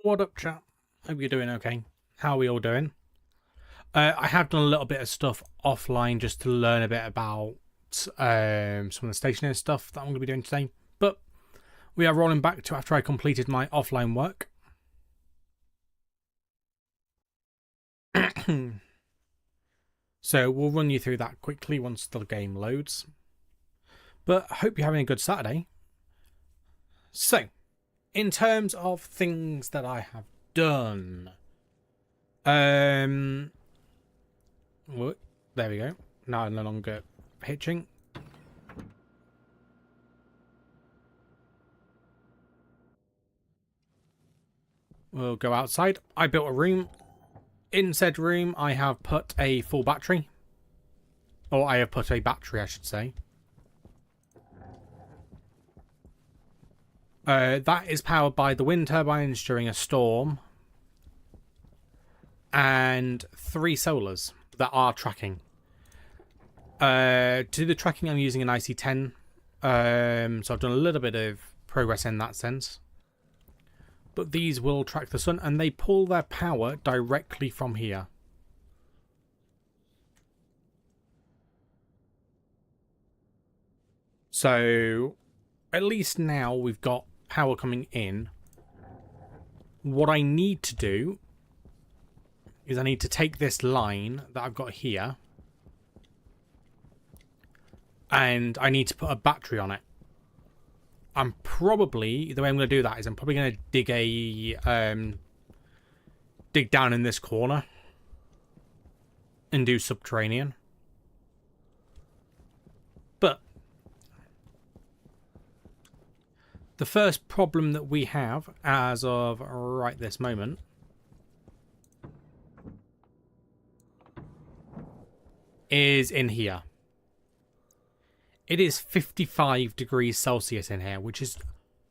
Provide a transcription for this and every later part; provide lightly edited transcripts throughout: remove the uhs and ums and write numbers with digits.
What up, chat? Hope you're doing okay. How are we all doing? I have done a little bit of stuff offline just to learn a bit about some of the Stationeers stuff that I'm going to be doing today. But we are rolling back to after I completed my offline work. So we'll run you through that quickly once the game loads. But I hope you're having a good Saturday. So, in terms of things that I have done, what? There we go. Now I'm no longer hitching. We'll go outside. I built a room. In said room, I have put a full battery. Or I have put a battery, I should say. That is powered by the wind turbines during a storm. And 3 solars that are tracking. To do the tracking, I'm using an IC10. So I've done a little bit of progress in that sense. But these will track the sun, and they pull their power directly from here. So, at least now we've got power coming in. What I need to do is I need to take this line that I've got here, and I need to put a battery on it. The way I'm going to do that is I'm probably going to dig down in this corner and do subterranean. But the first problem that we have as of right this moment is in here. It is 55 degrees Celsius in here, which is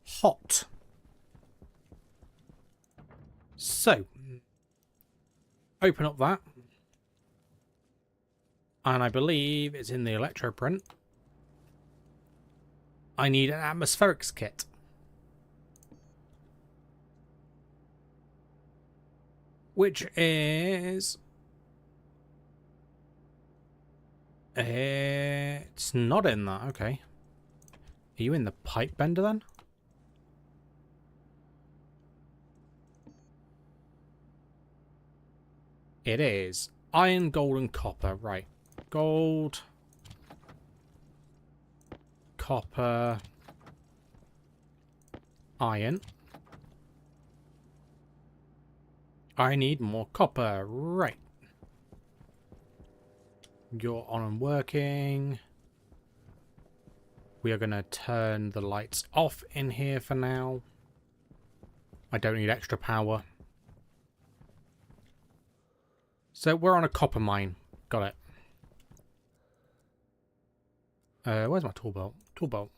hot. So, open up that. And I believe it's in the electroprint. I need an atmospherics kit. Which is... It's not in that, okay. Are you in the pipe bender then? It is. Iron, gold, and copper. Right. Gold. Copper. Iron. I need more copper. Right. You're on and working. We are going to turn the lights off in here for now. I don't need extra power. So we're on a copper mine. Got it. Where's my tool belt? Tool belt.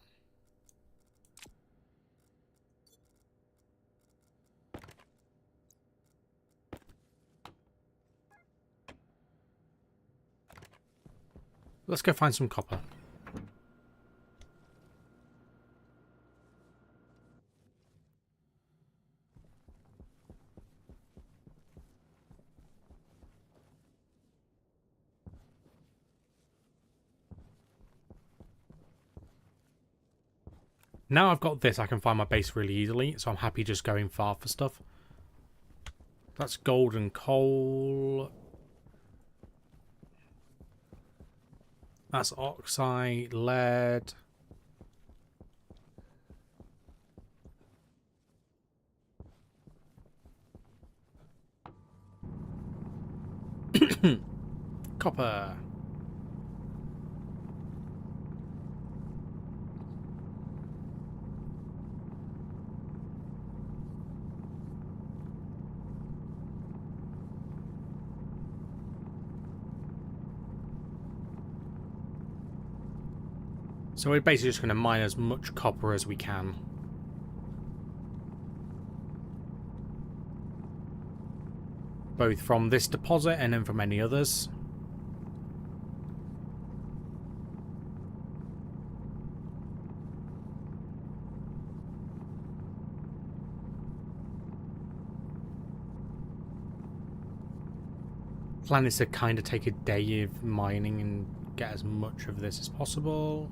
Let's go find some copper. Now I've got this, I can find my base really easily, so I'm happy just going far for stuff. That's gold and coal. That's oxide, lead. Copper. So we're basically just going to mine as much copper as we can. Both from this deposit and then from any others. Plan is to kind of take a day of mining and get as much of this as possible.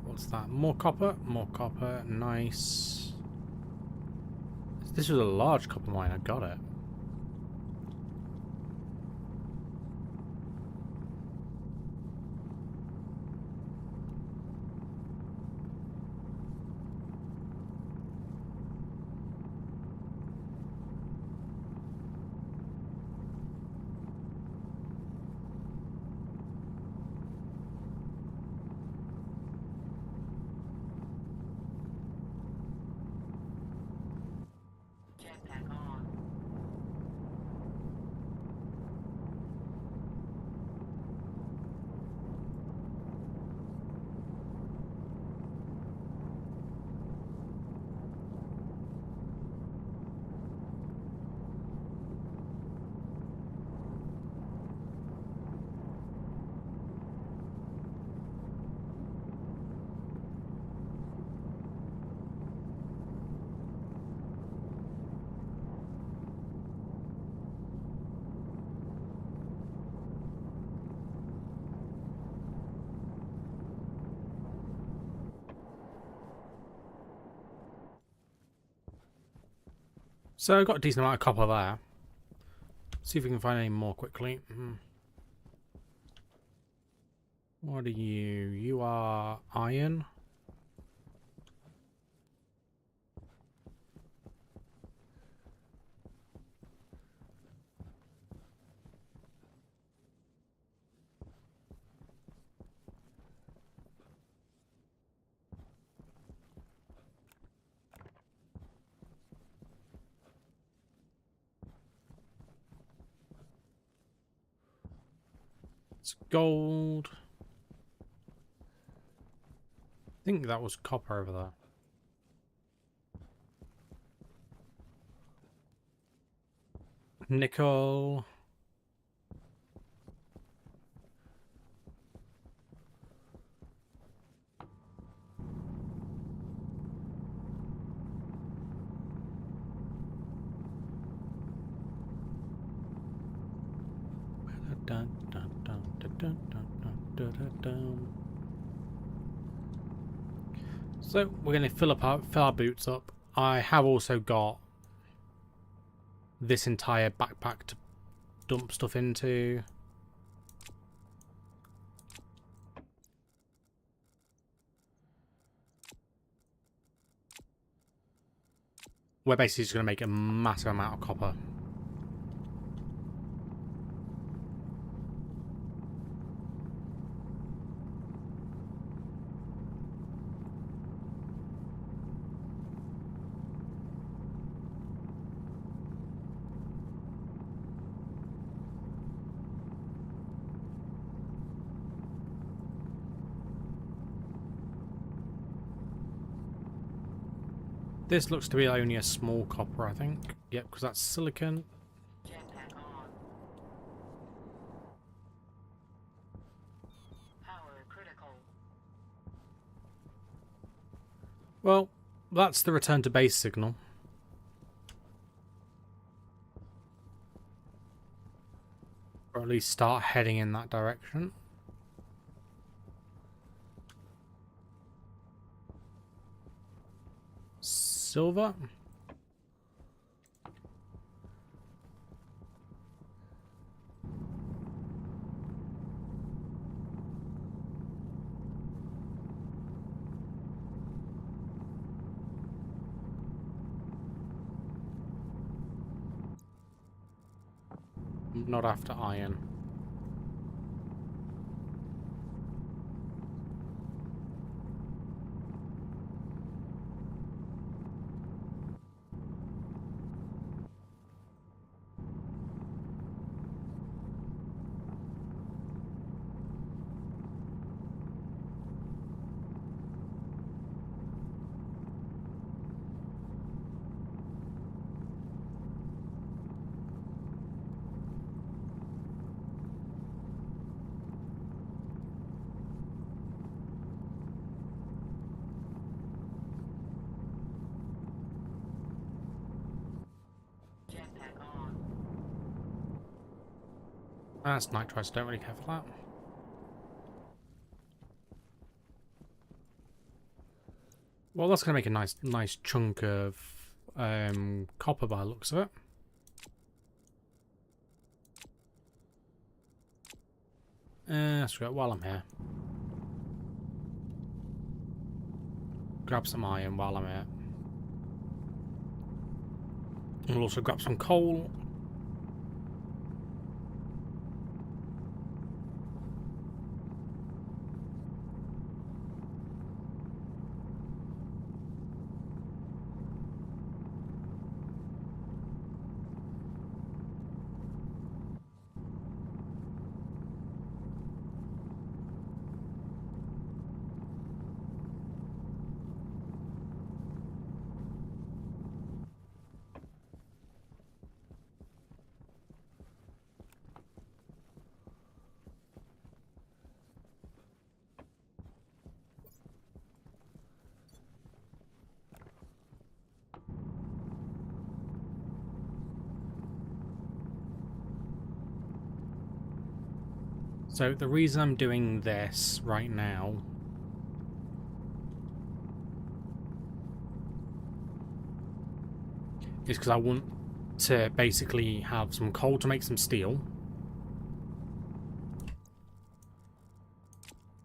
What's that? More copper? More copper. Nice. This was a large copper mine. I got it. So I got a decent amount of copper there. See if we can find any more quickly. What are you? You are iron. It's gold. I think that was copper over there. Nickel. So we're going to fill our boots up. I have also got this entire backpack to dump stuff into. We're basically just going to make a massive amount of copper. This looks to be only a small copper, I think. Yep, because that's silicon. Jetpack on. Power critical. Well, that's the return to base signal. Or at least start heading in that direction. Silver. Not after iron. That's nitride, so don't really care for that. Well, that's going to make a nice chunk of copper by the looks of it. Screw it, while I'm here. Grab some iron while I'm here. We'll also grab some coal. So the reason I'm doing this right now is because I want to basically have some coal to make some steel,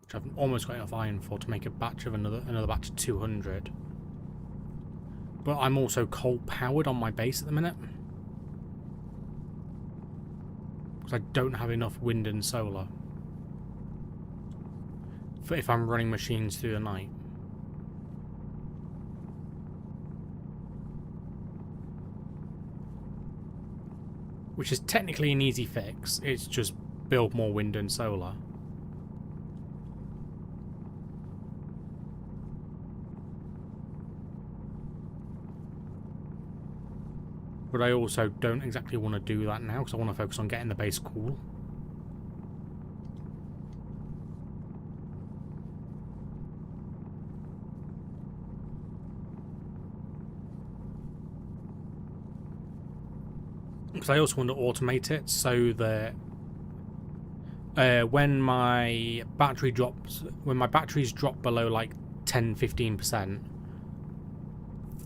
which I've almost got enough iron for to make a batch of another batch of 200. But I'm also coal powered on my base at the minute because I don't have enough wind and solar for if I'm running machines through the night. Which is technically an easy fix, it's just build more wind and solar. But I also don't exactly want to do that now because I want to focus on getting the base cool. Because I also want to automate it so that when my batteries drop below like 10-15%,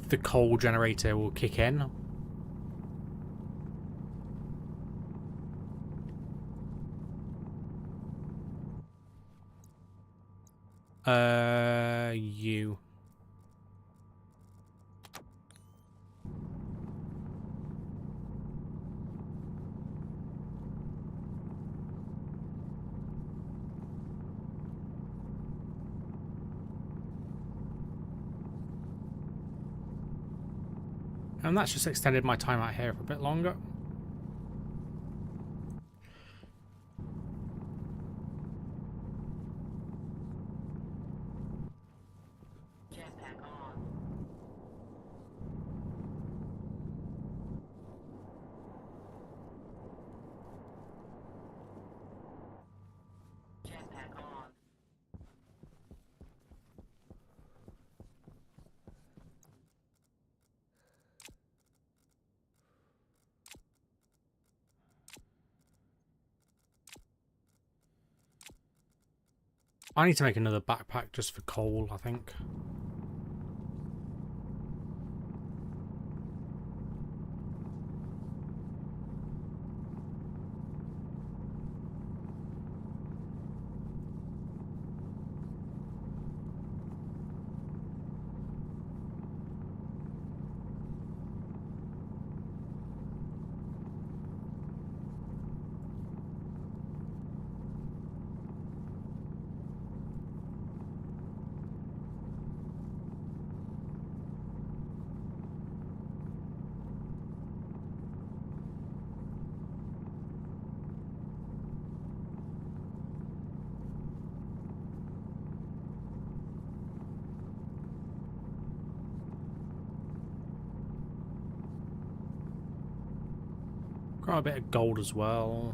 the coal generator will kick in. You. And that's just extended my time out here for a bit longer. Jetpack on. Jetpack on. I need to make another backpack just for coal, I think. Got a bit of gold as well.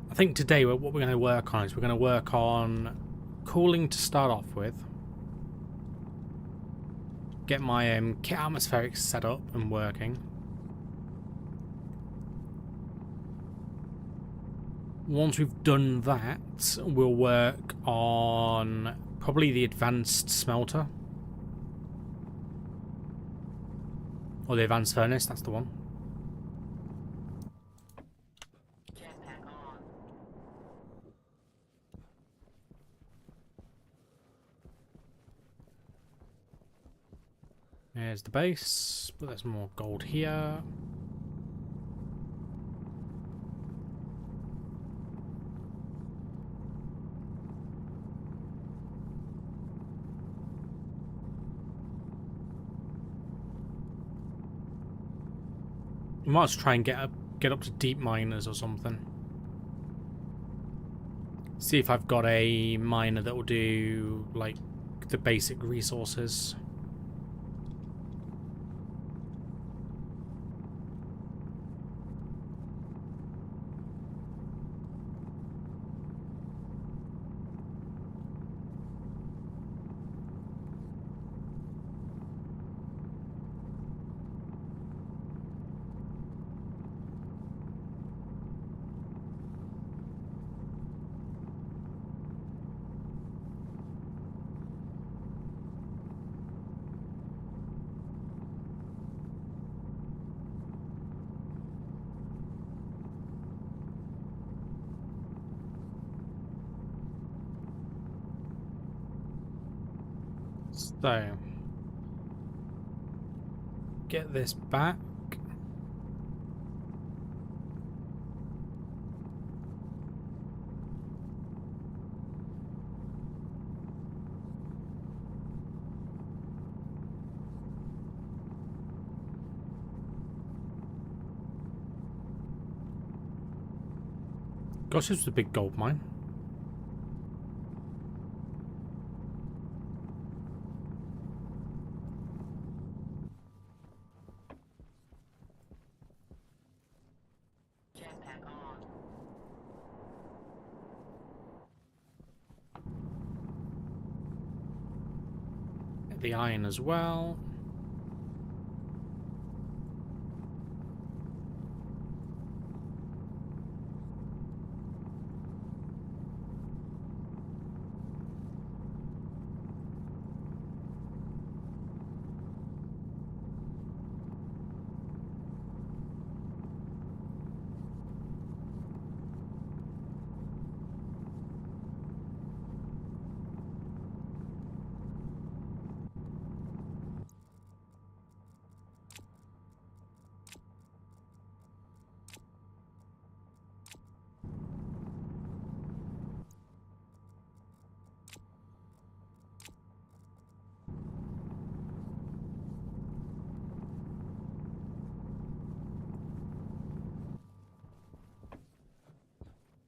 I think today what we're going to work on is we're going to work on cooling to start off with. Get my kit atmospherics set up and working. Once we've done that, we'll work on probably the advanced smelter. Or the advanced furnace, that's the one. Jetpack on. There's the base, but there's more gold here. We might try and get up to deep miners or something. See if I've got a miner that will do like the basic resources. So, get this back. Gosh, this was a big gold mine. Jetpack on. Get the iron as well.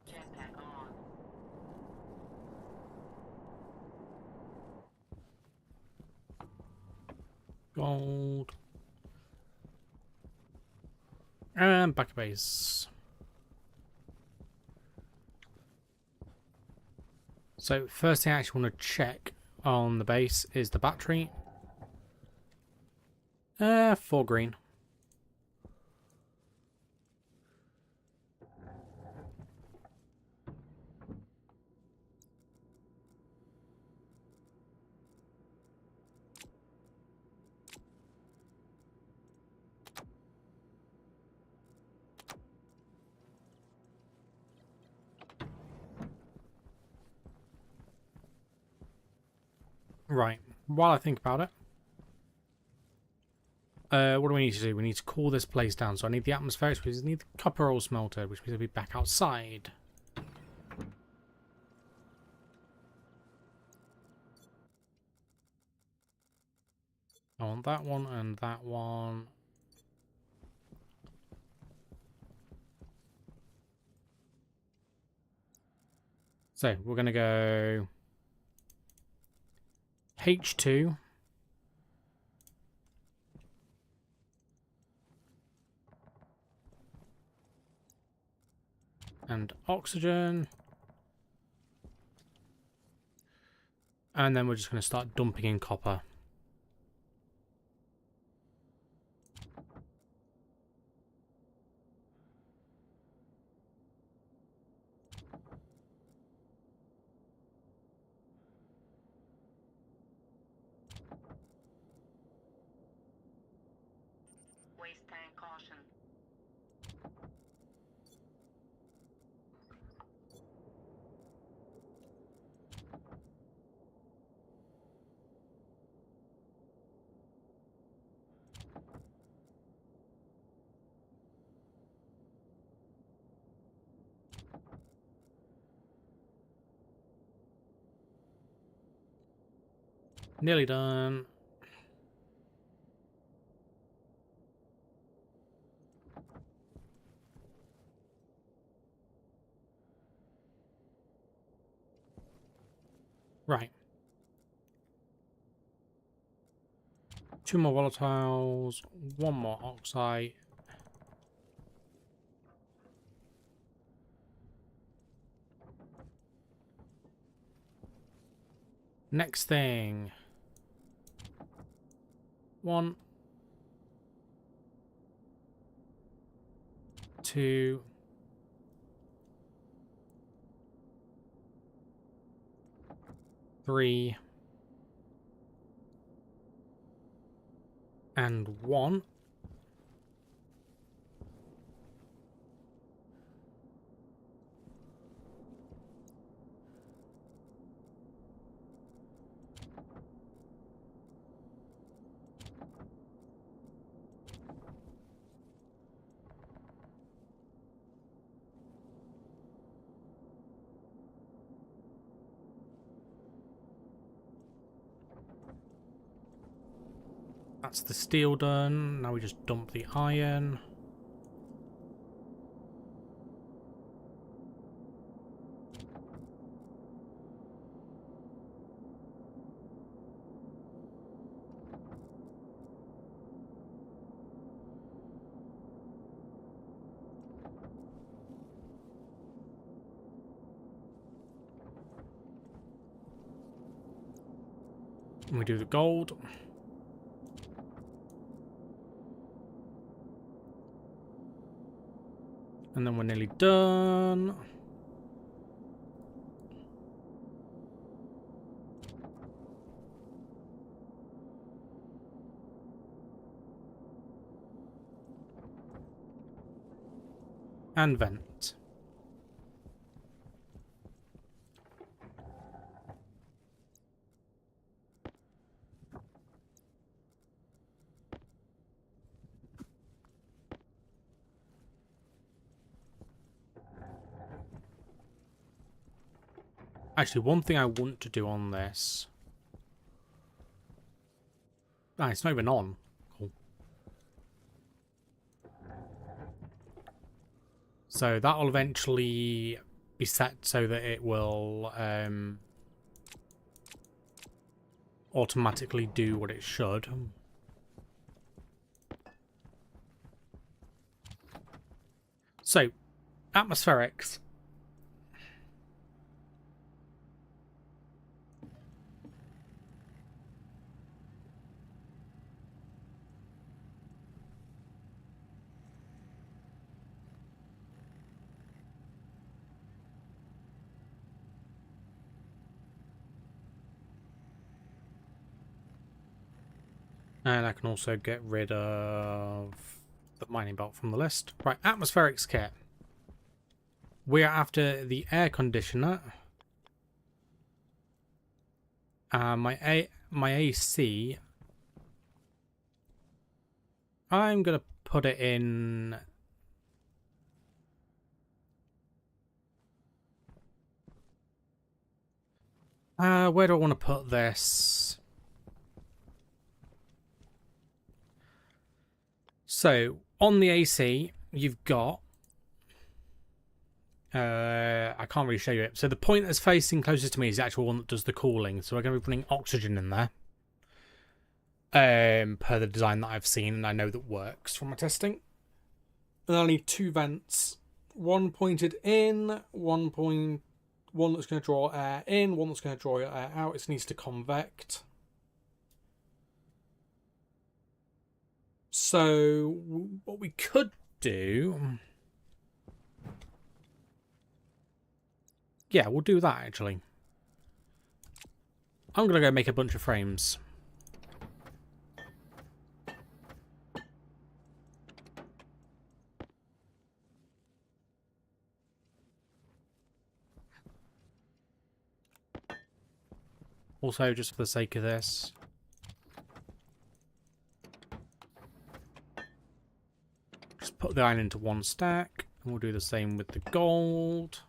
Jetpack on. Gold. And back to base. So first thing I actually want to check on the base is the battery. 4 green. Right, while I think about it, what do we need to do? We need to cool this place down. So I need the atmospherics, which means I need the copper ore smelter, which means I'll be back outside. I want that one and that one. So we're going to go H2. And oxygen. And then we're just going to start dumping in copper. Nearly done. Right. 2 more volatiles, 1 more oxide. Next thing. 1, 2, 3, and 1. That's the steel done. Now we just dump the iron. And we do the gold. And then we're nearly done. And vent. Actually, one thing I want to do on this... Ah, it's not even on. Cool. So that will eventually be set so that it will automatically do what it should. So, atmospherics. And I can also get rid of the mining belt from the list. Right, atmospherics kit. We're after the air conditioner. My AC. I'm gonna put it in. Where do I want to put this? So on the AC, you've got. I can't really show you it. So the point that's facing closest to me is the actual one that does the cooling. So we're going to be putting oxygen in there. Per the design that I've seen and I know that works from my testing. And I'll need 2 vents. One pointed in, one that's going to draw air in, one that's going to draw air out. It needs to convect. So what we could do... Yeah, we'll do that, actually. I'm going to go make a bunch of frames. Also, just for the sake of this. Just put the iron into 1 stack. And we'll do the same with the gold.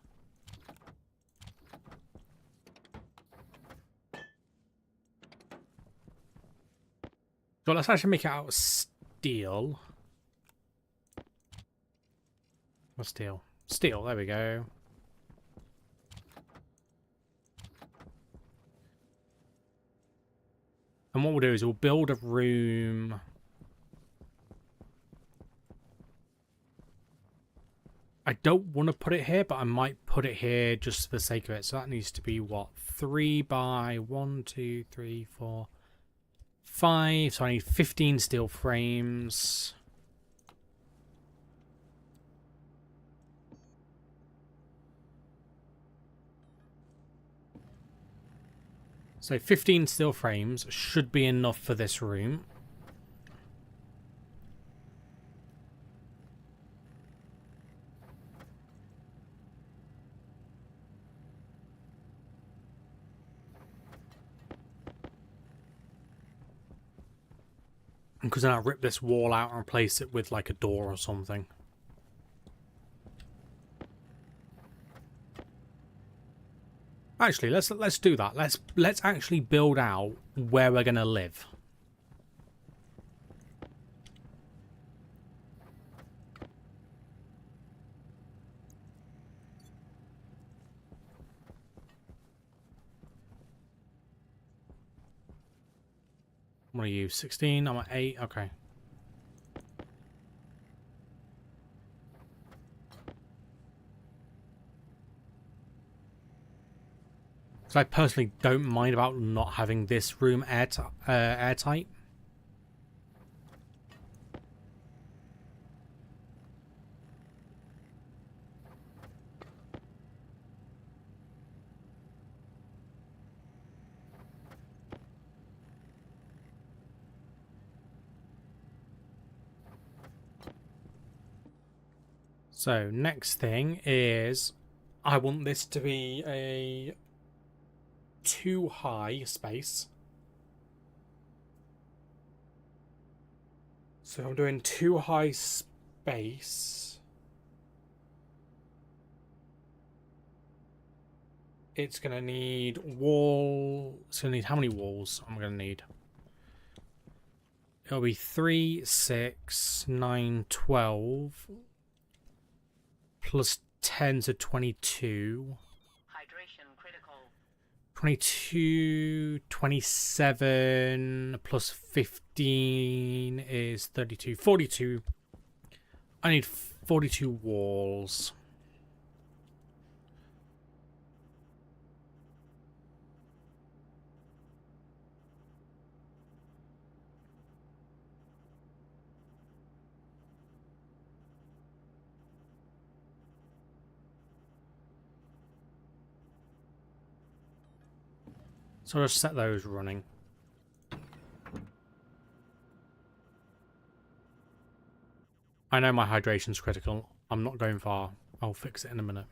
So let's actually make it out of steel. What's steel? Steel, there we go. And what we'll do is we'll build a room. I don't want to put it here, but I might put it here just for the sake of it. So that needs to be what? 3 by 1, 2, 3, 4, 5. So I need 15 steel frames. So 15 steel frames should be enough for this room. Because then I'll rip this wall out and replace it with like a door or something. Actually, let's do that. Let's actually build out where we're gonna live. What are you? 16? I'm at 8. Okay. So I personally don't mind about not having this room airtight. So next thing is I want this to be a 2 high space. So I'm doing 2 high space. It's gonna need wall. It's gonna need how many walls? I'm gonna need. It'll be 3, 6, 9, 12 plus 10 to 22. Hydration critical. 22, 27 plus 15 is 32. 42. I need 42 walls. So I'll just set those running. I know my hydration's critical. I'm not going far. I'll fix it in a minute.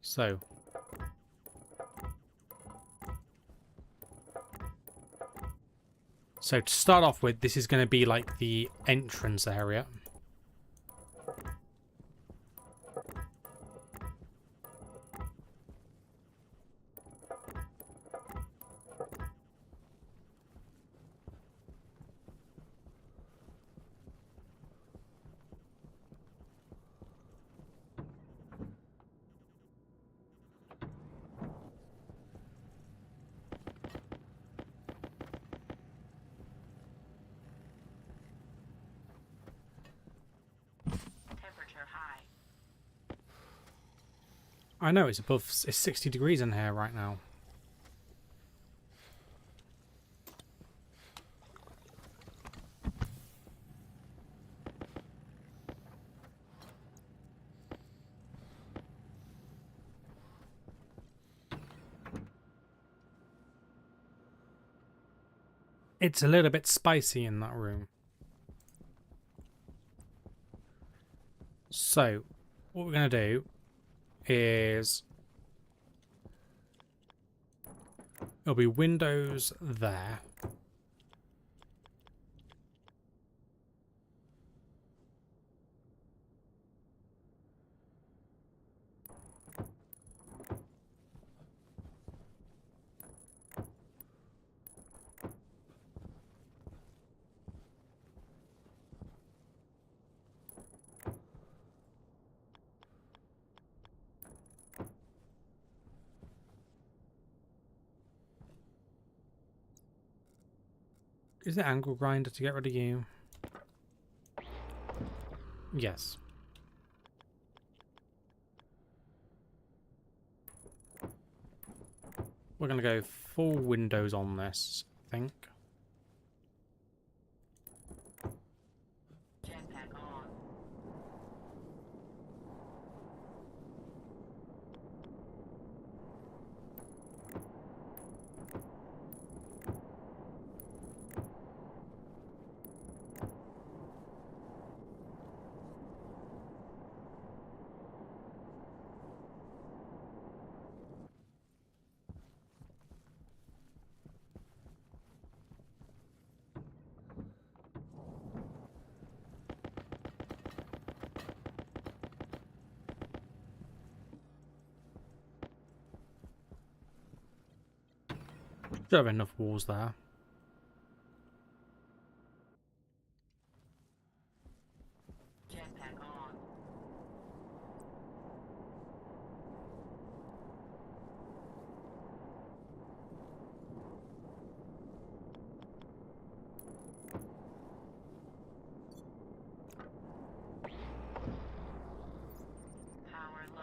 So. So to start off with, this is going to be like the entrance area. High. I know it's 60 degrees in here right now. It's a little bit spicy in that room. So, what we're going to do is there'll be windows there. Is it angle grinder to get rid of you? Yes. We're going to go full windows on this, I think. Jetpack on. Should have enough walls there. Jetpack on. Power low.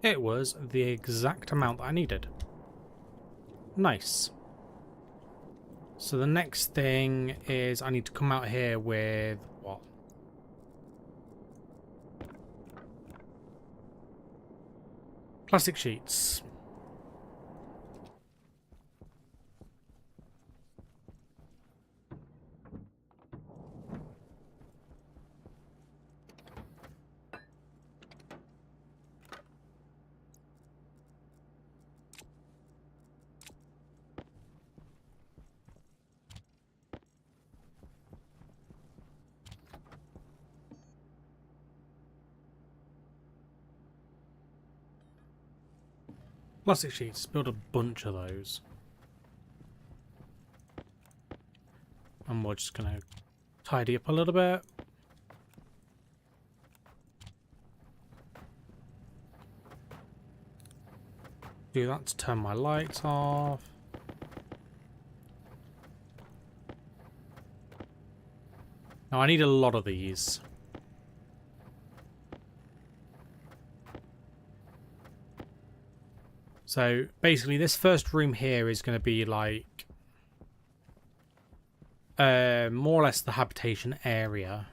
It was the exact amount that I needed. Nice. So the next thing is I need to come out here with what? Plastic sheets. Plastic sheets, build a bunch of those. And we're just going to tidy up a little bit. Do that to turn my lights off. Now I need a lot of these. So basically this first room here is going to be like more or less the habitation area.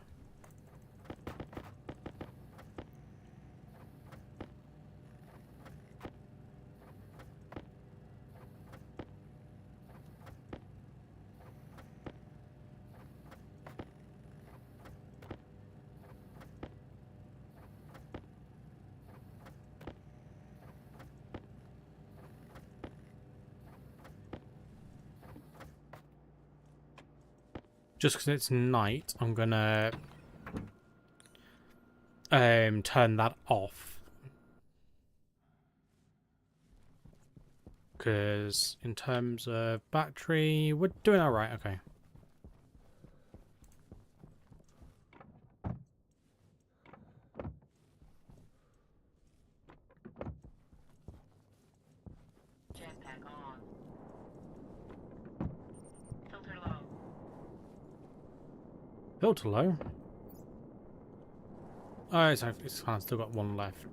Just because it's night, I'm gonna turn that off. Because in terms of battery, we're doing alright, okay. Filter low. Oh, it's kind of still got one left.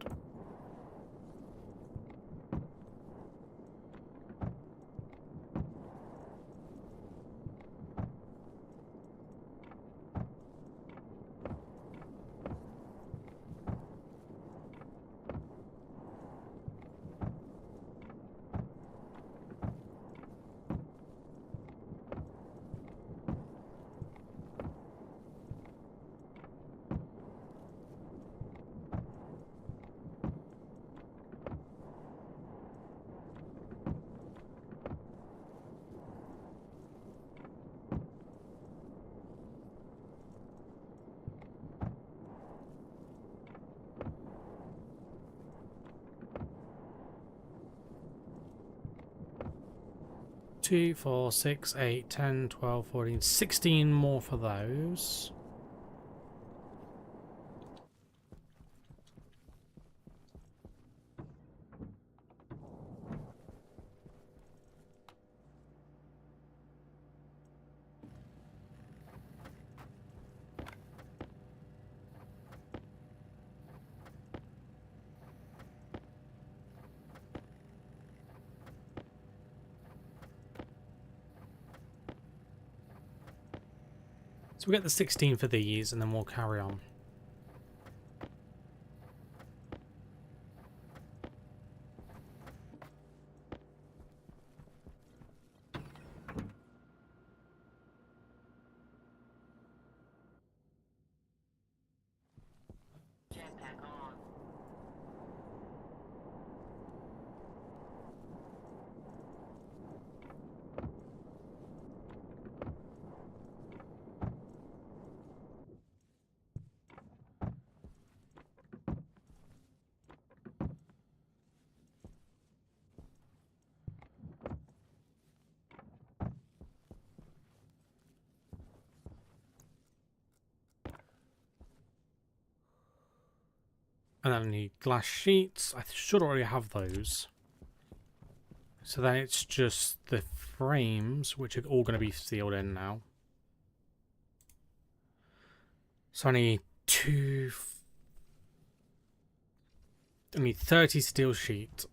Two, 4, 6, 8, 10, 12, 14, 16 more for those. So we'll get the 16 for these and then we'll carry on. Jetpack on. And then I need glass sheets. I should already have those. So then it's just the frames, which are all going to be sealed in now. So I need I need 30 steel sheet.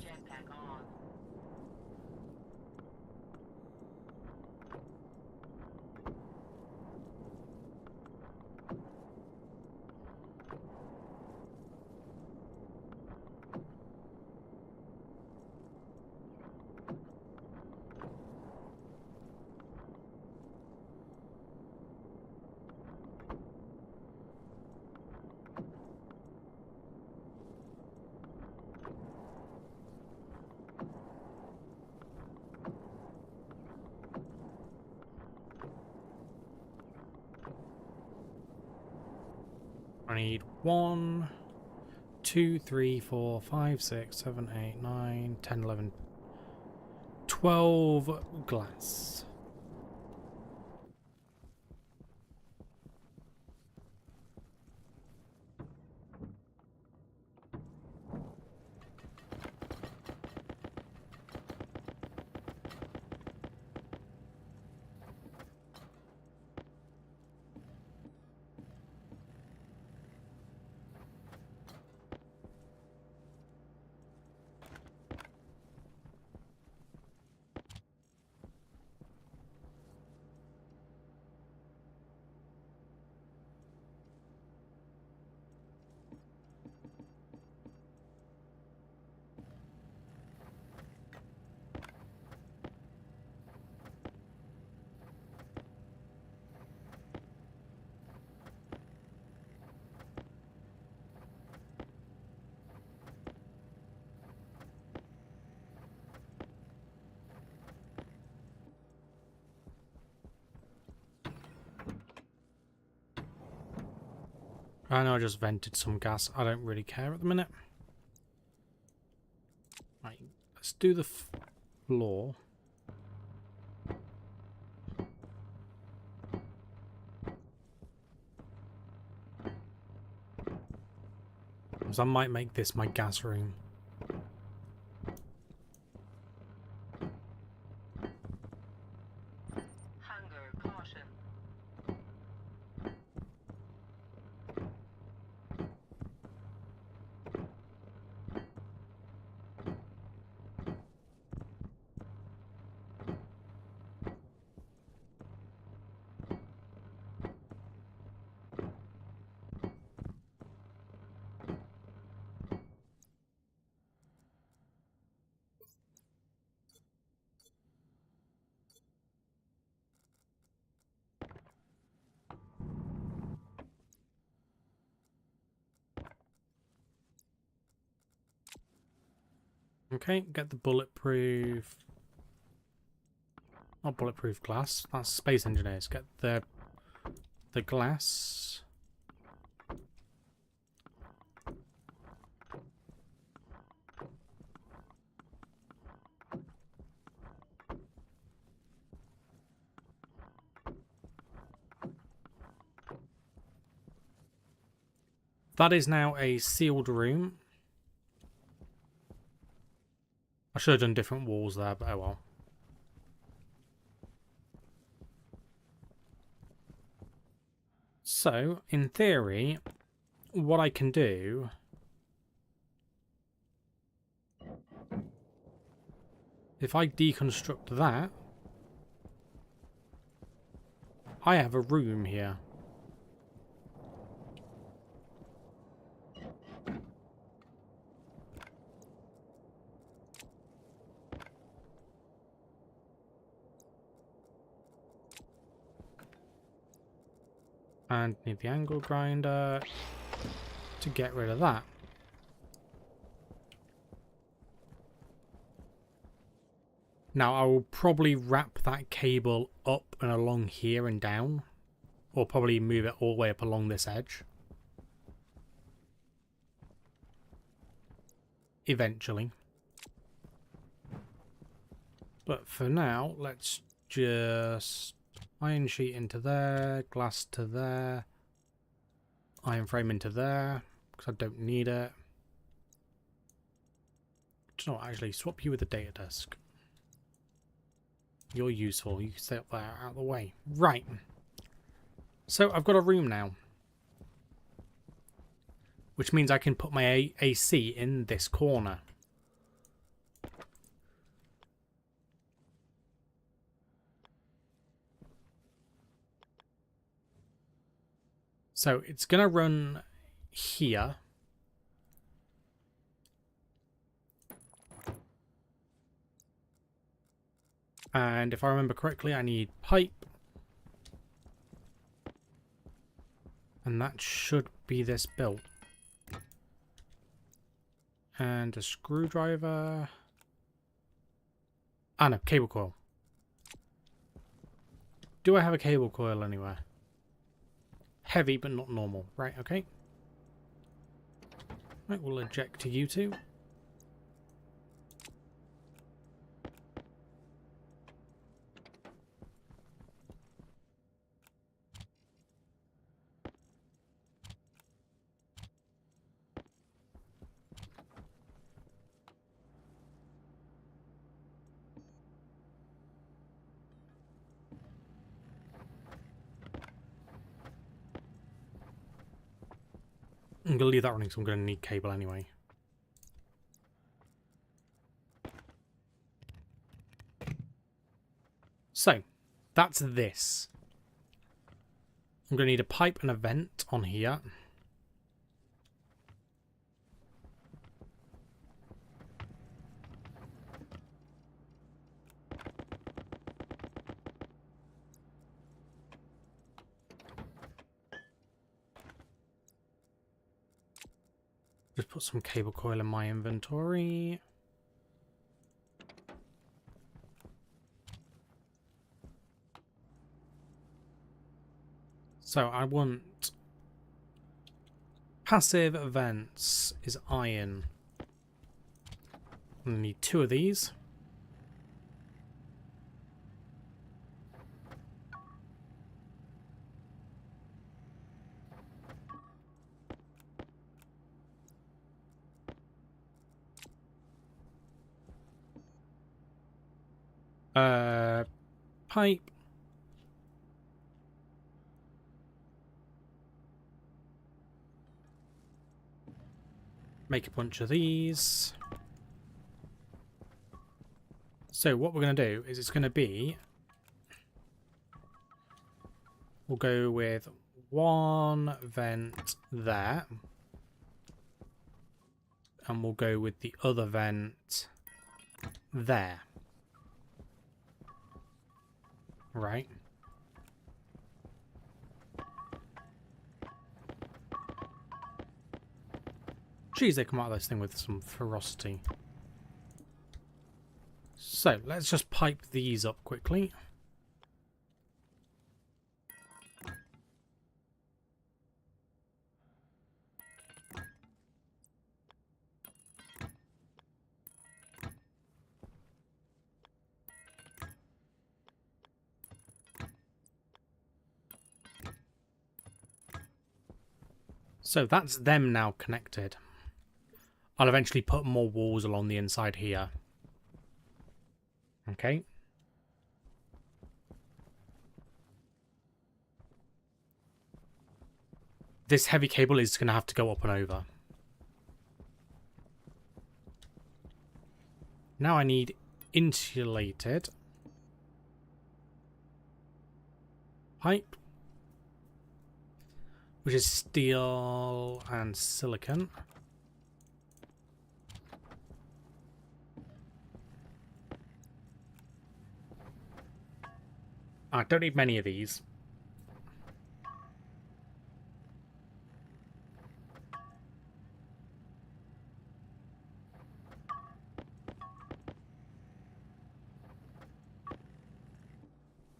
Jetpack on. I need 1, 2, 3, 4, 5, 6, 7, 8, 9, 10, 11, 12 glass. I know I just vented some gas. I don't really care at the minute. Right, let's do the floor. Because I might make this my gas room. Hunger caution. Okay, get the bulletproof. Not bulletproof glass. That's Space Engineers. Get the glass. That is now a sealed room. I should have done different walls there, but oh well. So, in theory, what I can do... If I deconstruct that, I have a room here. And need the angle grinder to get rid of that. Now I will probably wrap that cable up and along here and down. Or probably move it all the way up along this edge. Eventually. But for now, let's just iron sheet into there, glass to there, iron frame into there, because I don't need it. Do you know what, actually, swap you with the data desk. You're useful, you can stay up there out of the way. Right. So I've got a room now. Which means I can put my AC in this corner. So it's going to run here. And if I remember correctly, I need pipe. And that should be this built. And a screwdriver. Ah no, cable coil. Do I have a cable coil anywhere? Heavy, but not normal. Right, okay. Right, we'll eject to you two. I'm going to leave that running because I'm going to need cable anyway. So, that's this. I'm going to need a pipe and a vent on here. Just put some cable coil in my inventory. So I want Passive vents is iron. I need 2 of these. Pipe. Make a bunch of these. So what we're going to do is it's going to be... We'll go with 1 vent there. And we'll go with the other vent there. Right. Geez, they come out of this thing with some ferocity. So, let's just pipe these up quickly. So that's them now connected. I'll eventually put more walls along the inside here. Okay. This heavy cable is going to have to go up and over. Now I need insulated pipe, which is steel and silicon. I don't need many of these.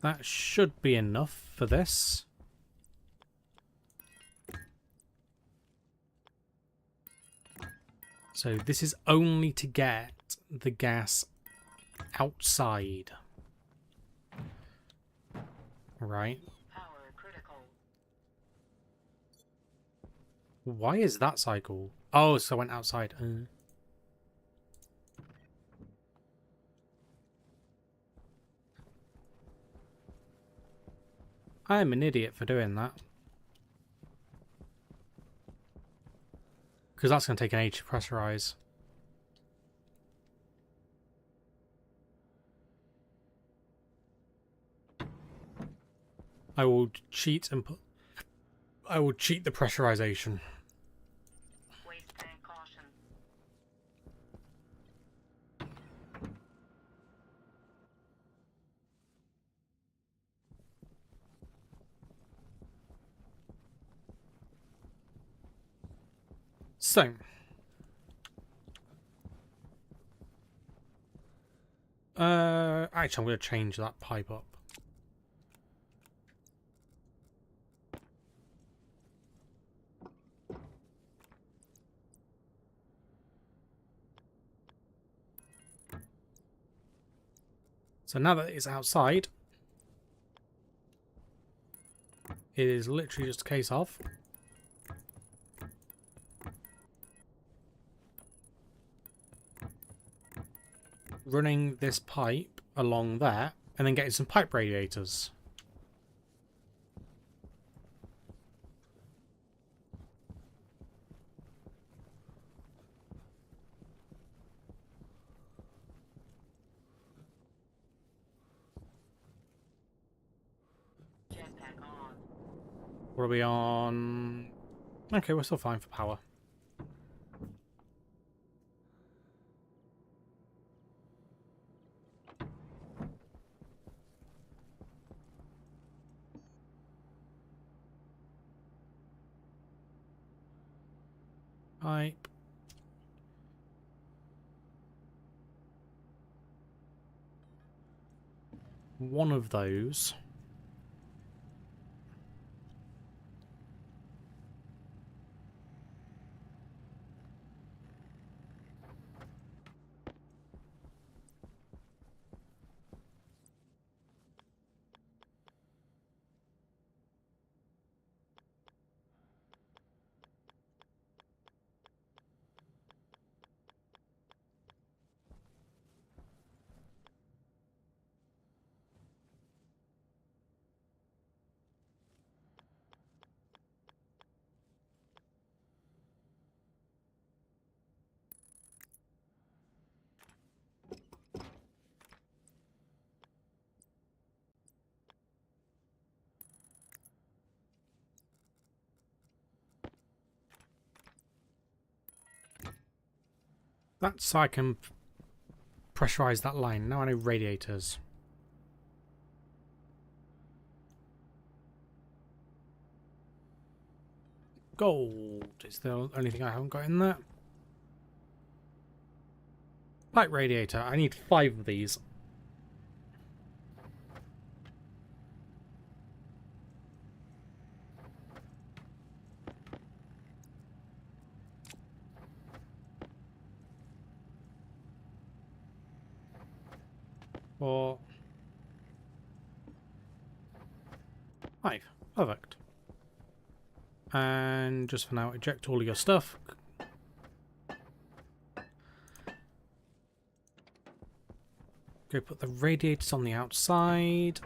That should be enough for this. So this is only to get the gas outside. Right. Power critical. Why is that cycle? Oh, so I went outside. I'm an idiot for doing that. Because that's going to take an age to pressurize. I will cheat and put... I will cheat the pressurization. Waste tank caution. So. Actually, I'm going to change that pipe up. So now that it's outside, it is literally just a case of running this pipe along there and then getting some pipe radiators. Jetpack on. What are we on? Okay, we're still fine for power. Pipe. One of those. That's so I can pressurize that line. Now I know radiators. Gold is the only thing I haven't got in there. Light radiator. I need 5 of these. Or 5. Perfect. And just for now, eject all of your stuff. Go put the radiators on the outside.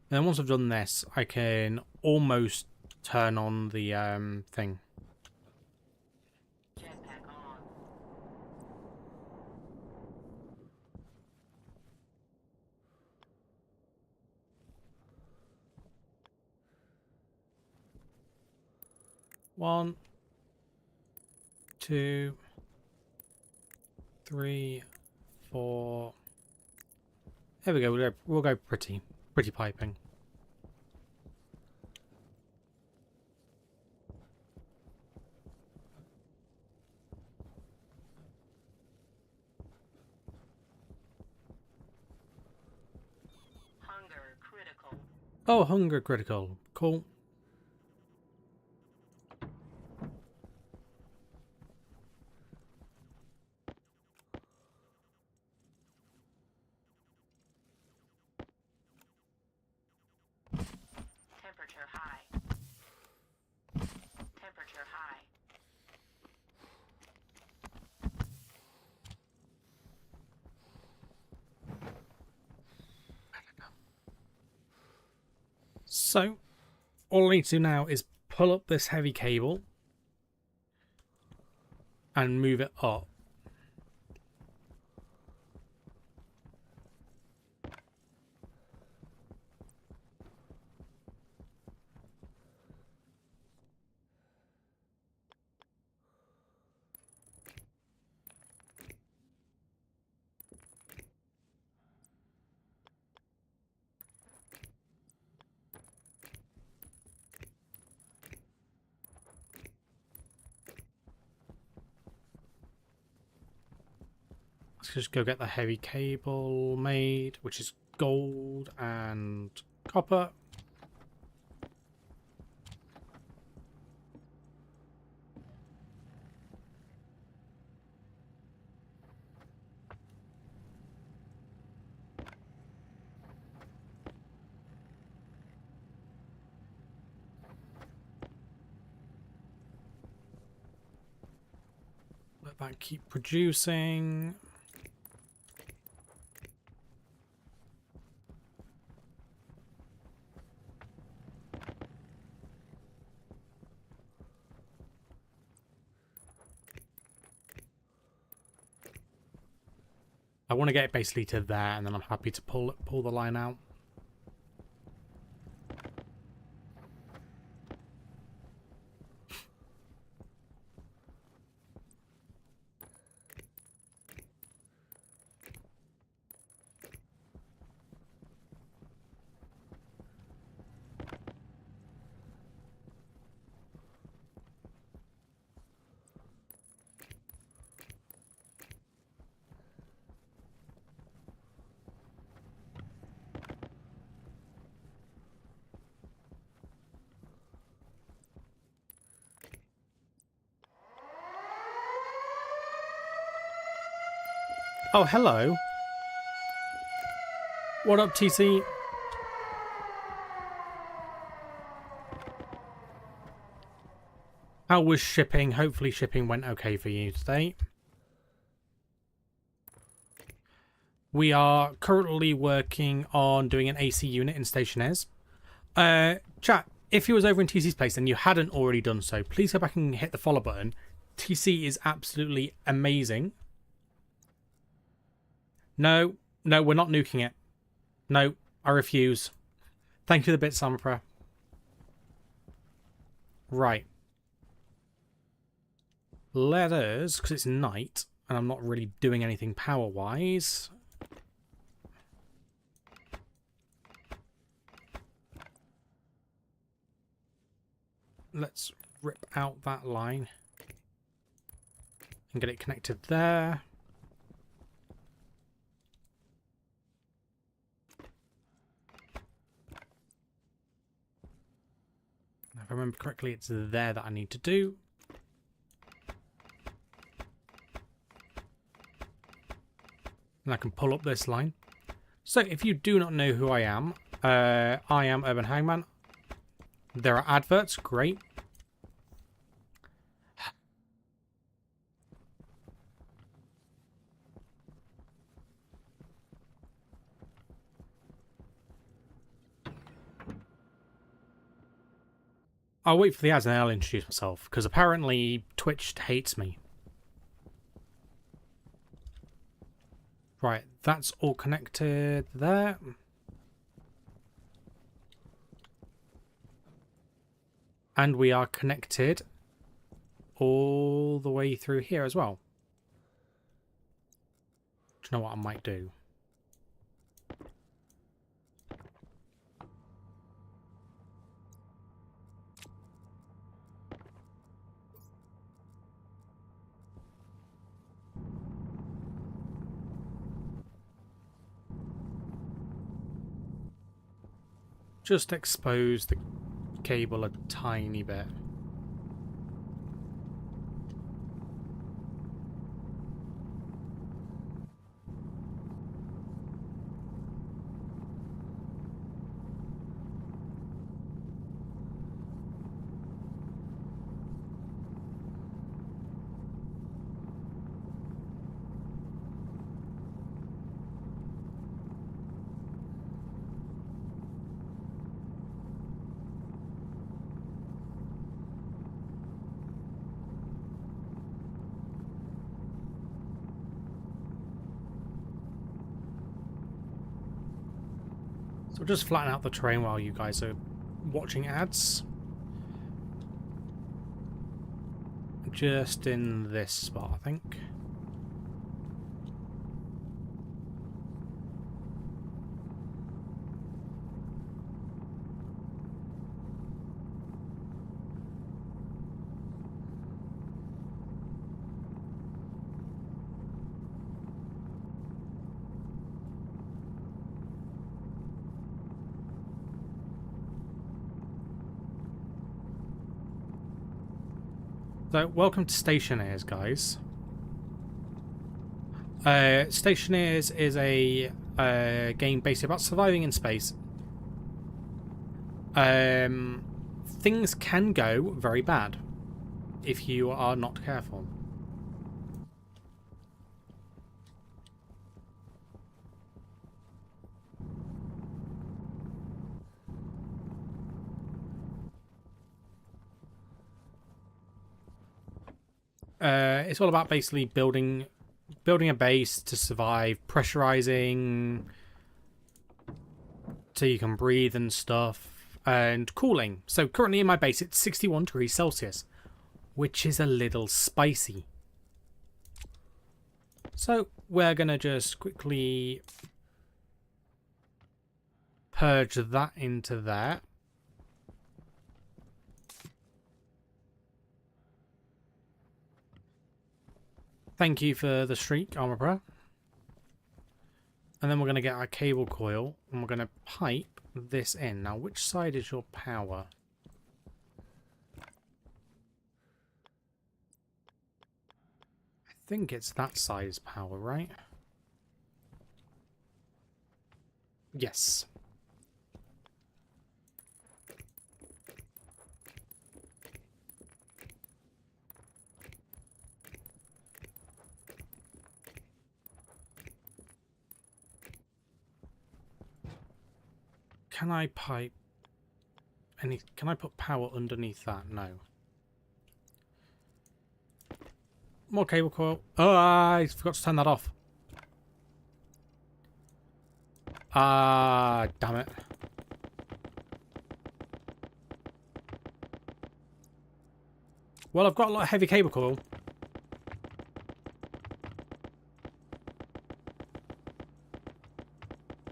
And then once I've done this, I can almost turn on the thing. Jetpack on. One, 2, 3, 4. There we go. We'll go pretty piping. Hunger critical. Oh, hunger critical. Cool. Temperature high. Temperature high. So, all I need to do now is pull up this heavy cable and move it up. Let's just go get the heavy cable made, which is gold and copper. Let that keep producing. I want to get it basically to there, and then I'm happy to pull the line out. Oh, hello. What up, TC? How was shipping? Hopefully shipping went okay for you today. We are currently working on doing an AC unit in Stationeers. Chat, if you was over in TC's place and you hadn't already done so, please go back and hit the follow button. TC is absolutely amazing. No, we're not nuking it. No, I refuse. Thank you for the bit, Sampra. Right. Let us, because it's night, and I'm not really doing anything power-wise. Let's rip out that line and get it connected there. If I remember correctly, it's there that I need to do. And I can pull up this line. So if you do not know who I am Urban Hangman. There are adverts, great. I'll wait for the ads and then I'll introduce myself, because apparently Twitch hates me. Right, that's all connected there. And we are connected all the way through here as well. Do you know what I might do? Just expose the cable a tiny bit. So just flatten out the terrain while you guys are watching ads. Just in this spot, I think. So, welcome to Stationeers, guys. Stationeers is a game basically about surviving in space. Things can go very bad if you are not careful. It's all about basically building a base to survive, pressurizing so you can breathe and stuff, and cooling. So currently in my base it's 61 degrees Celsius, which is a little spicy. So we're gonna just quickly purge that into there. Thank you for the streak, Armor Pro. And then we're going to get our cable coil and we're going to pipe this in. Now, which side is your power? I think it's that side's power, right? Yes. Can I pipe any? Can I put power underneath that? No. More cable coil. Oh, I forgot to turn that off. Damn it. Well, I've got a lot of heavy cable coil.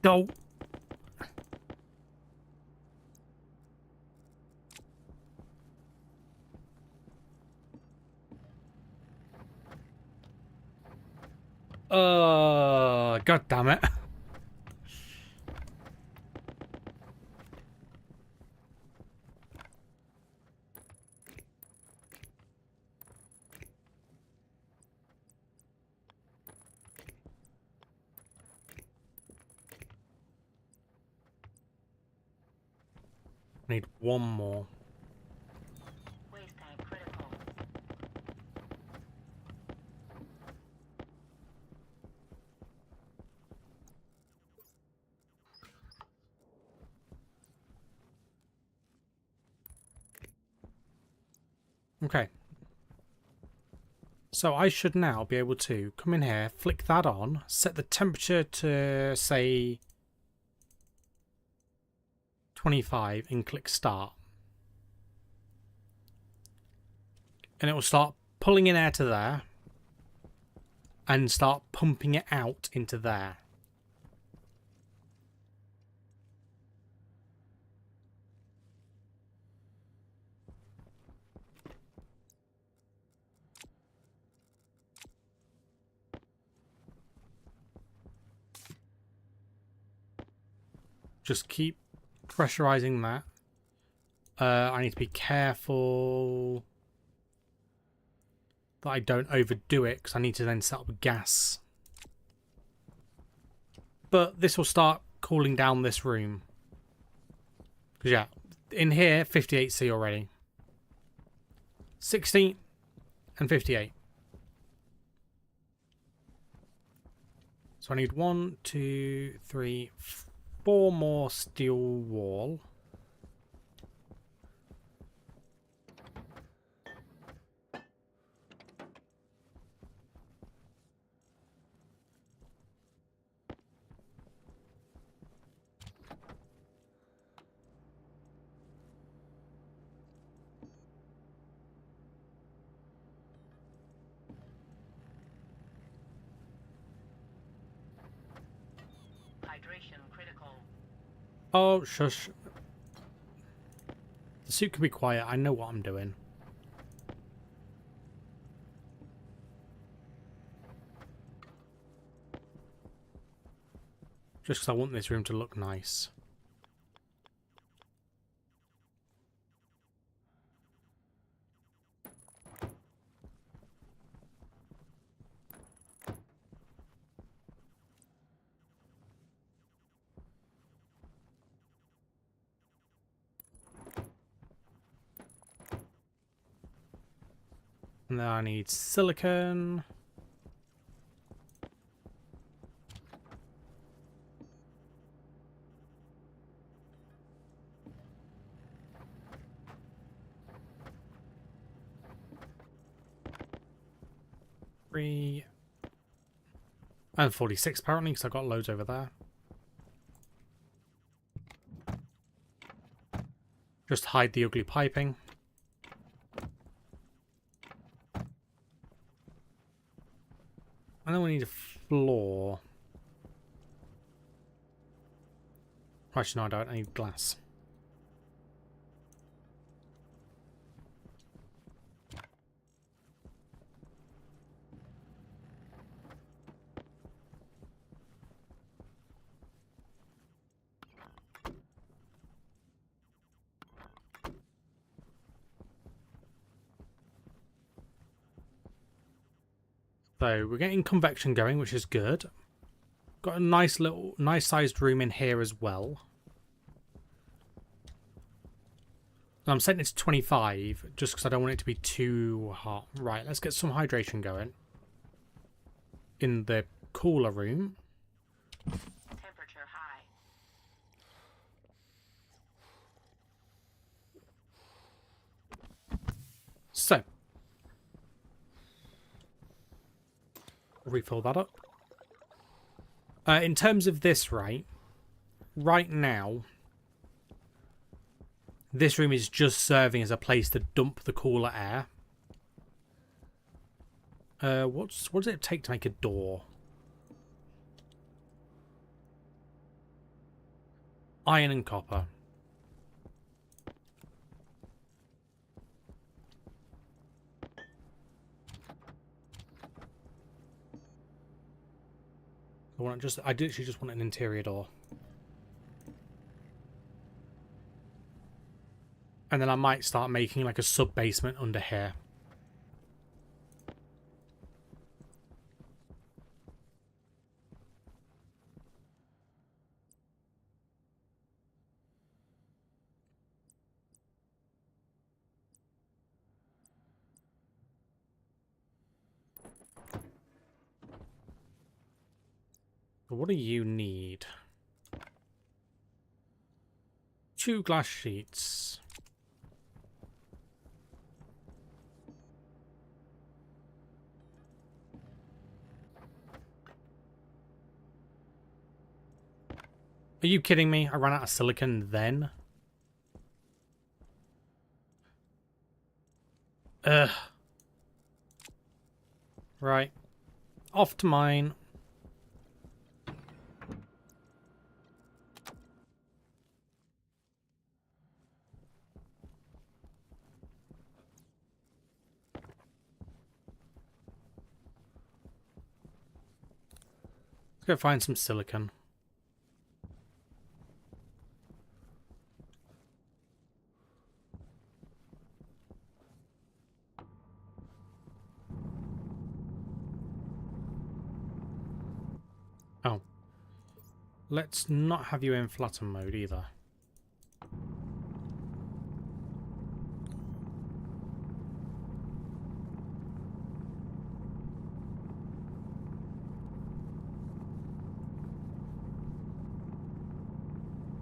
No. God damn it. Need one more. Waste tank critical. Okay. So I should now be able to come in here, flick that on, set the temperature to, say, 25 and click start. And it will start pulling in air to there and start pumping it out into there. Just keep pressurizing that. I need to be careful that I don't overdo it because I need to then set up gas. But this will start cooling down this room. Because yeah, in here, 58C already. 60 and 58. So I need 1, 2, 3, 4 more steel wall. Hydration critical. Oh, shush. The suit can be quiet. I know what I'm doing. Just because I want this room to look nice. And then I need silicon. Three. And 46 apparently, because I've got loads over there. Just hide the ugly piping. And then we need a floor. Actually, no, I don't. I need glass. So we're getting convection going, which is good. Got a nice sized room in here as well. And I'm setting it to 25 just because I don't want it to be too hot. Right, let's get some hydration going in the cooler room. Temperature high. So, refill that up. In terms of this, right now, this room is just serving as a place to dump the cooler air. What does it take to make a door? Iron and copper. I literally just want an interior door. And then I might start making like a sub-basement under here. But what do you need? 2 glass sheets. Are you kidding me? I ran out of silicon then? Ugh. Right. Off to mine. Let's go find some silicon. Oh. Let's not have you in flatten mode either.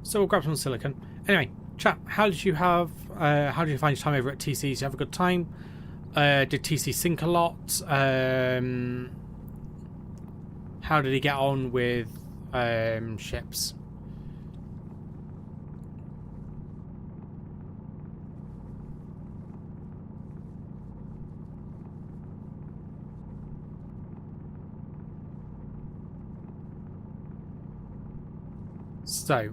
So we'll grab some silicon. Anyway, chat, how did you find your time over at TC? Did you have a good time? Did TC sink a lot? How did he get on with ships? So,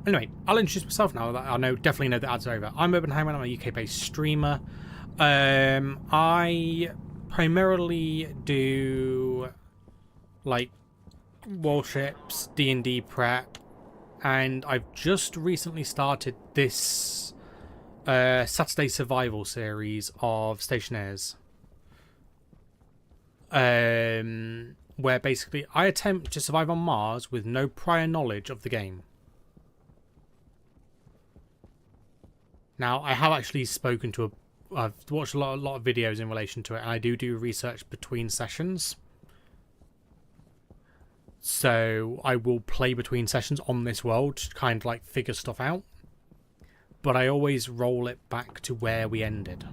anyway, I'll introduce myself now. That I definitely know the ads are over. I'm Urban Hangman. I'm a UK-based streamer. I primarily do like warships, D&D prep, and I've just recently started this Saturday survival series of Stationeers. Where basically I attempt to survive on Mars with no prior knowledge of the game. Now, I have actually spoken to I've watched a lot of videos in relation to it, and I do research between sessions. So I will play between sessions on this world to kind of like figure stuff out. But I always roll it back to where we ended.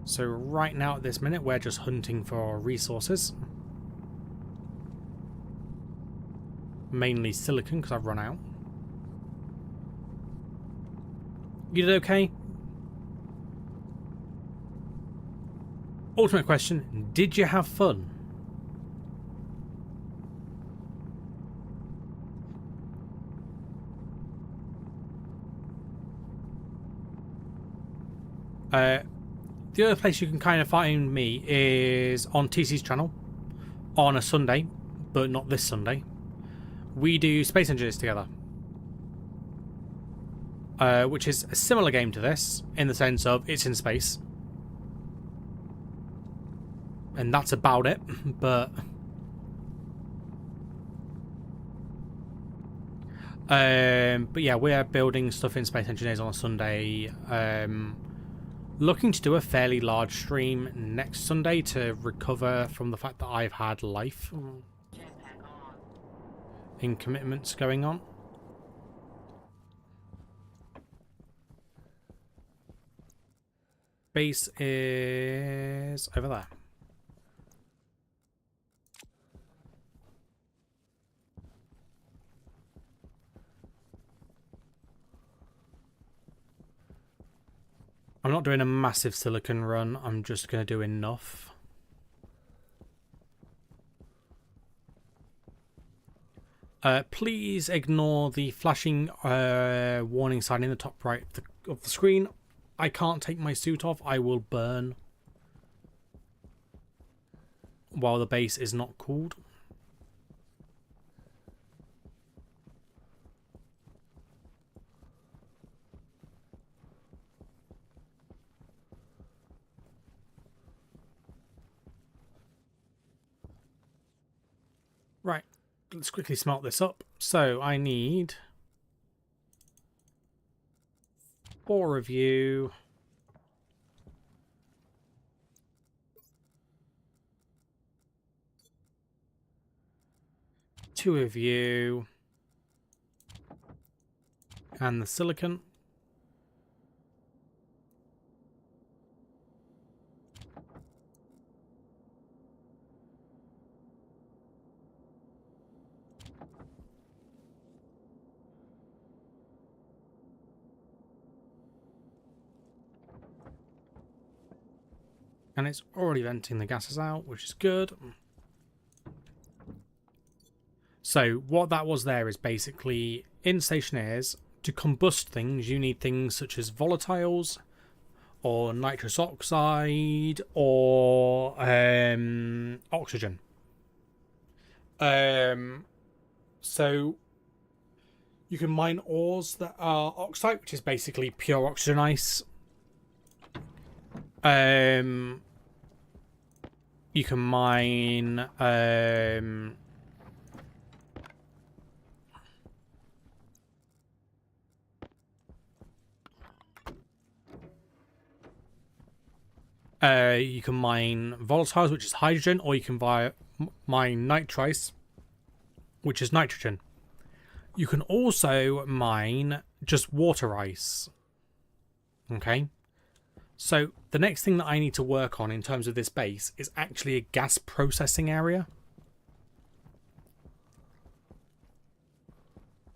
So right now at this minute, we're just hunting for resources. Mainly silicon, because I've run out. You did okay? Ultimate question, did you have fun? The other place you can kind of find me is on TC's channel on a Sunday, but not this Sunday. We do Space Engineers together, which is a similar game to this in the sense of it's in space, and that's about it. But yeah, we're building stuff in Space Engineers on a Sunday. Looking to do a fairly large stream next Sunday to recover from the fact that I've had life in commitments going on. Base is over there. not doing a massive silicon run. I'm just going to do enough. Please ignore the flashing warning sign in the top right of the screen. I can't take my suit off. I will burn while the base is not cooled. Right, let's quickly smelt this up. So I need 4 of you. 2 of you. And the silicon. And it's already venting the gases out, which is good. So what that was there is basically, in Stationeers, to combust things, you need things such as volatiles, or nitrous oxide, or oxygen. So you can mine ores that are oxide, which is basically pure oxygen ice. You can mine you can mine volatiles, which is hydrogen, or you can mine nitrice, which is nitrogen. You can also mine just water ice. Okay. So the next thing that I need to work on in terms of this base is actually a gas processing area,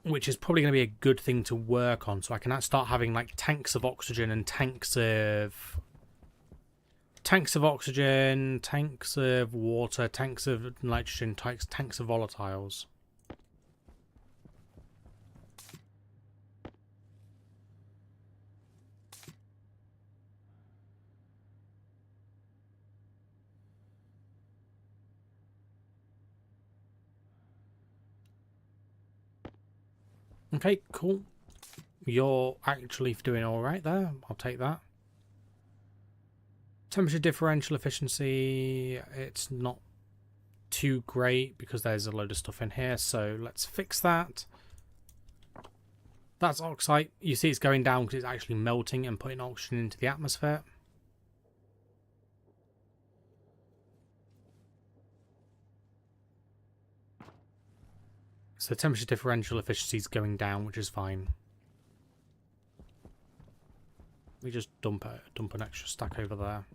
which is probably going to be a good thing to work on, so I can start having like tanks of oxygen and tanks of oxygen, tanks of water, tanks of nitrogen, tanks of volatiles. Okay, cool. You're actually doing all right there. I'll take that. Temperature differential efficiency, it's not too great because there's a load of stuff in here, so let's fix that. That's oxide. You see it's going down because it's actually melting and putting oxygen into the atmosphere. So temperature differential efficiency is going down, which is fine. We just dump an extra stack over there.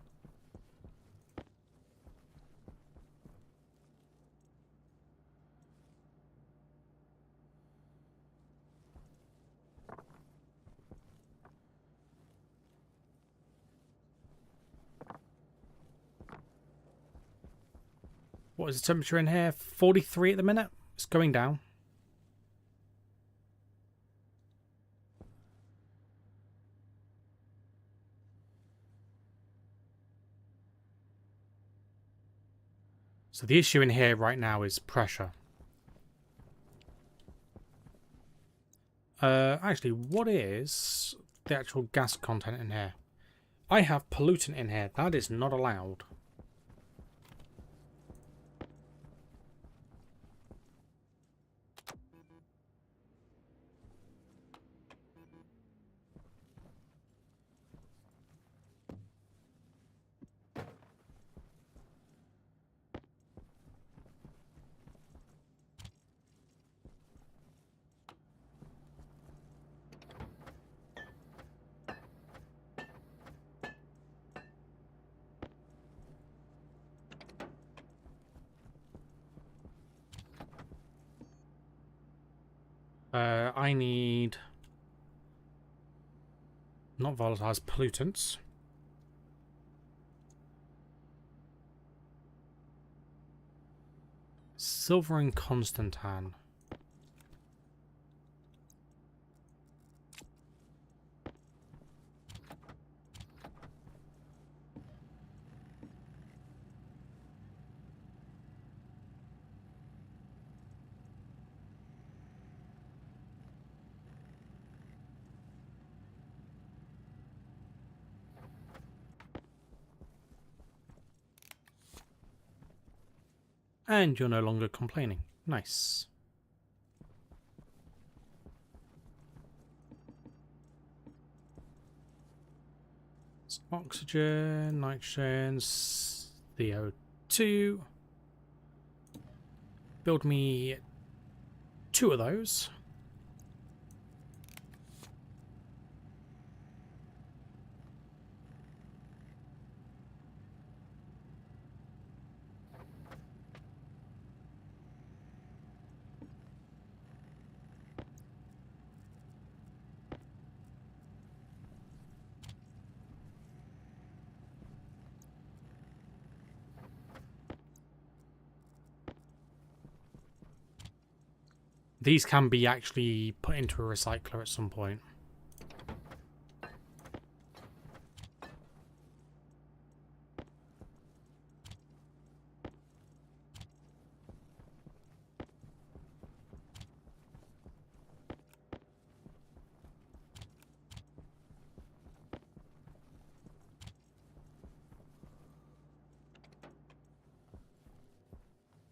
What is the temperature in here? 43 at the minute. It's going down. So the issue in here right now is pressure. Actually, what is the actual gas content in here? I have pollutant in here. That is not allowed. I need not volatiles, pollutants. silver and Constantan. And you're no longer complaining. Nice. It's oxygen, nitrogen, CO2. Build me 2 of those. These can be actually put into a recycler at some point.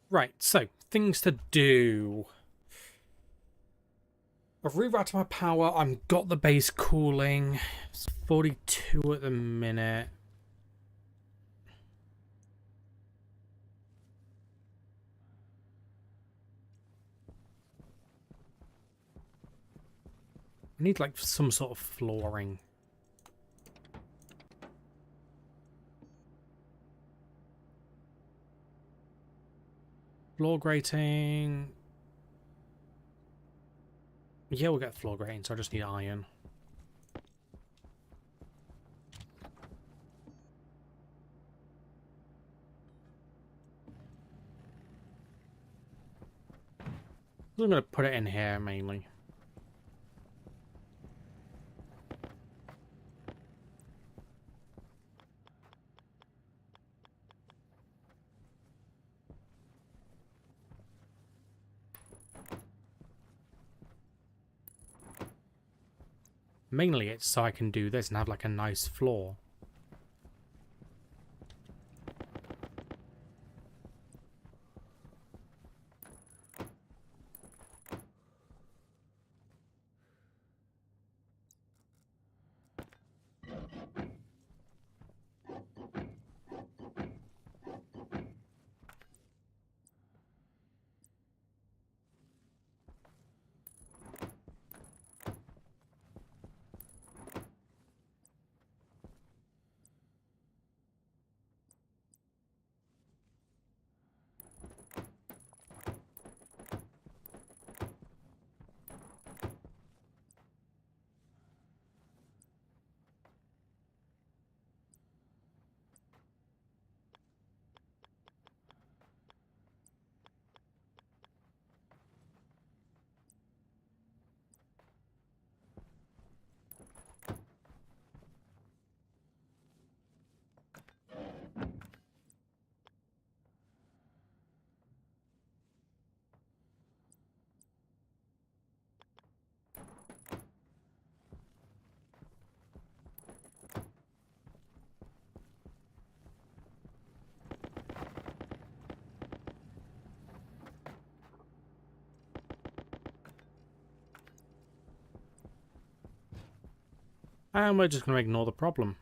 Right, so things to do. I've rerouted my power. I've got the base cooling. It's 42 at the minute. I need like some sort of flooring. Floor grating. Yeah, we'll get floor grating, so I just need iron. I'm going to put it in here mainly. Mainly it's so I can do this and have like a nice floor. And we're just going to ignore the problem.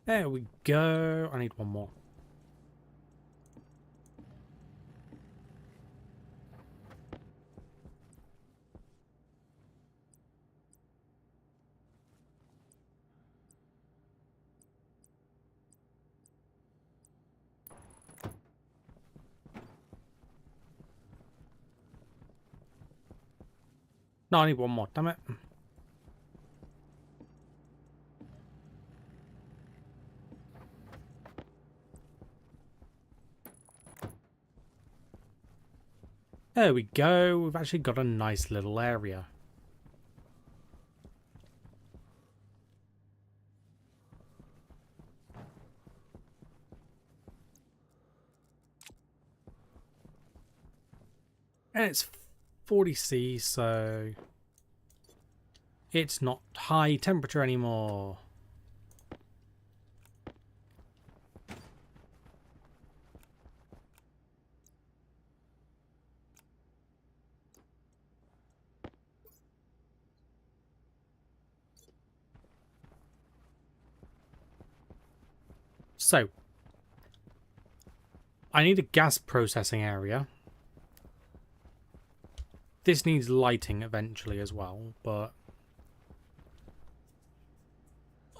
There we go. I need one more. No, I need one more, damn it. There we go. We've actually got a nice little area. And it's 40°C, so it's not high temperature anymore. So, I need a gas processing area. This needs lighting eventually as well, but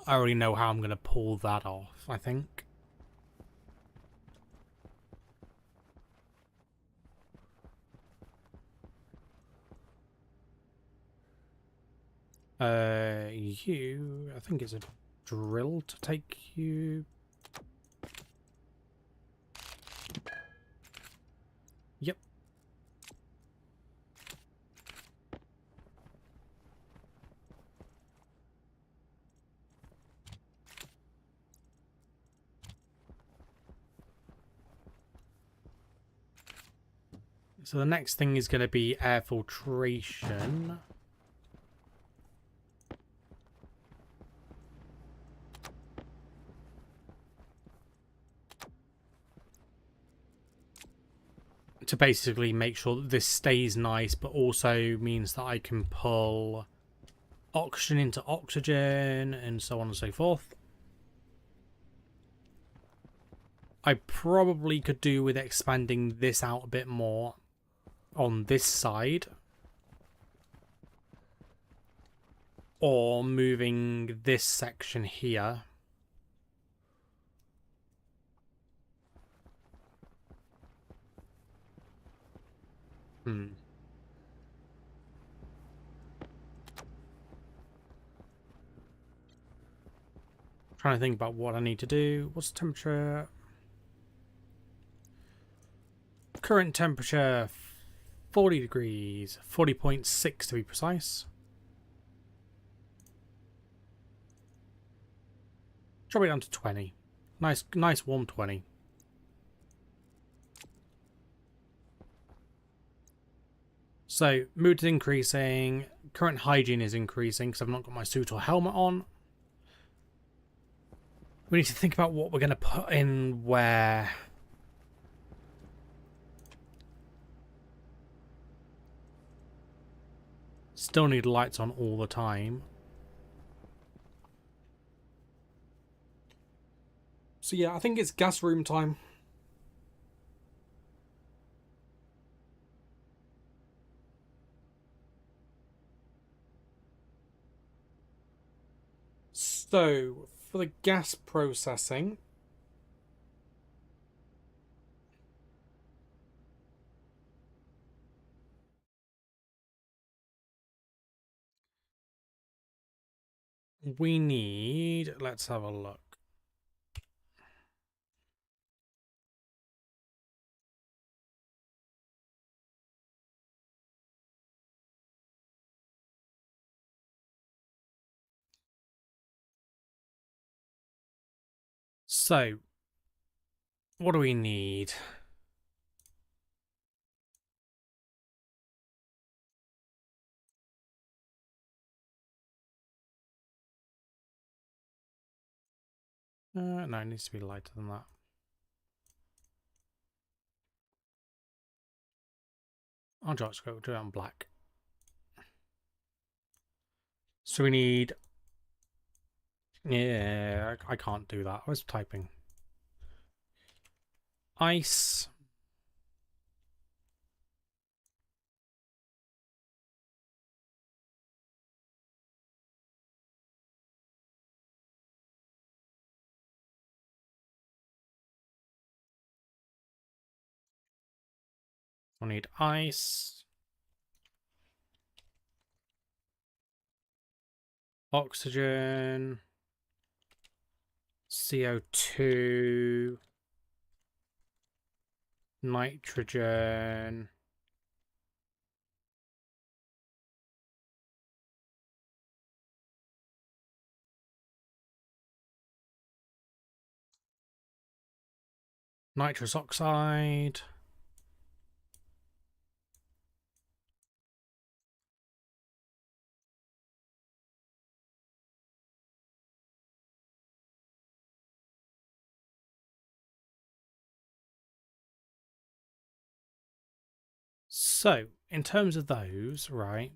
I already know how I'm going to pull that off, I think. I think it's a drill to take you. Yep. So the next thing is going to be air filtration. To basically make sure that this stays nice, but also means that I can pull oxygen into oxygen and so on and so forth. I probably could do with expanding this out a bit more on this side, or moving this section here. Trying to think about what I need to do. What's the temperature? Current temperature 40 degrees, 40.6 to be precise. Drop it down to 20. Nice warm 20. So, mood is increasing. Current hygiene is increasing because I've not got my suit or helmet on. We need to think about what we're going to put in where. Still need lights on all the time. So yeah, I think it's gas room time. So, for the gas processing, we need, let's have a look. So, what do we need? No, it needs to be lighter than that. I'll just go do it on black. So we need Yeah, I can't do that. I was typing. Ice. I need ice. Oxygen. CO2. Nitrogen. Nitrous oxide. So, in terms of those, right?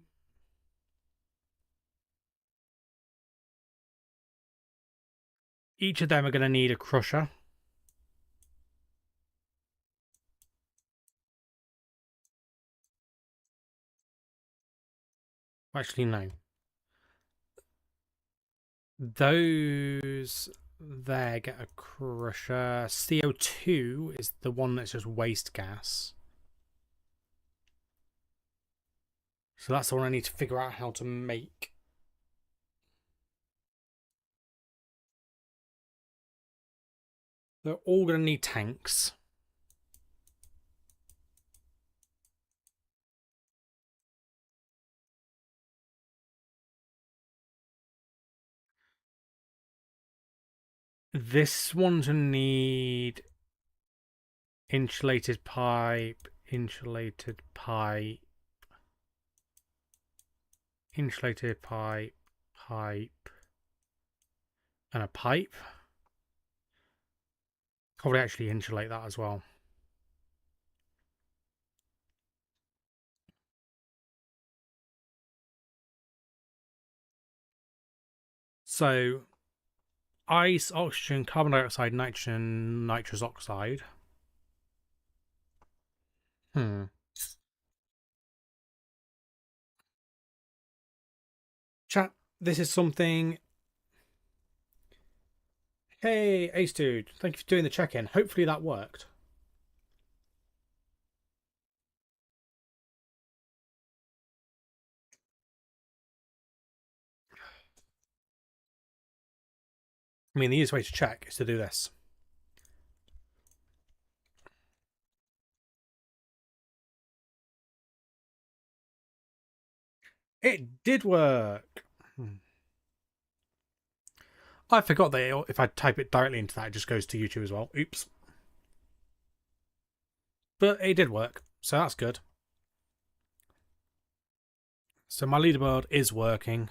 Each of them are going to need a crusher. Actually, no. Those there get a crusher. CO2 is the one that's just waste gas. So that's the one I need to figure out how to make. They're all going to need tanks. This one's going to need insulated pipe, insulated pipe, insulated pipe, pipe, and a pipe. Probably actually insulate that as well. So, ice, oxygen, carbon dioxide, nitrogen, nitrous oxide. Chat, this is something. Hey, Ace Dude, thank you for doing the check-in. Hopefully that worked. I mean, the easiest way to check is to do this. It did work. I forgot that if I type it directly into that, it just goes to YouTube as well. Oops. But it did work, so that's good. So my leaderboard is working.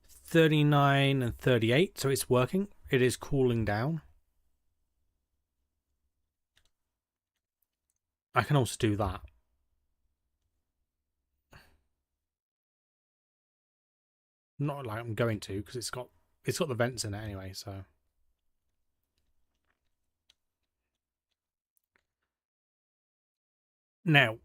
39 and 38, so it's working. It is cooling down. I can also do that. Not like I'm going to, because it's got the vents in it anyway, so. Now,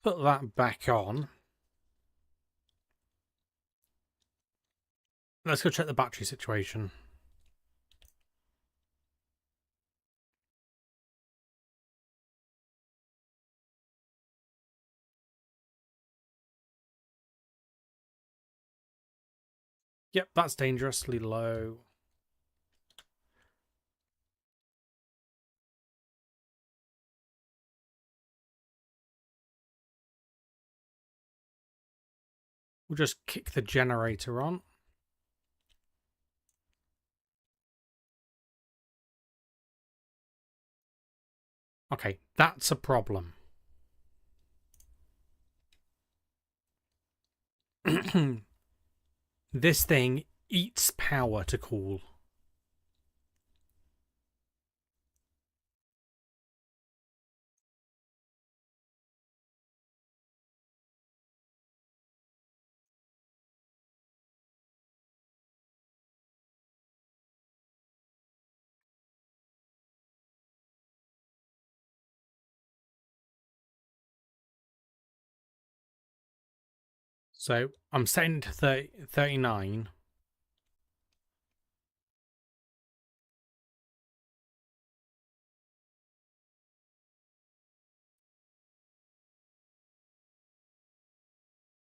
put that back on. Let's go check the battery situation. Yep, that's dangerously low. We'll just kick the generator on. Okay, that's a problem. This thing eats power to cool. So I'm setting to 39.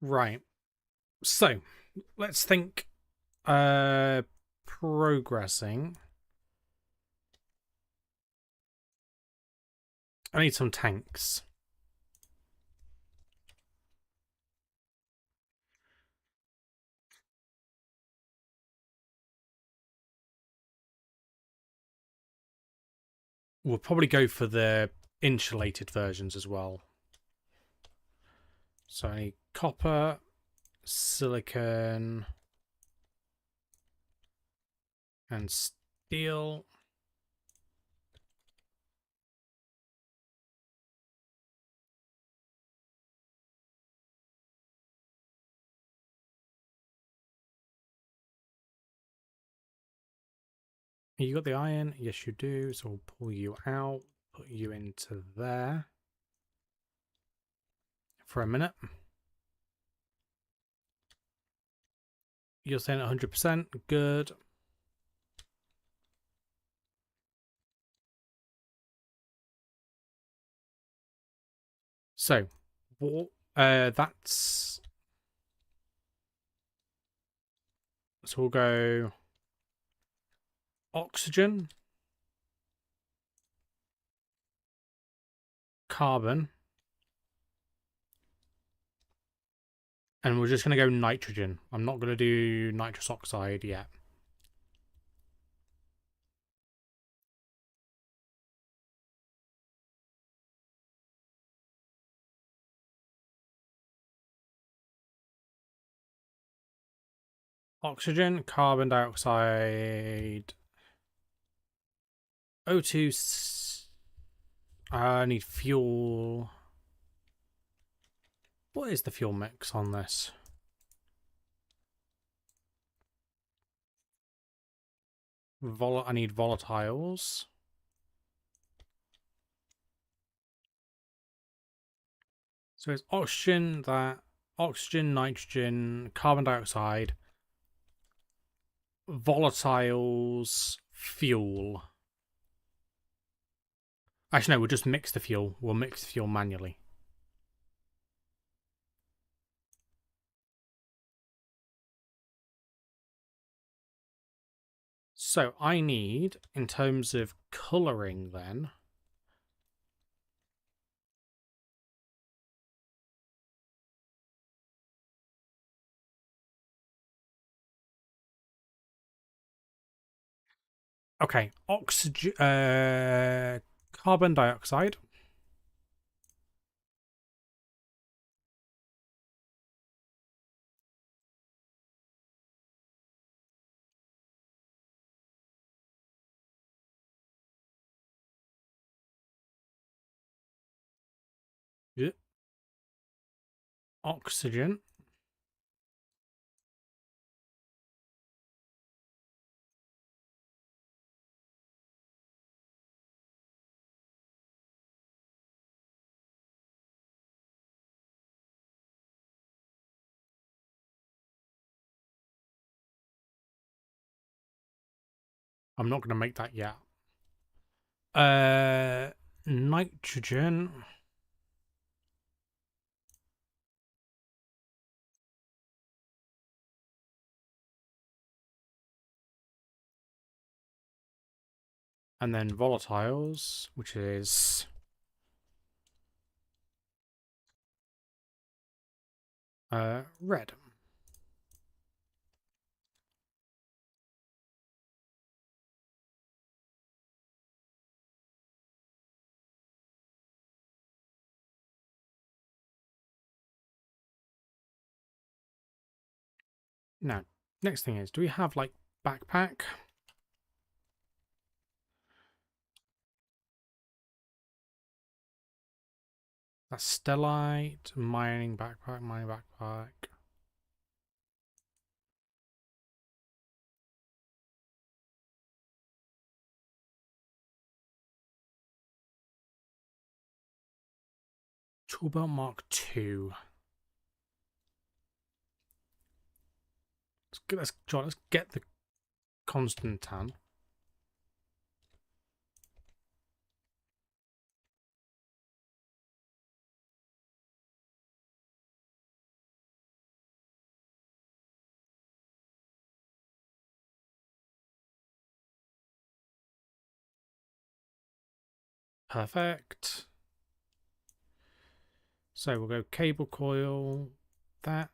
Right. So let's think progressing. I need some tanks. We'll probably go for the insulated versions as well. So I need copper, silicon, and steel. You got the iron? Yes, you do. So we'll pull you out, put you into there for a minute. You're saying 100%. Good. So, that's. So we'll go oxygen, carbon, and we're just going to go nitrogen. I'm not going to do nitrous oxide yet. Oxygen, carbon dioxide, O2. I need fuel. What is the fuel mix on this? I need volatiles. So it's oxygen, nitrogen, carbon dioxide, volatiles, fuel. Actually, no, we'll just mix the fuel. We'll mix the fuel manually. So I need, in terms of colouring then, okay, oxygen, carbon dioxide. Yeah. Oxygen. I'm not going to make that yet. Nitrogen. And then volatiles, which is red. Now, next thing is, do we have like backpack? That's stellite, mining backpack. Toolbelt Mark II. let's get the Constantan. Perfect. So we'll go cable coil, that.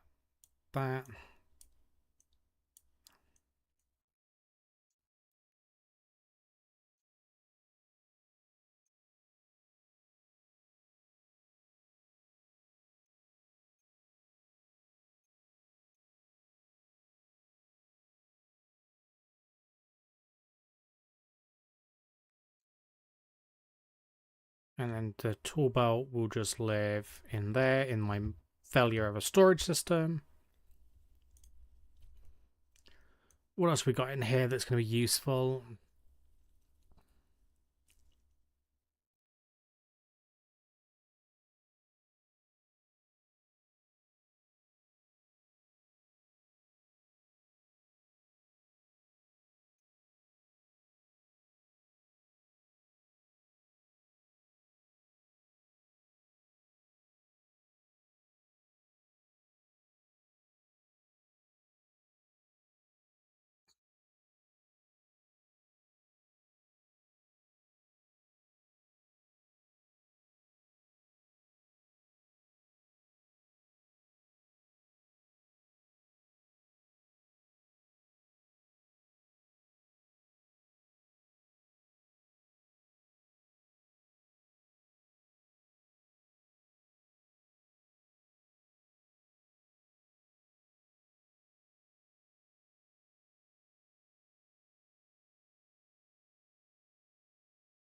And then the tool belt will just live in there in my failure of a storage system. What else we got in here that's going to be useful?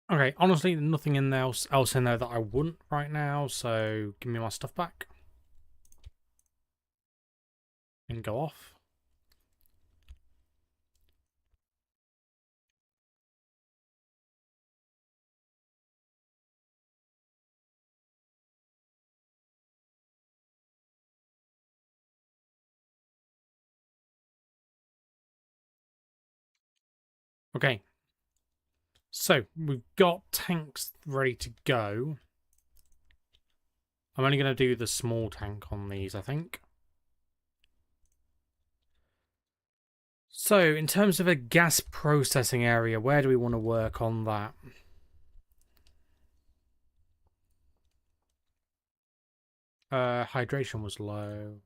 Okay, honestly, nothing else in there that I wouldn't right now, so give me my stuff back. And go off. Okay. So, we've got tanks ready to go. I'm only going to do the small tank on these, I think. So, in terms of a gas processing area, where do we want to work on that? Hydration was low.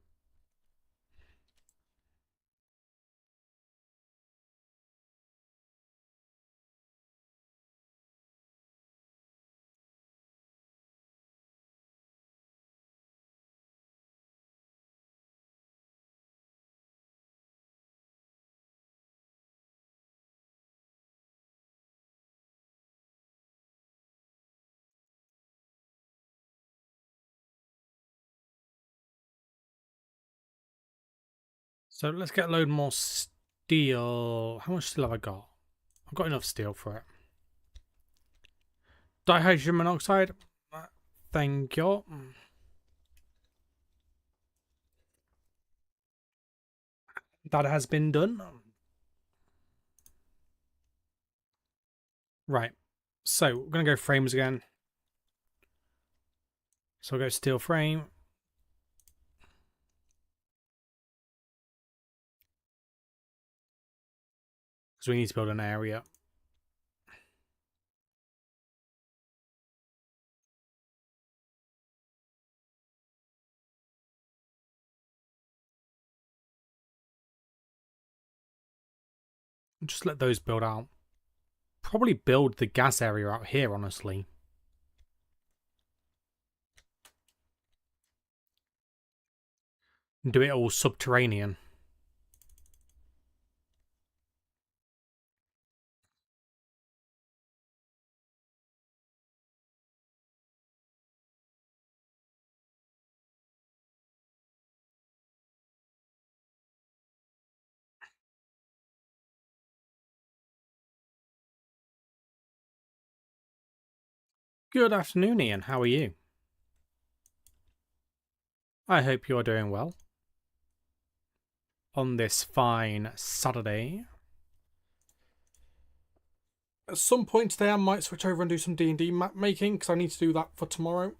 So, let's get a load more steel. How much steel have I got? I've got enough steel for it. Dihydrogen monoxide. Thank you. That has been done. Right. So, we're going to go frames again. So, we'll go steel frame. Because we need to build an area. Just let those build out. Probably build the gas area out here, honestly. And do it all subterranean. Good afternoon, Ian. How are you? I hope you're doing well. on this fine Saturday. At some point today I might switch over and do some D&D map making because I need to do that for tomorrow.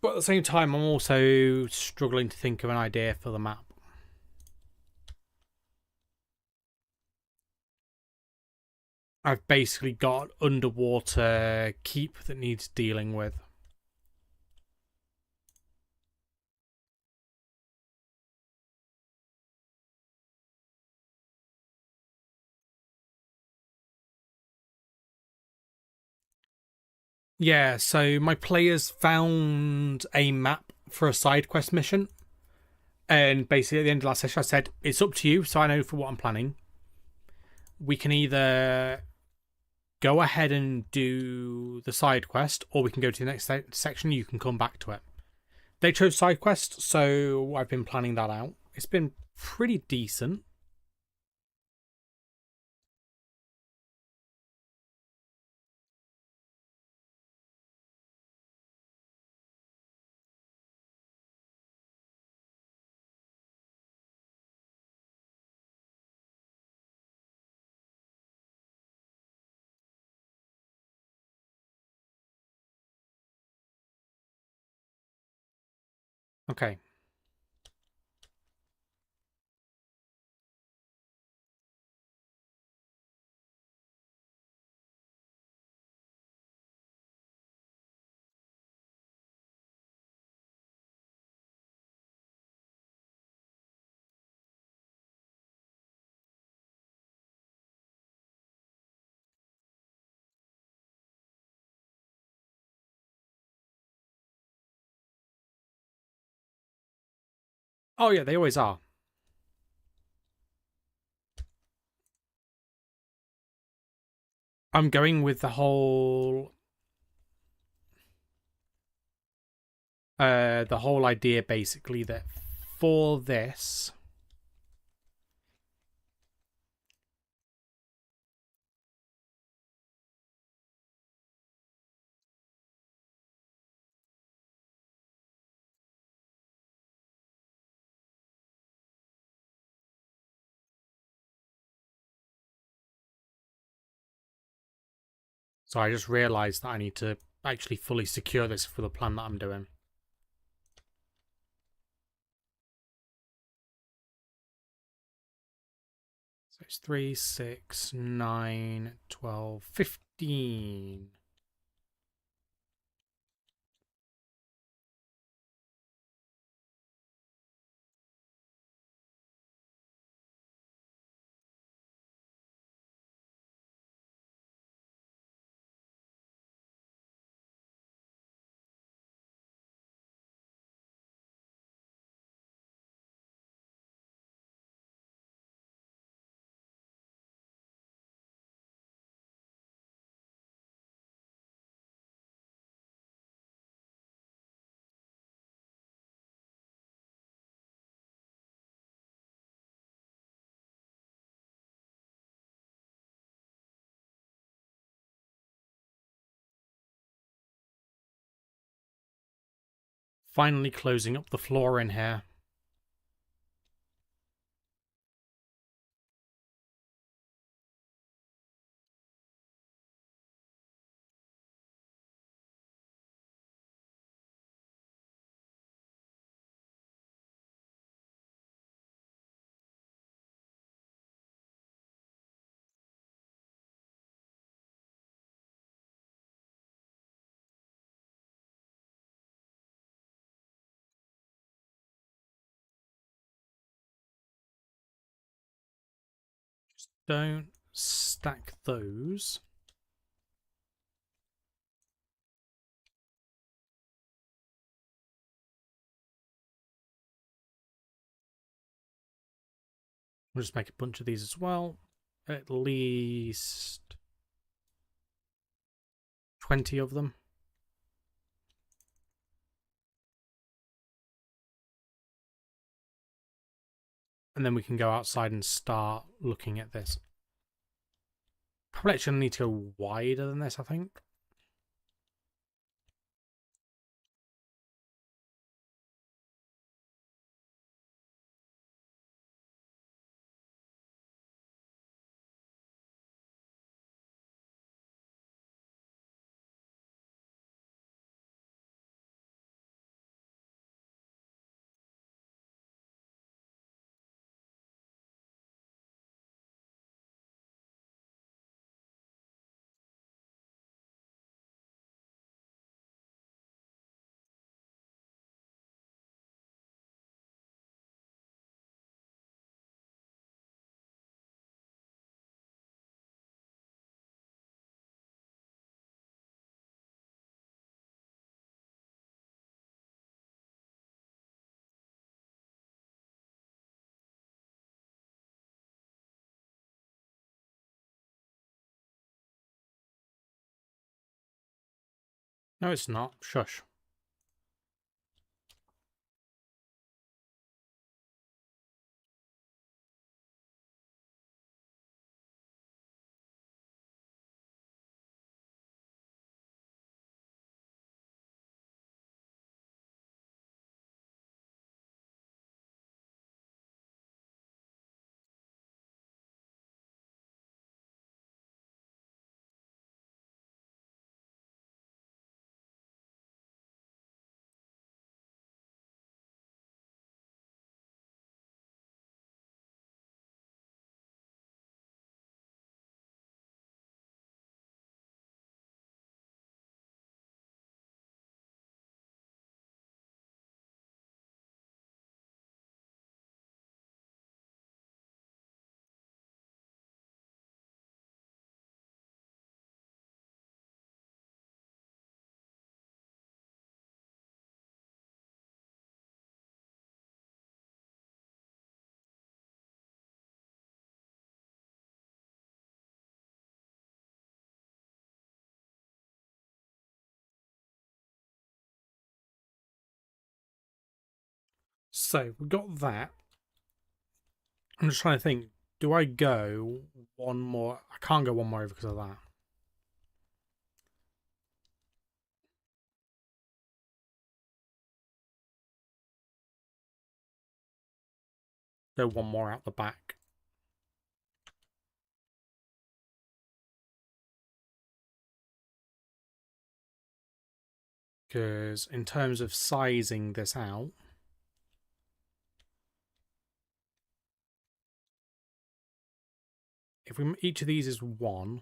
But at the same time I'm also struggling to think of an idea for the map. I've basically got underwater keep that needs dealing with. Yeah, so my players found a map for a side quest mission. And basically at the end of last session I said, it's up to you, so I know for what I'm planning. We can either go ahead and do the side quest, or we can go to the next section. You can come back to it. They chose side quest, so I've been planning that out. It's been pretty decent. Okay. Oh yeah, they always are. I'm going with the whole idea basically that for this so I just realized that I need to actually fully secure this for the plan that I'm doing. So it's 3, 6, 9, 12, 15. Finally closing up the floor in here. Just don't stack those. We'll just make a bunch of these as well. At least 20 of them. And then we can go outside and start looking at this. Probably actually need to go wider than this, I think. No, it's not. Shush. So we got that. I'm just trying to think. Do I go one more? I can't go one more over because of that. Go one more out the back. Because in terms of sizing this out, if we each of these is one,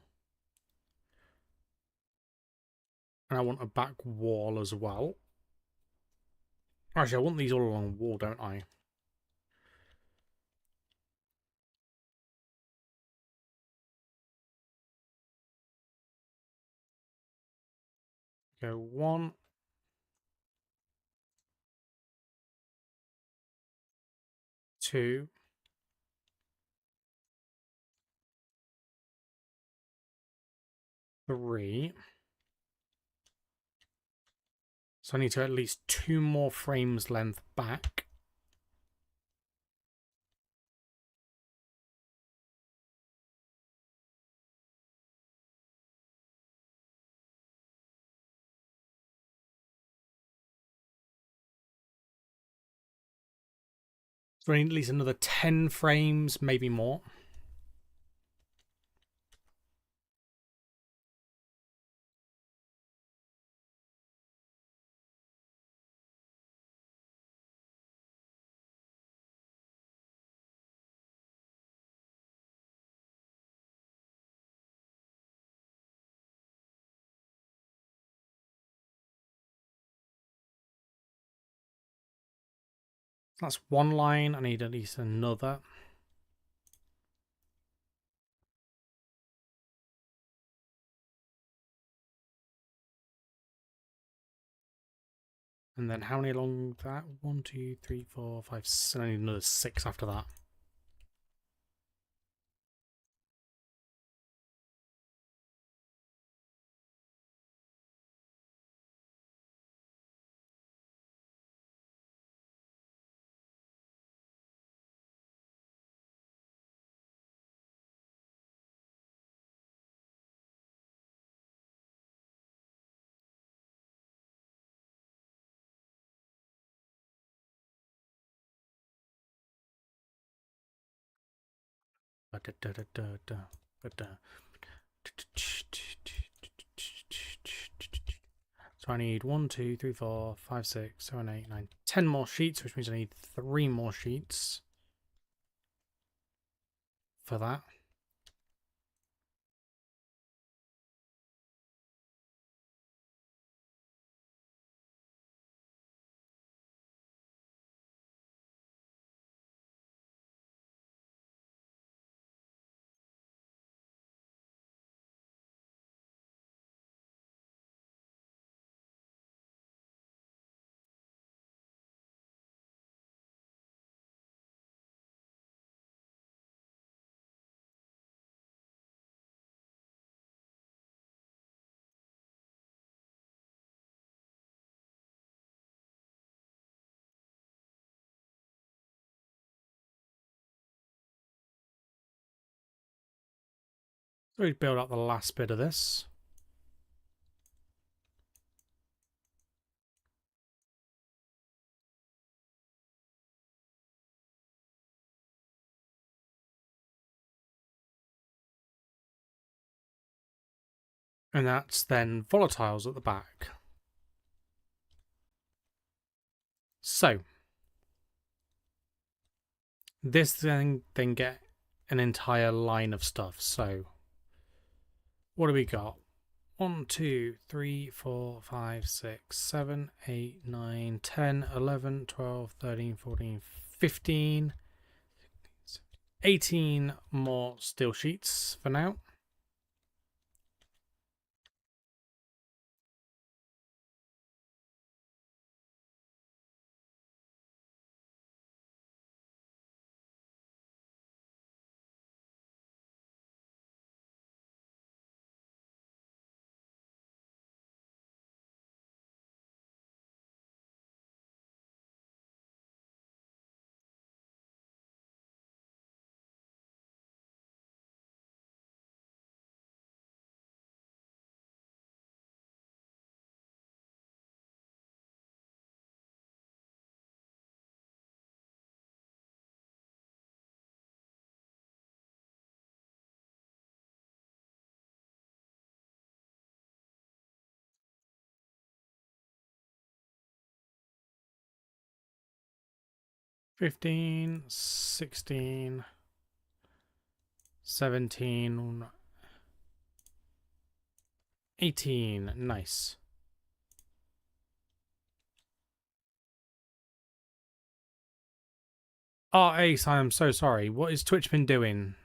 and I want a back wall as well. Actually, I want these all along the wall, don't I? Go 1, 2, 3. So I need to at least 2 more frames length back. So I need at least another 10 frames, maybe more. That's one line. I need at least another. And then how many along that? 1, 2, 3, 4, 5, 6. I need another 6 after that. So I need 1, 2, 3, 4, 5, 6, 7, 8, 9, 10 more sheets, which means I need 3 more sheets for that. So we build up the last bit of this. And that's then volatiles at the back. So this then get an entire line of stuff. So what do we got? 1, 2, 3, 4, 5, 6, 7, 8, 9, 10, 11, 12, 13, 14, 15, 18 more steel sheets for now. Fifteen, 16, 17, 18. Nice. Oh, Ace, I am so sorry. What is Twitch been doing?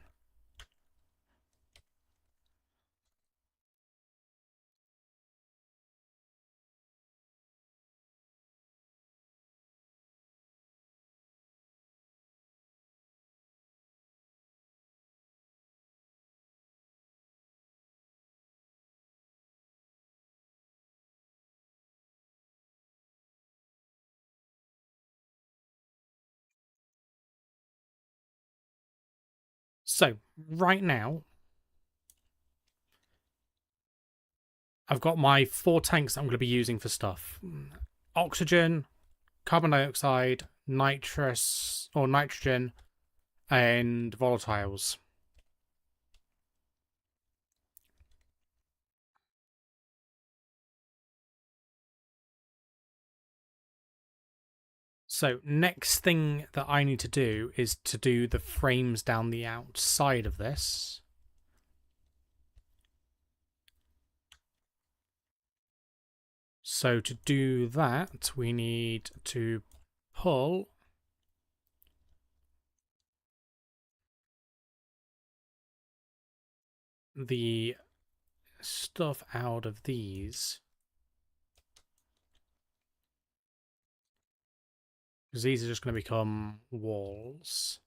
So, right now, I've got my 4 tanks that I'm going to be using for stuff. Oxygen, carbon dioxide, nitrous or nitrogen, and volatiles. So next thing that I need to do is to do the frames down the outside of this. So to do that, we need to pull the stuff out of these. Because these are just going to become walls.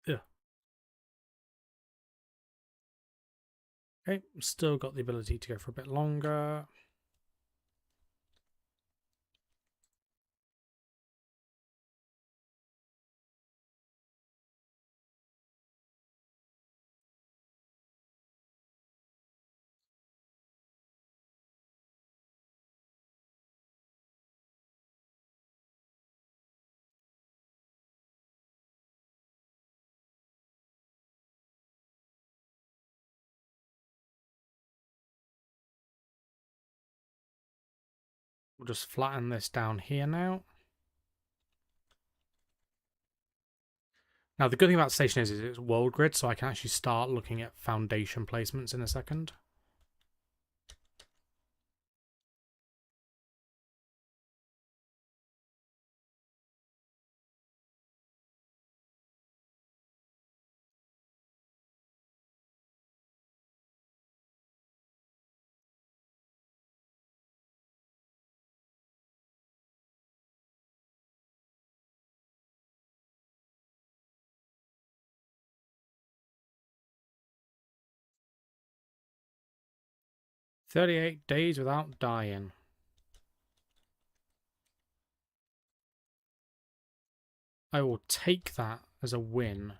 Yeah. Okay, still got the ability to go for a bit longer. We'll just flatten this down here now. Now, the good thing about Stationeers is it's world grid, so I can actually start looking at foundation placements in a second. "38 days without dying." I will take that as a win.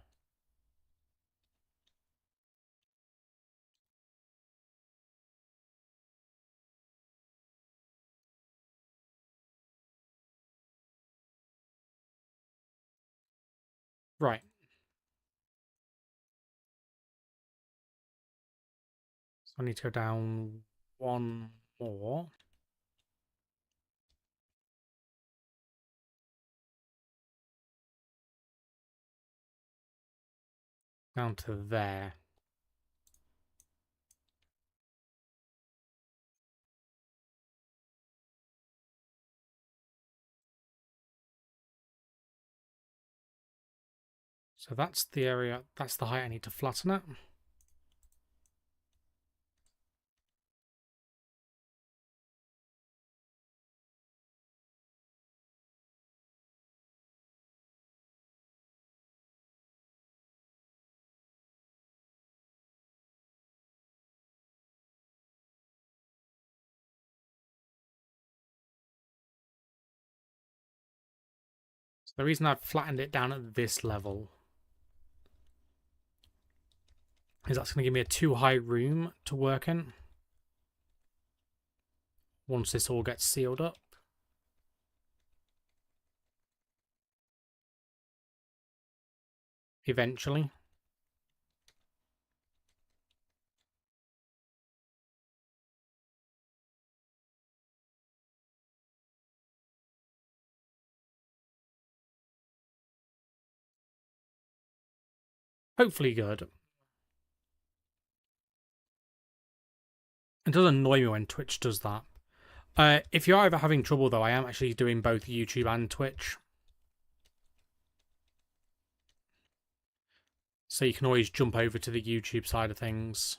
Right. So I need to go down one more. Down to there. So that's the area, that's the height I need to flatten it. So the reason I've flattened it down at this level is that's going to give me a too high room to work in once this all gets sealed up. Eventually. Hopefully good. It does annoy me when Twitch does that. If you're ever having trouble, though, I am actually doing both YouTube and Twitch. So you can always jump over to the YouTube side of things.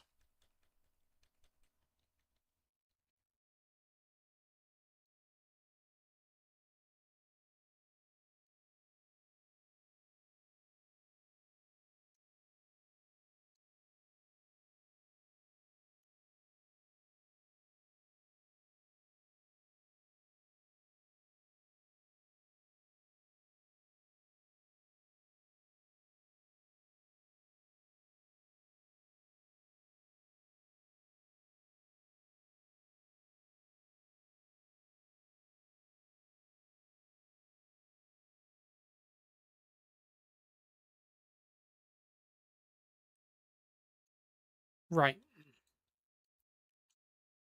Right.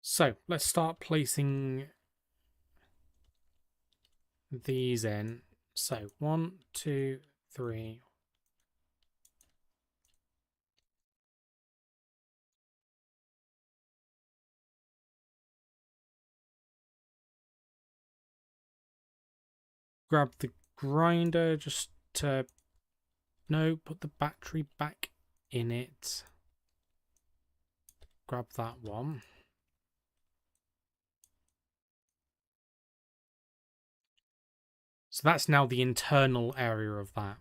So let's start placing these in. So 1, 2, 3. Grab the grinder just to... No, put the battery back in it. Grab that one. So that's now the internal area of that.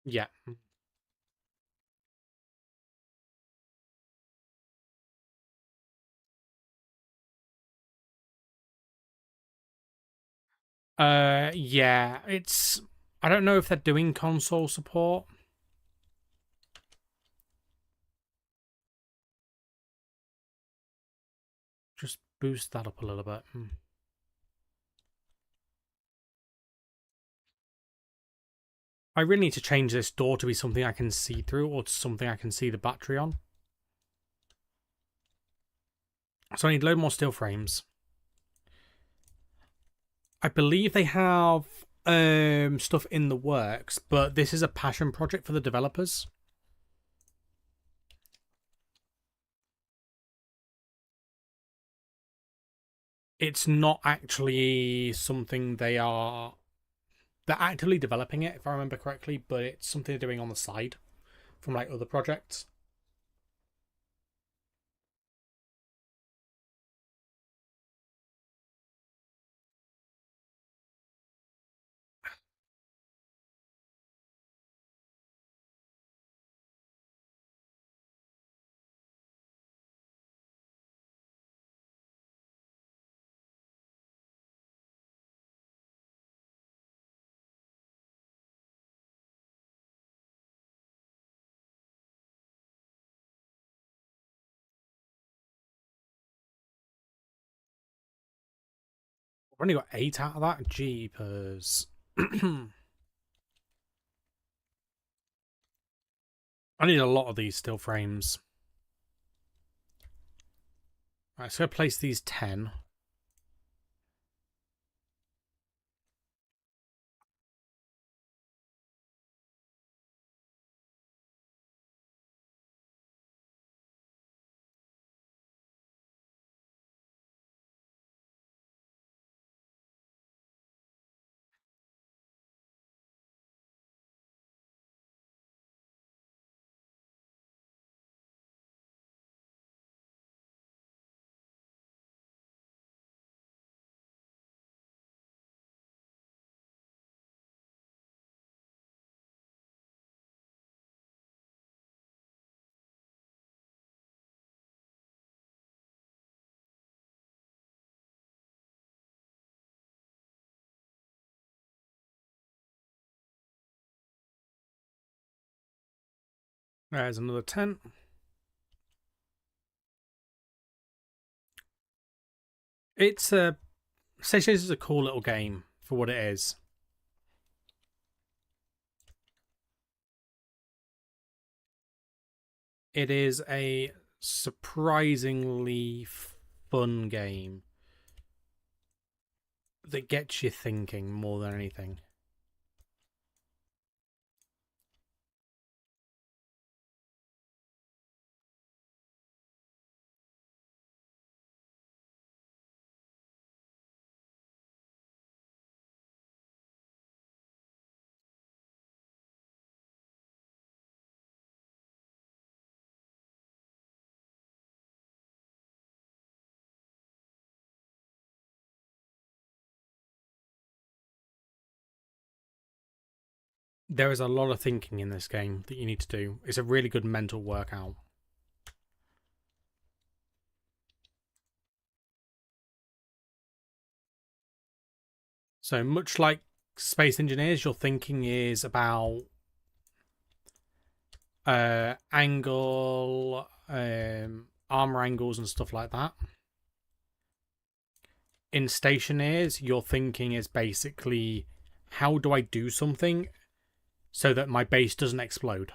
Yeah. Yeah, it's... I don't know if they're doing console support. Just boost that up a little bit. I really need to change this door to be something I can see through or to something I can see the battery on. So I need a load more steel frames. I believe they have stuff in the works, but this is a passion project for the developers. It's not actually something they're actively developing it, if I remember correctly, but it's something they're doing on the side from like other projects. I've only got 8 out of that. Jeepers. I need a lot of these steel frames. Right, so I place these 10. There's another 10. It's a Stationeers is a cool little game for what it is. It is a surprisingly fun game that gets you thinking more than anything. There is a lot of thinking in this game that you need to do. It's a really good mental workout. So much like Space Engineers, your thinking is about angle, armor angles and stuff like that. In Stationeers, your thinking is basically how do I do something so that my base doesn't explode.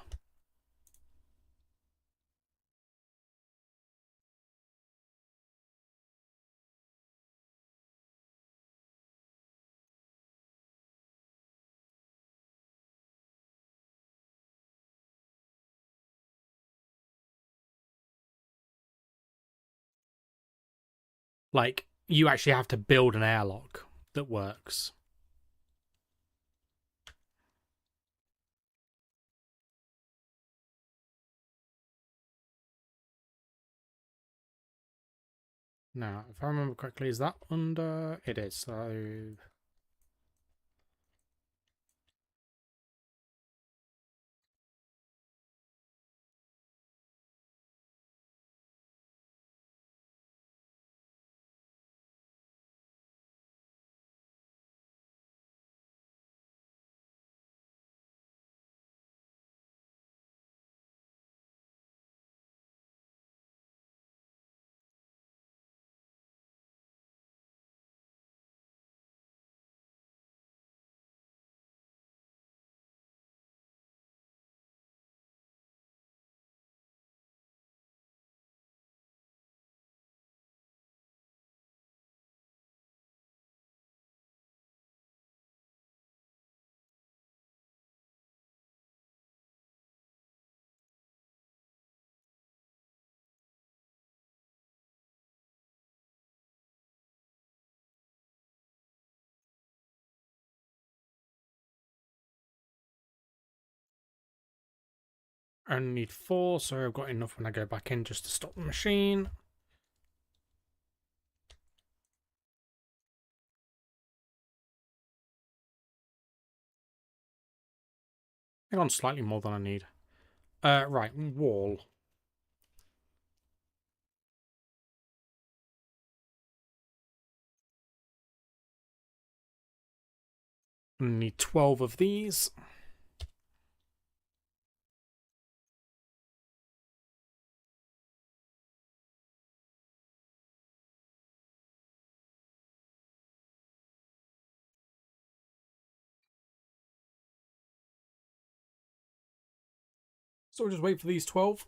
Like, you actually have to build an airlock that works. Now, if I remember correctly, is that under? It is. So I only need 4, so I've got enough when I go back in just to stop the machine. Hang on, slightly more than I need. Right, wall. I need 12 of these. So we'll just wait for these 12.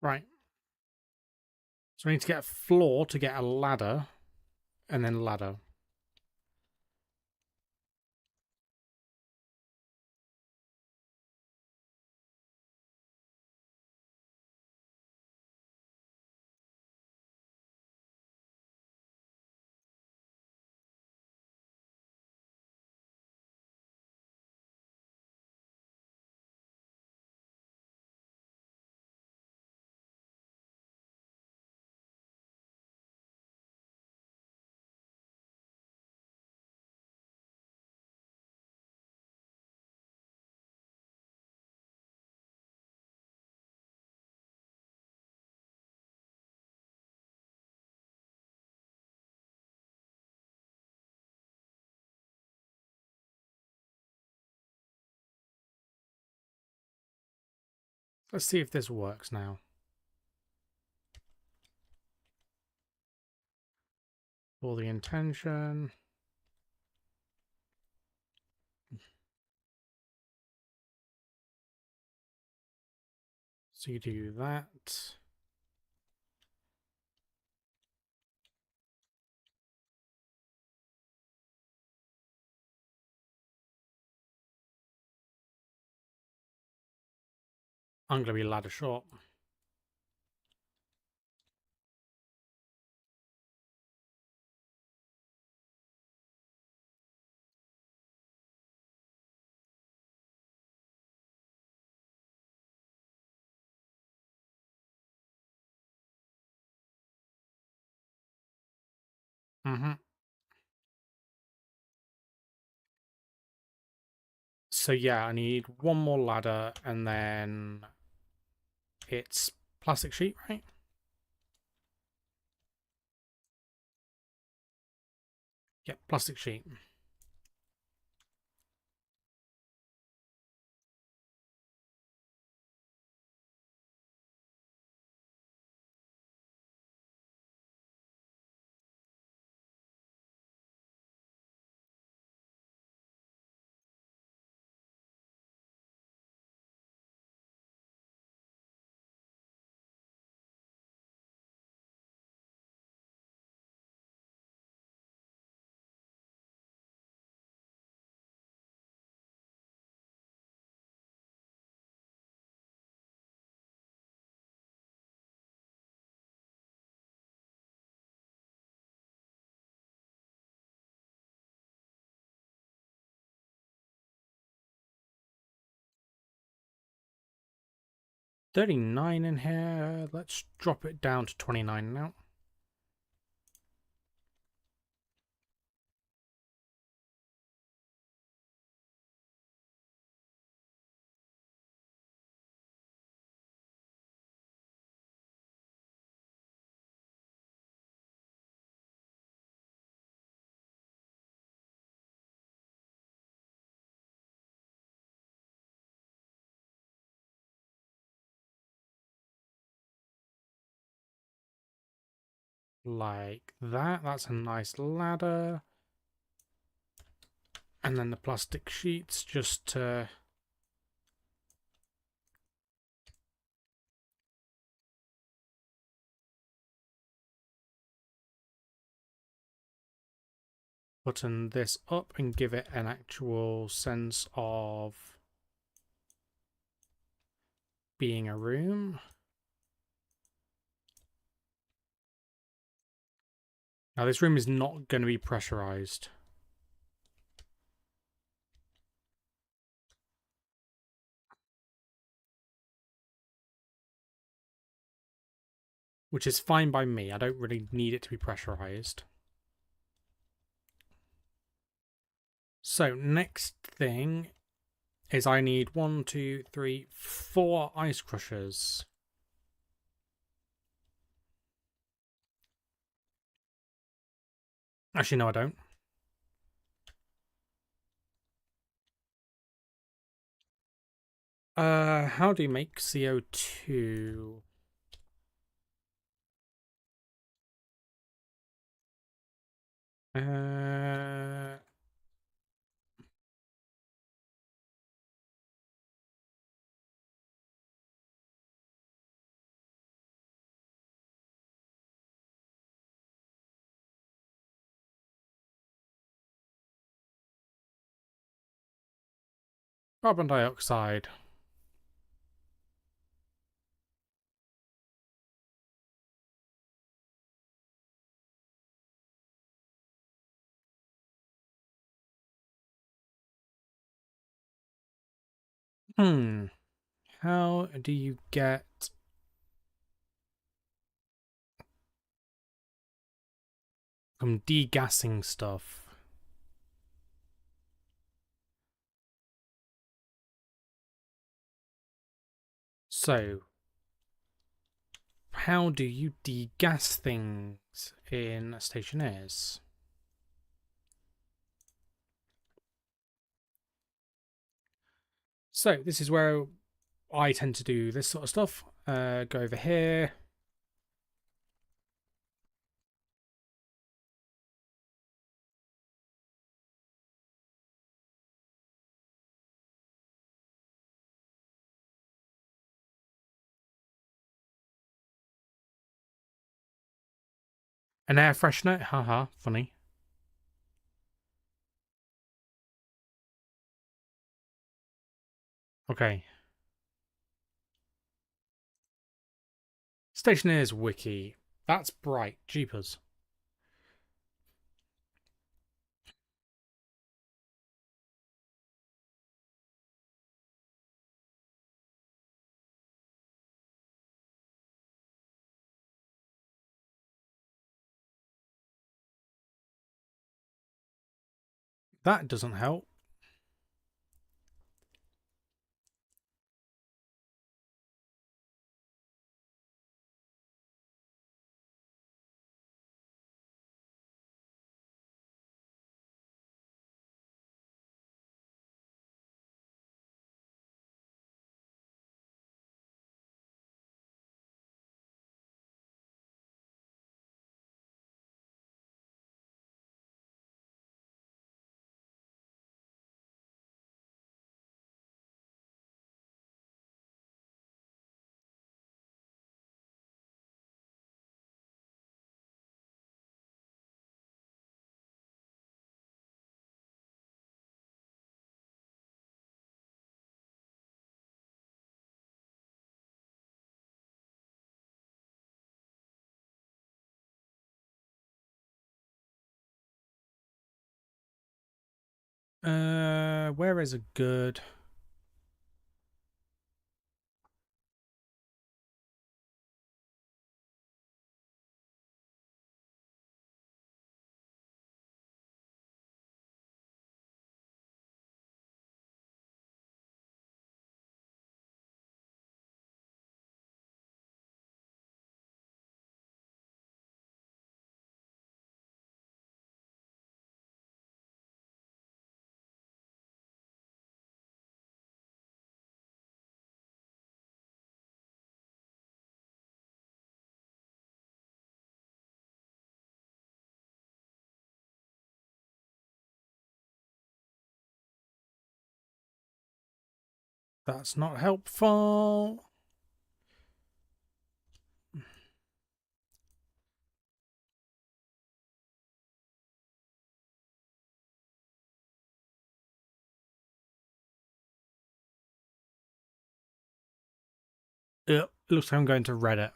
Right. So I need to get a floor to get a ladder, and then ladder. Let's see if this works now. For the intention. So you do that. I'm going to be ladder short. Mm-hmm. So yeah, I need one more ladder and then it's plastic sheet, right? Yeah, plastic sheet. $39 in here. Let's drop it down to 29 now. Like that. That's a nice ladder. And then the plastic sheets just to button this up and give it an actual sense of being a room. Now this room is not going to be pressurized. Which is fine by me. I don't really need it to be pressurized. So next thing is I need 1, 2, 3, 4 ice crushers. Actually, no, I don't. How do you make CO2? Carbon dioxide. How do you get some degassing stuff? So, how do you degas things in Stationeers? So, this is where I tend to do this sort of stuff. Go over here. An air freshener? Haha, funny. Okay. Stationeers wiki. That's bright. Jeepers. That doesn't help. Where is a good... That's not helpful. It looks like I'm going to Reddit.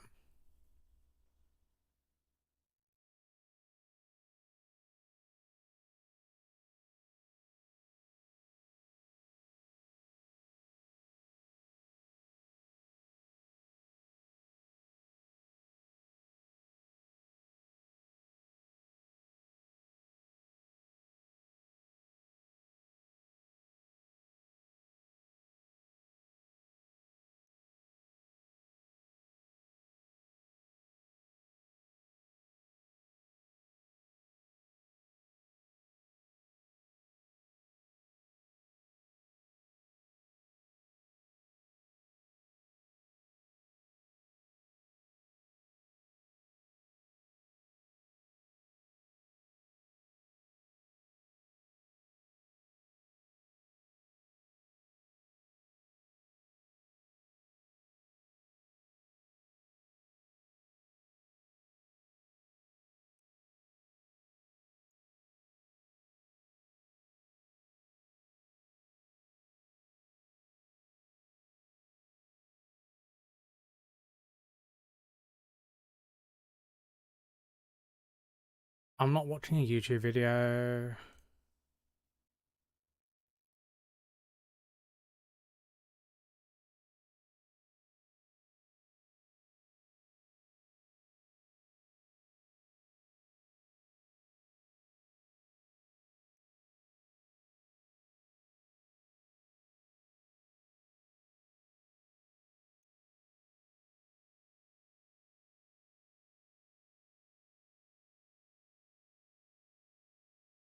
I'm not watching a YouTube video.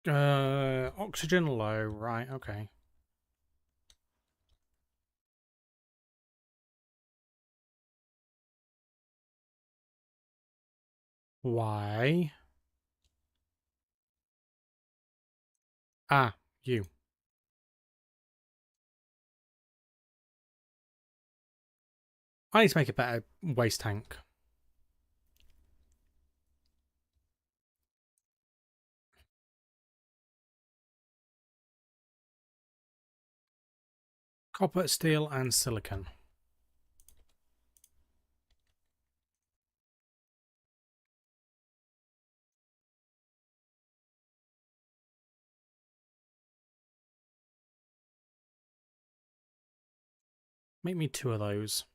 Oxygen low, right, okay. Why? Ah, you. I need to make a better waste tank. Copper, steel, and silicon. Make me 2 of those.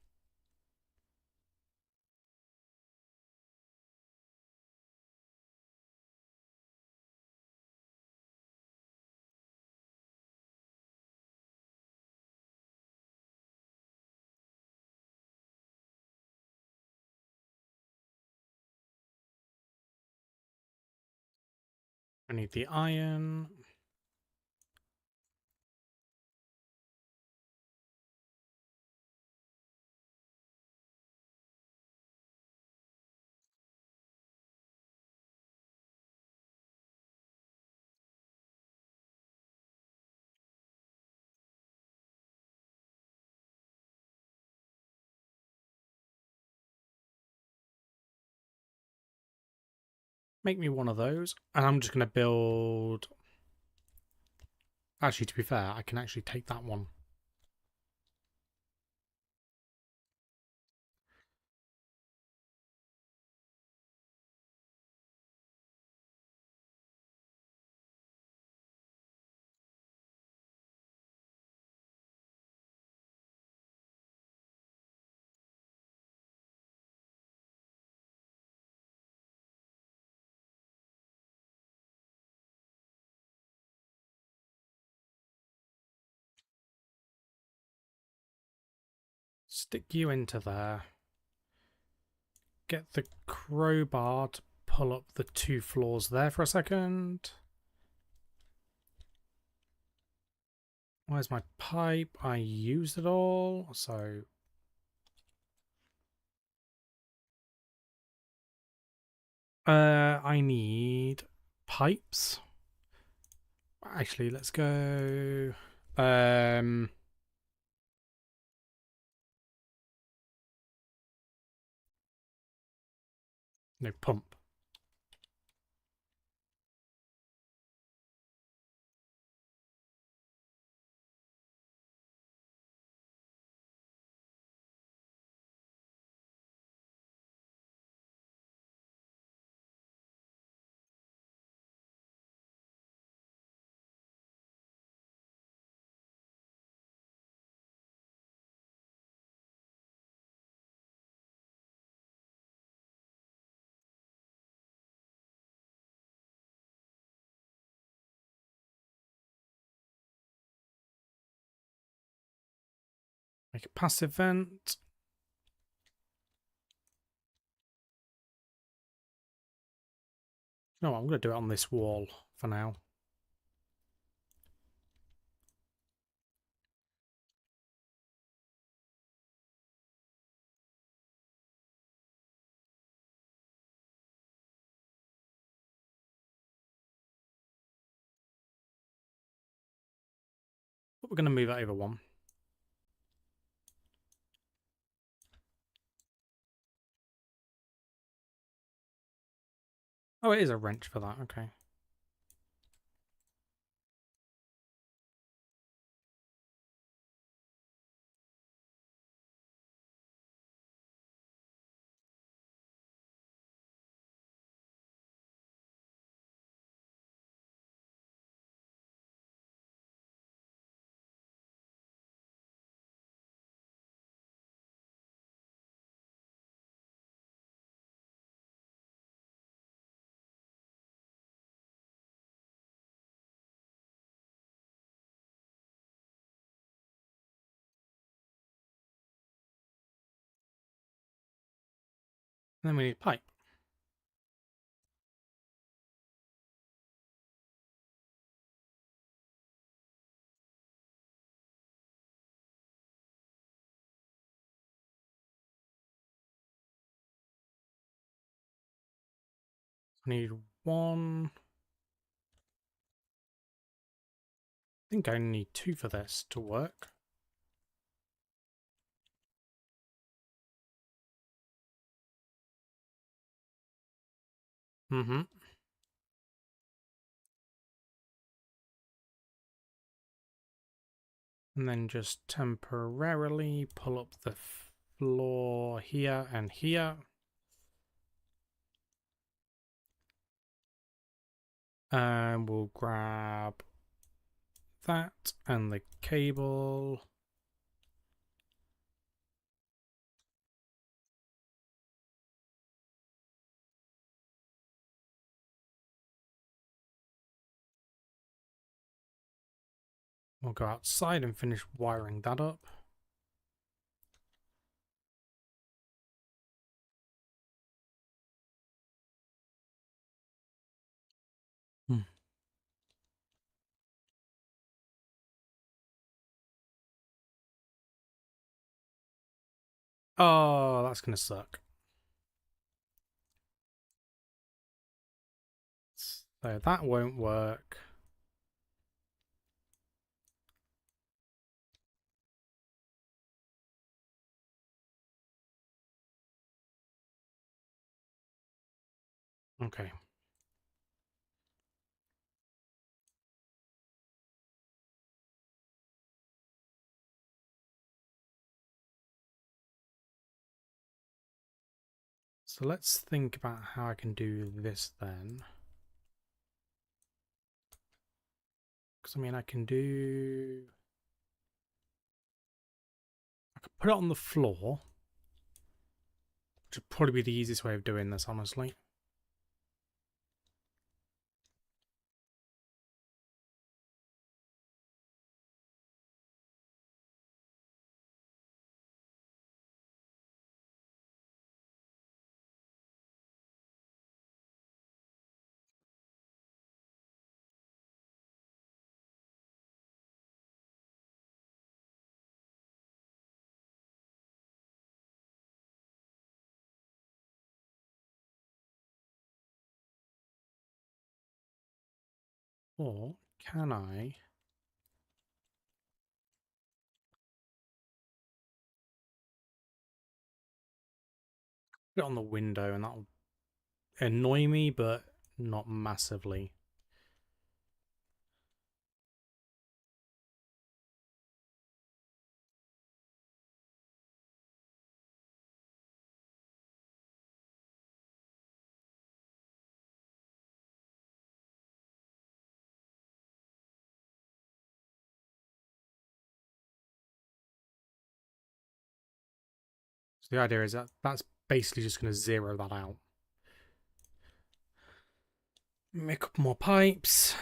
I need the iron. Make me 1 of those. And I'm just going to build... Actually, to be fair, I can actually take that one. Stick you into there. Get the crowbar to pull up the 2 floors there for a second. Where's my pipe? I used it all, so... I need pipes. Actually, let's go... no, pump. Make a passive vent. No, I'm going to do it on this wall for now. But we're going to move it over one. Oh, it is a wrench for that, okay. And then we need pipe. I need one. I think I only need 2 for this to work. Mm-hmm. And then just temporarily pull up the floor here and here. And we'll grab that and the cable. We'll go outside and finish wiring that up. Hmm. Oh, that's going to suck. So that won't work. Okay. So let's think about how I can do this then. Because I mean, I could put it on the floor, which would probably be the easiest way of doing this, honestly. Or can I? Put it on the window and that'll annoy me, but not massively. So the idea is that that's basically just going to zero that out. Make up more pipes.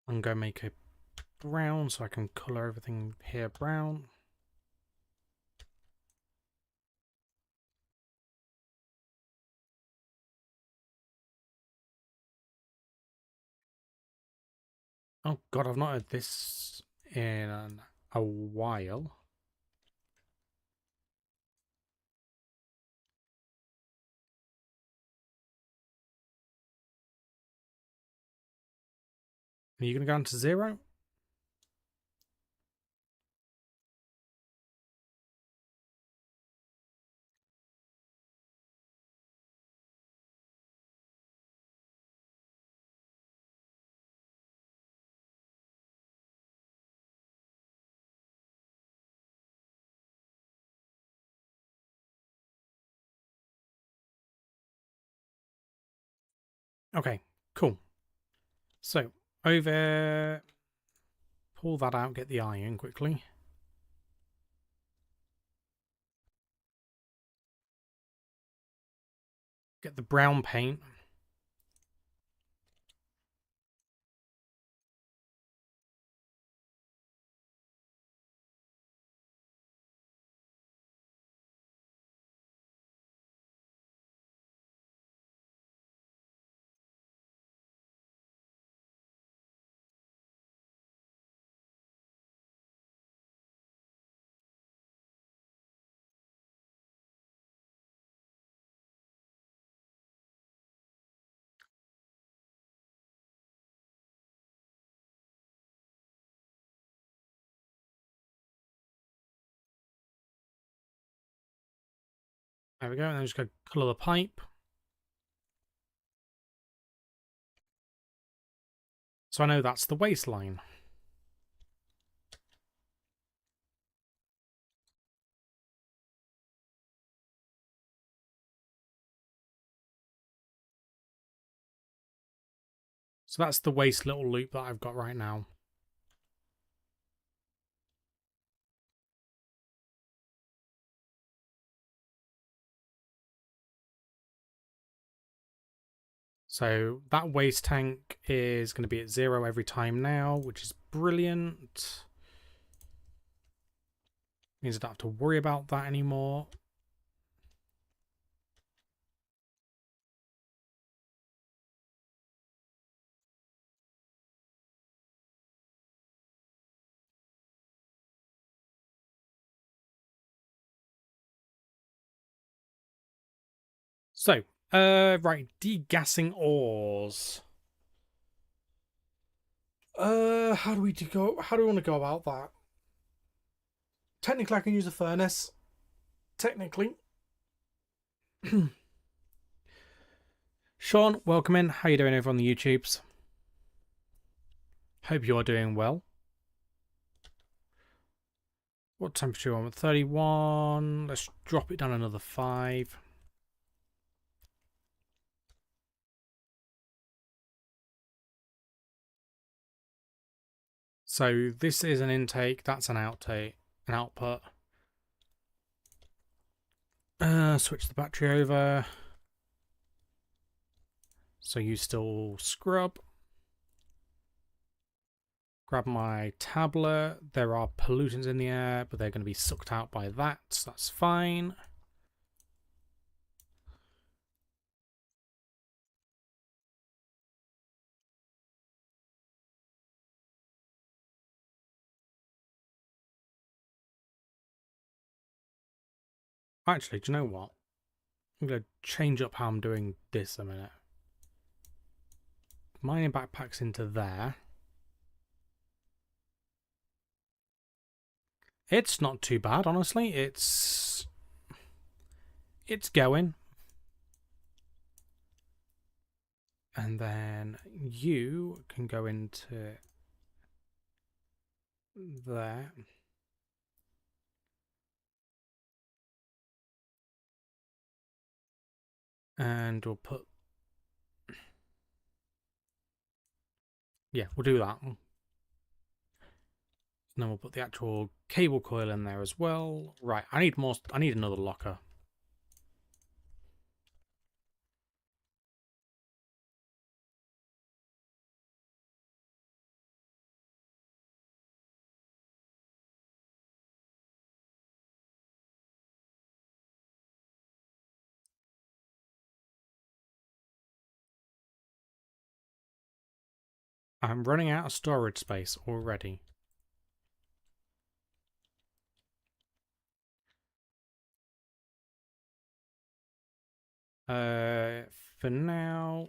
I'm going to make a brown so I can colour everything here brown. Oh god, I've not had this in a while. Are you going to go down to 0? Okay, cool. So, over... Pull that out, get the iron quickly. Get the brown paint. There we go, and then just go colour the pipe. So I know that's the waistline. So that's the waist little loop that I've got right now. So that waste tank is going to be at 0 every time now, which is brilliant. Means I don't have to worry about that anymore. So, right, degassing ores. How do we go? How do we want to go about that? Technically, I can use a furnace. Technically. Sean, welcome in. How you doing over on the YouTubes? Hope you are doing well. What temperature on? 31. Let's drop it down another 5. So this is an intake, that's an outtake, an output. Switch the battery over. So you still scrub. Grab my tablet. There are pollutants in the air, but they're going to be sucked out by that, so that's fine. Actually, do you know what? I'm going to change up how I'm doing this a minute. Mining backpacks into there. It's not too bad, honestly. It's going. And then you can go into there. And we'll put... Yeah, we'll do that. And then we'll put the actual cable coil in there as well. Right, I need more. I need another locker. I'm running out of storage space already. For now,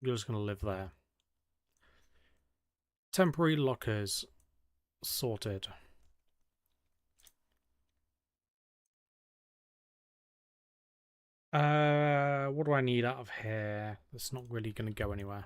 you're just going to live there. Temporary lockers sorted. What do I need out of here? That's not really going to go anywhere.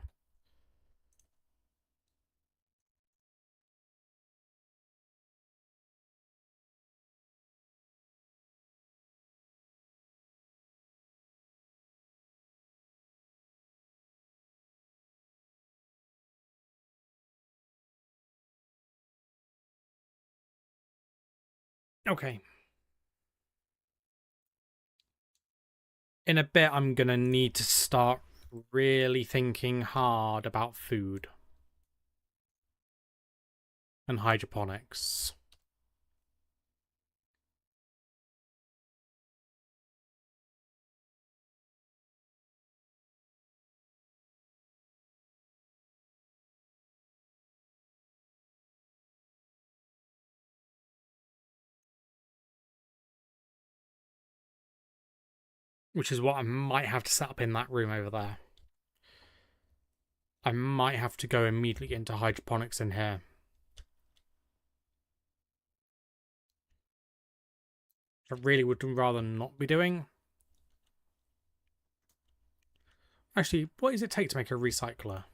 Okay. In a bit, I'm going to need to start really thinking hard about food and hydroponics. Which is what I might have to set up in that room over there. I might have to go immediately into hydroponics in here. I really would rather not be doing. Actually, what does it take to make a recycler?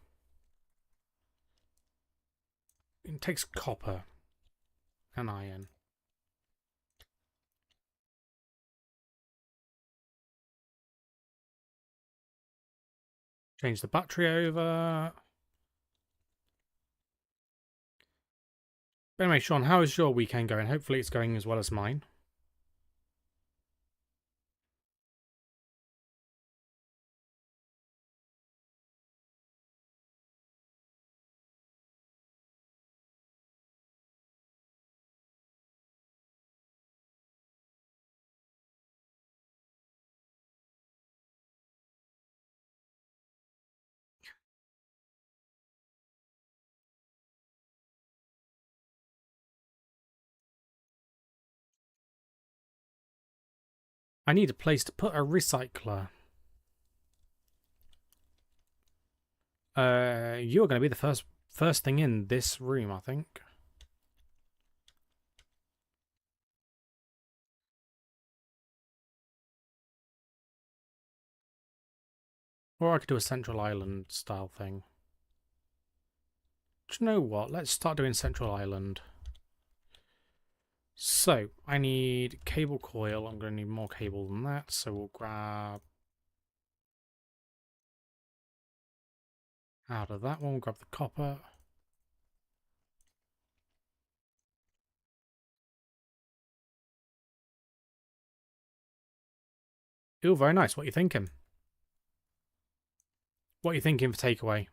It takes copper and iron. Change the battery over. But anyway, Sean, how is your weekend going? Hopefully it's going as well as mine. I need a place to put a recycler. You're going to be the first thing in this room, I think. Or I could do a Central Island style thing. Do you know what? Let's start doing Central Island. So, I need cable coil. I'm going to need more cable than that. So we'll grab... out of that one, we'll grab the copper. Ooh, very nice. What are you thinking? What are you thinking for takeaway?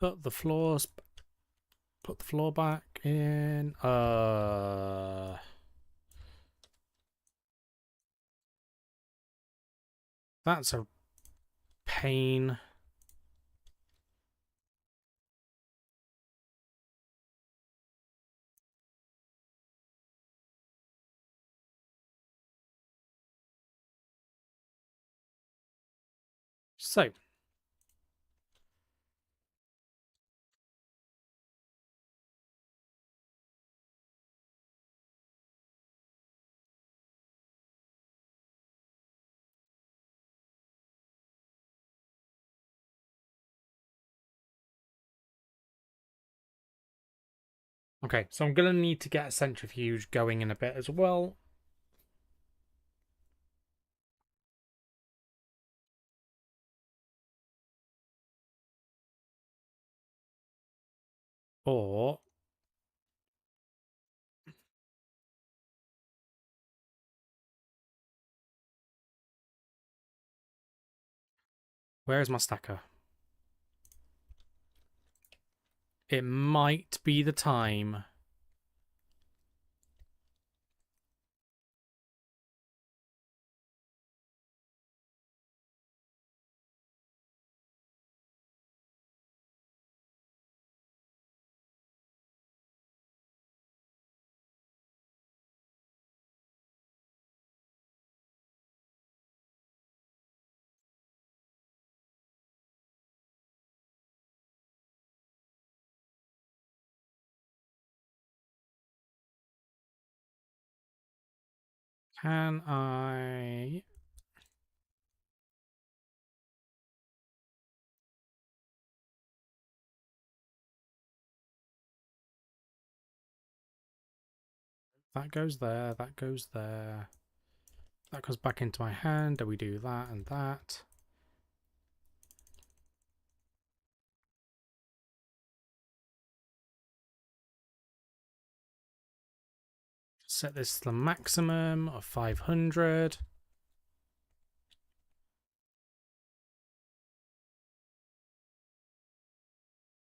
Put the floors. Put the floor back in. That's a pain. So, okay, so I'm going to need to get a centrifuge going in a bit as well. Or where is my stacker? It might be the time. Can I... That goes there, that goes there. That goes back into my hand. Do we do that and that? Set this to the maximum of 500.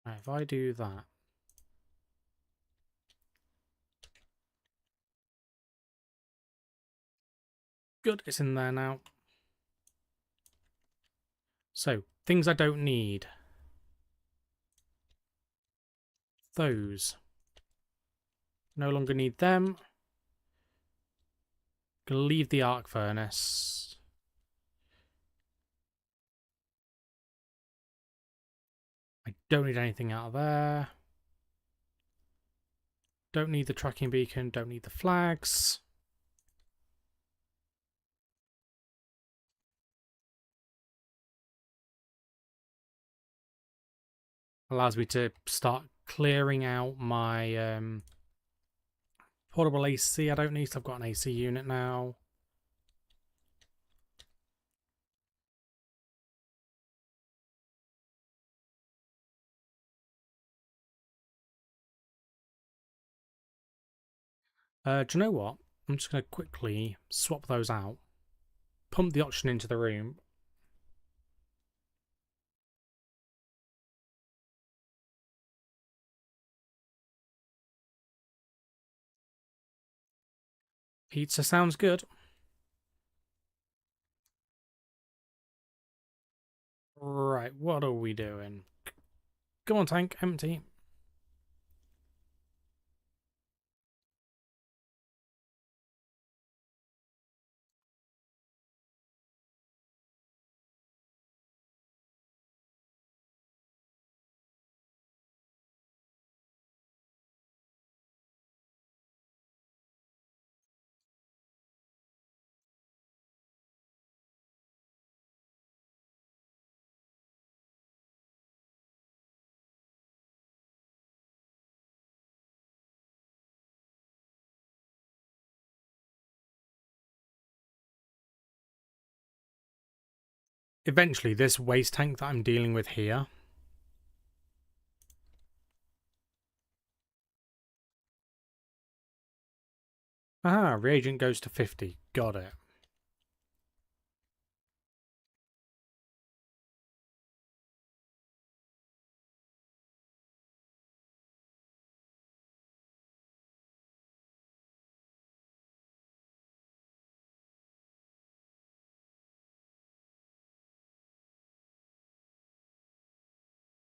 Right, if I do that. Good, it's in there now. So, things I don't need. Those. No longer need them. Gonna leave the arc furnace. I don't need anything out of there. Don't need the tracking beacon, don't need the flags. Allows me to start clearing out my portable AC I don't need, so I've got an AC unit now. Do you know what? I'm just going to quickly swap those out. Pump the oxygen into the room. Pizza sounds good. Right, what are we doing? Come on, tank, empty. eventually this waste tank that I'm dealing with here, reagent goes to 50. Got it.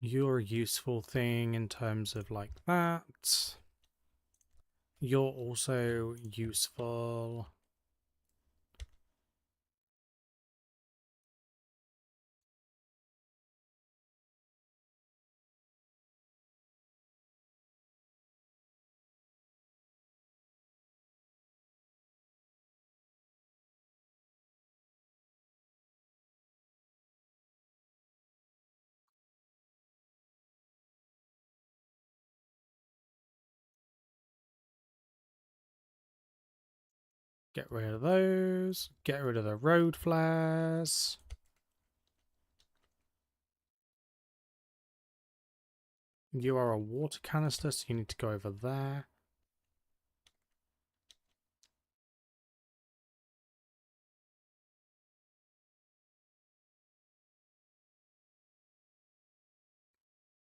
You're a useful thing in terms of like that. You're also useful. Get rid of those. Get rid of the road flares. You are a water canister, so you need to go over there.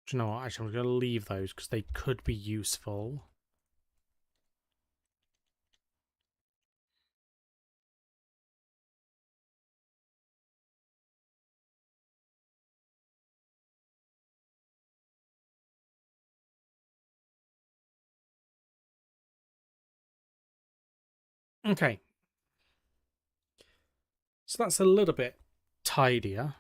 Do you know what? Actually, I'm going to leave those because they could be useful. Okay. So that's a little bit tidier.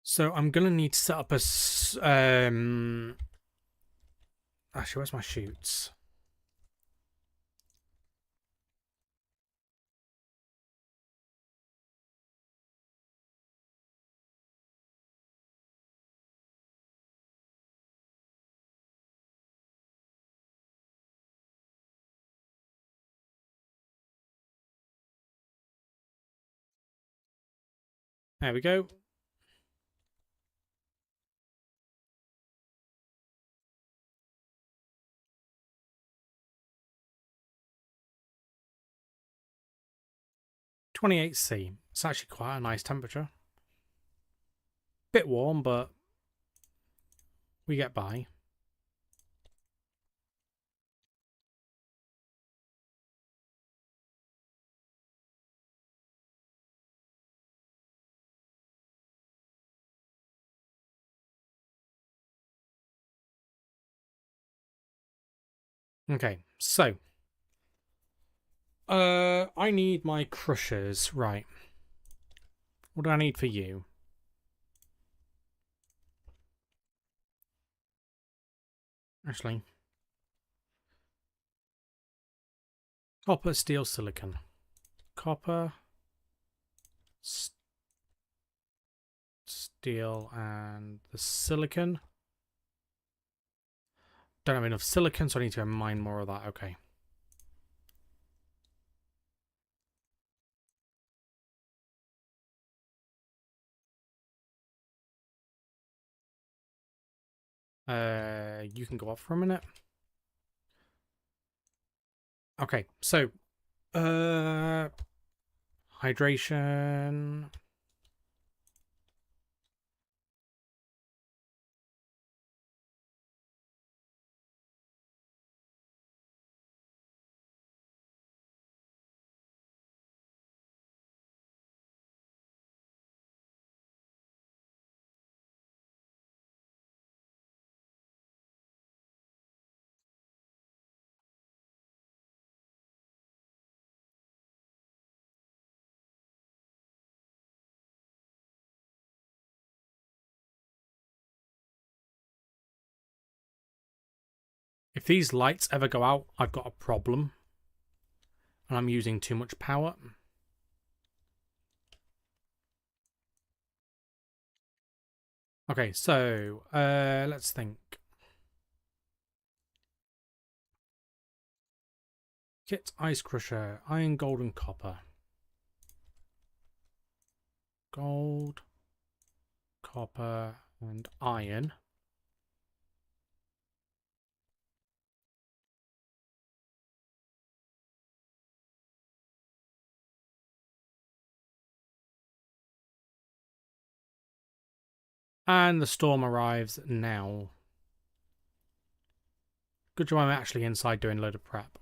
So I'm going to need to set up a... Actually, where's my chutes? There we go. .28C. It's actually quite a nice temperature. Bit warm, but we get by. Okay, so I need my crushers. Right. What do I need for you? Actually, copper, steel, silicon. Copper, steel, and the silicon. Don't have enough silicon, so I need to mine more of that. Okay. You can go off for a minute. Okay, so hydration. If these lights ever go out, I've got a problem. And I'm using too much power. Okay, so let's think. Kit, ice crusher, iron, gold, and copper. Gold, copper, and iron. And the storm arrives now. Good job I'm actually inside doing a load of prep.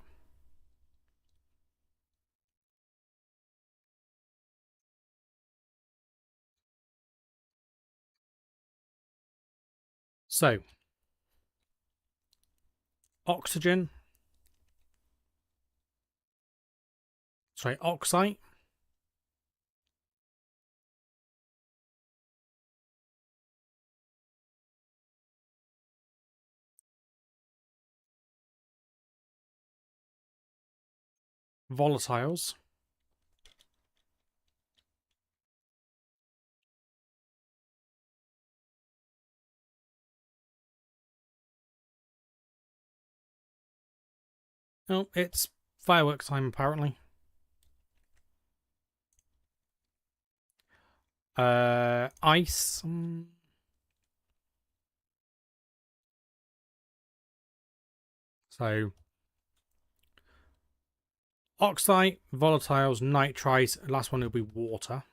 So, oxygen. Sorry, oxide. Volatiles. Oh, it's fireworks time apparently. Ice. So, oxide, volatiles, nitrites. Last one will be water.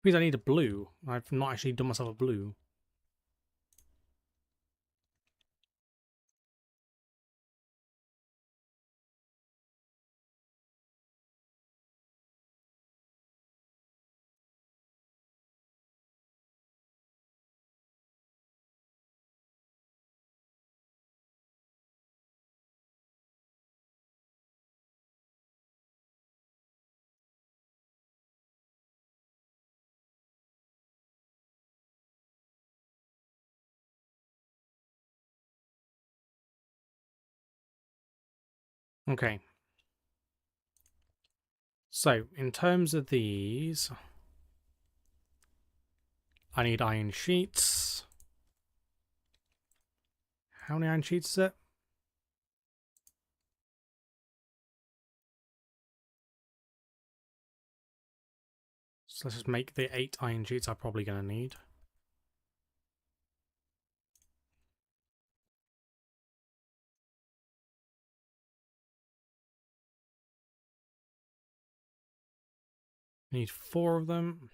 Means I need a blue. I've not actually done myself a blue. Okay. So, in terms of these, I need iron sheets. How many iron sheets is it? So let's just make the 8 iron sheets I'm probably going to need. Need 4 of them.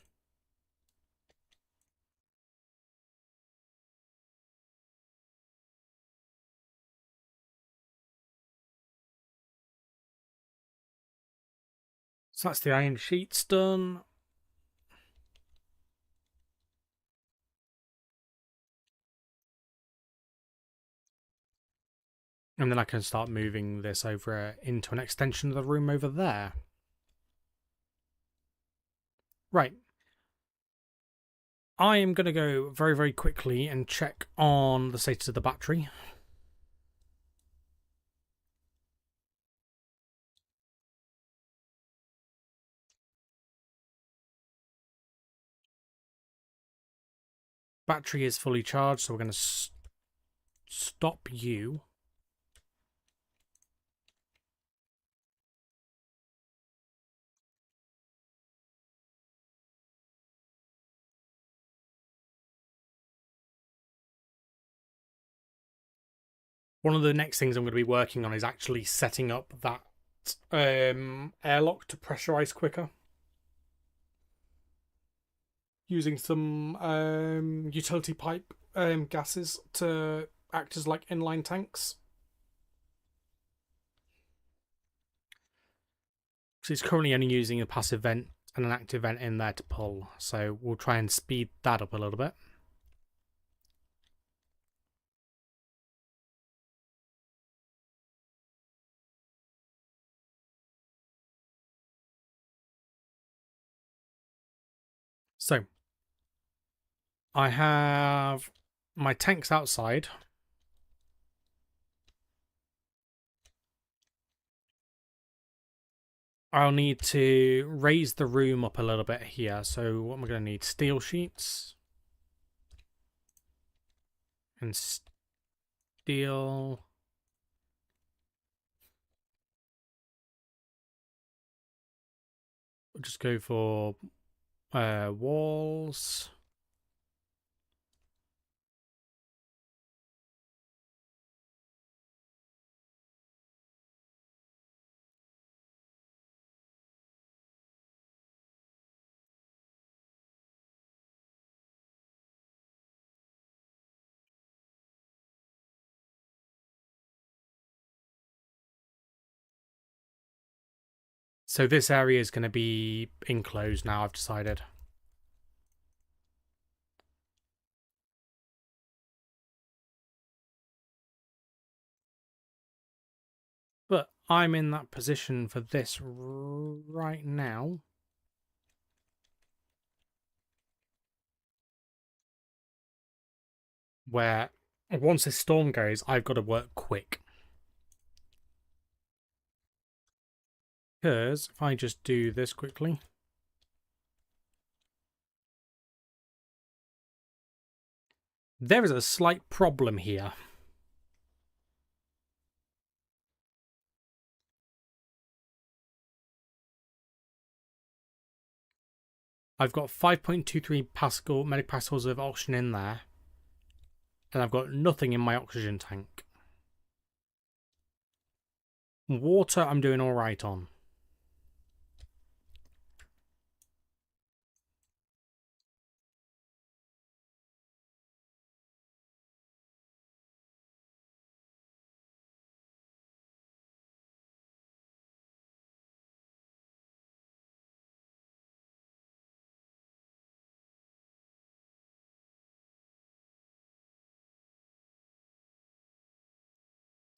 So that's the iron sheets done. And then I can start moving this over into an extension of the room over there. Right. I am going to go very, very quickly and check on the status of the battery. Battery is fully charged, so we're going to stop you. One of the next things I'm going to be working on is actually setting up that airlock to pressurize quicker. Using some utility pipe gases to act as like inline tanks. So it's currently only using a passive vent and an active vent in there to pull. So we'll try and speed that up a little bit. So I have my tanks outside. I'll need to raise the room up a little bit here. So what am I going to need? Steel sheets. And steel. We'll just go for walls. So this area is going to be enclosed now, I've decided. But I'm in that position for this right now. Where once this storm goes, I've got to work quick. Because if I just do this quickly. There is a slight problem here. I've got 5.23 megapascals of oxygen in there. And I've got nothing in my oxygen tank. Water I'm doing alright on.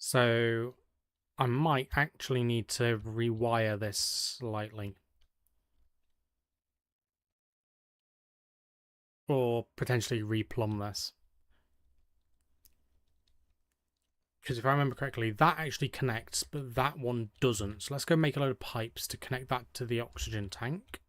So I might actually need to rewire this slightly. Or potentially replumb this. Because if I remember correctly, that actually connects, but that one doesn't. So let's go make a load of pipes to connect that to the oxygen tank.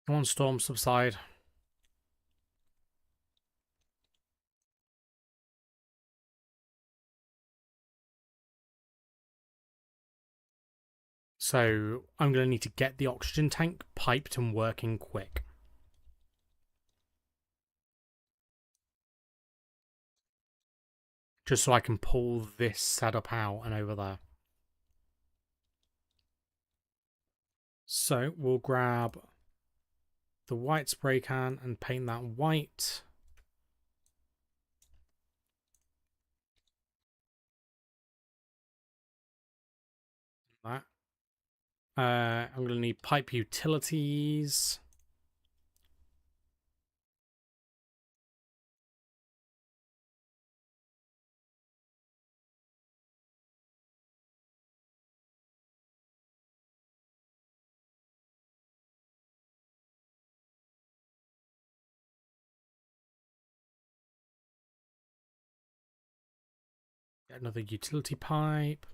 Come on, storm, subside. So I'm going to need to get the oxygen tank piped and working quick. Just so I can pull this setup out and over there. So we'll grab the white spray can and paint that white. That. I'm going to need pipe utilities. Get another utility pipe.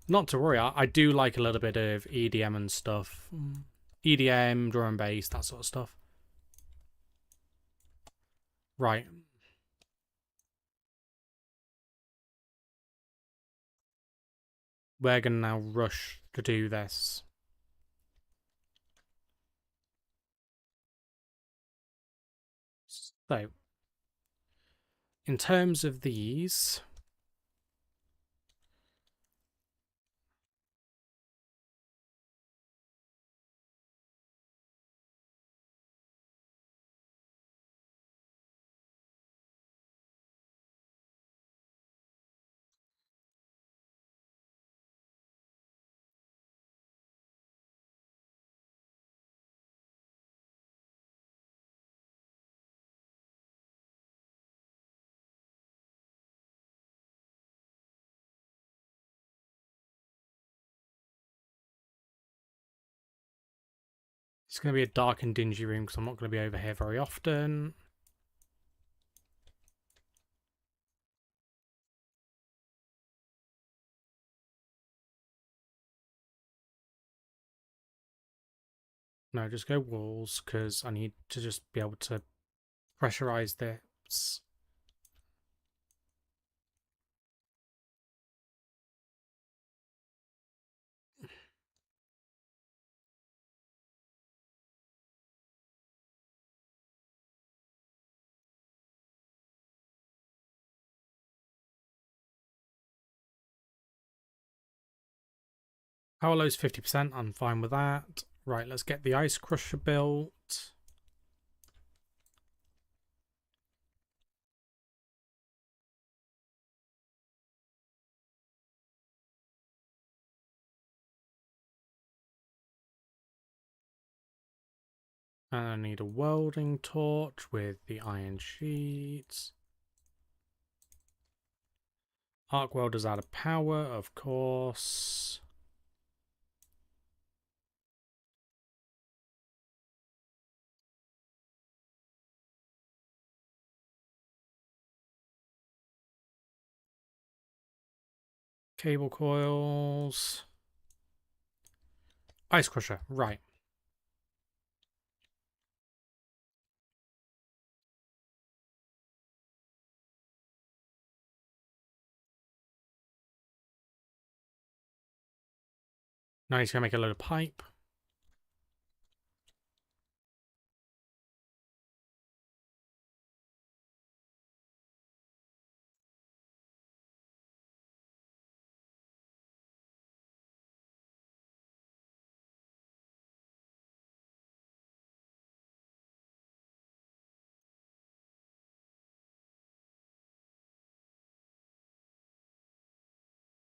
Not to worry, I do like a little bit of EDM and stuff. EDM, drum and bass, that sort of stuff. Right. We're going to now rush to do this. So, in terms of these, It's going to be a dark and dingy room because I'm not going to be over here very often. No, just go walls because I need to just be able to pressurize this. Power low's 50%. I'm fine with that. Right, let's get the ice crusher built. And I need a welding torch with the iron sheets. Arc welder's out of power, of course. Cable coils. Ice crusher, right. Now he's going to make a load of pipe.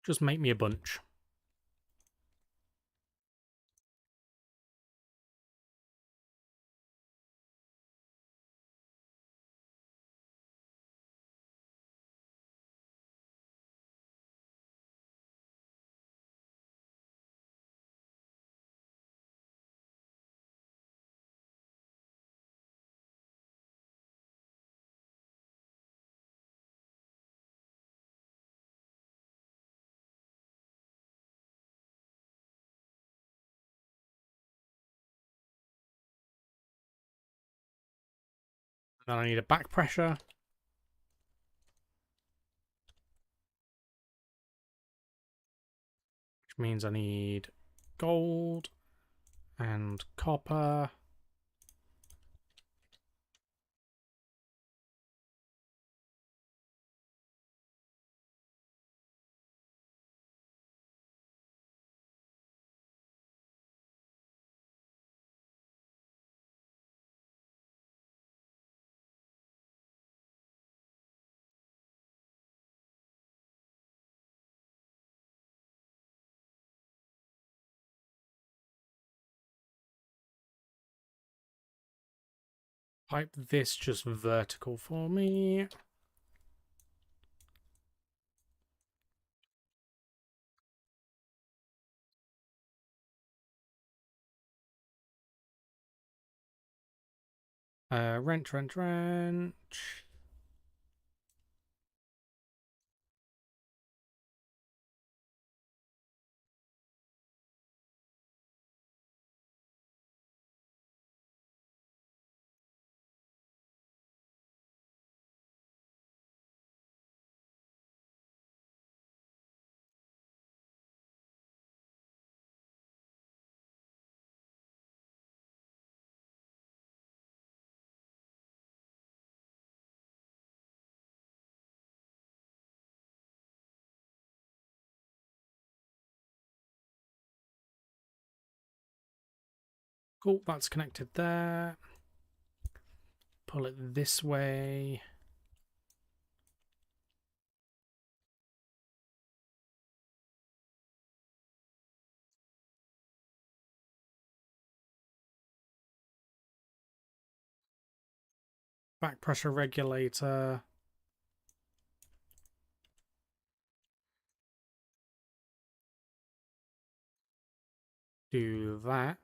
Just make me a bunch. Then I need a back pressure. Which means I need gold and copper. Pipe this just vertical for me. Wrench. Cool, that's connected there. Pull it this way. Back pressure regulator. Do that.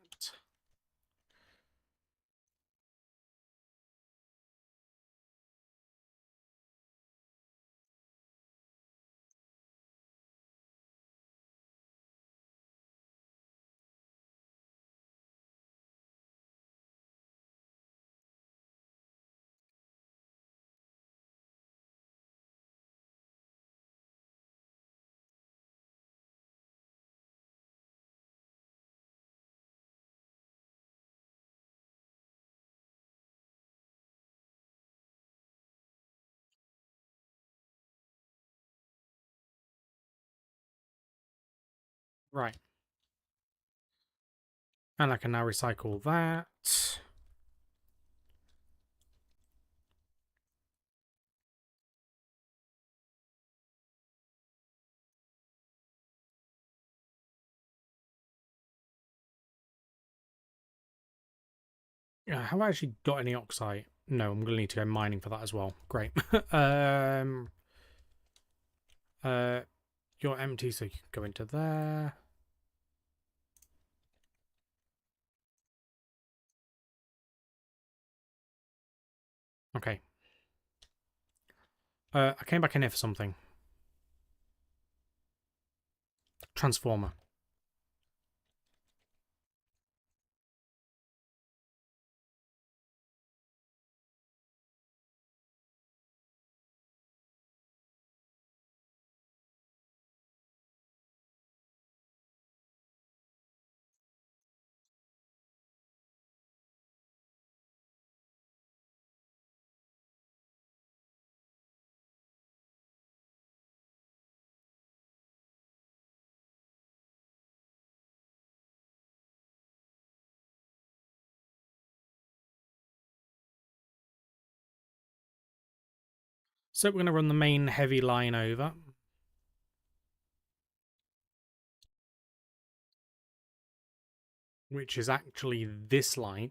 Right. And I can now recycle that. Yeah, have I actually got any oxide? No, I'm going to need to go mining for that as well. Great. um, uh, you're empty, so you can go into there. Okay. I came back in here for something. Transformer. So we're going to run the main heavy line over. Which is actually this line.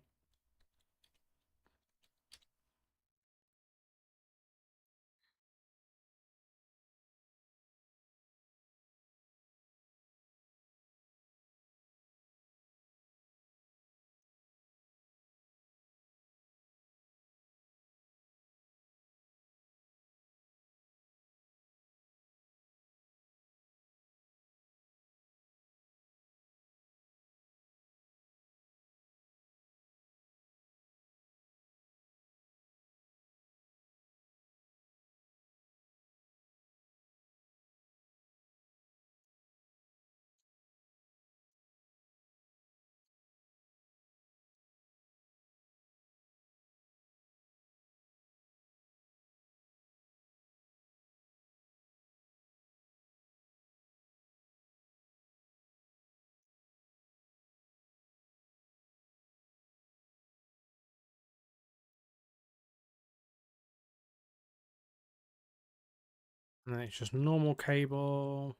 And then it's just normal cable.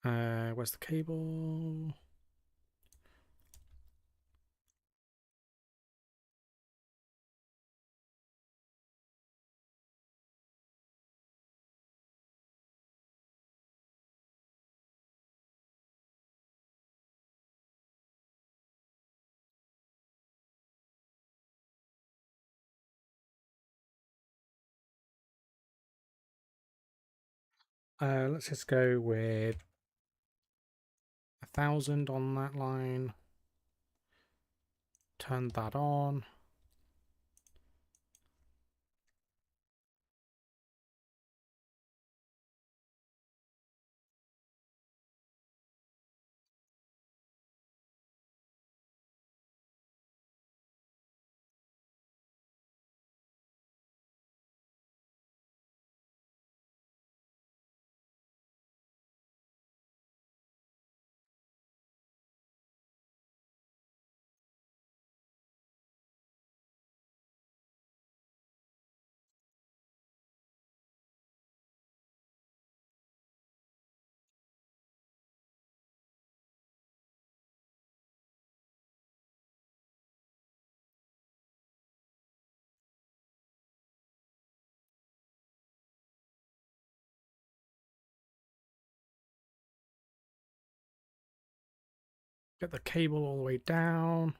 Where's the cable? Let's just go with 1,000 on that line. Turn that on. Get the cable all the way down.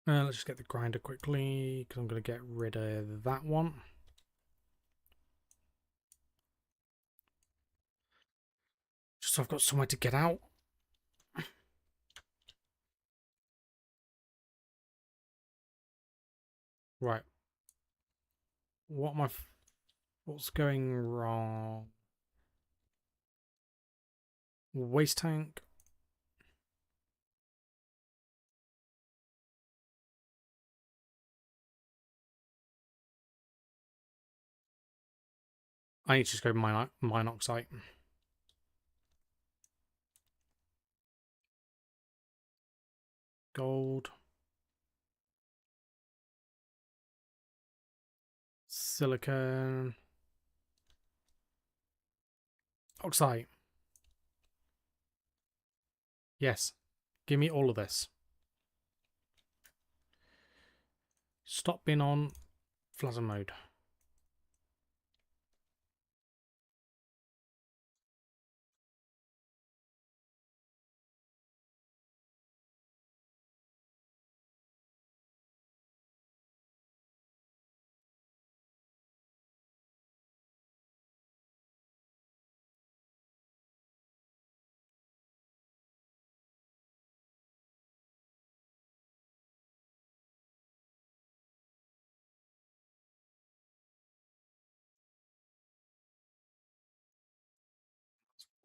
Let's just get the grinder quickly, because I'm going to get rid of that one. Just so I've got somewhere to get out. Right. What's going wrong? Waste tank. I need to just go mine oxide. Gold. Silicon. Oxide. Yes. Give me all of this. Stop being on flatten mode.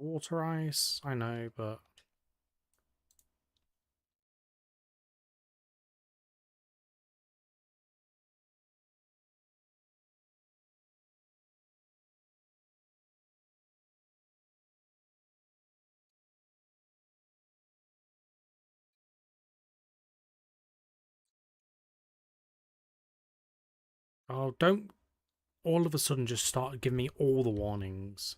Water ice, I know, but oh, don't all of a sudden just start giving me all the warnings.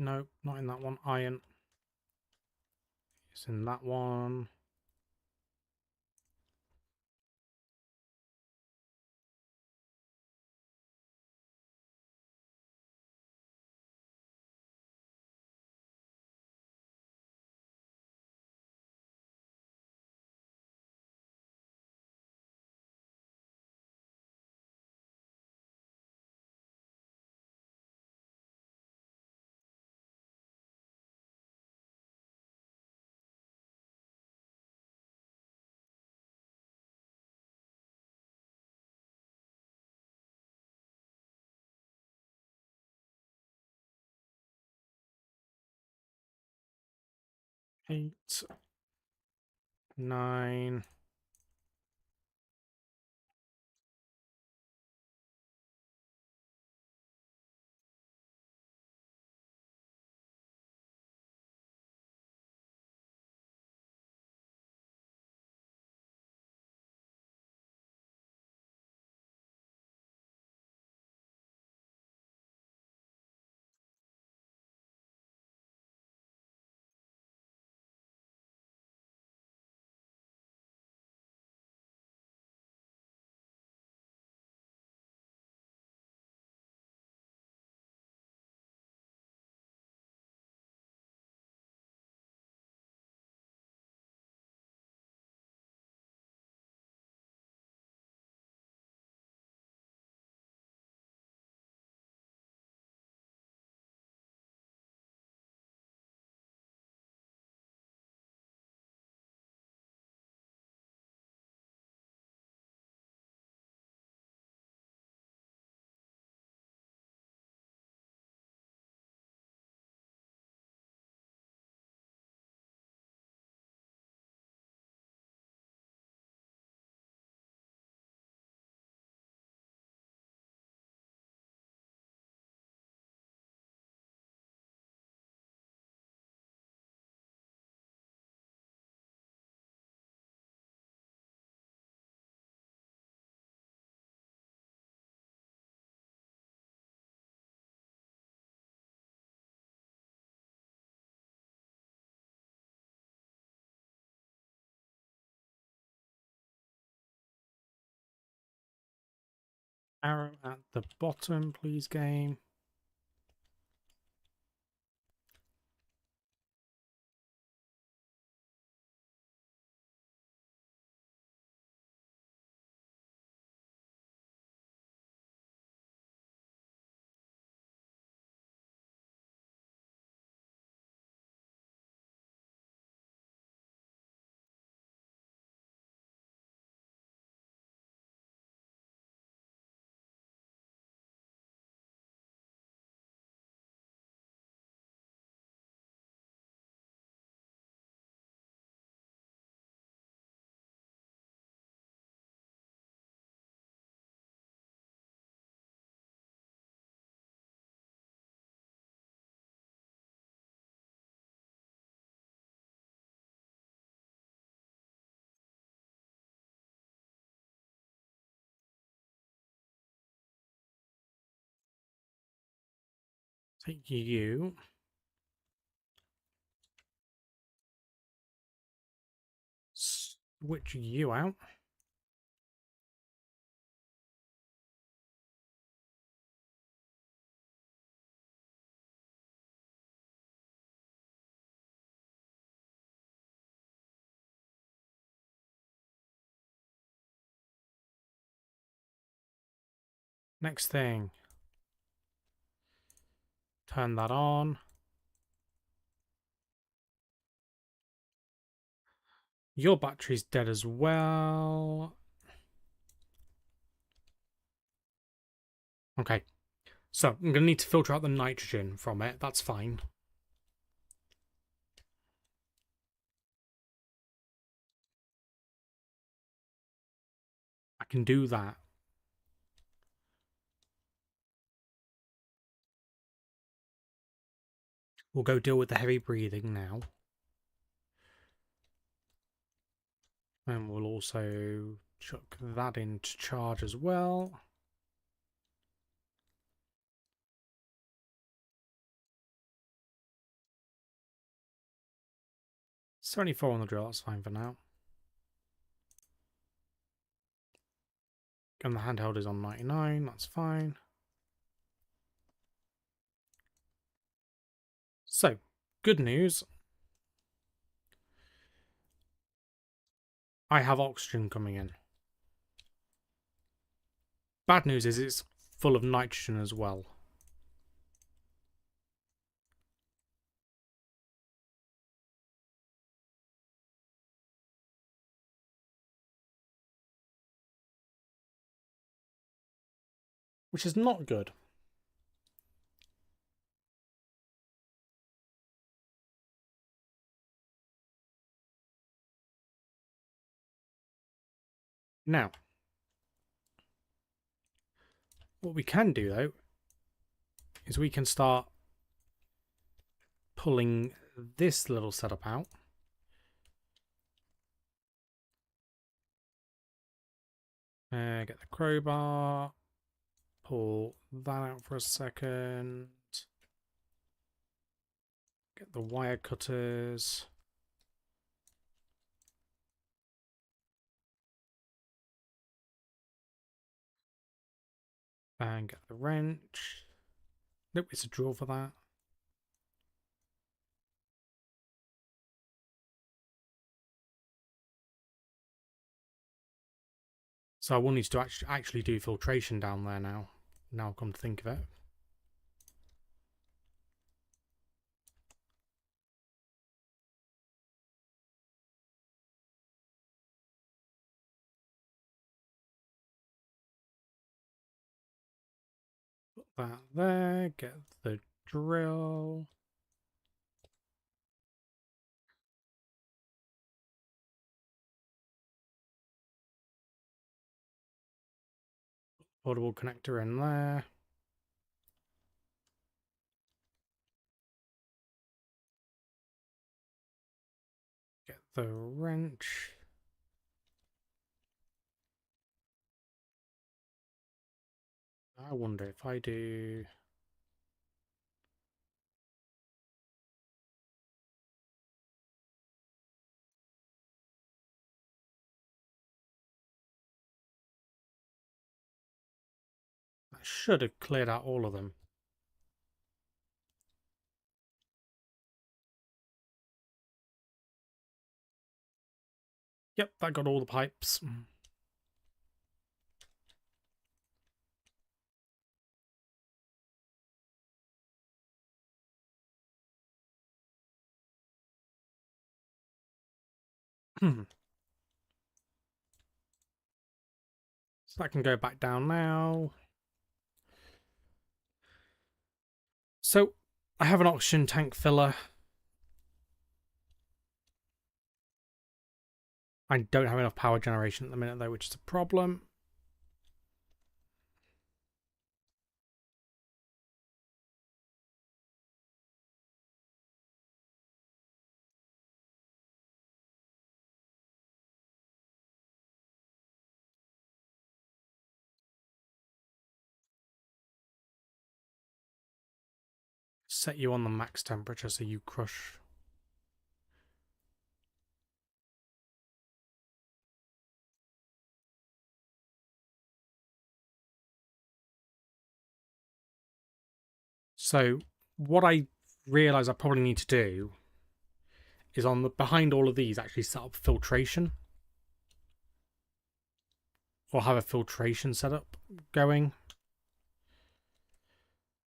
No, not in that one. Iron. It's in that one. 8, 9. Arrow at the bottom, please, game. Take you. Switch you out. Next thing. Turn that on. Your battery's dead as well. Okay. So, I'm going to need to filter out the nitrogen from it. That's fine. I can do that. We'll go deal with the heavy breathing now. And we'll also chuck that into charge as well. $74 on the drill, that's fine for now. And the handheld is on 99, that's fine. So, good news. I have oxygen coming in. Bad news is it's full of nitrogen as well. Which is not good. Now, what we can do though is we can start pulling this little setup out. Get the crowbar, pull that out for a second. Get the wire cutters. And get the wrench. Nope, it's a drawer for that. So I will need to actually do filtration down there now. Now I've come to think of it. Put that there. Get the drill. Portable connector in there. Get the wrench. I wonder if I do... I should have cleared out all of them. Yep, that got all the pipes. So that can go back down now. So I have an oxygen tank filler. I don't have enough power generation at the minute though, which is a problem. Set you on the max temperature so you crush. So what I realise I probably need to do is on the behind all of these actually set up filtration. Or have a filtration setup going.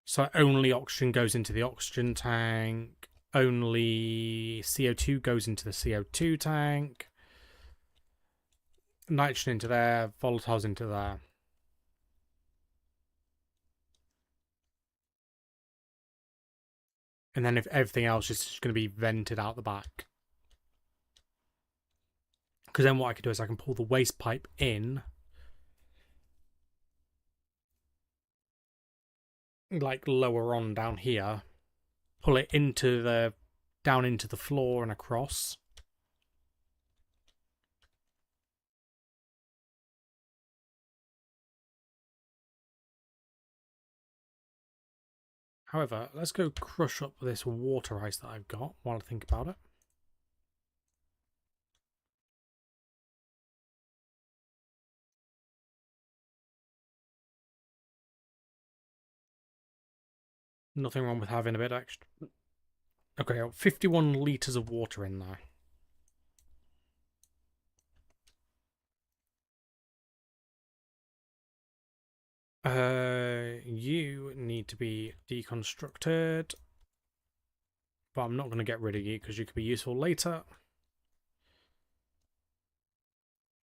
So only oxygen goes into the oxygen tank. Only CO2 goes into the CO2 tank. Nitrogen into there. Volatiles into there. And then if everything else is just going to be vented out the back. Because then what I can do is I can pull the waste pipe in. Like lower on down here. Pull it into the... down into the floor and across. However, let's go crush up this water ice that I've got while I think about it. Nothing wrong with having a bit extra. Okay, 51 litres of water in there. You need to be deconstructed. But I'm not going to get rid of you because you could be useful later.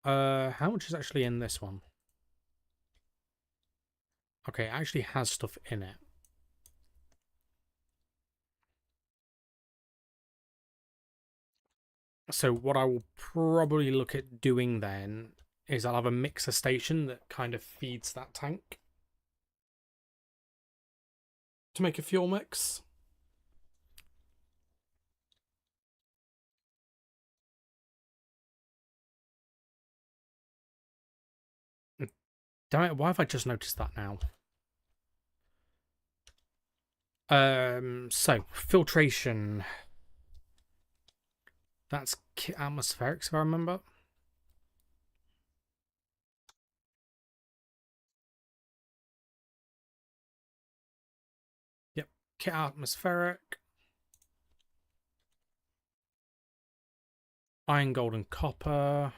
How much is actually in this one? Okay, it actually has stuff in it. So what I will probably look at doing then is I'll have a mixer station that kind of feeds that tank to make a fuel mix. Damn it, why have I just noticed that now? So filtration. That's atmospherics, if I remember. Yep, kit atmospheric. Iron, gold, and copper.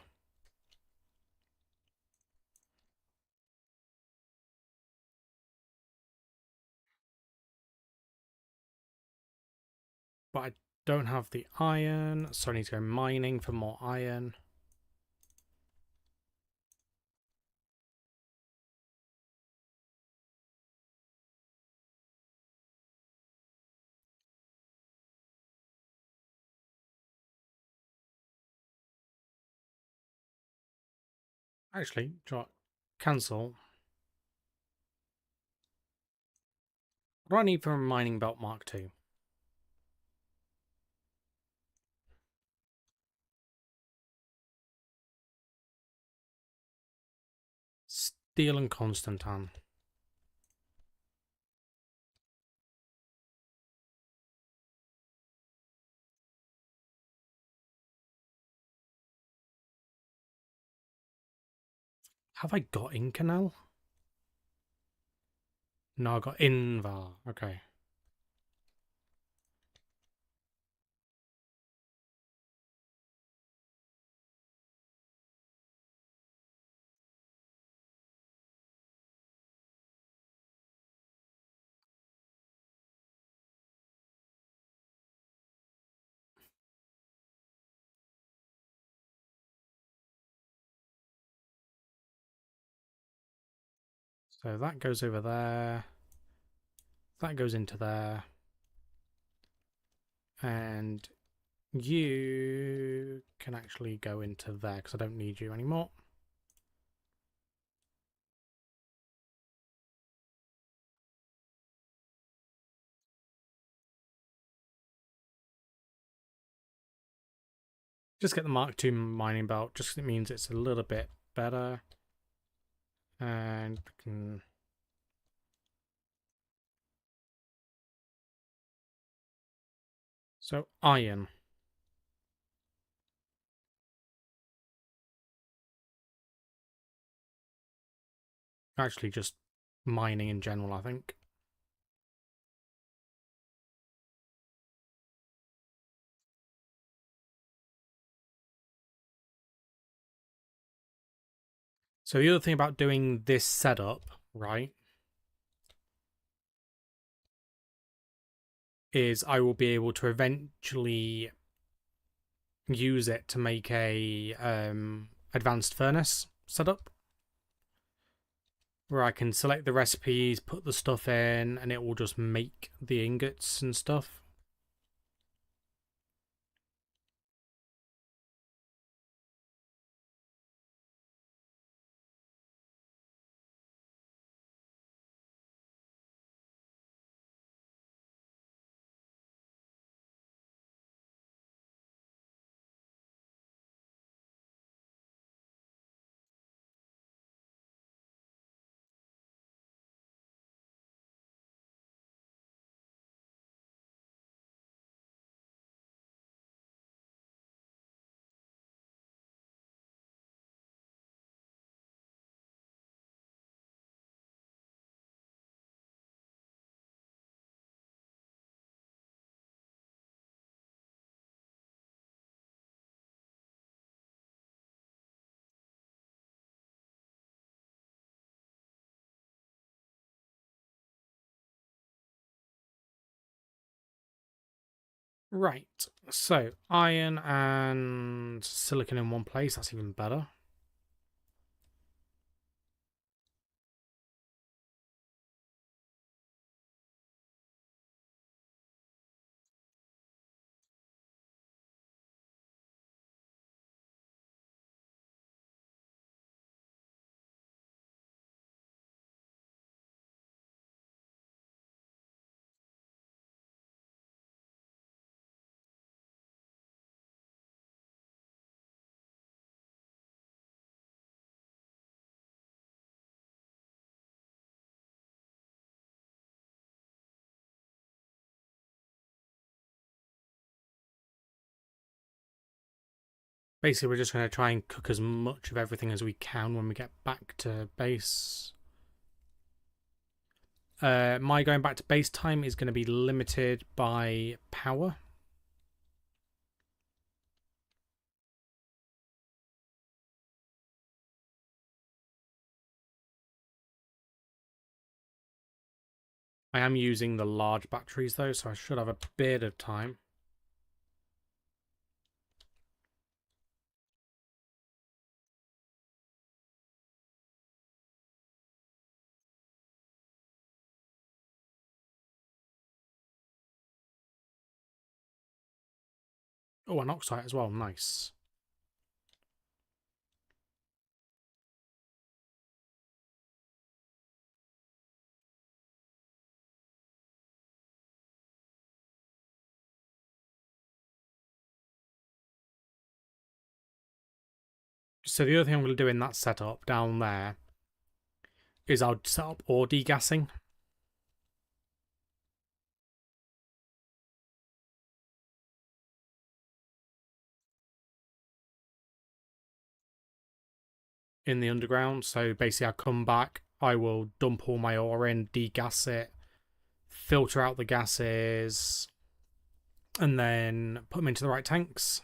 But I don't have the iron, so I need to go mining for more iron. Actually, cancel. What do I need for a mining belt Mark II? Steel and Constantine. Have I got Incanal? No, I got Invar. Okay. So that goes over there. That goes into there. And you can actually go into there because I don't need you anymore. Just get the Mark II mining belt, just because it means it's a little bit better. And we can... So, iron. Actually, just mining in general, I think. So the other thing about doing this setup, right, is I will be able to eventually use it to make a advanced furnace setup where I can select the recipes, put the stuff in, and it will just make the ingots and stuff. Right, so iron and silicon in one place, that's even better. Basically, we're just going to try and cook as much of everything as we can when we get back to base. My going back to base time is going to be limited by power. I am using the large batteries though, so I should have a bit of time. Oh, an oxide as well. Nice. So the other thing I'm going to do in that setup down there is I'll set up ore degassing. In the underground. So basically, I come back, I will dump all my ore in, degas it, filter out the gases, and then put them into the right tanks.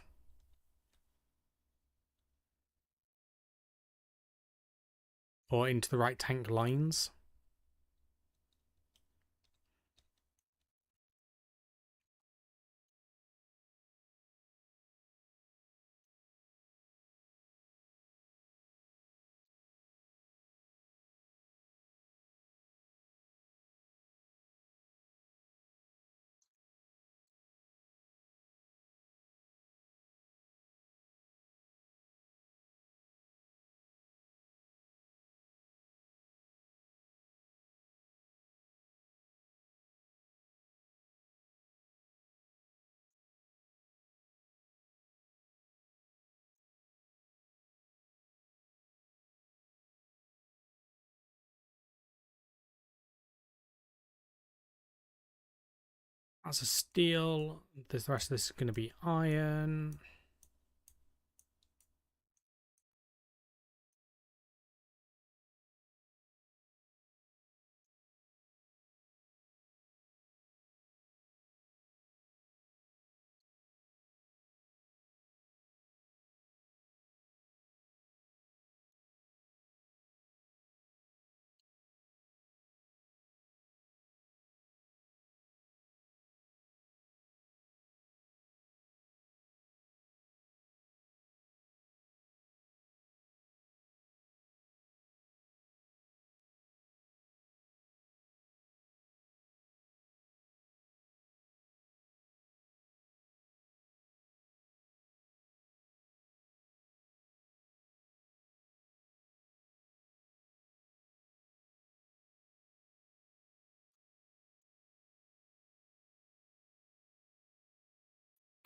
Or into the right tank lines. That's a steel. The rest of this is going to be iron.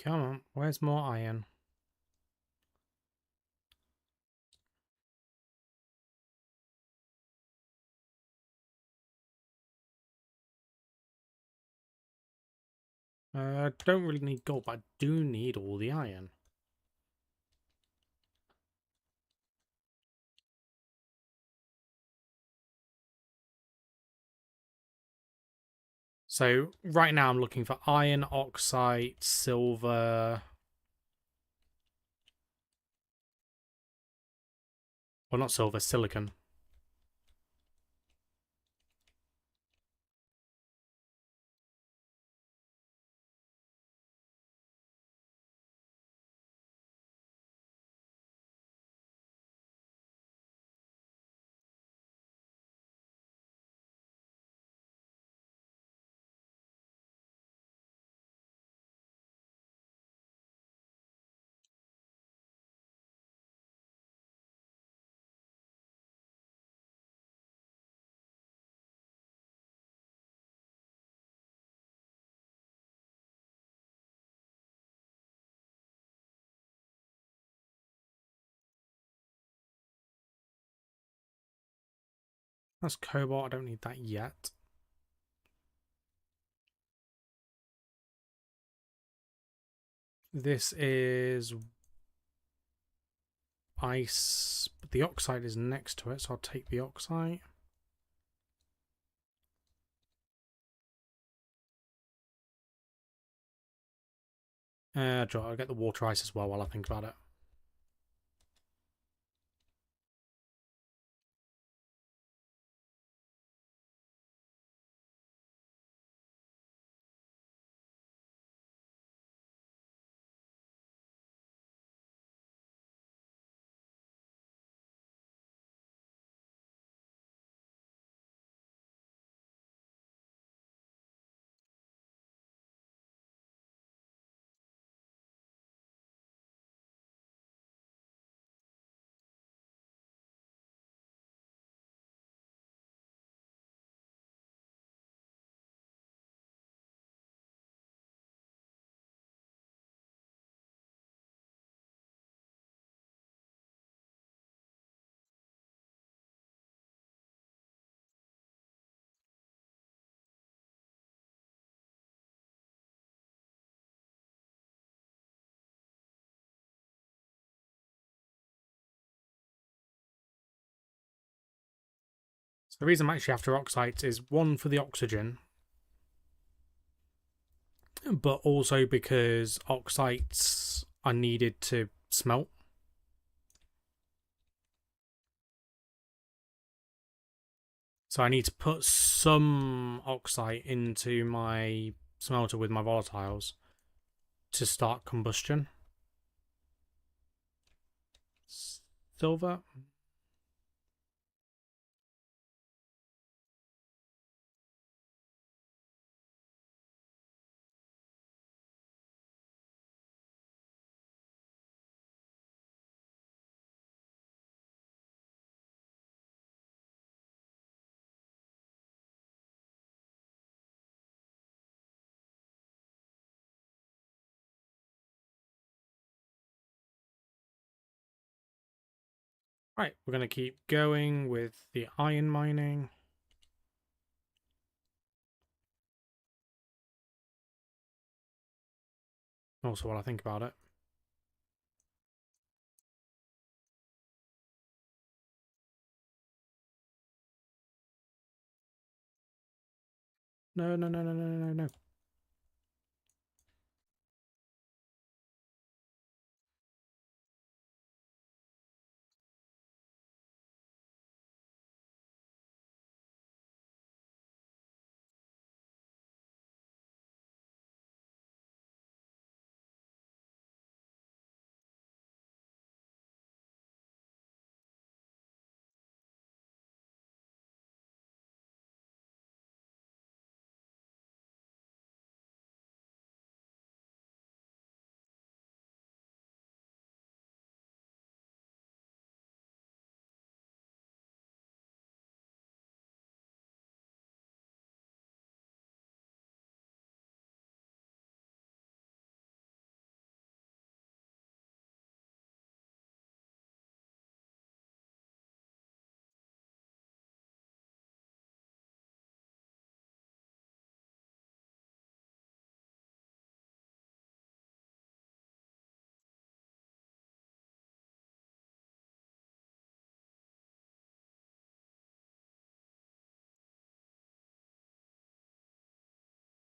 Come on, where's more iron? I don't really need gold, but I do need all the iron. So right now I'm looking for iron, oxide, silver. Well, not silver, silicon. That's cobalt. I don't need that yet. This is ice, but the oxide is next to it, so I'll take the oxide. I'll get the water ice as well while I think about it. So the reason I'm actually after oxides is one for the oxygen, but also because oxides are needed to smelt. So I need to put some oxide into my smelter with my volatiles to start combustion. Silver. Right, we're going to keep going with the iron mining. Also, while I think about it. No, no, no, no, no, no, no.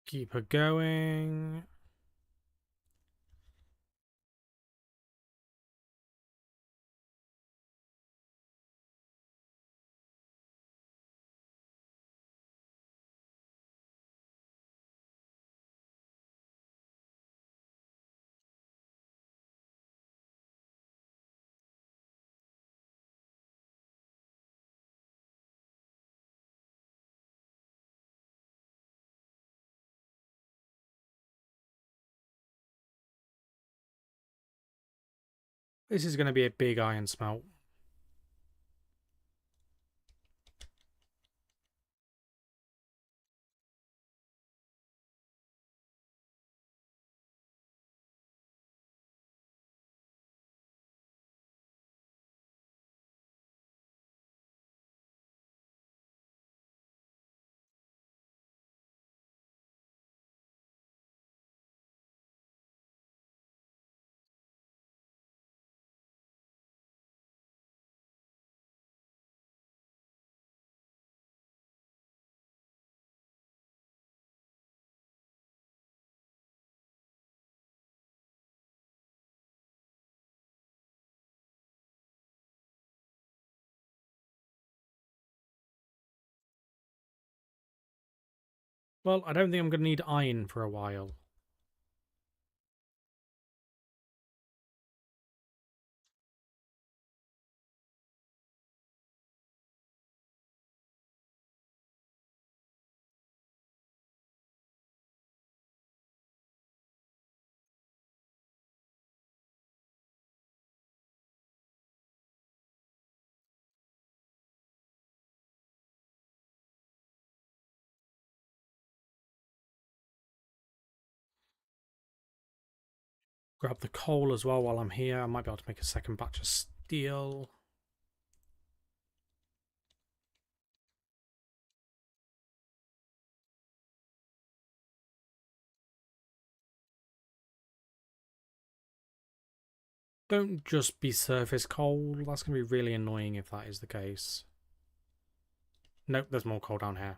Keep her going. This is going to be a big iron smelt. Well, I don't think I'm going to need iron for a while. Grab the coal as well while I'm here. I might be able to make a second batch of steel. Don't just be surface coal. That's going to be really annoying if that is the case. Nope, there's more coal down here.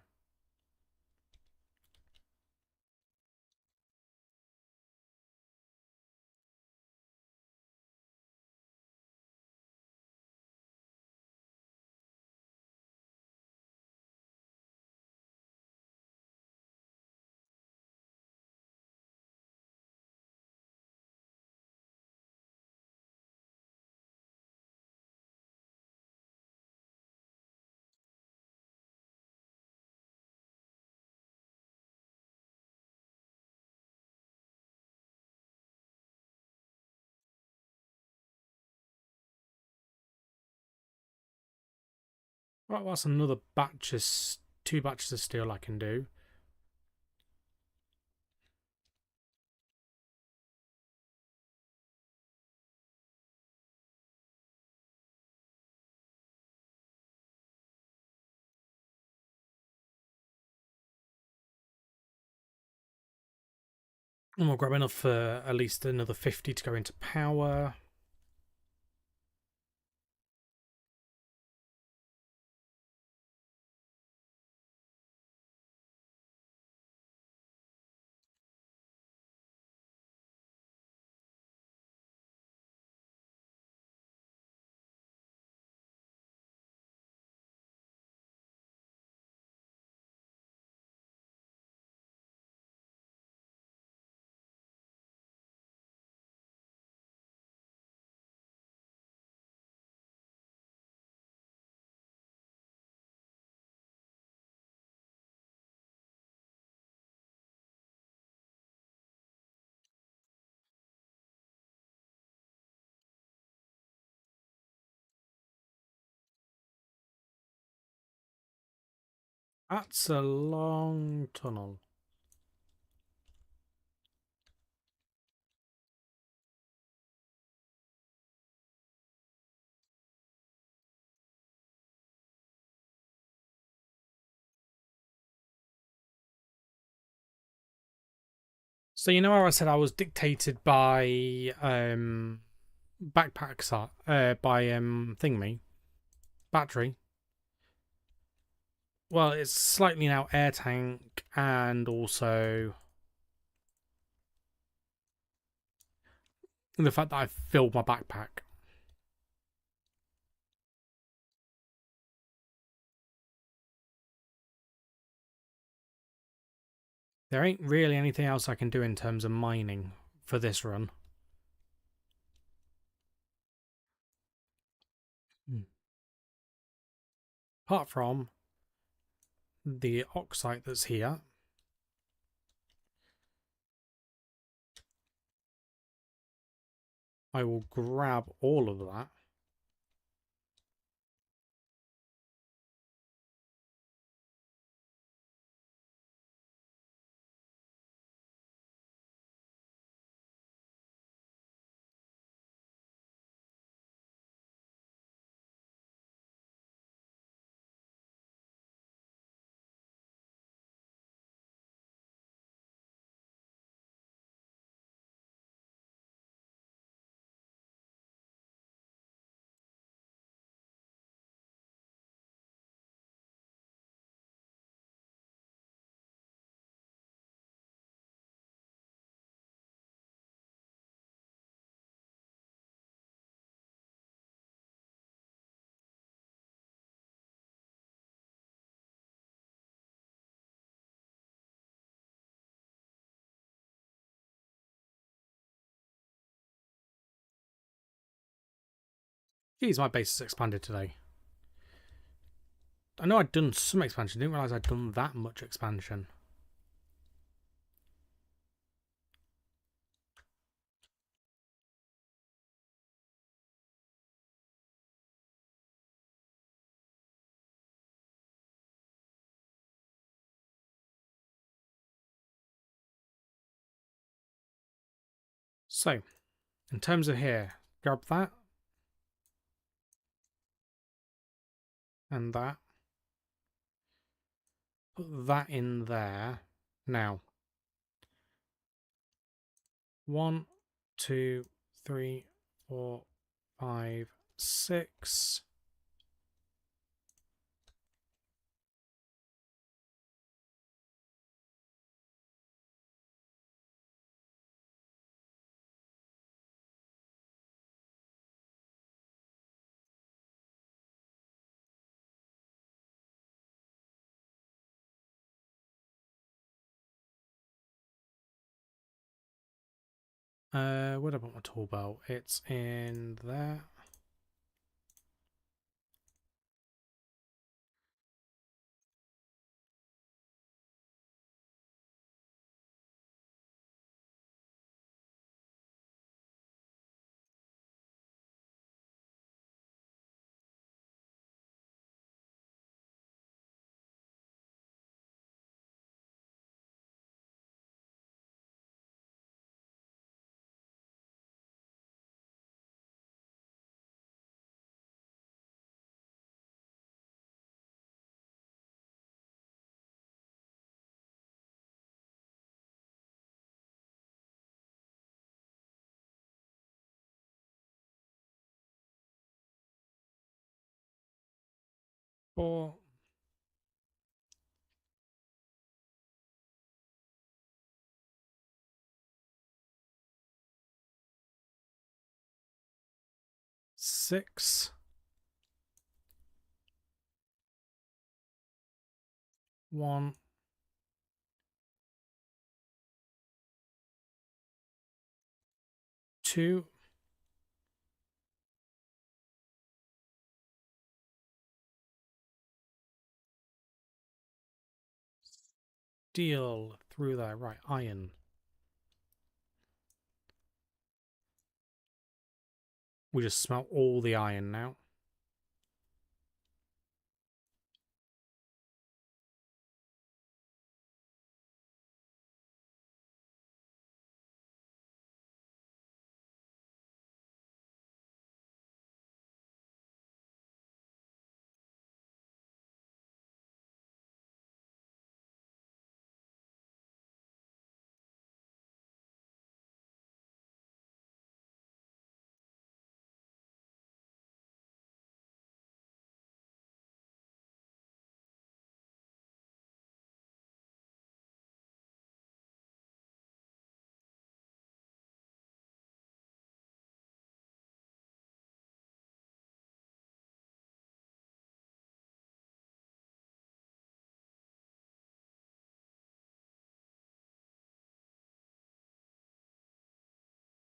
Right, well, that's another batch of... 2 batches of steel I can do. And we'll grab enough for at least another 50 to go into power. That's a long tunnel. So you know how I said I was dictated by backpack by thingy battery. Well, it's slightly now air tank and also the fact that I've filled my backpack. There ain't really anything else I can do in terms of mining for this run. Apart from the oxide that's here. I will grab all of that. Geez, my base has expanded today. I know I'd done some expansion, didn't realise I'd done that much expansion. So, in terms of here, grab that. And that. Put that in there. Now. 1, 2, 3, 4, 5, 6. Where did I put my tool belt? It's in there. Four. Six. 1. 2. 'Steel through there. Right, iron. We just smelt all the iron now.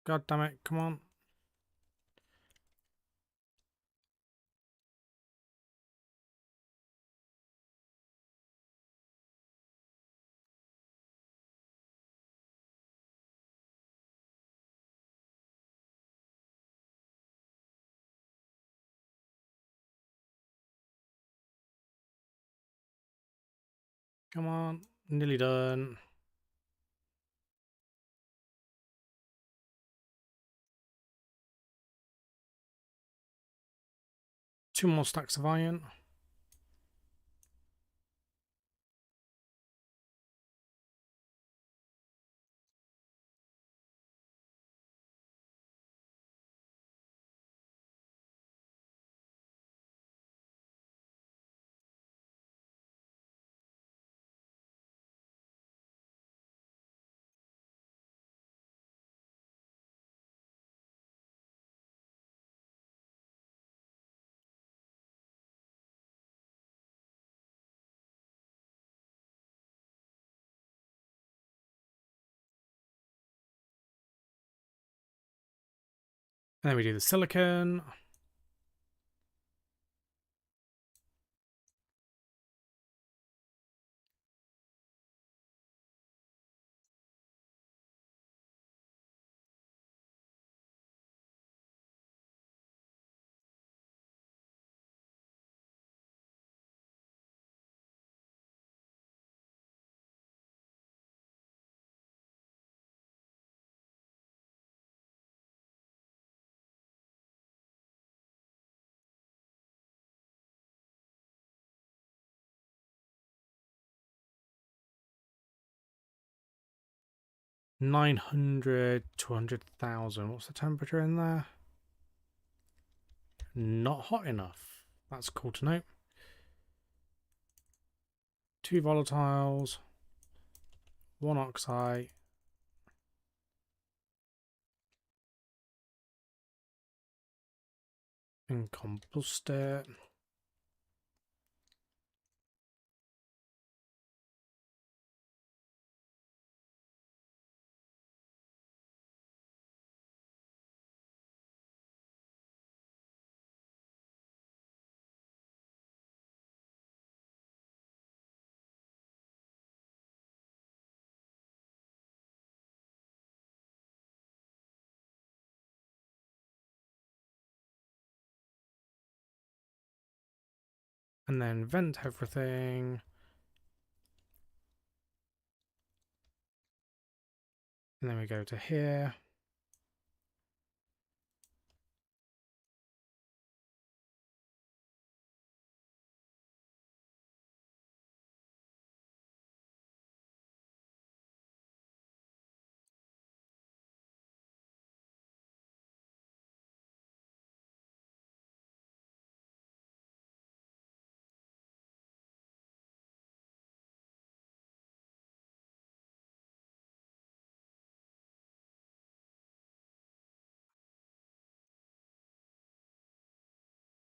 God damn it, come on. Come on. Nearly done. Two more stacks of iron. And then we do the silicon. 900 to 100,000. What's the temperature in there? Not hot enough. That's cool to know. 2 volatiles, 1 oxide. And combust it. And then vent everything. And then we go to here.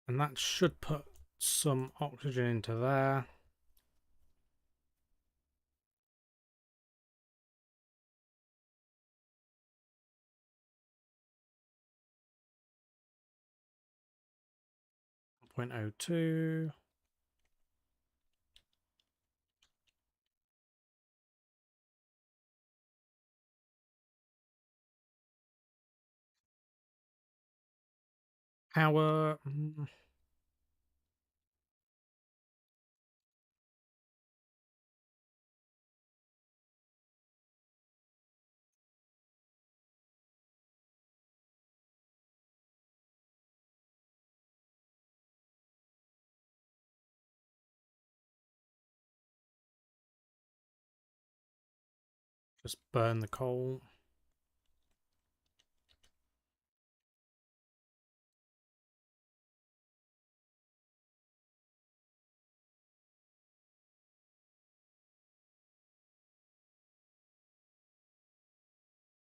And that should put some oxygen into there. .02. Power. Just burn the coal.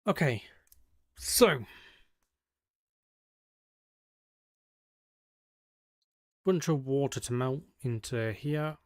Okay, so bunch of water to melt into here.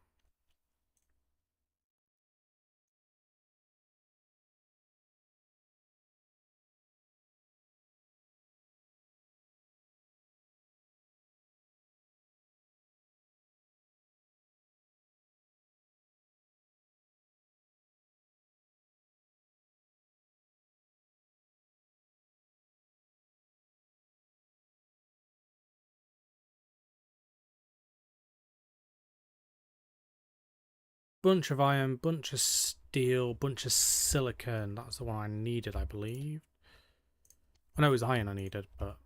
Bunch of iron, bunch of steel, bunch of silicon. That's the one I needed, I believe. I know it was iron I needed, but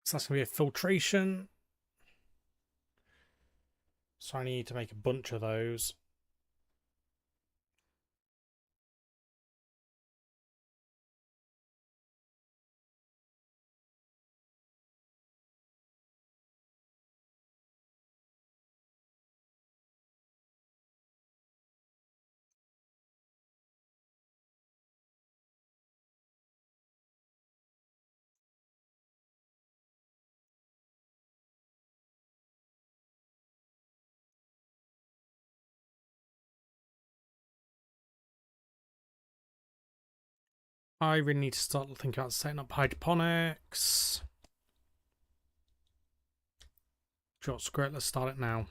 so that's gonna be a filtration. So I need to make a bunch of those. I really need to start thinking about setting up hydroponics. Sure, screw it, let's start it now.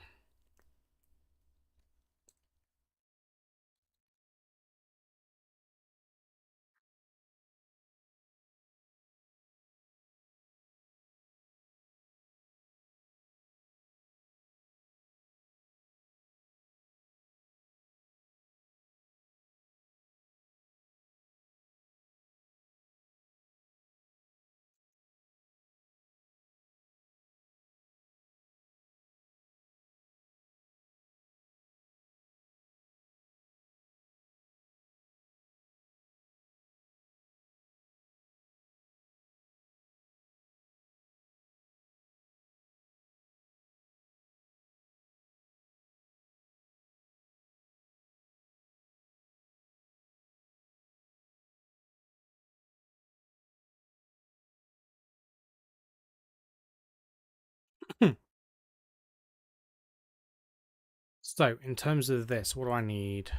So, in terms of this, what do I need?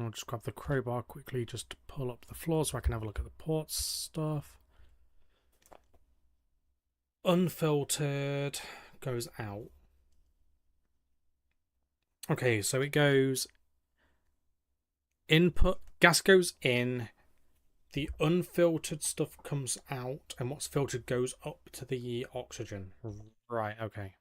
I'll just grab the crowbar quickly just to pull up the floor so I can have a look at the ports stuff. Unfiltered goes out. Okay, so it goes input, gas goes in, the unfiltered stuff comes out, and what's filtered goes up to the oxygen. Right, okay.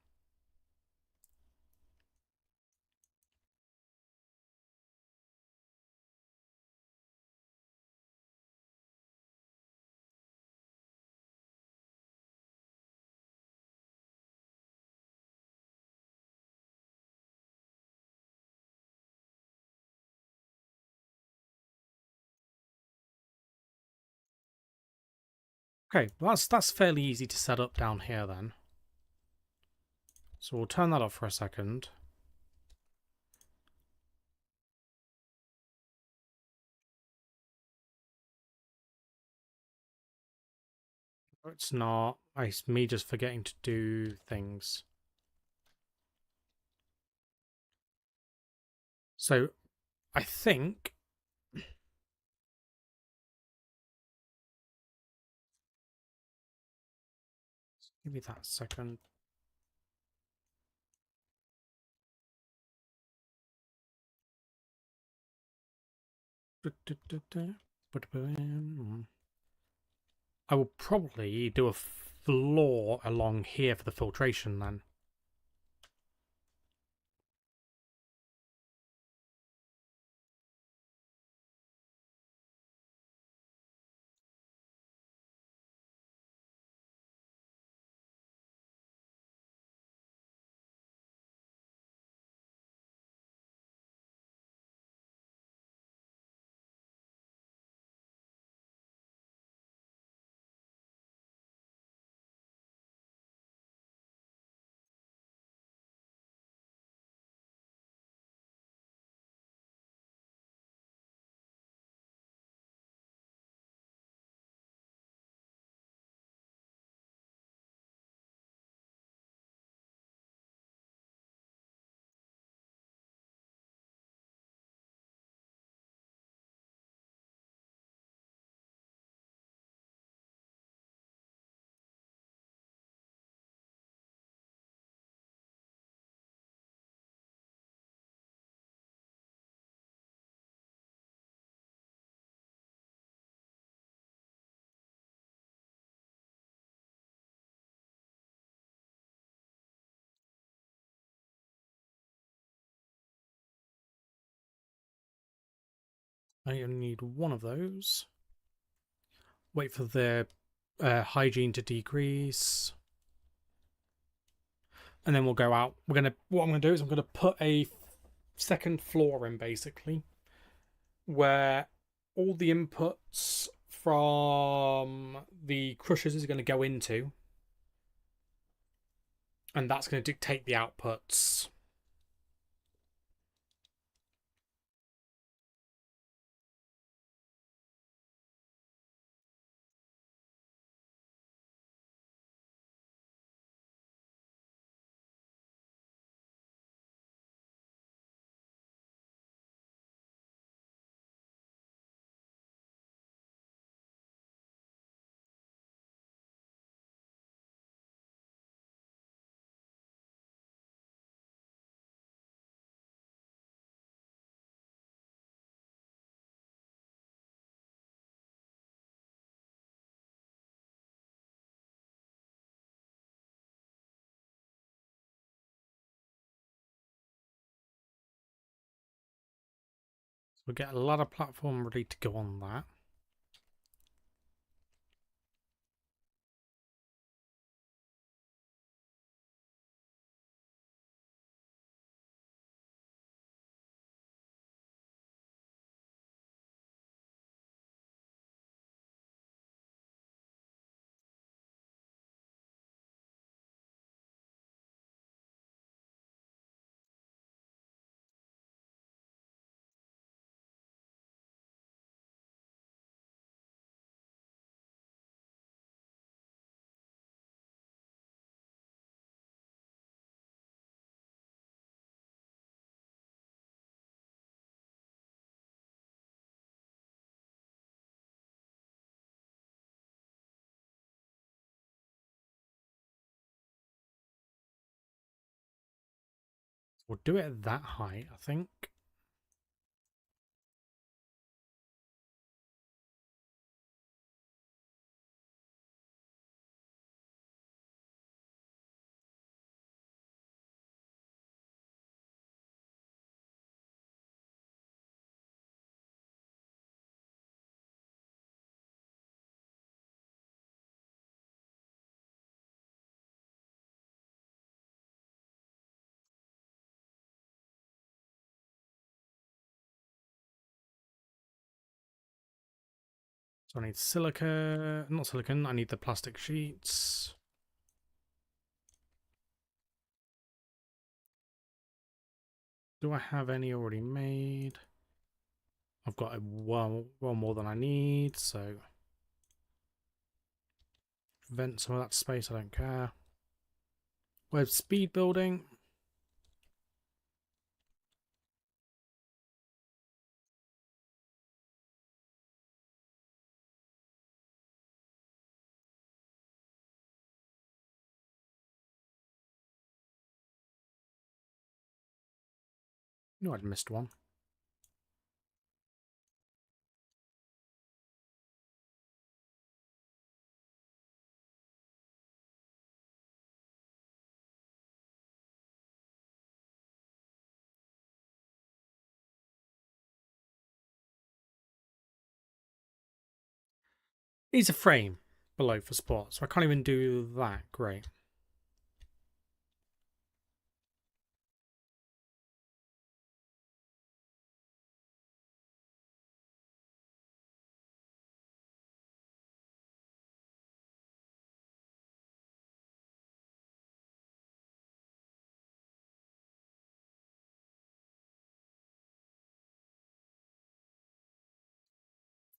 Okay, well that's fairly easy to set up down here then. So we'll turn that off for a second. It's not. It's me just forgetting to do things. So I think give me that second. I will probably do a floor along here for the filtration then. I only need one of those. Wait for the hygiene to decrease. And then we'll go out. What I'm gonna do is I'm gonna put a second floor in basically, where all the inputs from the crushers is going to go into, and that's going to dictate the outputs. So we'll get a lot of platform ready to go on that. We'll do it at that height, I think. So I need silica, not silicon, I need the plastic sheets. Do I have any already made? I've got one more than I need, so vent some of that space, I don't care. Where's speed building? No, I'd missed one. Needs a frame below for sport, so I can't even do that. Great.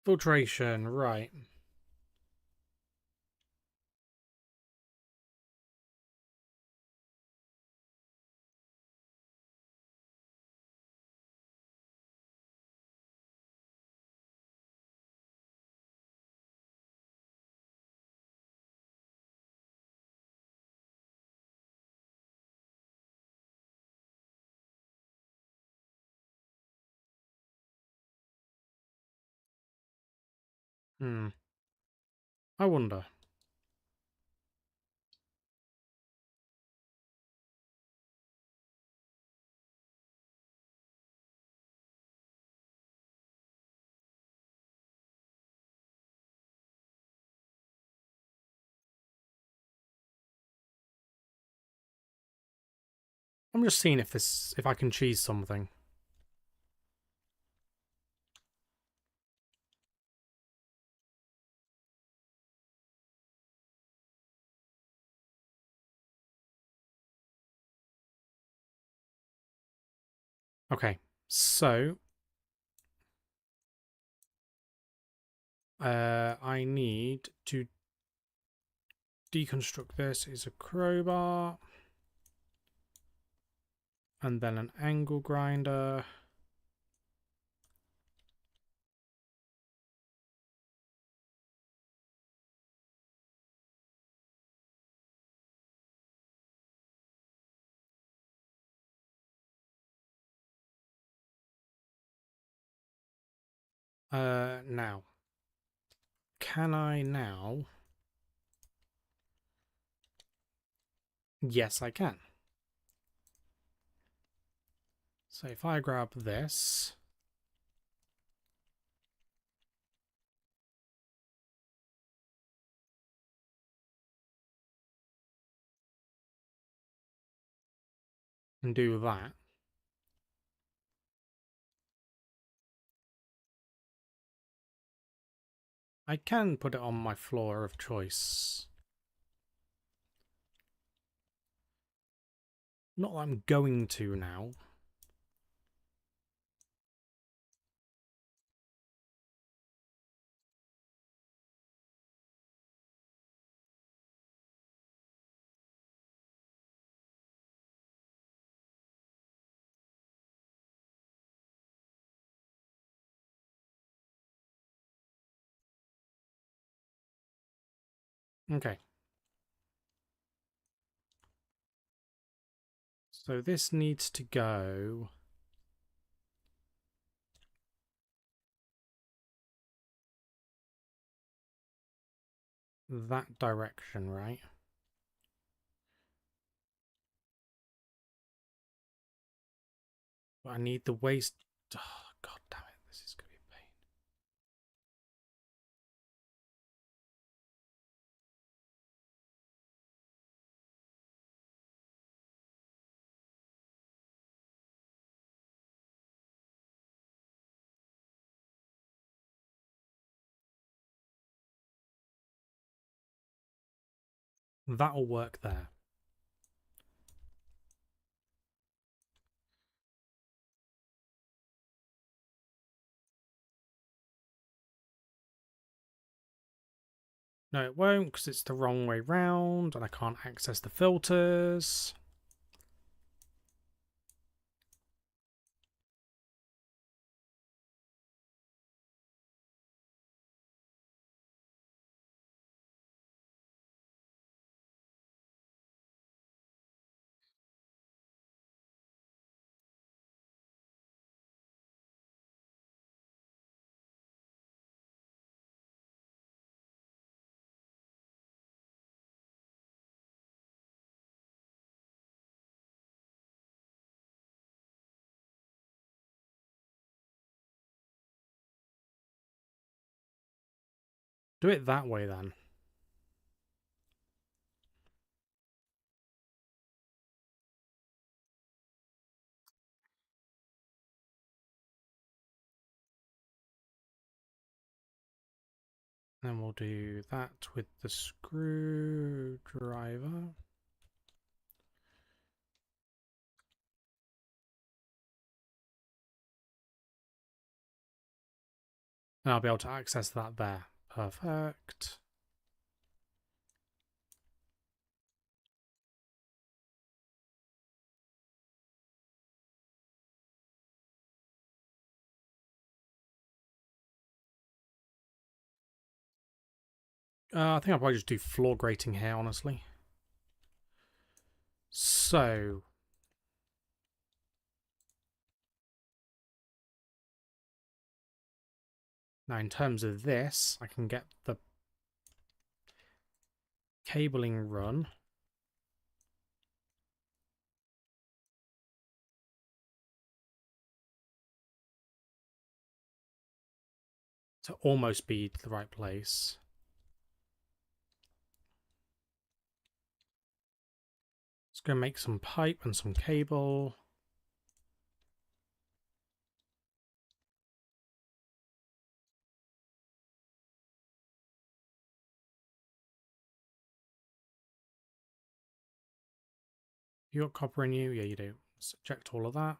Filtration, right. I wonder. I'm just seeing if I can cheese something. Okay, so I need to deconstruct this. Is a crowbar and then an angle grinder. Now, can I now? Yes, I can. So if I grab this, and do that, I can put it on my floor of choice. Not that I'm going to now. Okay. So this needs to go that direction, right? But I need the waste. Oh, God damn it! This is gonna be a pain. That'll work there. No, it won't because it's the wrong way round and I can't access the filters. Do it that way then. Then we'll do that with the screwdriver. And I'll be able to access that there. Perfect. I think I'll probably just do floor grating here, honestly. So, now in terms of this, I can get the cabling run. To almost be the right place. Let's go make some pipe and some cable. You got copper in you? Yeah, you do. Let's eject all of that.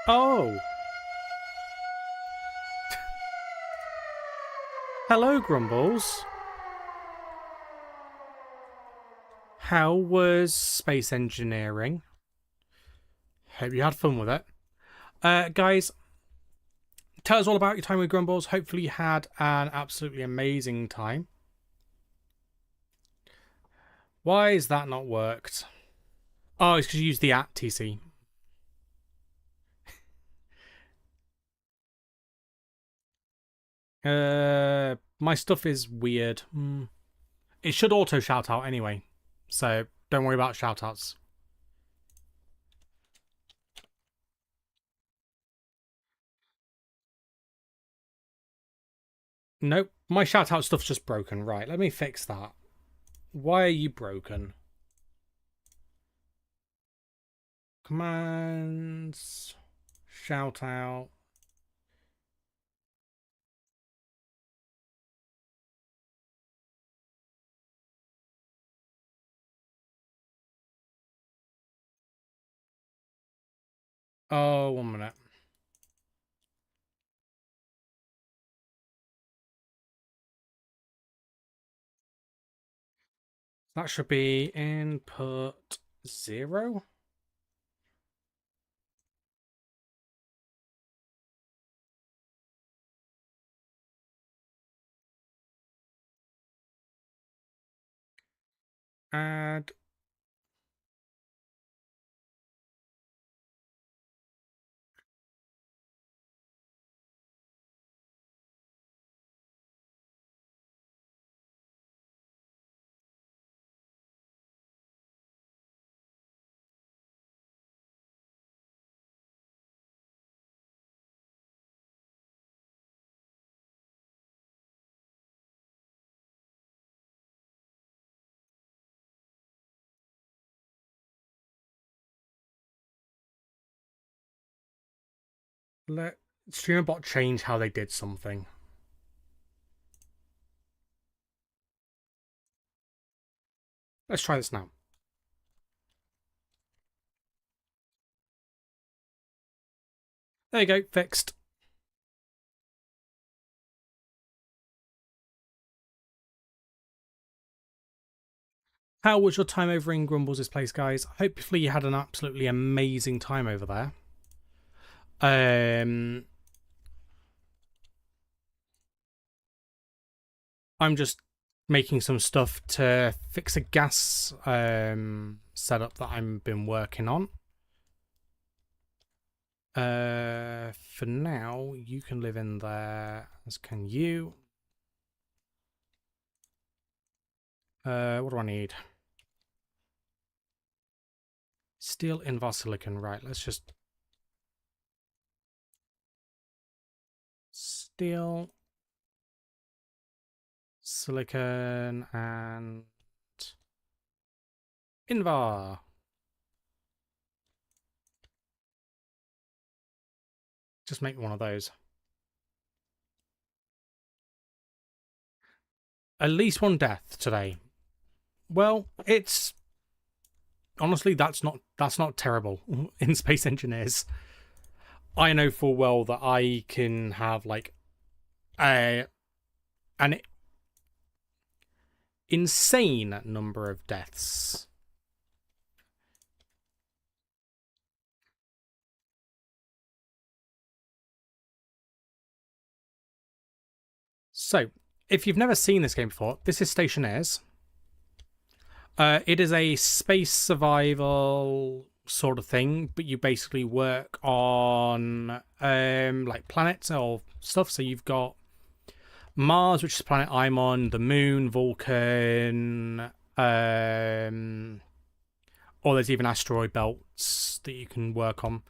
Oh! Hello, Grumbles. How was space engineering? Hope you had fun with it. Guys, tell us all about your time with Grumbles. Hopefully you had an absolutely amazing time. Why is that not worked? Oh, it's because you used the at TC. My stuff is weird. It should auto shout out anyway, so don't worry about shout outs. Nope, my shout out stuff's just broken. Right, let me fix that. Why are you broken? Commands, shout out. Oh, 1 minute. That should be input 0. Add. Let StreamerBot change how they did something. Let's try this now. There you go, fixed. How was your time over in Grumbles' place, guys? Hopefully you had an absolutely amazing time over there. I'm just making some stuff to fix a gas setup that I've been working on. For now, you can live in there, as can you. What do I need? Steel invar silicon. Right, let's just steel, silicon, and invar. Just make one of those. At least one death today. Well, it's honestly that's not terrible in Space Engineers. I know full well that I can have like an insane number of deaths. So, if you've never seen this game before, this is Stationeers. It is a space survival sort of thing, but you basically work on like planets or stuff. So you've got Mars, which is the planet I'm on, the Moon, Vulcan, or there's even asteroid belts that you can work on.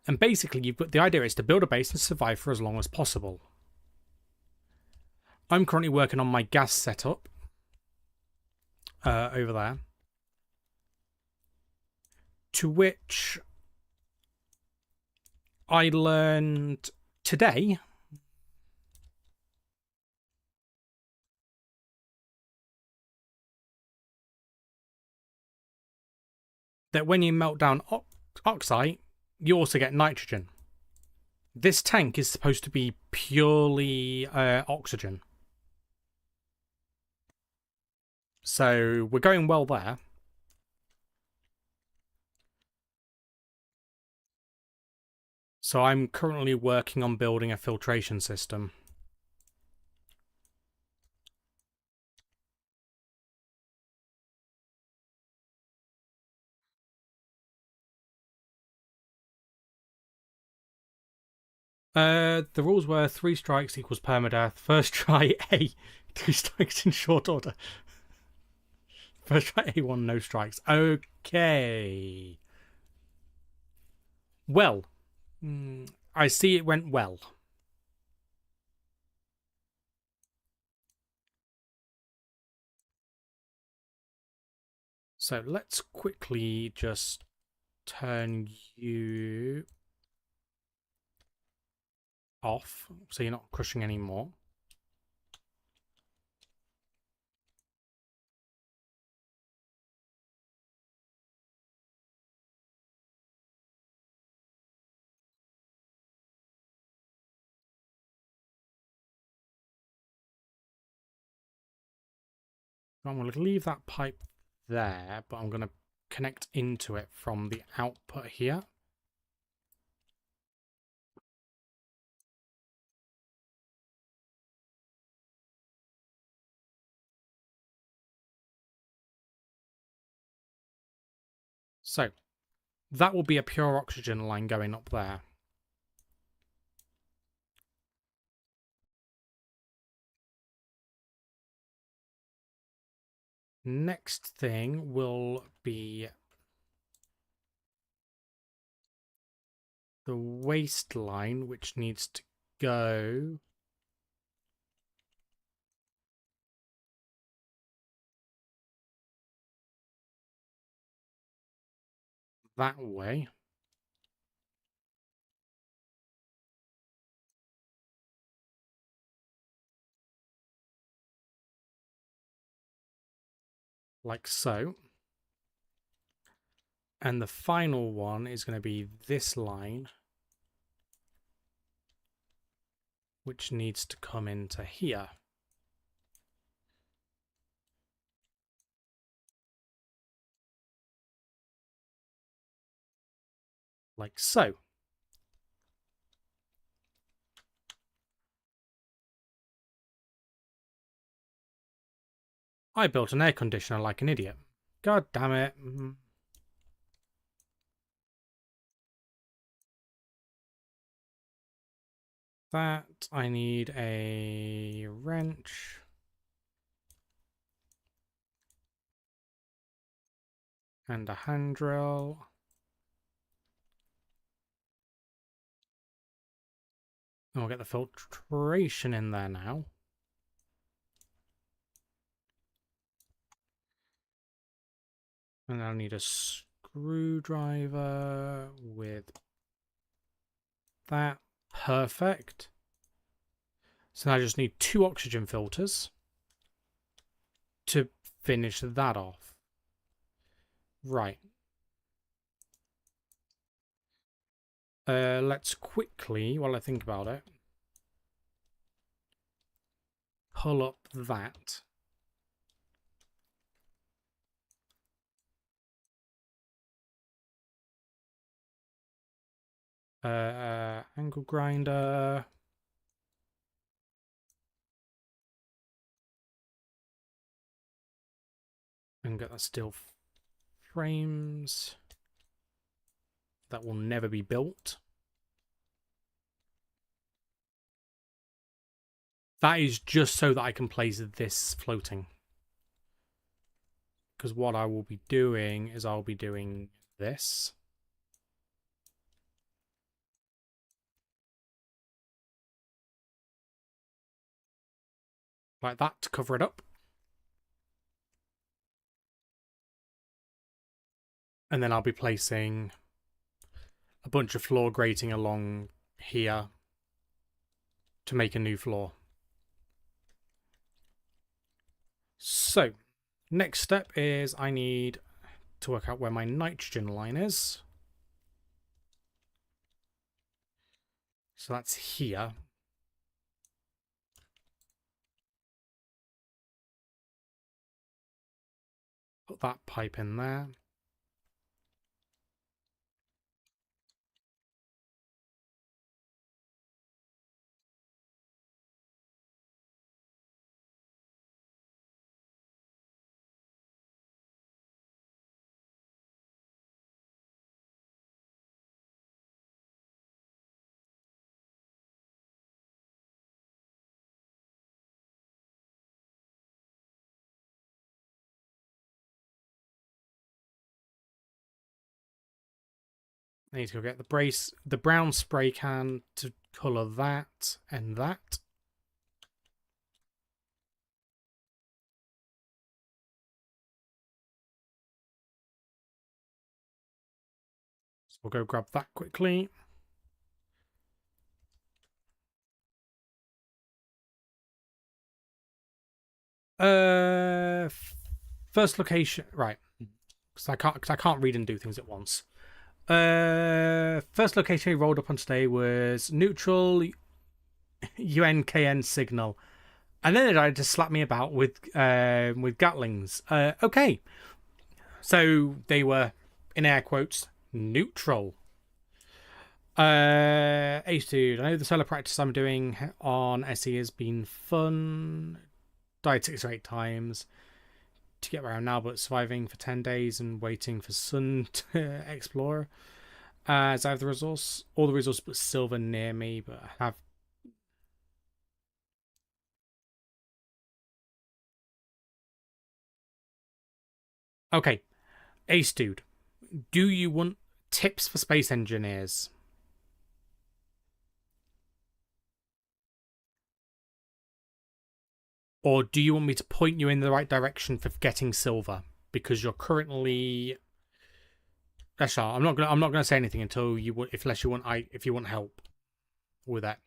And basically, you've got the idea is to build a base and survive for as long as possible. I'm currently working on my gas setup over there, to which I learned today that when you melt down oxide, you also get nitrogen. This tank is supposed to be purely oxygen. So we're going well there. So I'm currently working on building a filtration system. The rules were 3 strikes equals permadeath. First try A, 2 strikes in short order. First try A1, no strikes. Okay. Well, I see it went well. So let's quickly just turn you off so you're not crushing anymore. I'm going to leave that pipe there, but I'm going to connect into it from the output here. So that will be a pure oxygen line going up there. Next thing will be the waste line, which needs to go that way. Like so. And the final one is going to be this line, which needs to come into here. Like so. I built an air conditioner like an idiot. God damn it. That, I need a wrench. And a hand drill. And we'll get the filtration in there now. And I'll need a screwdriver with that. Perfect. So now I just need 2 oxygen filters to finish that off. Right. Let's quickly, while I think about it, pull up that. Angle grinder. And get the steel frames. That will never be built. That is just so that I can place this floating. Because what I will be doing is I'll be doing this. Like that to cover it up. And then I'll be placing a bunch of floor grating along here to make a new floor. So, next step is I need to work out where my nitrogen line is. So that's here. Put that pipe in there. I need to go get the brown spray can to colour that and that. So we'll go grab that quickly. First location, right? Because I can't read and do things at once. First location we rolled up on today was neutral UNKN signal, and then they tried to slap me about with Gatlings. Okay, so they were in air quotes neutral. Ace dude, I know the solo practice I'm doing on SE has been fun. Died 6 or 8 times to get around now, but surviving for 10 days and waiting for Sun to explore. As I have all the resource but silver near me, but I have. Okay, Ace dude, do you want tips for space engineers? Or do you want me to point you in the right direction for getting silver? Because you're currently. Actually, I'm not gonna say anything until if you want help with that.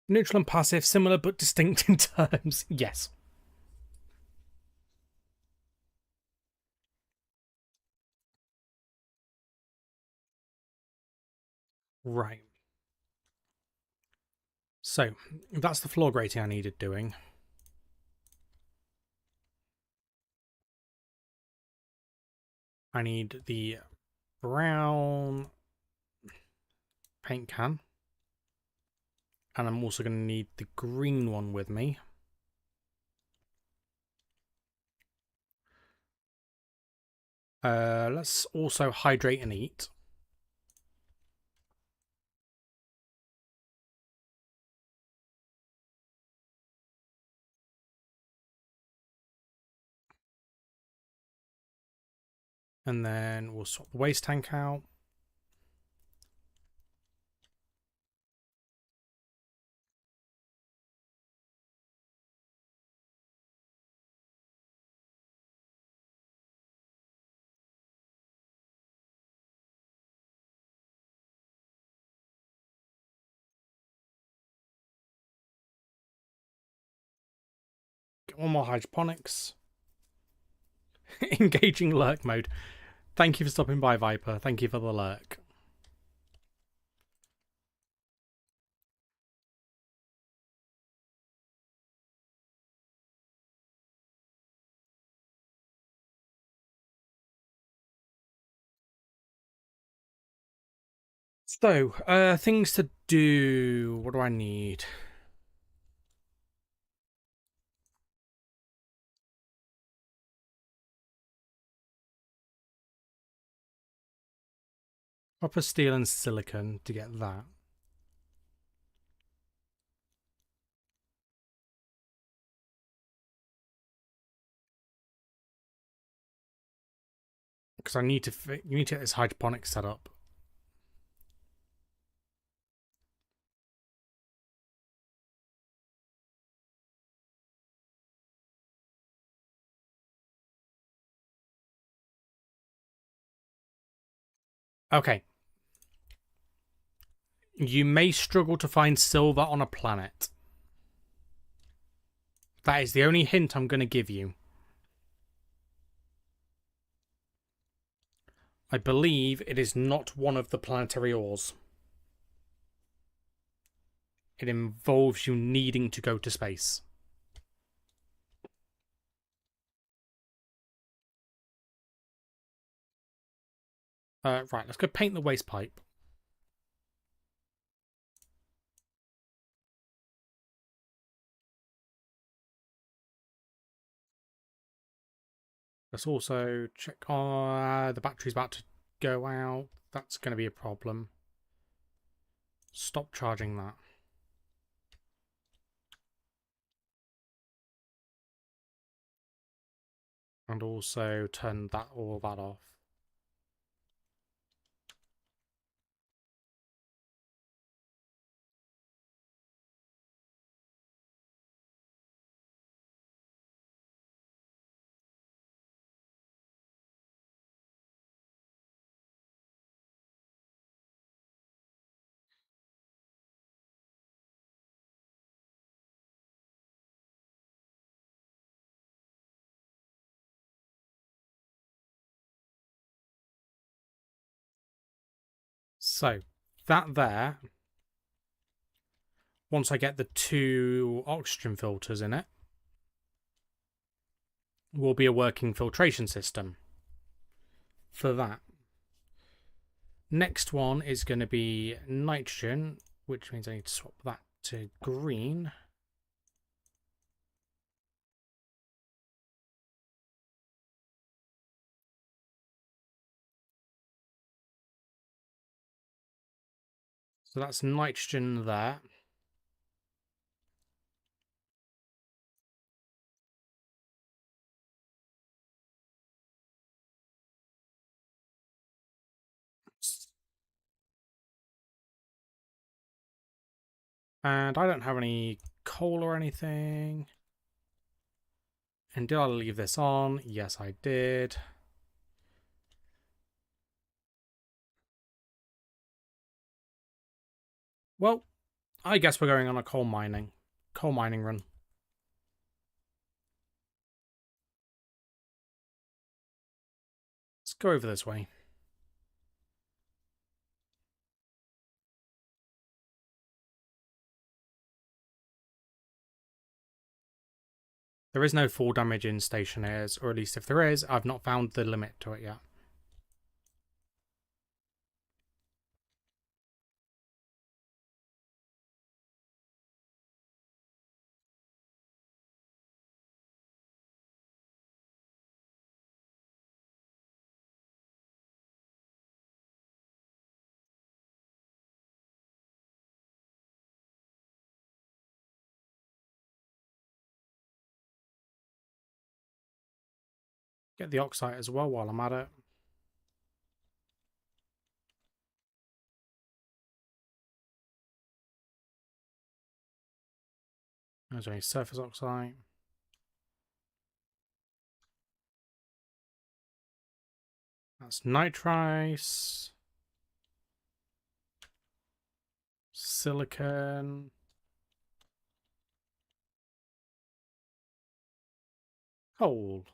Neutral and passive, similar but distinct in terms. Yes. Right. So, that's the floor grating I needed doing. I need the brown paint can. And I'm also going to need the green one with me. Let's also hydrate and eat. And then we'll swap the waste tank out. Get one more hydroponics. Engaging lurk mode. Thank you for stopping by, Viper. Thank you for the lurk. So, things to do. What do I need? Copper, steel, and silicon to get that. Because you need to get this hydroponics set up. Okay. You may struggle to find silver on a planet. That is the only hint I'm going to give you. I believe it is not one of the planetary ores. It involves you needing to go to space. Right, let's go paint the waste pipe. Let's also check on the battery's about to go out. That's going to be a problem. Stop charging that. And also turn all that off. So, that there, once I get the 2 oxygen filters in it, will be a working filtration system for that. Next one is going to be nitrogen, which means I need to swap that to green. So that's nitrogen there. And I don't have any coal or anything. And did I leave this on? Yes, I did. Well, I guess we're going on a coal mining run. Let's go over this way. There is no fall damage in Stationeers, or at least if there is, I've not found the limit to it yet. Get the oxide as well while I'm at it. There's only surface oxide. That's nitrice. Silicon. Coal.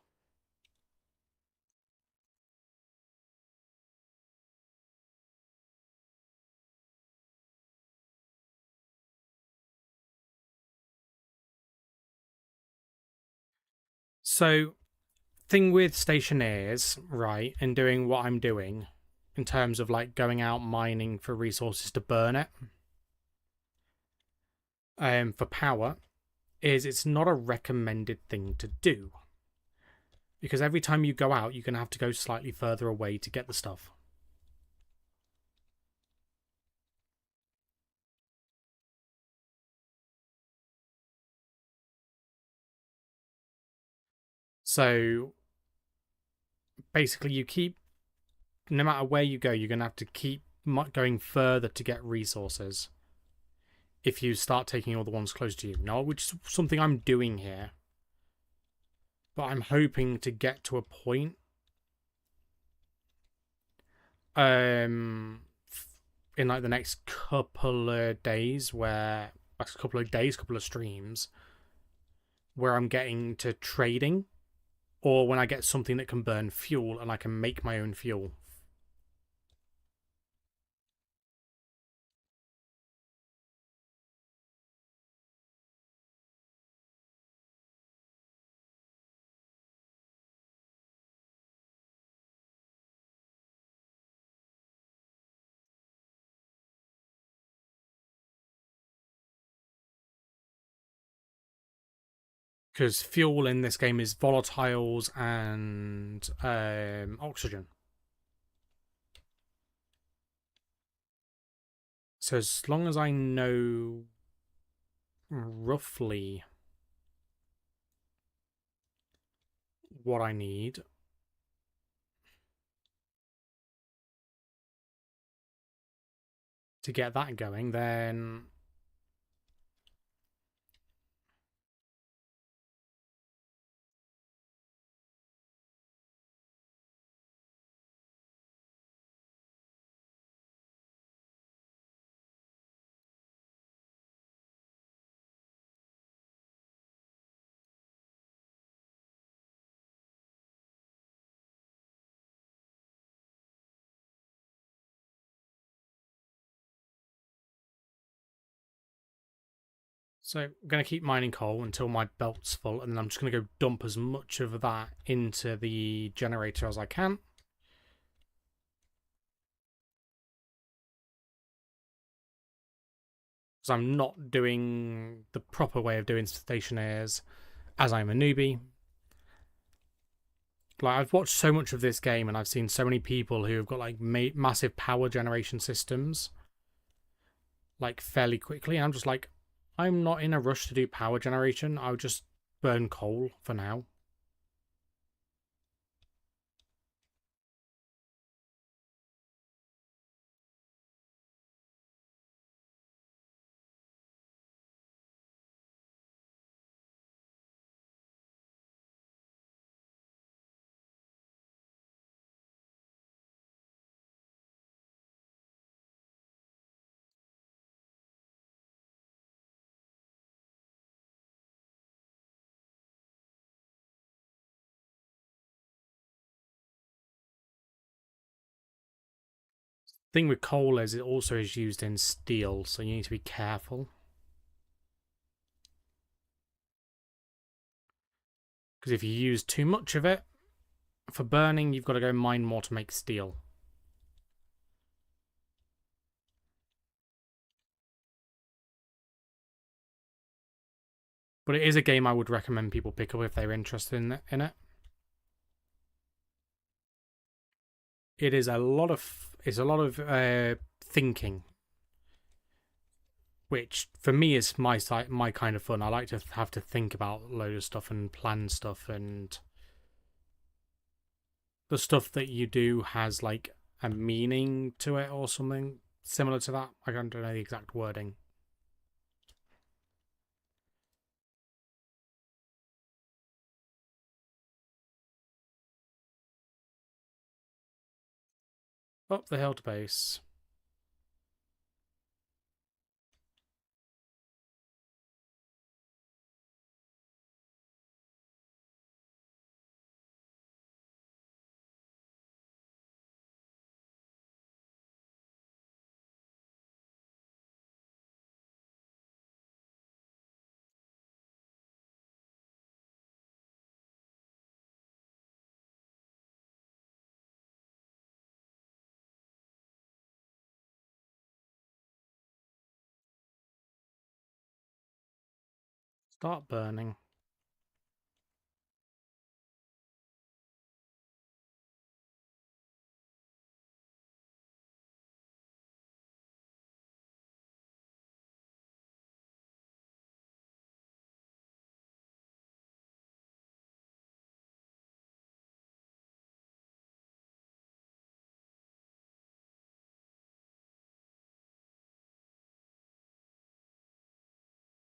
So, thing with Stationeers, right, and doing what I'm doing in terms of like going out mining for resources to burn it for power, is it's not a recommended thing to do. Because every time you go out, you're going to have to go slightly further away to get the stuff. So basically, no matter where you go, you're going to have to keep going further to get resources if you start taking all the ones close to you. Now, which is something I'm doing here. But I'm hoping to get to a point in like the next couple of days couple of streams where I'm getting to trading, or when I get something that can burn fuel and I can make my own fuel. Because fuel in this game is volatiles and oxygen. So as long as I know roughly what I need to get that going, then so I'm going to keep mining coal until my belt's full, and then I'm just going to go dump as much of that into the generator as I can. Because I'm not doing the proper way of doing Stationeers, as I'm a newbie. Like, I've watched so much of this game, and I've seen so many people who have got like massive power generation systems, like fairly quickly. And I'm just like, I'm not in a rush to do power generation. I'll just burn coal for now. Thing with coal is it also is used in steel, so you need to be careful. Because if you use too much of it for burning, you've got to go mine more to make steel. But it is a game I would recommend people pick up if they're interested in it. It is a lot of thinking, which for me is my kind of fun. I like to have to think about a load of stuff and plan stuff, and the stuff that you do has like a meaning to it or something similar to that. I don't know the exact wording. Up the hill to base. Start burning.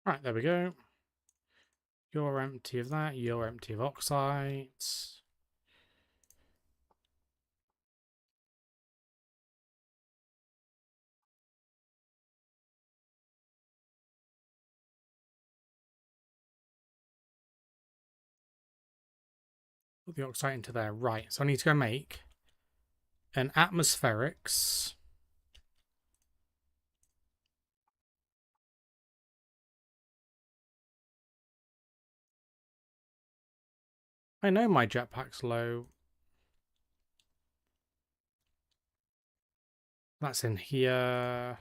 Right, there we go. You're empty of that. You're empty of oxides. Put the oxide into there. Right, so I need to go make an atmospherics. I know my jetpack's low. That's in here.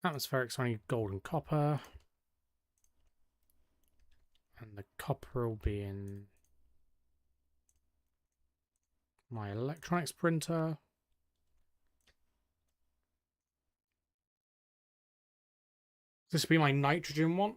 Atmospherics only gold and copper. And the copper will be in my electronics printer. This will be my nitrogen one.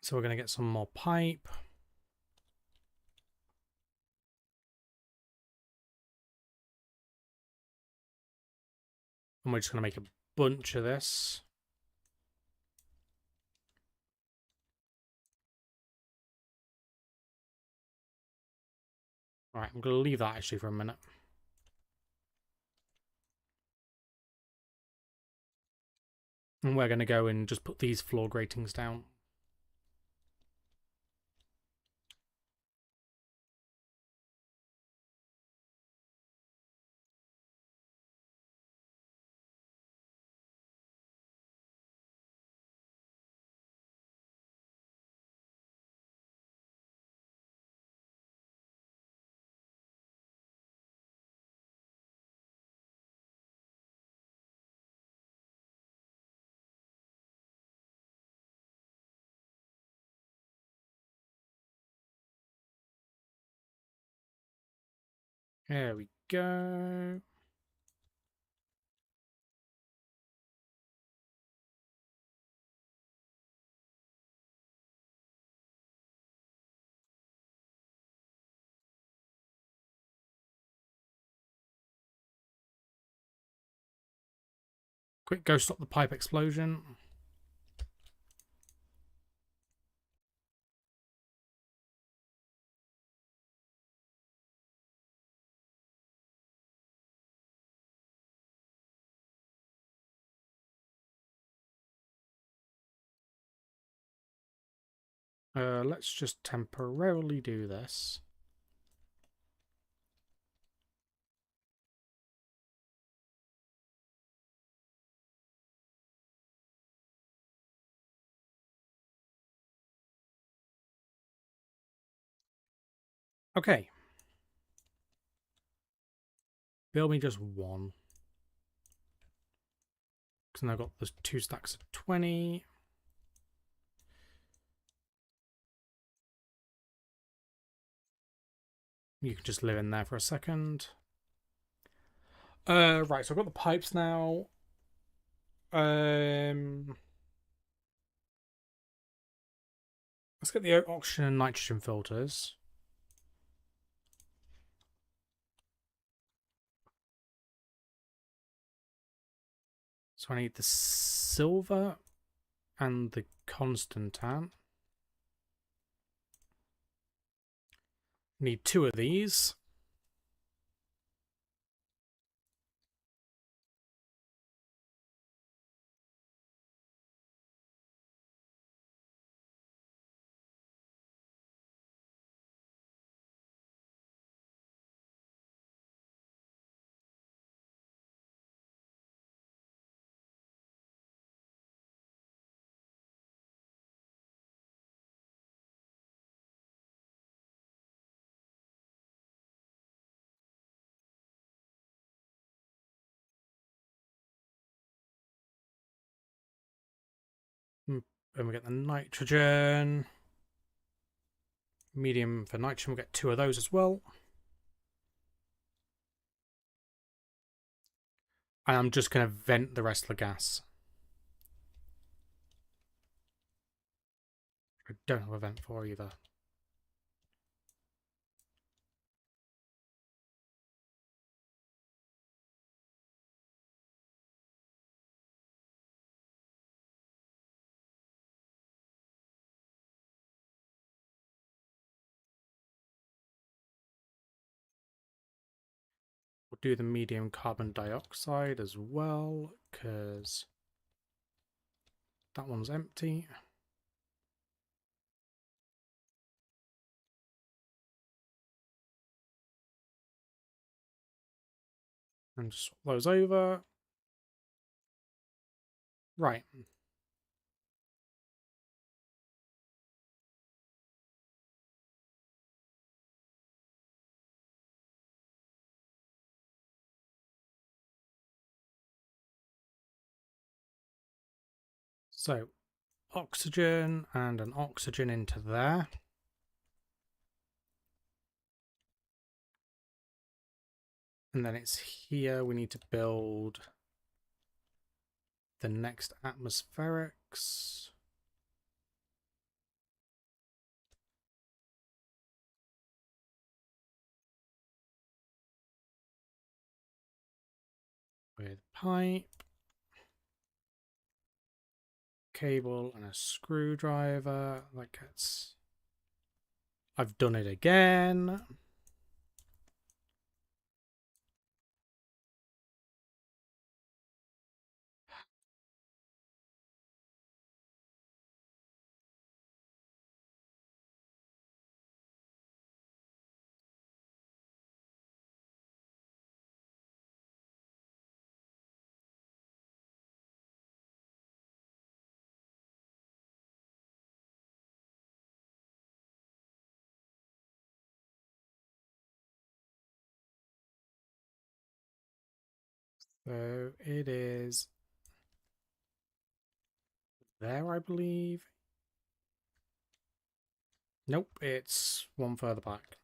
So we're going to get some more pipe. And we're just going to make a bunch of this. Right, I'm going to leave that actually for a minute. And we're going to go and just put these floor gratings down. There we go. Quick, go stop the pipe explosion. Let's just temporarily do this. Okay. Build me just one. Because I've got those 2 stacks of 20. You can just live in there for a second. Right, so I've got the pipes now. Let's get the oxygen and nitrogen filters. So I need the silver and the constantan. Need 2 of these. And we get the nitrogen. Medium for nitrogen, we'll get 2 of those as well. And I'm just going to vent the rest of the gas. I don't have a vent for either. We'll do the medium carbon dioxide as well, because that one's empty. And just swap those over. Right. So oxygen and an oxygen into there. And then it's here we need to build the next atmospherics. With pipe, cable, and a screwdriver. That gets... I've done it again. So it is there, I believe. Nope, it's one further back.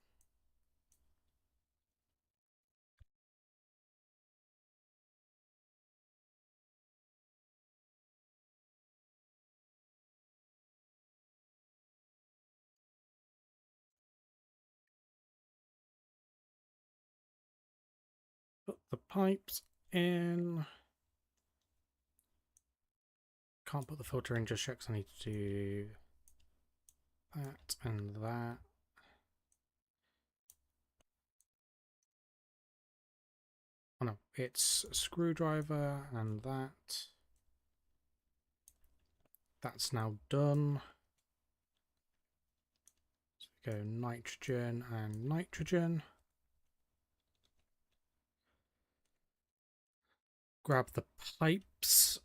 Put the pipes in. Can't put the filter in just yet because I need to do that and that. Oh no, it's a screwdriver and that. That's now done. So we go nitrogen and nitrogen. Grab the pipes.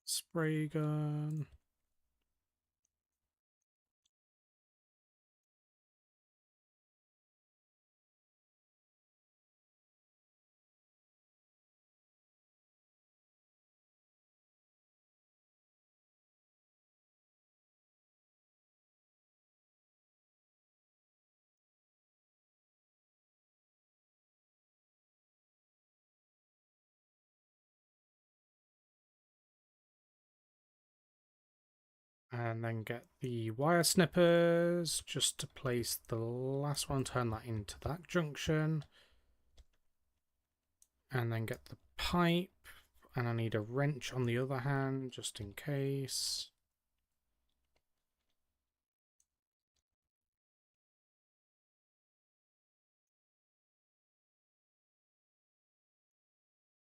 Spray gun. And then get the wire snippers just to place the last one, turn that into that junction. And then get the pipe. And I need a wrench on the other hand, just in case.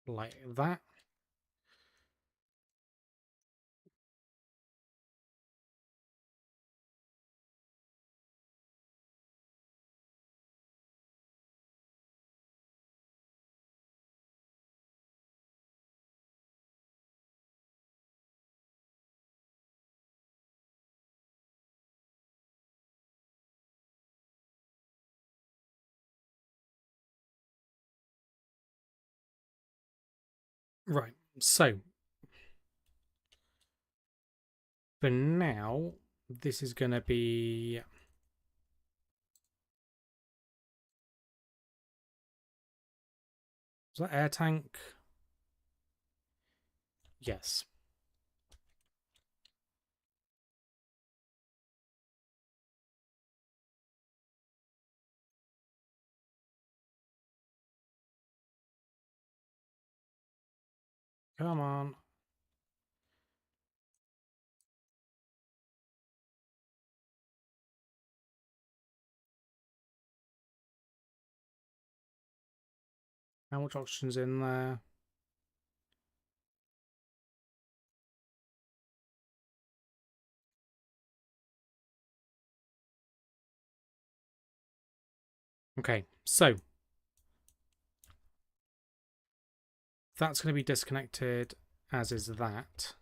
Like that. Right, so for now, this is going to be... Is that air tank? Yes. Come on. How much oxygen's in there? Okay, so that's going to be disconnected, as is that.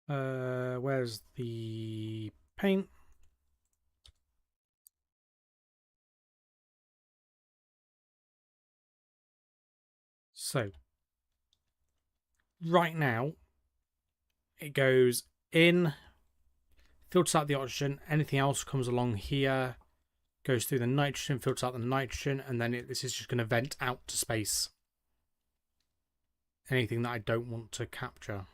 Where's the paint? So, right now, it goes in, filters out the oxygen, anything else comes along here, goes through the nitrogen, filters out the nitrogen, and then this is just going to vent out to space. Anything that I don't want to capture.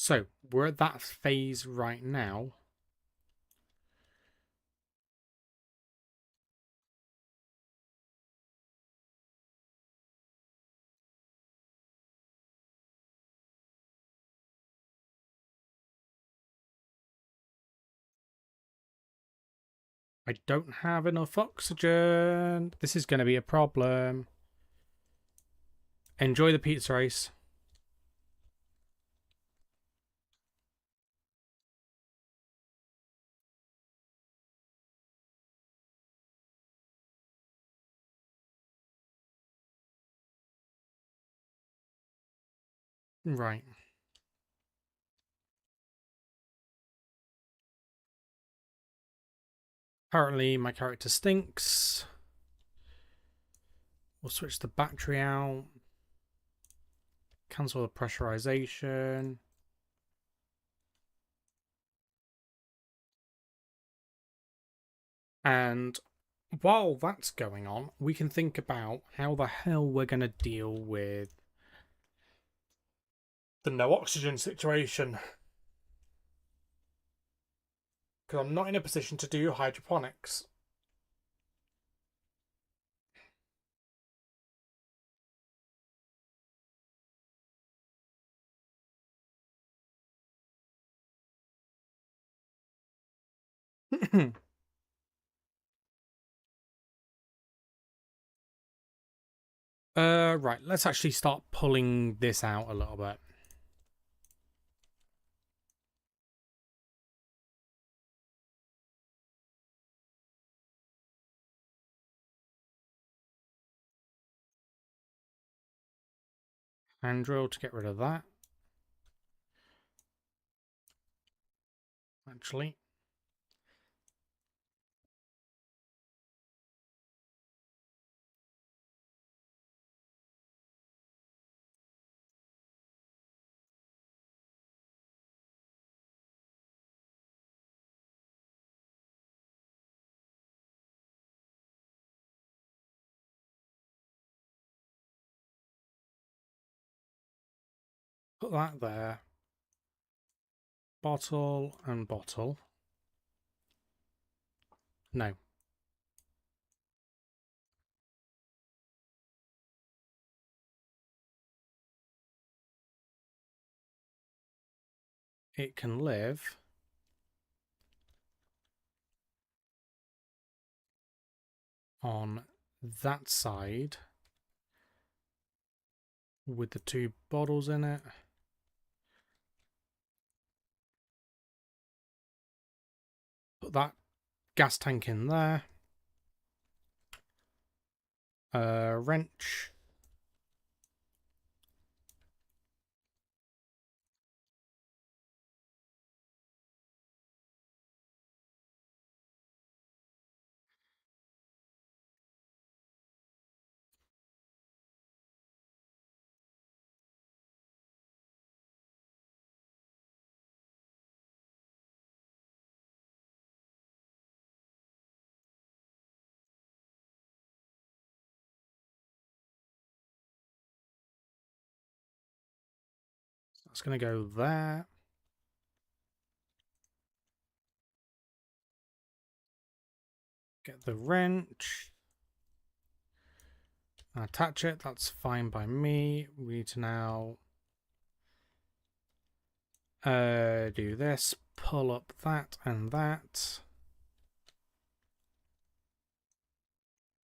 So, we're at that phase right now. I don't have enough oxygen. This is going to be a problem. Enjoy the pizza race. Right. Apparently my character stinks. We'll switch the battery out. Cancel the pressurization. And while that's going on, we can think about how the hell we're going to deal with the no oxygen situation. Because I'm not in a position to do hydroponics. Right, let's actually start pulling this out a little bit. Hand drill to get rid of that. Actually. Put that there. Bottle and bottle. No. It can live on that side with the two bottles in it. Put that gas tank in there. Wrench. That's going to go there. Get the wrench. Attach it. That's fine by me. We need to now do this. Pull up that and that.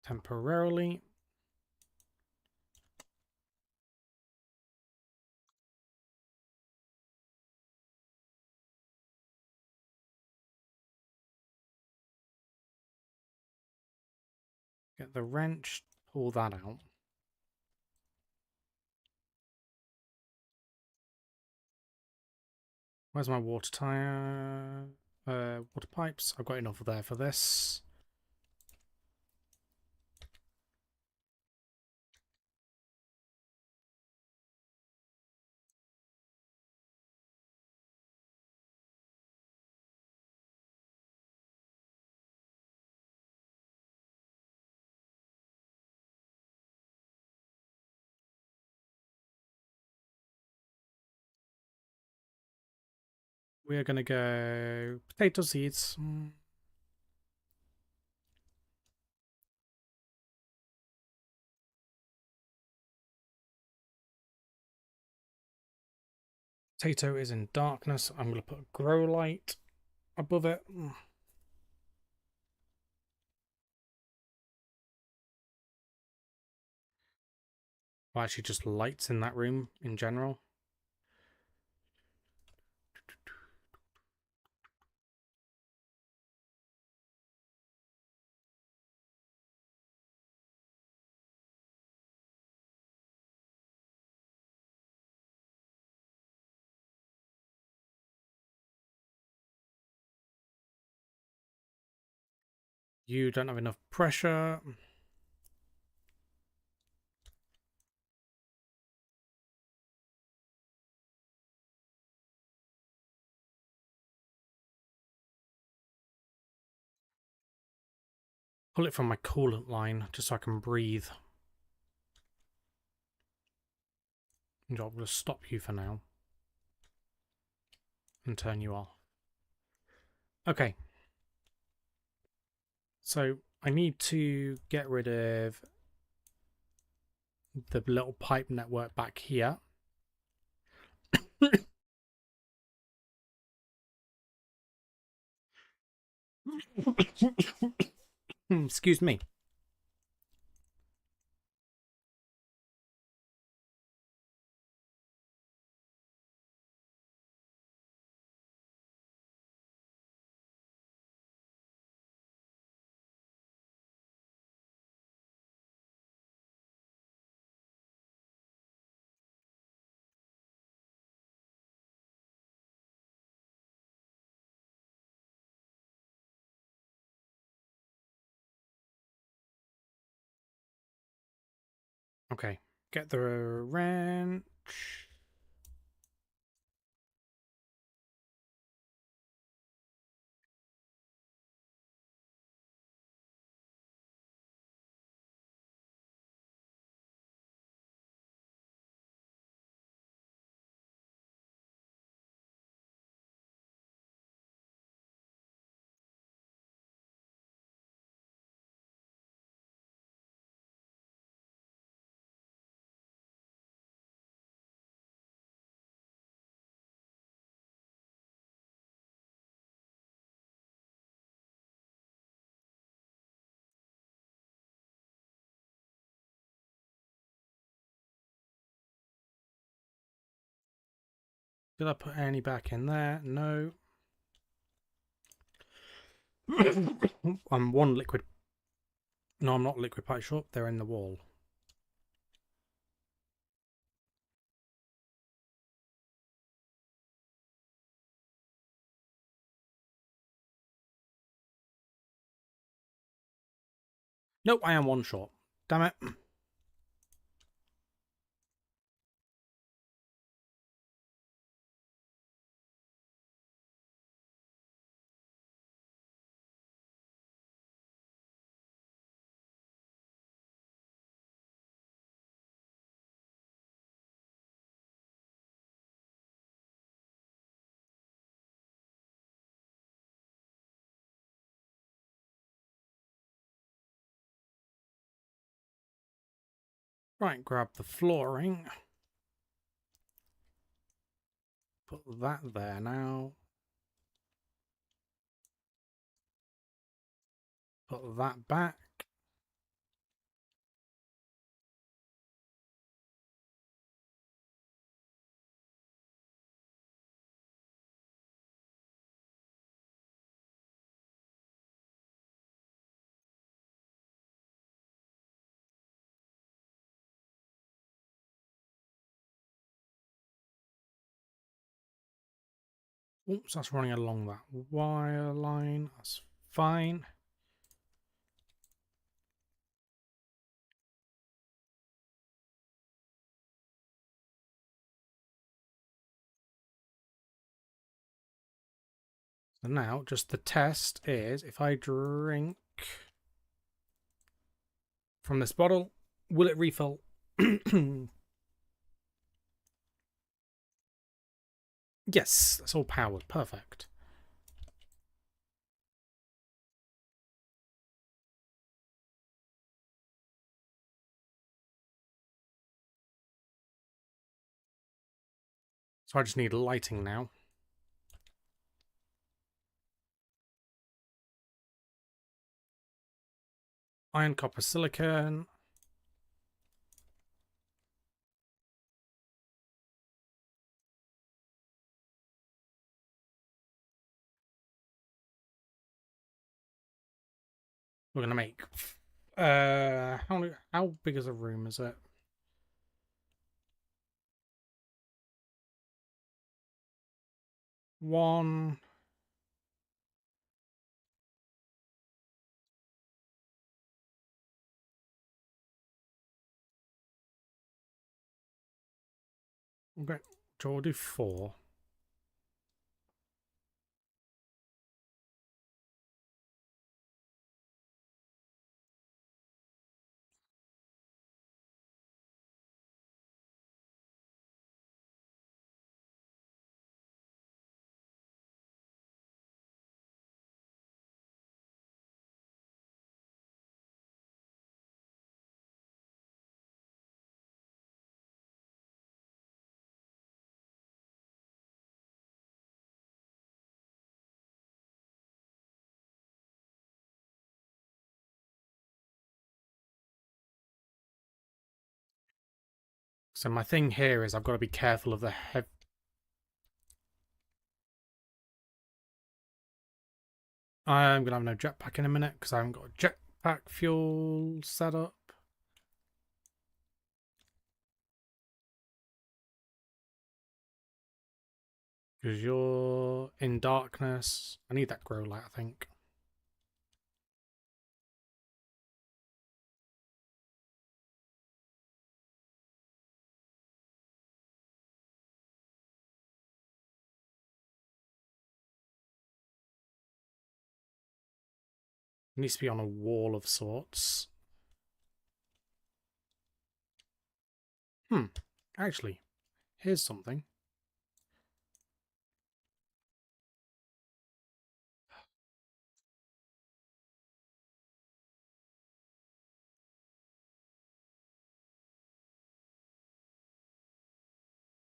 Temporarily. Get the wrench. Pull that out. Where's my water tire? Water pipes. I've got enough there for this. We're going to go potato seeds. Potato is in darkness. I'm going to put grow light above it. Well, actually, just lights in that room in general. You don't have enough pressure. Pull it from my coolant line just so I can breathe. And I'll just stop you for now. And turn you off. Okay. So I need to get rid of the little pipe network back here. Excuse me. Okay, get the wrench. Did I put any back in there? No. I'm one liquid. No, I'm not liquid pipe short. They're in the wall. Nope, I am one short. Damn it. Right, grab the flooring. Put that there now. Put that back. Oops, that's running along that wire line. That's fine. So now, just the test is if I drink from this bottle, will it refill? Yes, that's all powered. Perfect. So I just need lighting now. Iron, copper, silicon. We're gonna make. How big is a room? Is it? One. Okay, so we'll do 4. So my thing here is I've got to be careful of the heavy. I'm gonna have no jetpack in a minute because I haven't got jetpack fuel set up. Because you're in darkness. I need that grow light, I think. It needs to be on a wall of sorts. Actually, here's something.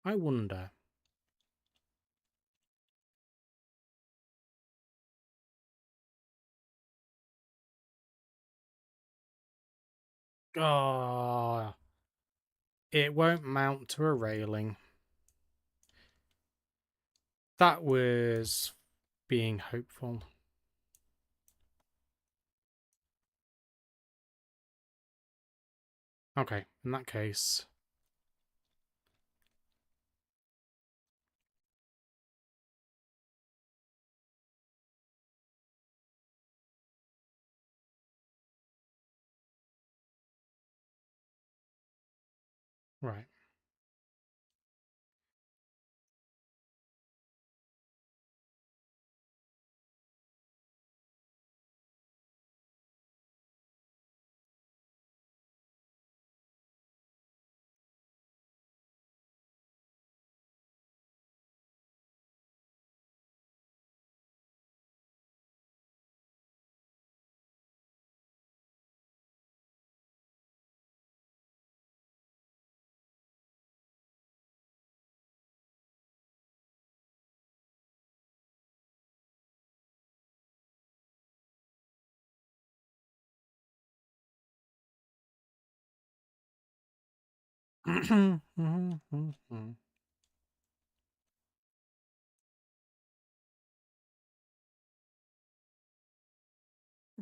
I wonder. Oh, it won't mount to a railing. That was being hopeful. Okay, in that case. Right.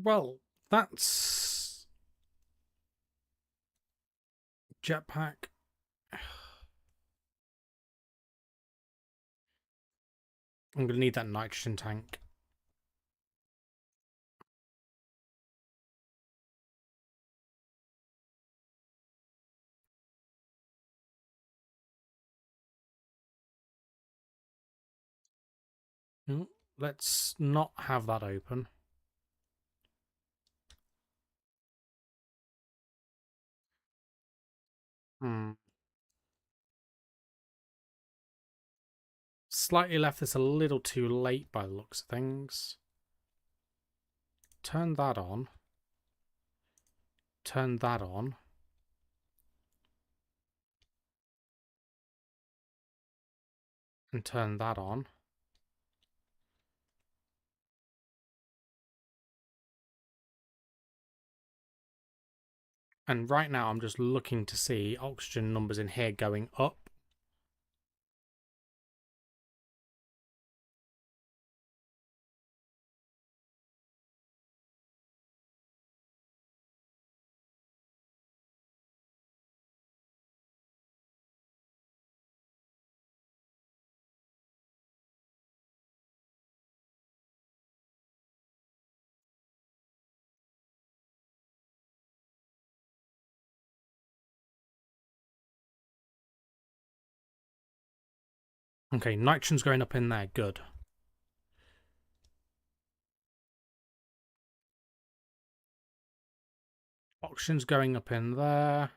Well, that's jetpack. I'm gonna need that nitrogen tank. Let's not have that open. Slightly left this a little too late by the looks of things. Turn that on. Turn that on. And turn that on. And right now I'm just looking to see oxygen numbers in here going up. Okay, nitrogen's going up in there. Good. Oxygen's going up in there.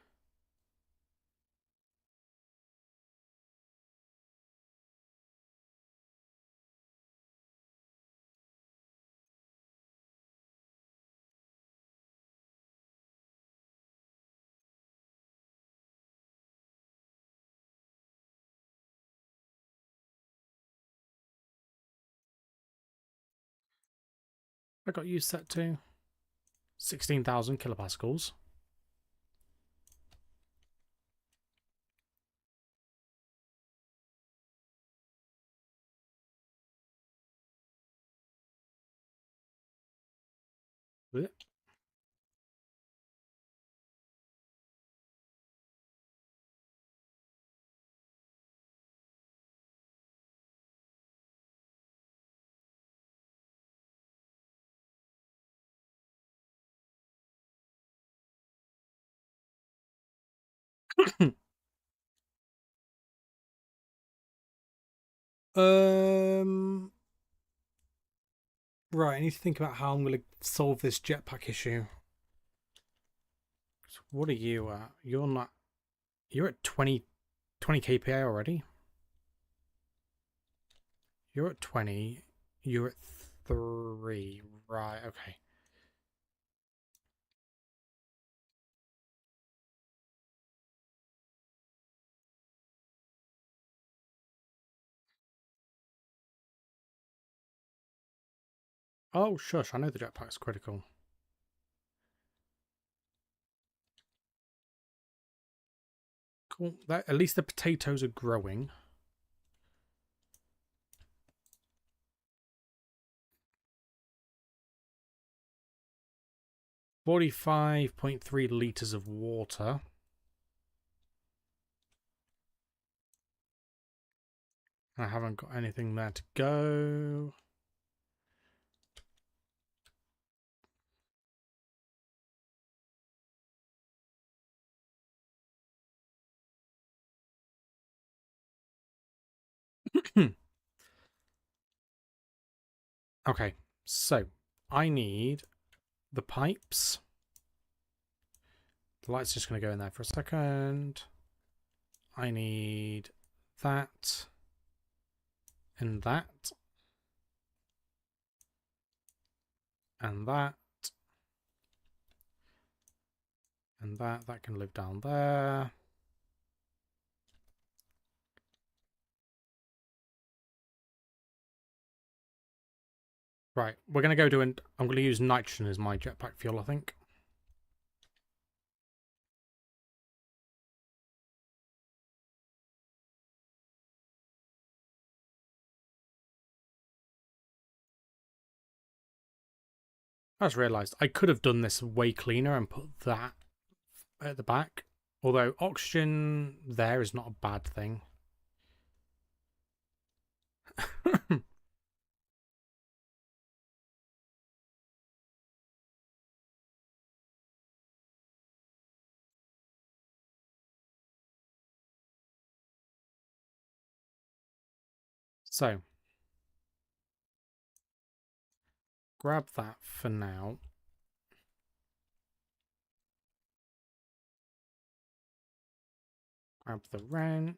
I got you set to 16,000 kilopascals. Blech. Right, I need to think about how I'm going to solve this jetpack issue. So what are you at? You're not... You're at 20 kPa already? You're at 20. You're at 3. Right, okay. Oh, shush, I know the jetpack's critical. Cool. That, at least the potatoes are growing. $45.3 litres of water. I haven't got anything there to go. Okay, so I need the pipes. The light's just going to go in there for a second. I need that and that and that and that. That can live down there. Right, we're going to go do and I'm going to use nitrogen as my jetpack fuel, I think. I just realised I could have done this way cleaner and put that at the back. Although oxygen there is not a bad thing. So, grab that for now. Grab the wrench.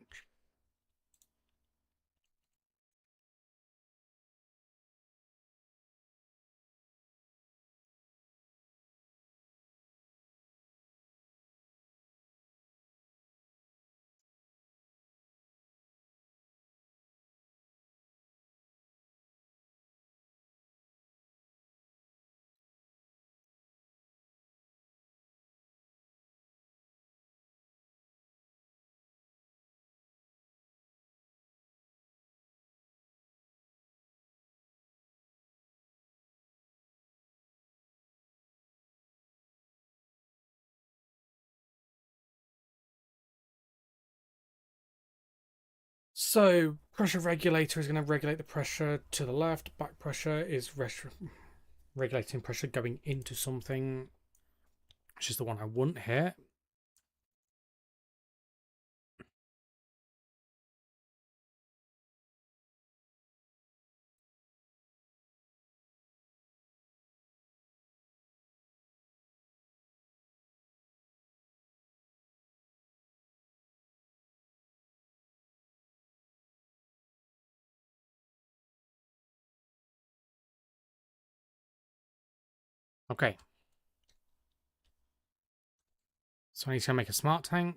So, pressure regulator is going to regulate the pressure to the left. Back pressure is regulating pressure going into something, which is the one I want here. Okay. So I need to make a smart tank.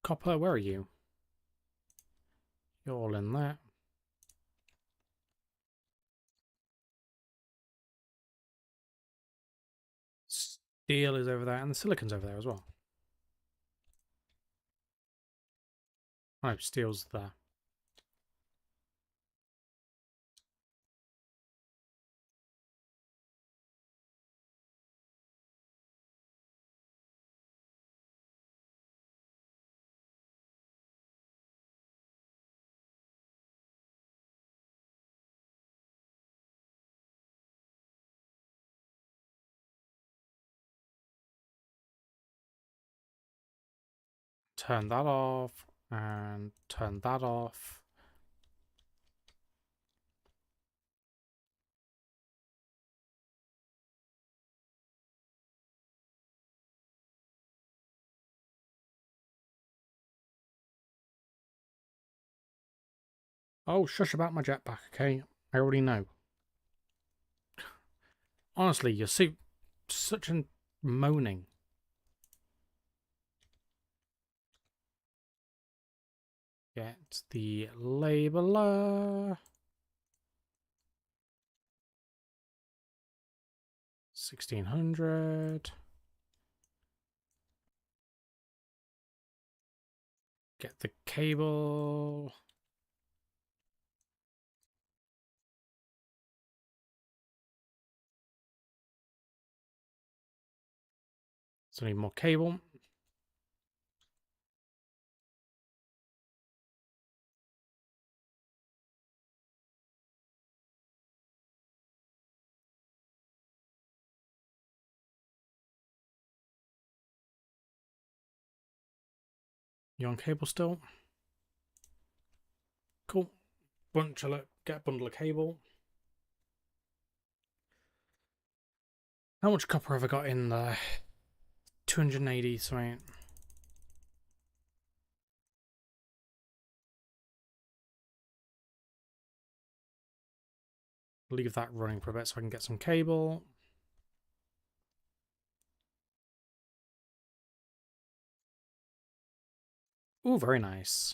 Copper, where are you? You're all in there. Steel is over there, and the silicon's over there as well. Oh, steel's there. Turn that off, and turn that off. Oh, shush about my jetpack, okay? I already know. Honestly, you're such a moaning. Get the labeler. 1600. Get the cable. So I need more cable. You on cable still? Cool. Get a bundle of cable. How much copper have I got in there? 280, sweet. Leave that running for a bit so I can get some cable. Ooh, very nice.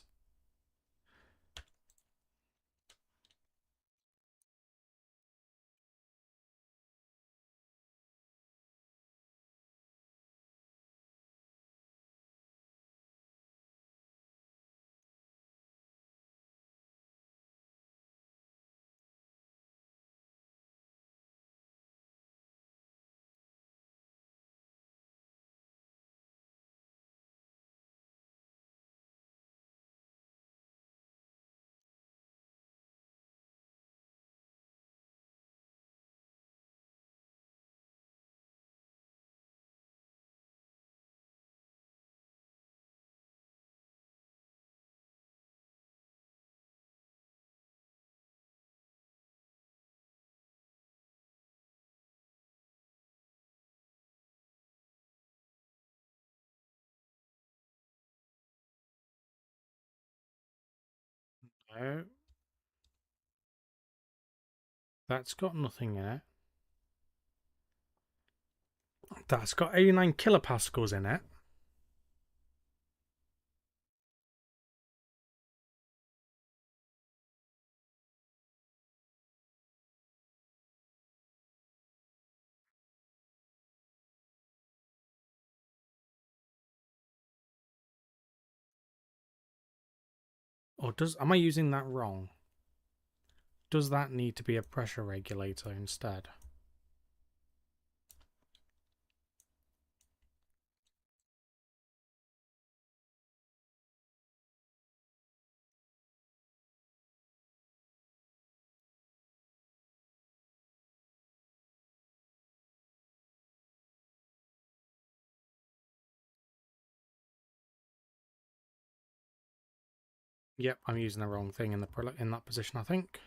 No. That's got nothing in it. That's got 89 kilopascals in it. Or am I using that wrong? Does that need to be a pressure regulator instead? Yep, I'm using the wrong thing in that position, I think.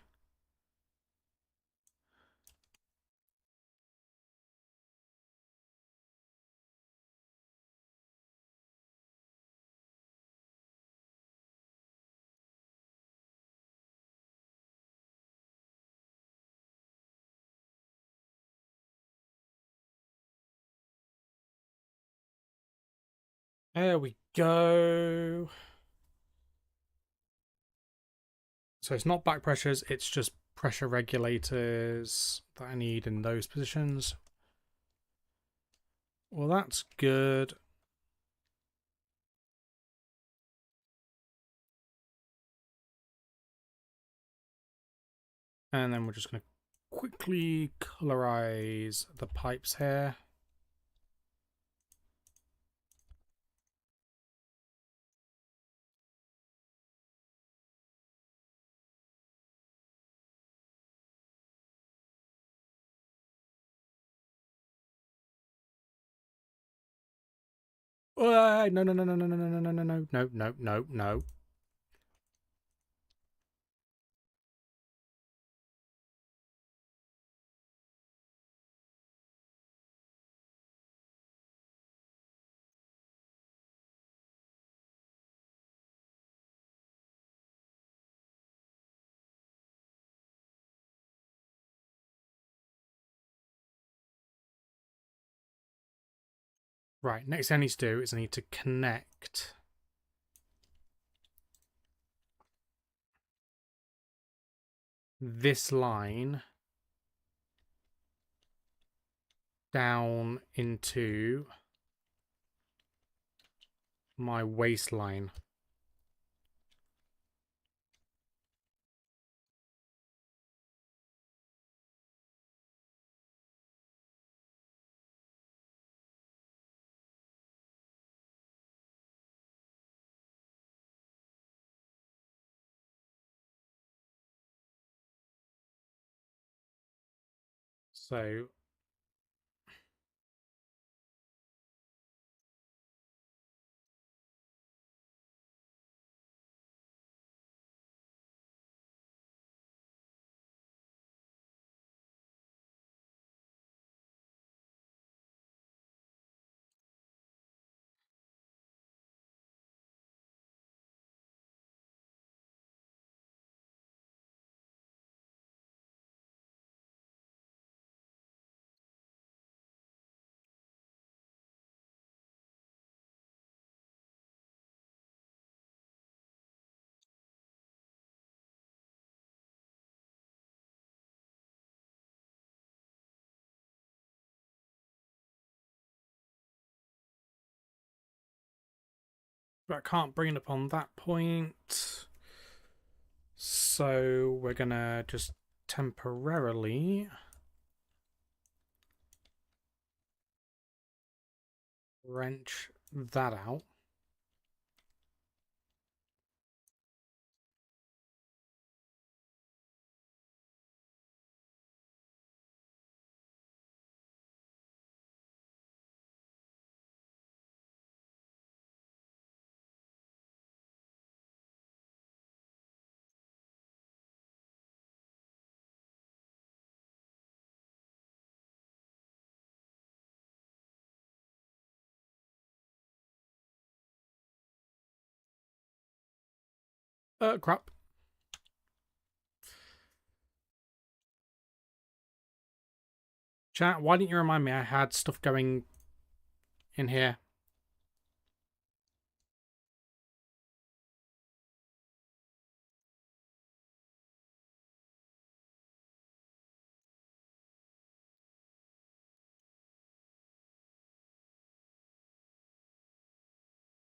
There we go. So it's not back pressures, it's just pressure regulators that I need in those positions. Well, that's good. And then we're just going to quickly colorize the pipes here. No, no, no, no, no, no, no, no, no, no, no, no, no, no, no. Right, next thing I need to do is I need to connect this line down into my waistline. So but I can't bring it up on that point. So we're gonna just temporarily wrench that out. Crap. Chat, why didn't you remind me I had stuff going in here?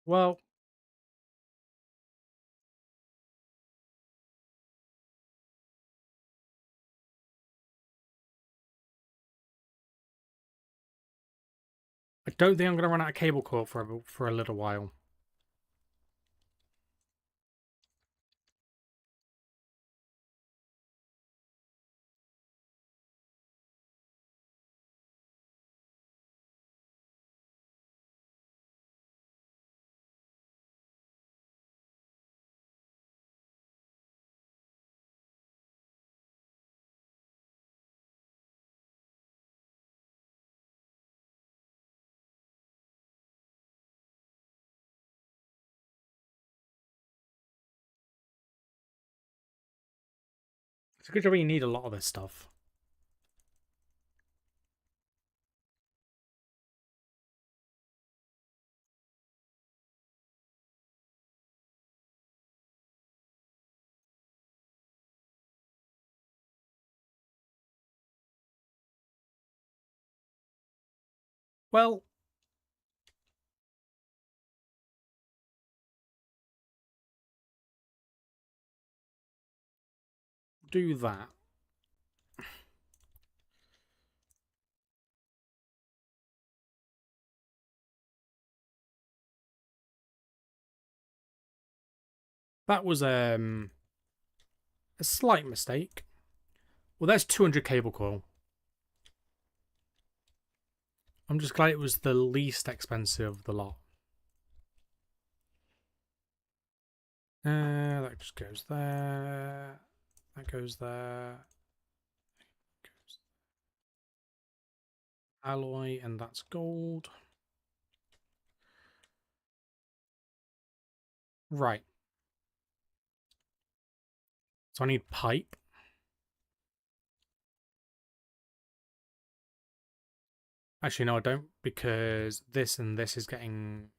Well, I don't think I'm going to run out of cable cord for a little while. It's a good job you need a lot of this stuff. Well, do that. That was a slight mistake. Well, there's 200 cable coil. I'm just glad it was the least expensive of the lot. That just goes there. That goes there. Goes alloy, and that's gold. Right. So I need pipe. Actually, no, I don't, because this and this is getting...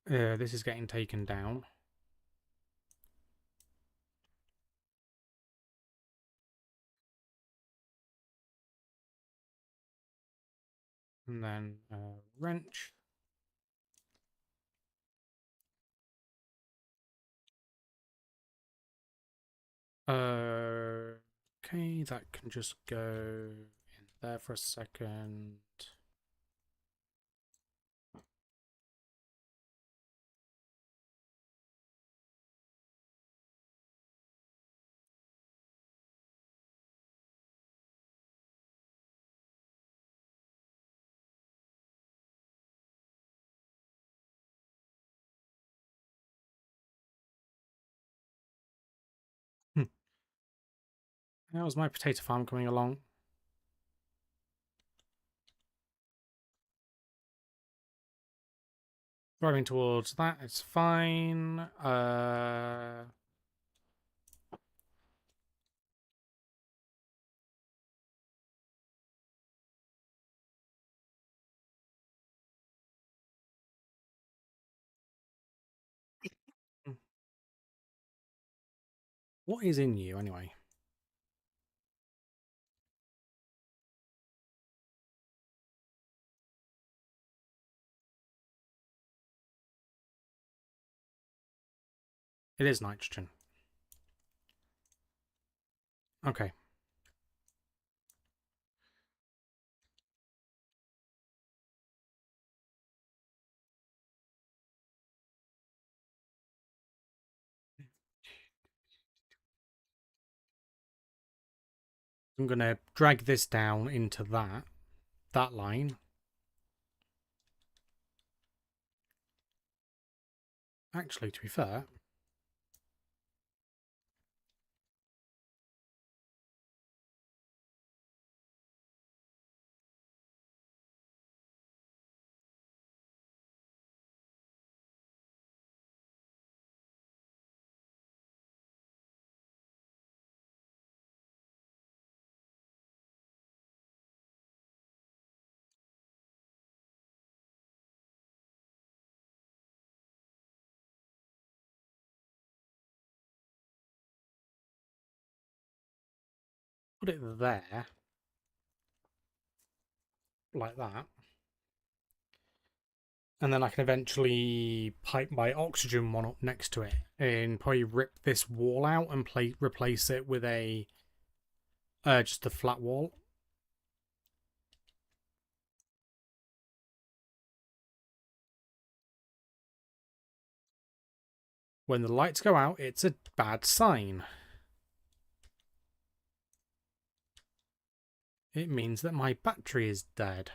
this is getting taken down. And then wrench. Okay, that can just go in there for a second. How's my potato farm coming along? Driving towards that, it's fine. What is in you, anyway? It is nitrogen. Okay. I'm going to drag this down into that line. Actually, to be fair, put it there, like that. And then I can eventually pipe my oxygen one up next to it and probably rip this wall out and replace it with a just a flat wall. When the lights go out, it's a bad sign. It means that my battery is dead.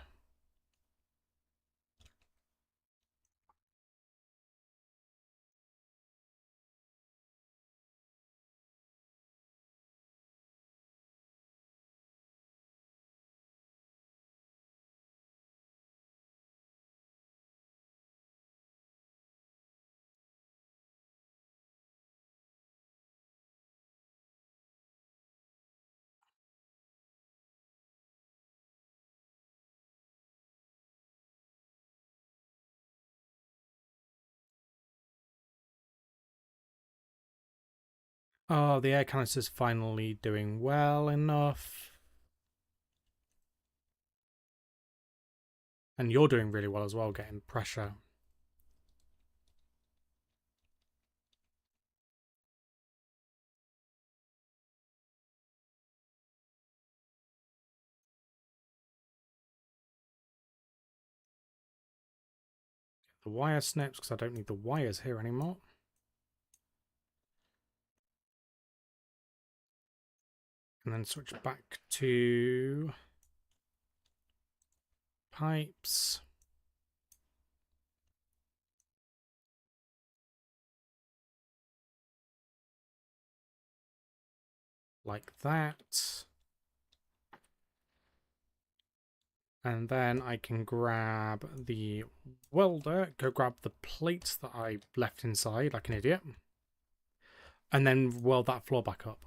Oh, the air canister's finally doing well enough. And you're doing really well as well, getting pressure. The wire snips, because I don't need the wires here anymore. And then switch back to pipes. Like that. And then I can grab the welder, go grab the plates that I left inside like an idiot, and then weld that floor back up.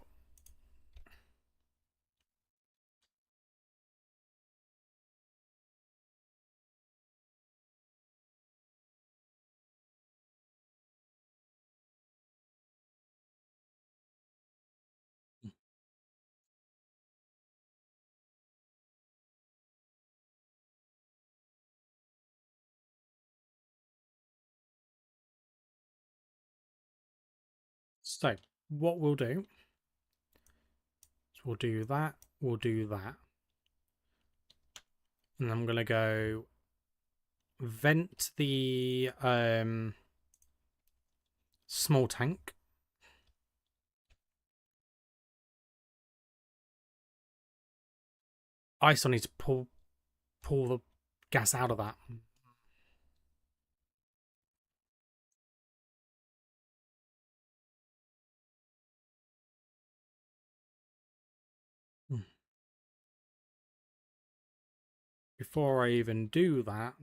So what we'll do is we'll do that, and I'm going to go vent the small tank. I still need to pull the gas out of that. Before I even do that,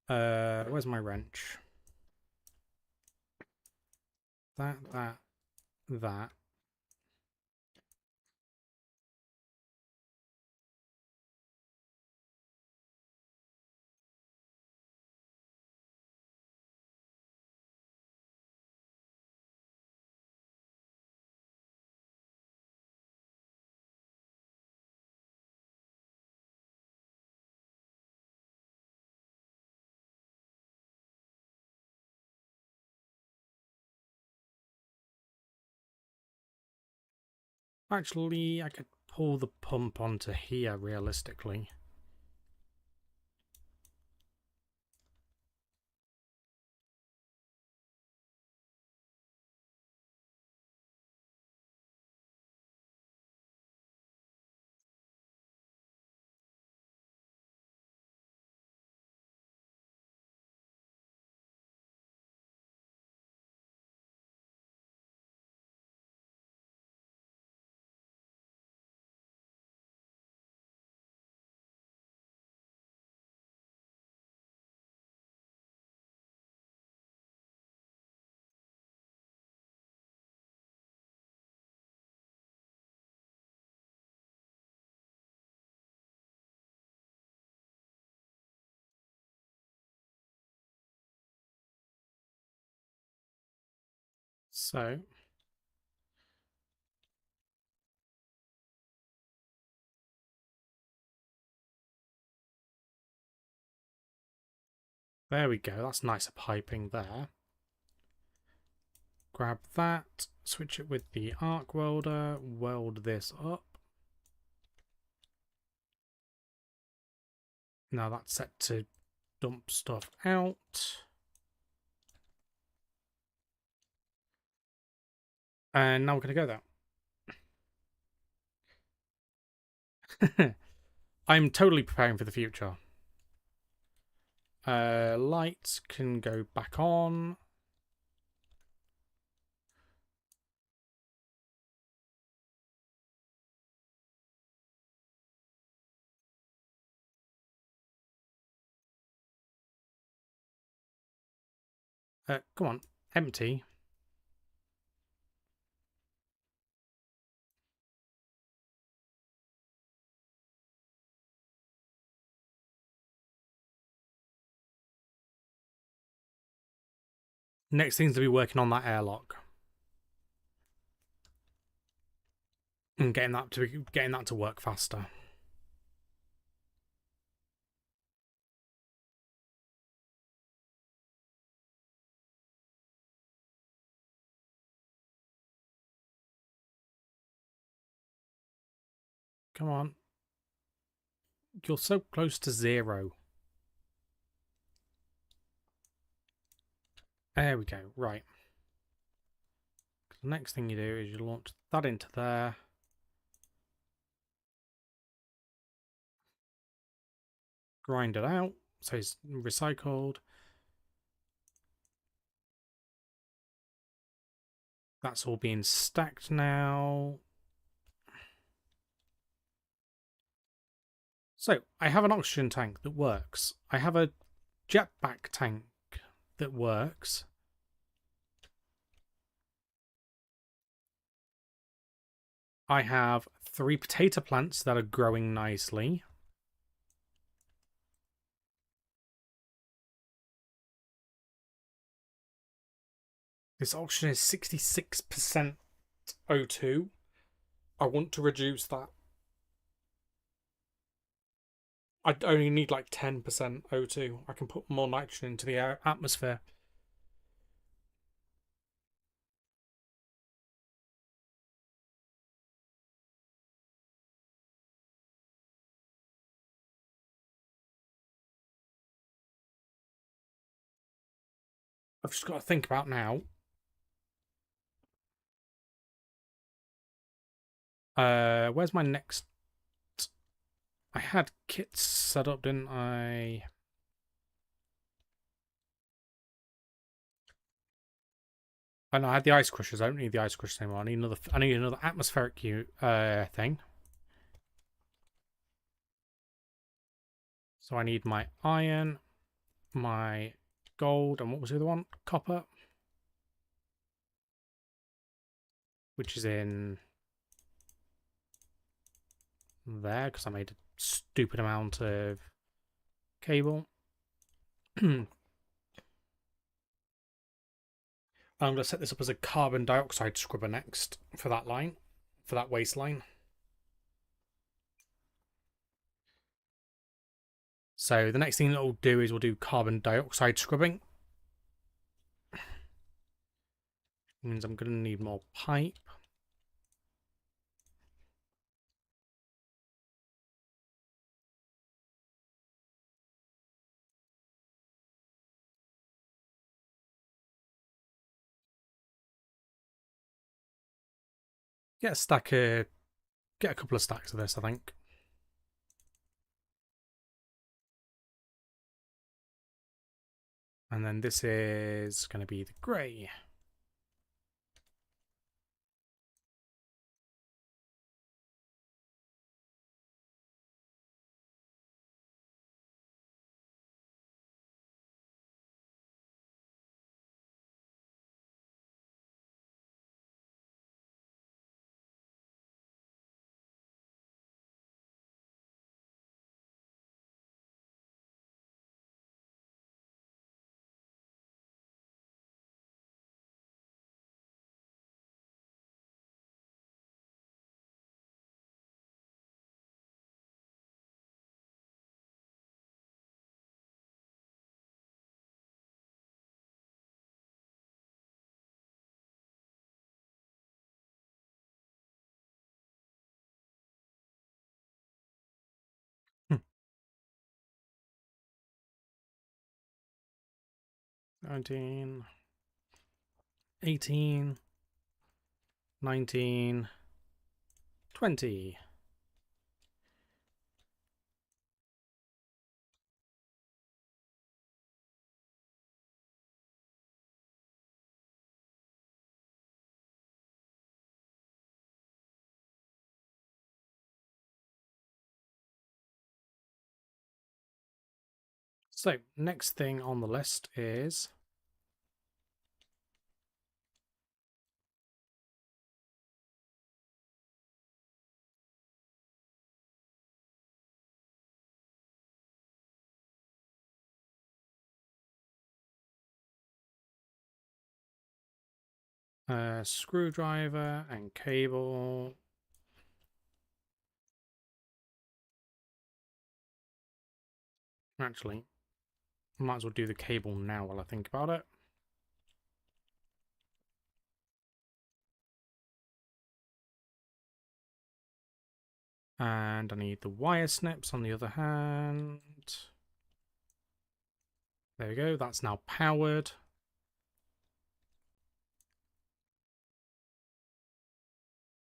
where's my wrench? That. Actually, I could pull the pump onto here realistically. So There we go. That's nicer piping there. Grab that, switch it with the arc welder, weld this up. Now that's set to dump stuff out. And now we're going to go there. I'm totally preparing for the future. Lights can go back on. Come on, empty. Next thing's to be working on that airlock. And getting that to work faster. Come on. You're so close to 0. There we go. Right. The next thing you do is you launch that into there. Grind it out. So it's recycled. That's all being stacked now. So, I have an oxygen tank that works. I have a jetpack tank that works. I have 3 potato plants that are growing nicely. This oxygen is 66% O2. I want to reduce that. I only need like 10% O2. I can put more nitrogen into the atmosphere. I've just got to think about now. Where's my next? I had kits set up, didn't I? I know I had the ice crushers. I don't need the ice crushers anymore. I need another atmospheric thing. So I need my iron, my gold, and what was the other one? Copper, which is in there because I made a stupid amount of cable. I'm going to set this up as a carbon dioxide scrubber next for that line, for that waste line. So the next thing that we'll do is we'll do carbon dioxide scrubbing. Means I'm going to need more pipe. Get a couple of stacks of this, I think. And then this is going to be the grey. 19, 18, 19, 20. So, next thing on the list is a screwdriver and cable. Actually, might as well do the cable now while I think about it. And I need the wire snips on the other hand. There we go, that's now powered.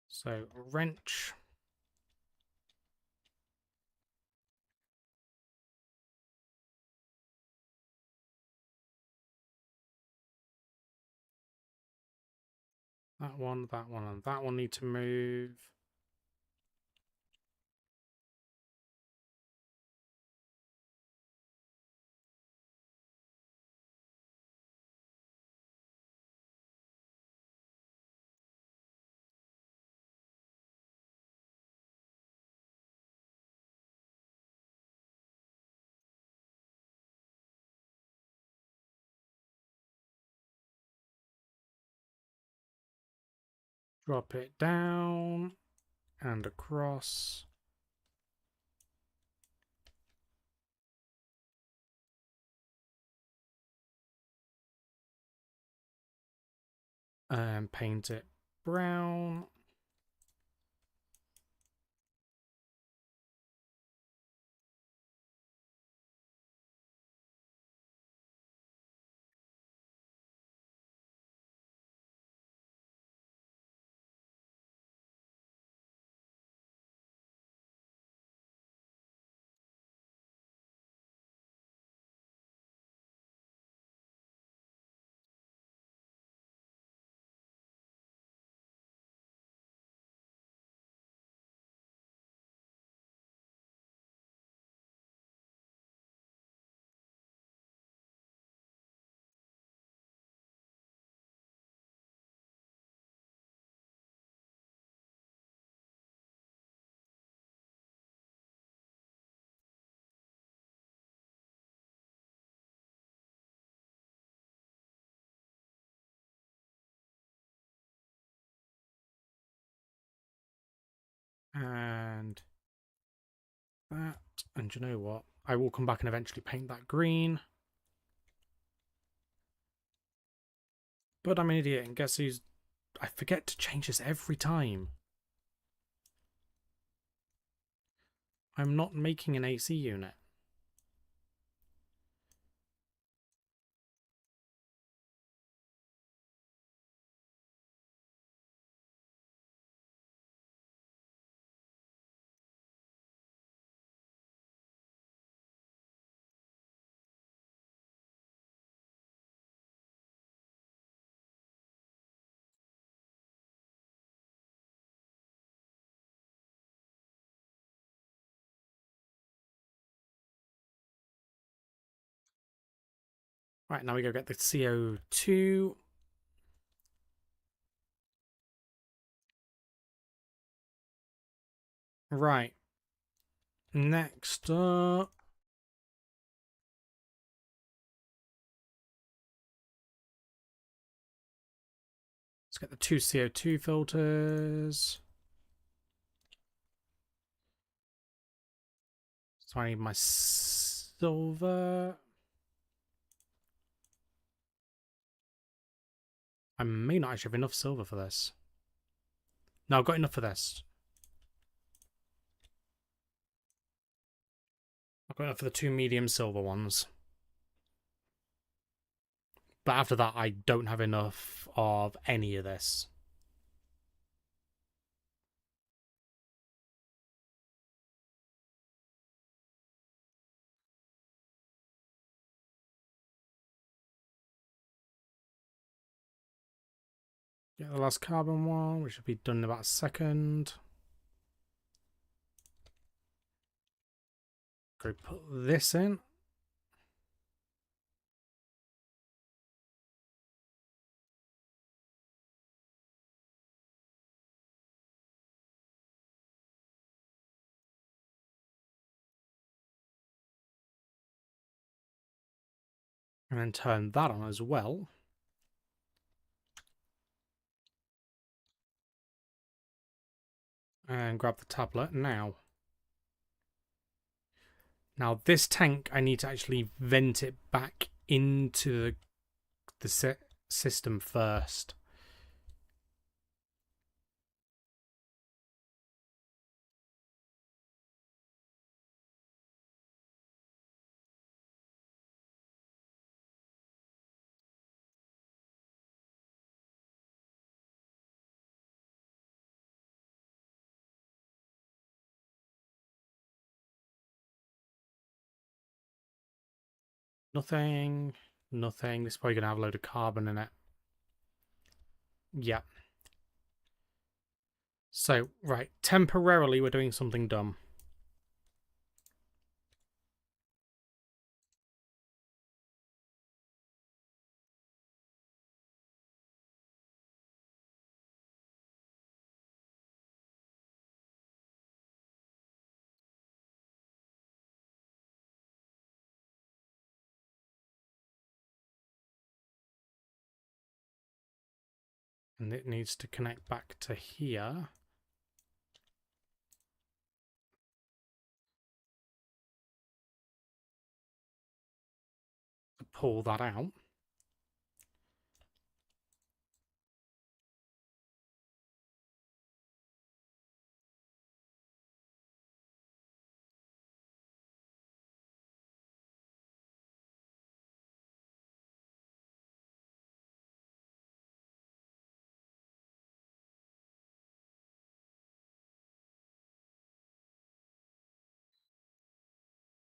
So, a wrench. That one, and that one need to move. Drop it down and across. And paint it brown. And that. And you know what? I will come back and eventually paint that green. But I'm an idiot, and guess who's... I forget to change this every time. I'm not making an AC unit. Right, now we go get the CO2. Right. Next up... Let's get the 2 CO2 filters. So I need my silver. I may not actually have enough silver for this. No, I've got enough for this. I've got enough for the 2 medium silver ones. But after that, I don't have enough of any of this. Get the last carbon one, which should be done in about a second. Go put this in. And then turn that on as well. And grab the tablet now. Now this tank, I need to actually vent it back into the system first. Nothing. Nothing. This is probably going to have a load of carbon in it. Yeah. So, right. Temporarily, we're doing something dumb. And it needs to connect back to here. To pull that out.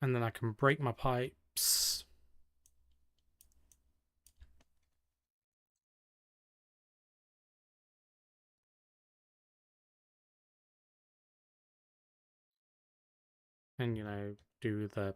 And then I can break my pipes. And, you know, do the...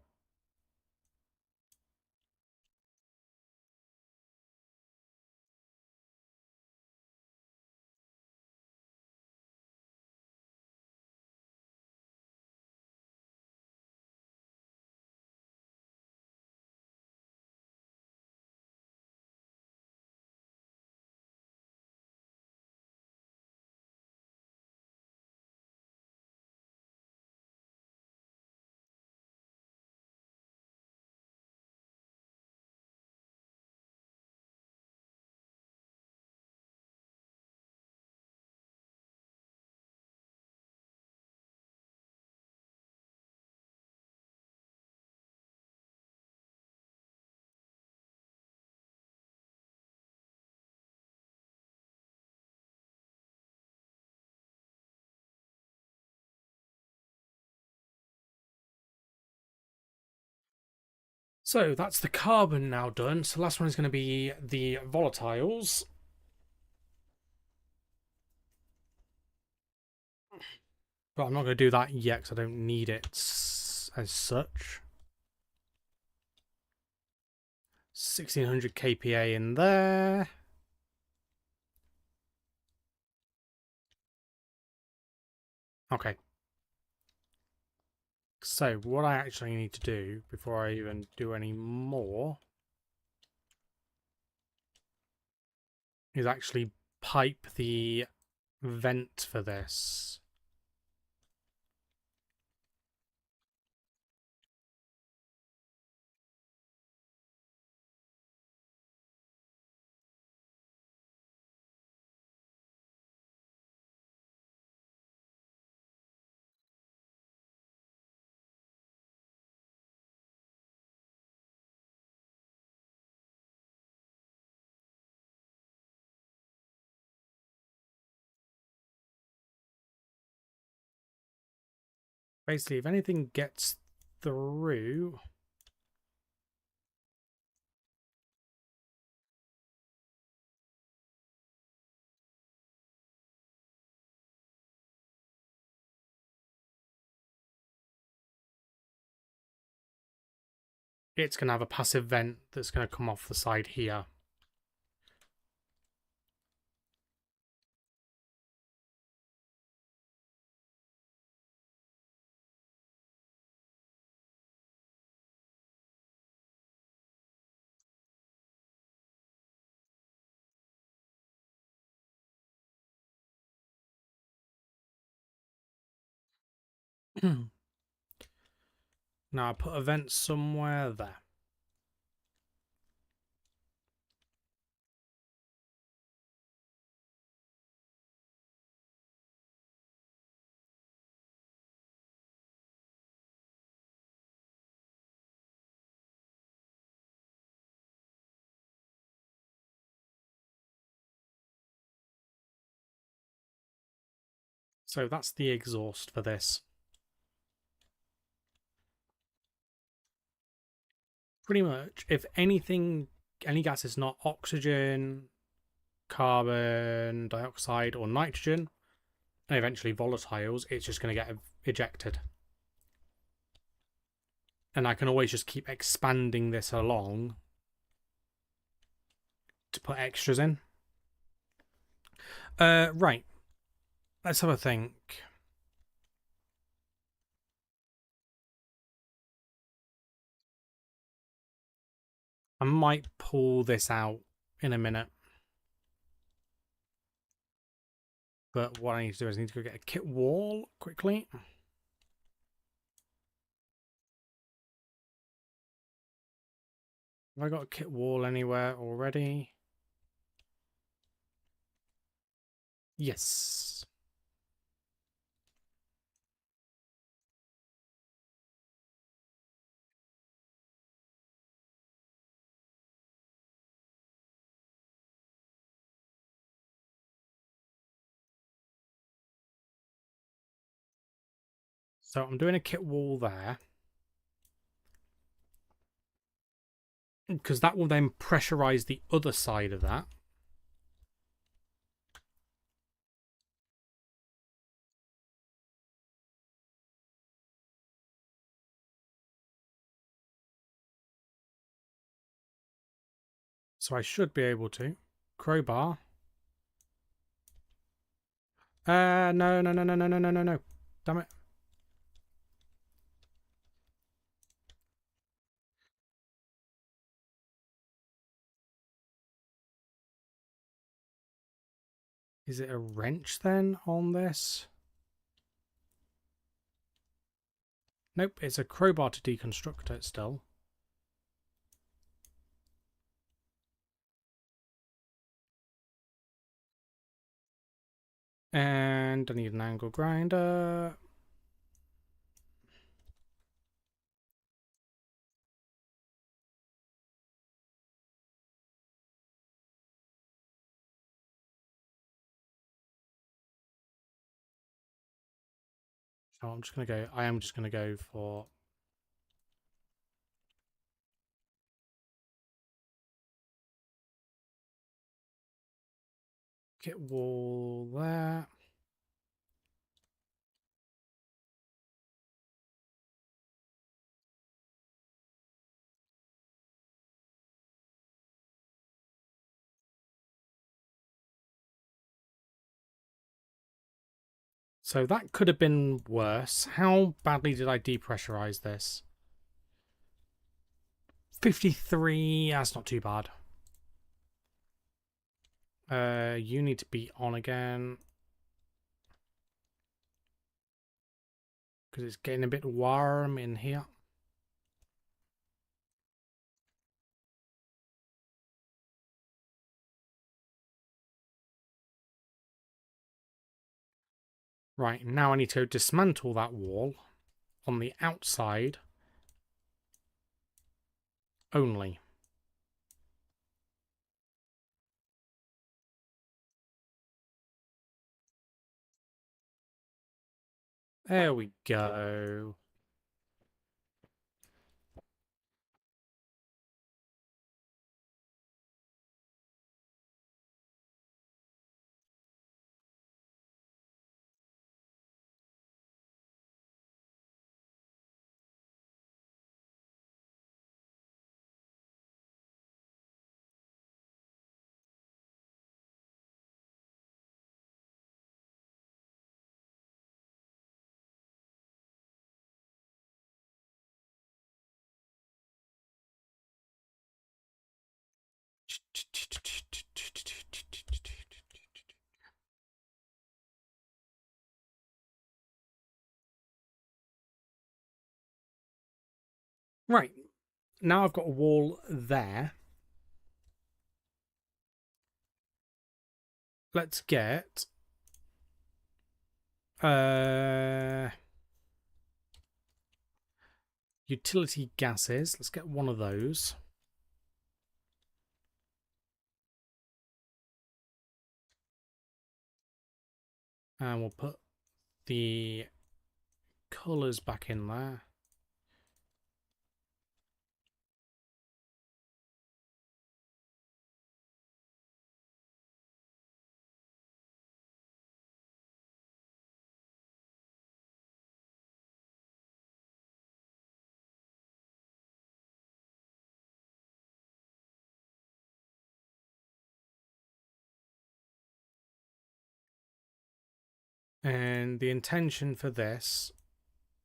So that's the carbon now done. So the last one is going to be the volatiles. But I'm not going to do that yet because I don't need it as such. 1600 kPa in there. Okay. So what I actually need to do before I even do any more is actually pipe the vent for this. Basically, if anything gets through... it's going to have a passive vent that's going to come off the side here. Now I put a vent somewhere there. So that's the exhaust for this. Pretty much, if anything, any gas is not oxygen, carbon dioxide, or nitrogen, and eventually volatiles, it's just going to get ejected. And I can always just keep expanding this along to put extras in. Right. Let's have a think. I might pull this out in a minute. But what I need to do is I need to go get a kit wall quickly. Have I got a kit wall anywhere already? Yes. So I'm doing a kit wall there. Because that will then pressurize the other side of that. So I should be able to. Crowbar. No. Damn it. Is it a wrench then on this? Nope, it's a crowbar to deconstruct it still. And I need an angle grinder. So I'm just going to go, I am just going to go for kit wall there. So that could have been worse. How badly did I depressurize this? 53, that's not too bad. You need to be on again. Because it's getting a bit warm in here. Right, now I need to dismantle that wall on the outside only. There we go. Right. Now I've got a wall there. Let's get utility gases. Let's get one of those. And we'll put the colours back in there. And the intention for this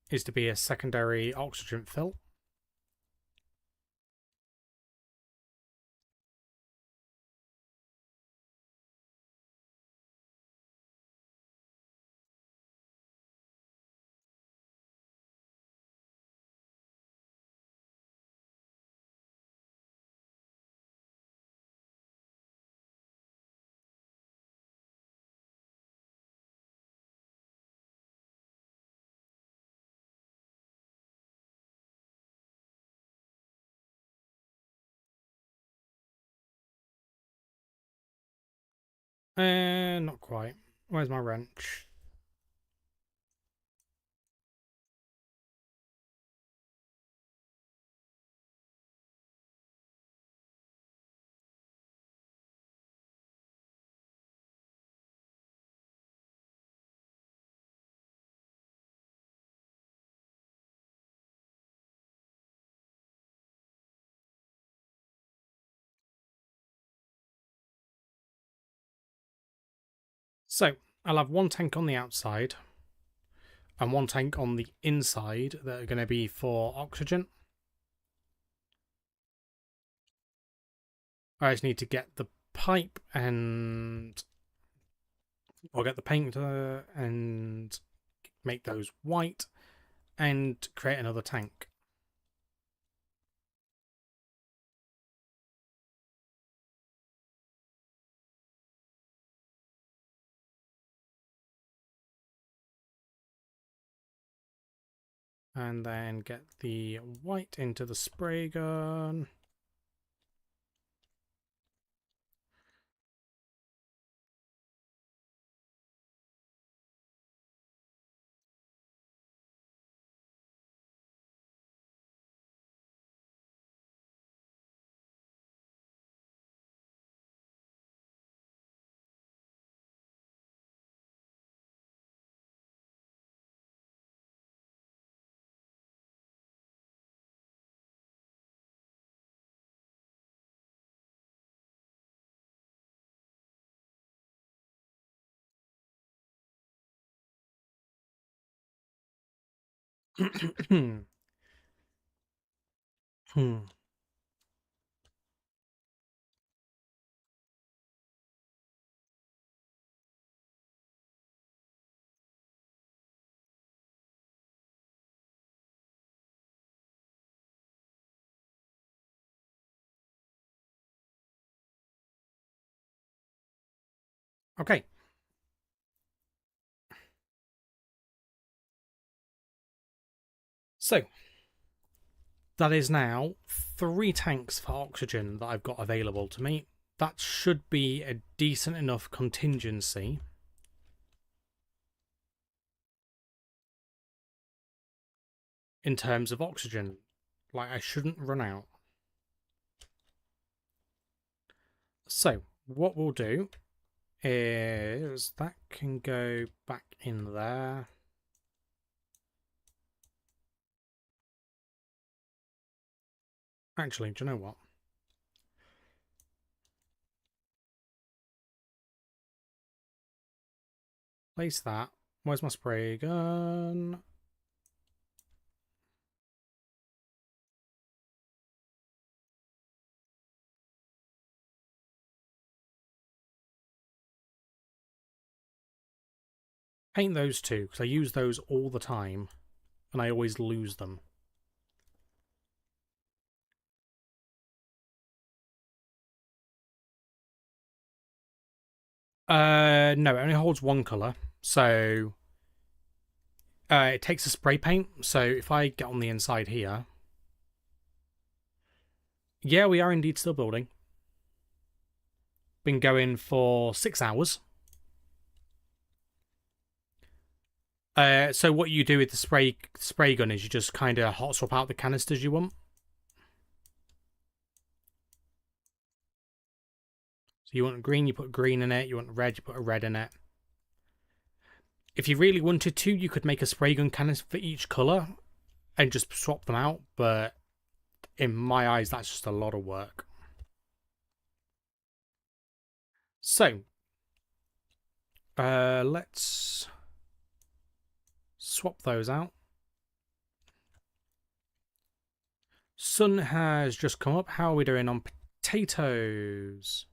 is to be a secondary oxygen fill. And not quite. Where's my wrench? So I'll have one tank on the outside and one tank on the inside that are going to be for oxygen. I just need to get the pipe and I'll get the paint and make those white and create another tank. And then get the white into the spray gun. Okay. So that is now 3 tanks for oxygen that I've got available to me. That should be a decent enough contingency in terms of oxygen. Like, I shouldn't run out. So, what we'll do is that can go back in there. Actually, do you know what? Place that. Where's my spray gun? Paint those two, because I use those all the time, and I always lose them. No, it only holds one colour, so it takes a spray paint. So if I get on the inside here, yeah, we are indeed still building. Been going for 6 hours. So what you do with the spray gun is you just kind of hot swap out the canisters you want. So you want green, you put green in it. You want red, you put a red in it. If you really wanted to, you could make a spray gun canister for each colour and just swap them out, but in my eyes, that's just a lot of work. So, let's swap those out. Sun has just come up. How are we doing on potatoes?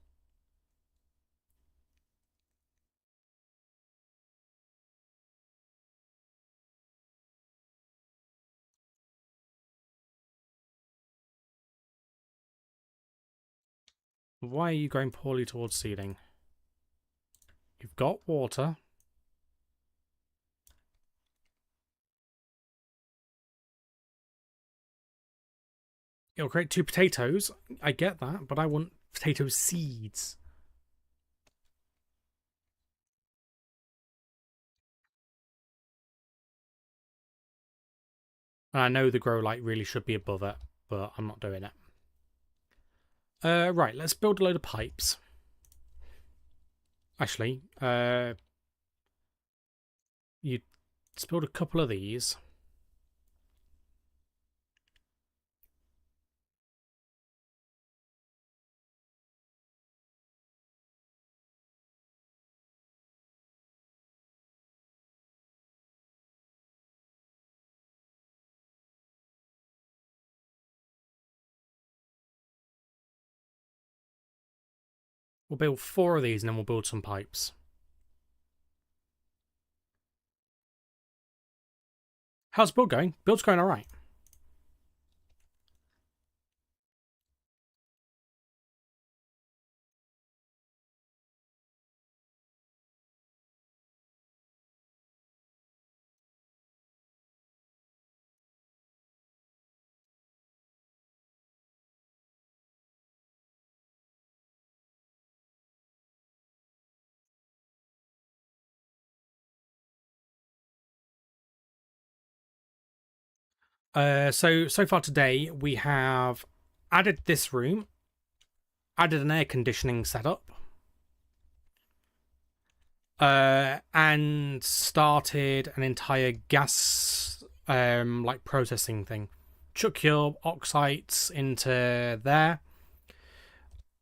Why are you going poorly towards seeding? You've got water. It'll create 2 potatoes. I get that, but I want potato seeds. And I know the grow light really should be above it, but I'm not doing it. Right, let's build a load of pipes. Actually, you let's build a couple of these. We'll build 4 of these and then we'll build some pipes. How's build going? Build's going alright. So far today we have added this room, added an air conditioning setup, and started an entire gas like processing thing. Chuck your oxides into there,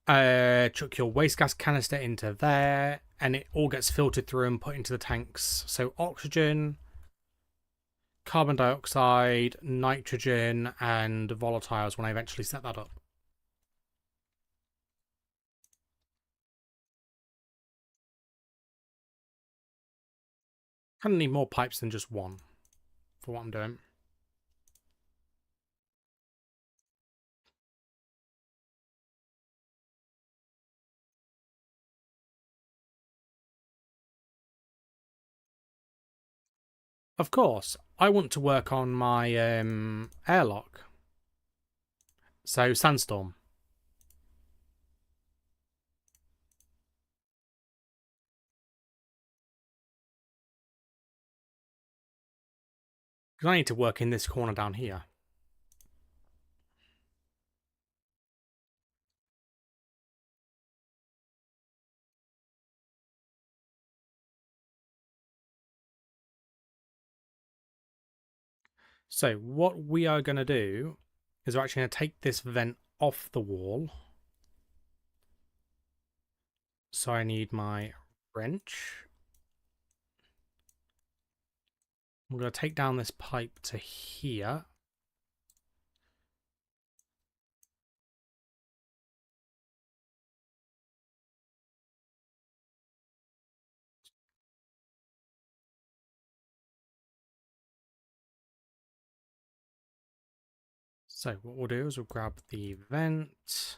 chuck your waste gas canister into there, and it all gets filtered through and put into the tanks. So oxygen, carbon dioxide, nitrogen, and volatiles when I eventually set that up. Kind of need more pipes than just one for what I'm doing. Of course, I want to work on my airlock. So, sandstorm. Because I need to work in this corner down here. So what we are going to do is we're actually going to take this vent off the wall. So I need my wrench. I'm going to take down this pipe to here. So what we'll do is we'll grab the vent.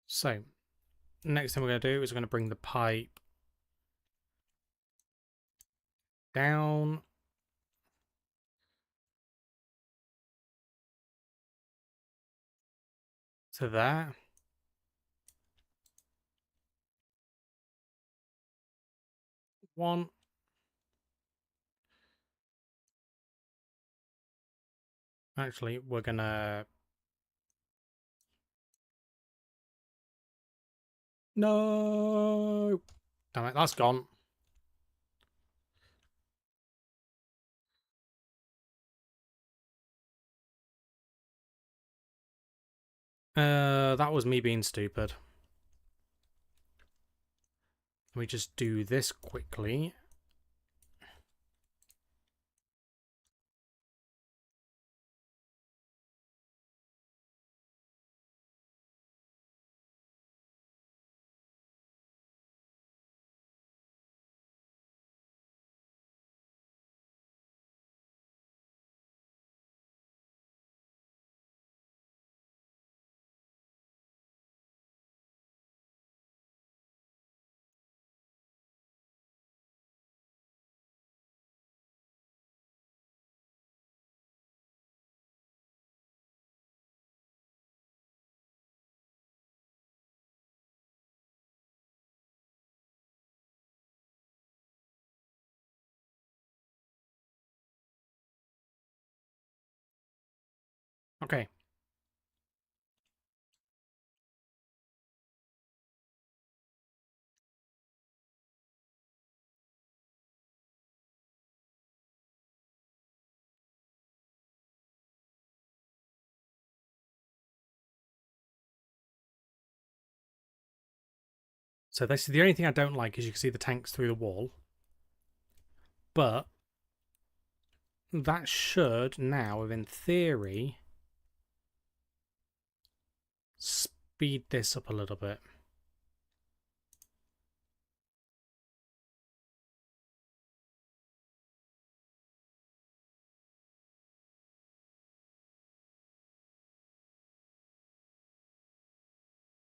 So next thing we're going to do is we're going to bring the pipe down to there. One. Actually, we're going to... No! Damn it, that's gone. That was me being stupid. Let me just do this quickly. Okay. So this is the only thing I don't like, is you can see the tanks through the wall. But that should now, within theory, speed this up a little bit.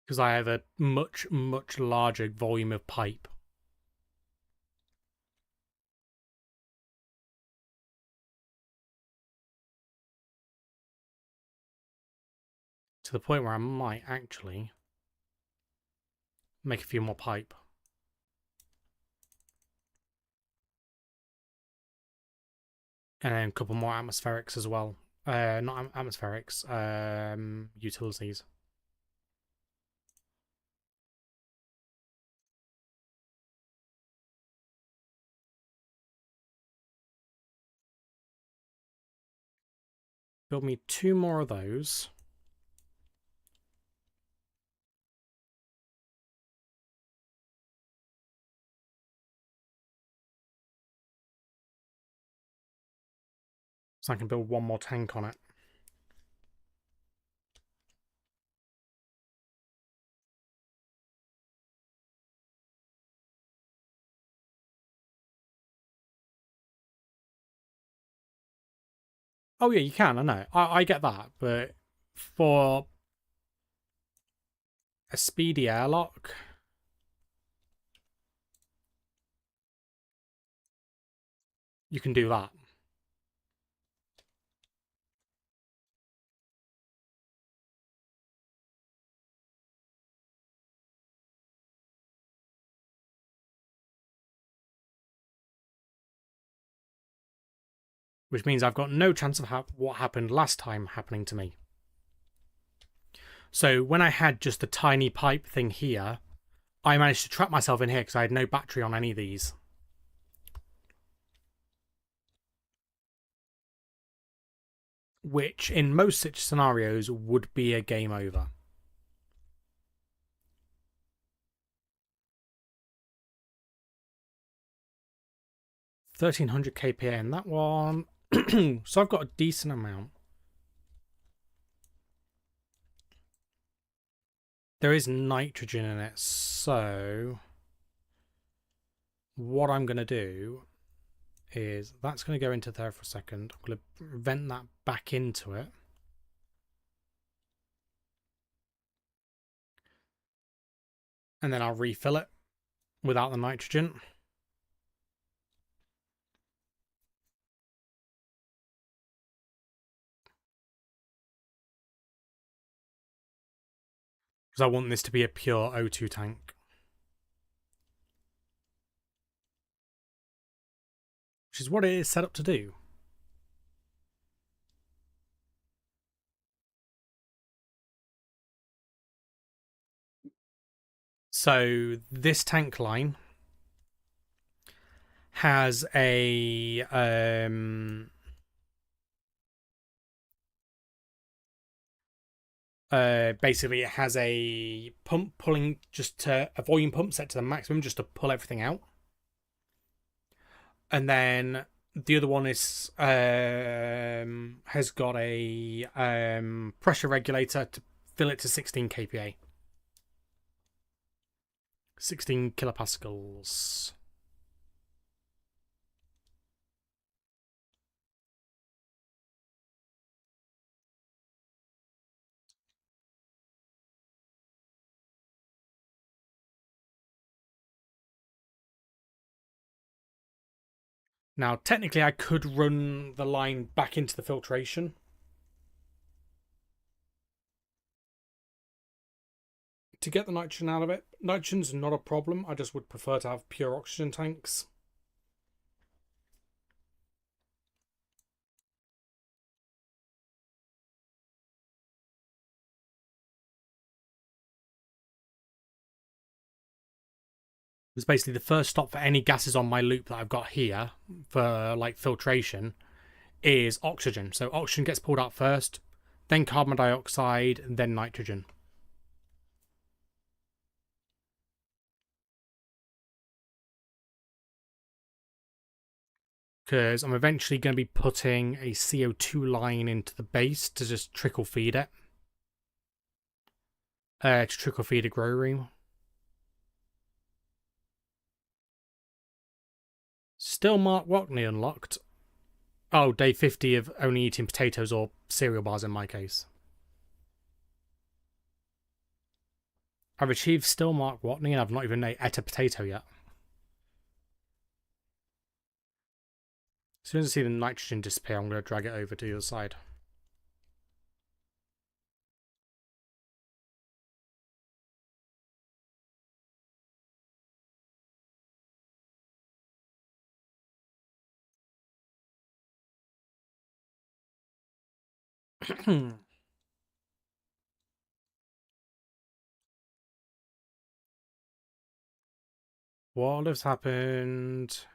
Because I have a much, much larger volume of pipe. To the point where I might actually make a few more pipe. And then a couple more atmospherics as well. Not atmospherics, utilities. Build me 2 more of those. So I can build 1 more tank on it. Oh yeah, you can, I know. I get that, but for a speedy airlock, you can do that. which means I've got no chance of what happened last time happening to me. So when I had just the tiny pipe thing here, I managed to trap myself in here because I had no battery on any of these. Which, in most such scenarios, would be a game over. $1,300 kPa in that one. So I've got a decent amount. There is nitrogen in it, so what I'm going to do is that's going to go into there for a second. I'm going to vent that back into it. And then I'll refill it without the nitrogen. Because I want this to be a pure O2 tank. Which is what it is set up to do. So this tank line has a basically it has a pump pulling just to a volume pump set to the maximum just to pull everything out. And then the other one is has got a pressure regulator to fill it to 16 kPa. 16 kilopascals. Now, technically, I could run the line back into the filtration to get the nitrogen out of it. Nitrogen's not a problem. I just would prefer to have pure oxygen tanks. It's basically the first stop for any gases on my loop that I've got here for like filtration is oxygen. So oxygen gets pulled out first, then carbon dioxide, and then nitrogen. Because I'm eventually going to be putting a CO2 line into the base to just trickle feed it. To trickle feed a grow room. Still Mark Watney unlocked. Oh, day 50 of only eating potatoes or cereal bars in my case. I've achieved still Mark Watney and I've not even ate a potato yet. As soon as I see the nitrogen disappear, I'm going to drag it over to the other side. What has happened?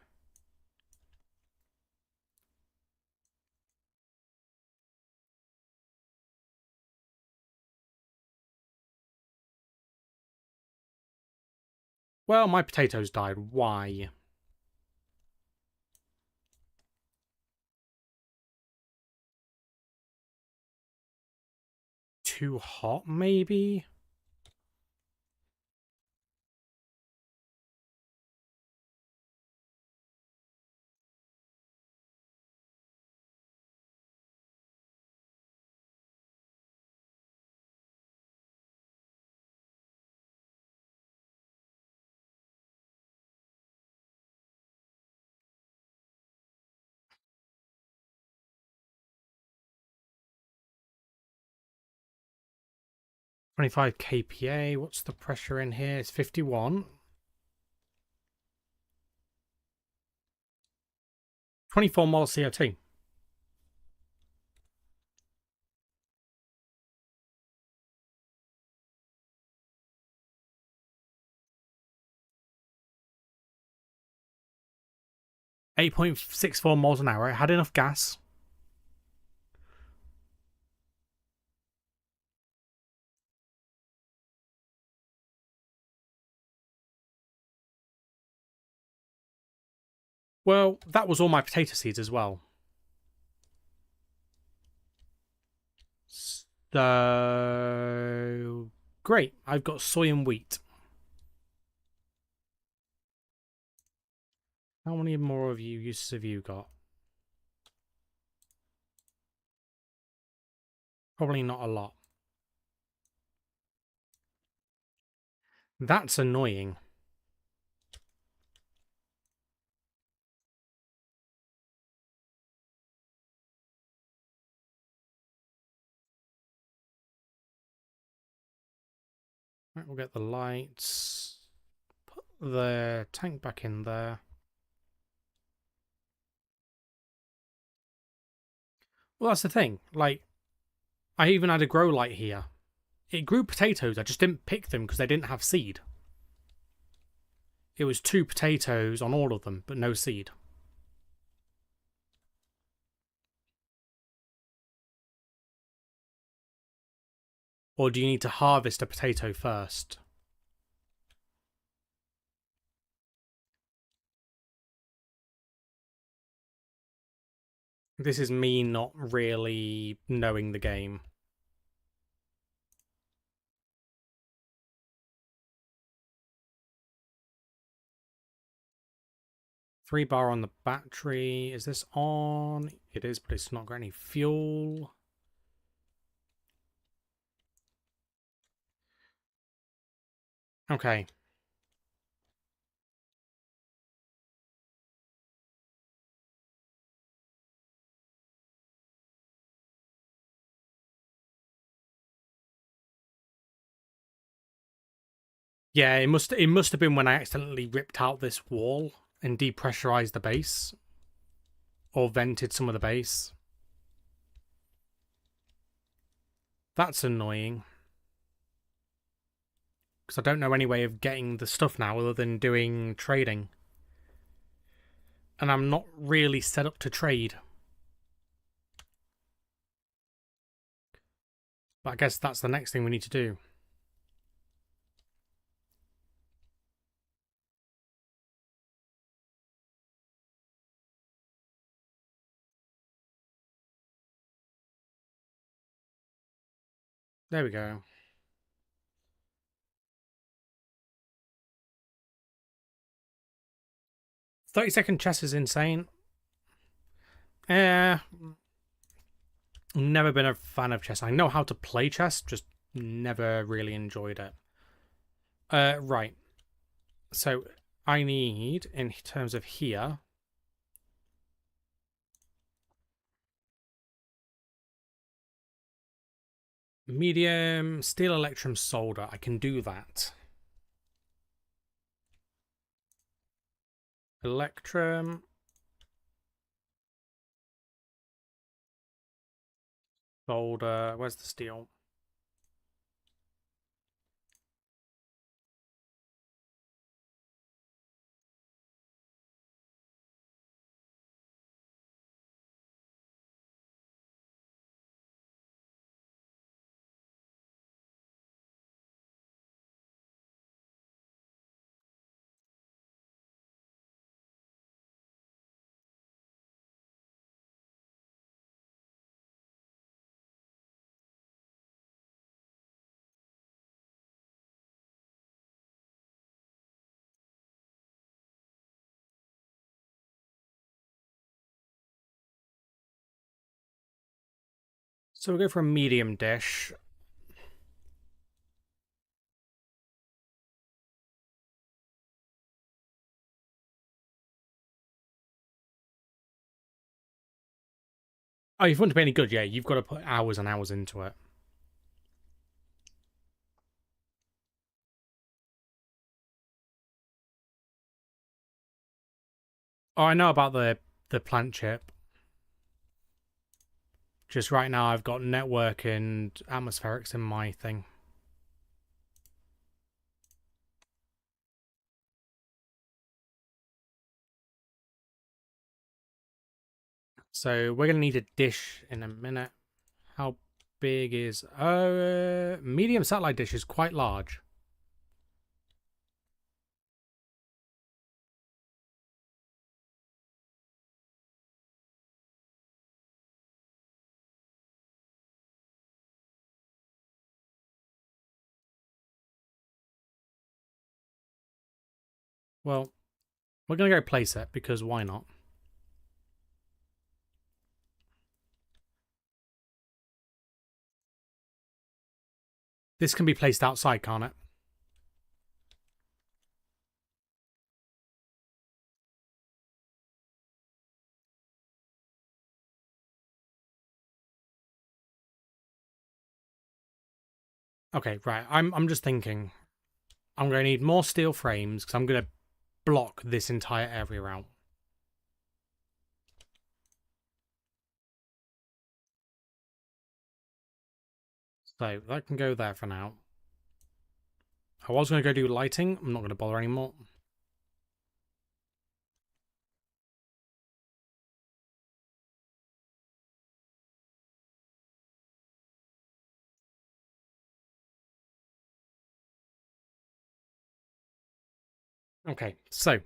Well, my potatoes died. Why? Too hot, maybe? $25 kPa. What's the pressure in here? It's 51. 24 moles CO2. 8.64 miles an hour. It had enough gas. Well, that was all my potato seeds as well. So great. I've got soy and wheat. How many more of you uses have you got? Probably not a lot. That's annoying. Right, we'll get the lights. Put the tank back in there. Well, that's the thing. Like, I even had a grow light here. It grew potatoes. I just didn't pick them because they didn't have seed. It was 2 potatoes on all of them, but no seed. Or do you need to harvest a potato first? This is me not really knowing the game. Three bar on the battery. Is this on? It is, but it's not got any fuel. Okay. Yeah, it must have been when I accidentally ripped out this wall and depressurized the base. Or vented some of the base. That's annoying. Because I don't know any way of getting the stuff now other than doing trading. And I'm not really set up to trade. But I guess that's the next thing we need to do. There we go. 30-second chess is insane. Never been a fan of chess. I know how to play chess, just never really enjoyed it. Right. So I need, in terms of here, medium steel electrum solder. I can do that. Electrum. Solder. Where's the steel? So we'll go for a medium dish. Oh, if you want to be any good, yeah, you've got to put hours and hours into it. Oh, I know about the plant chip. Just right now, I've got network and atmospherics in my thing. So we're gonna need a dish in a minute. How big is medium satellite dish is quite large. Well, we're gonna go place it because why not? This can be placed outside, can't it? Okay, right. I'm just thinking. I'm going to need more steel frames because I'm going to block this entire area out. So that can go there for now. I was going to go do lighting. I'm not going to bother anymore. Okay, so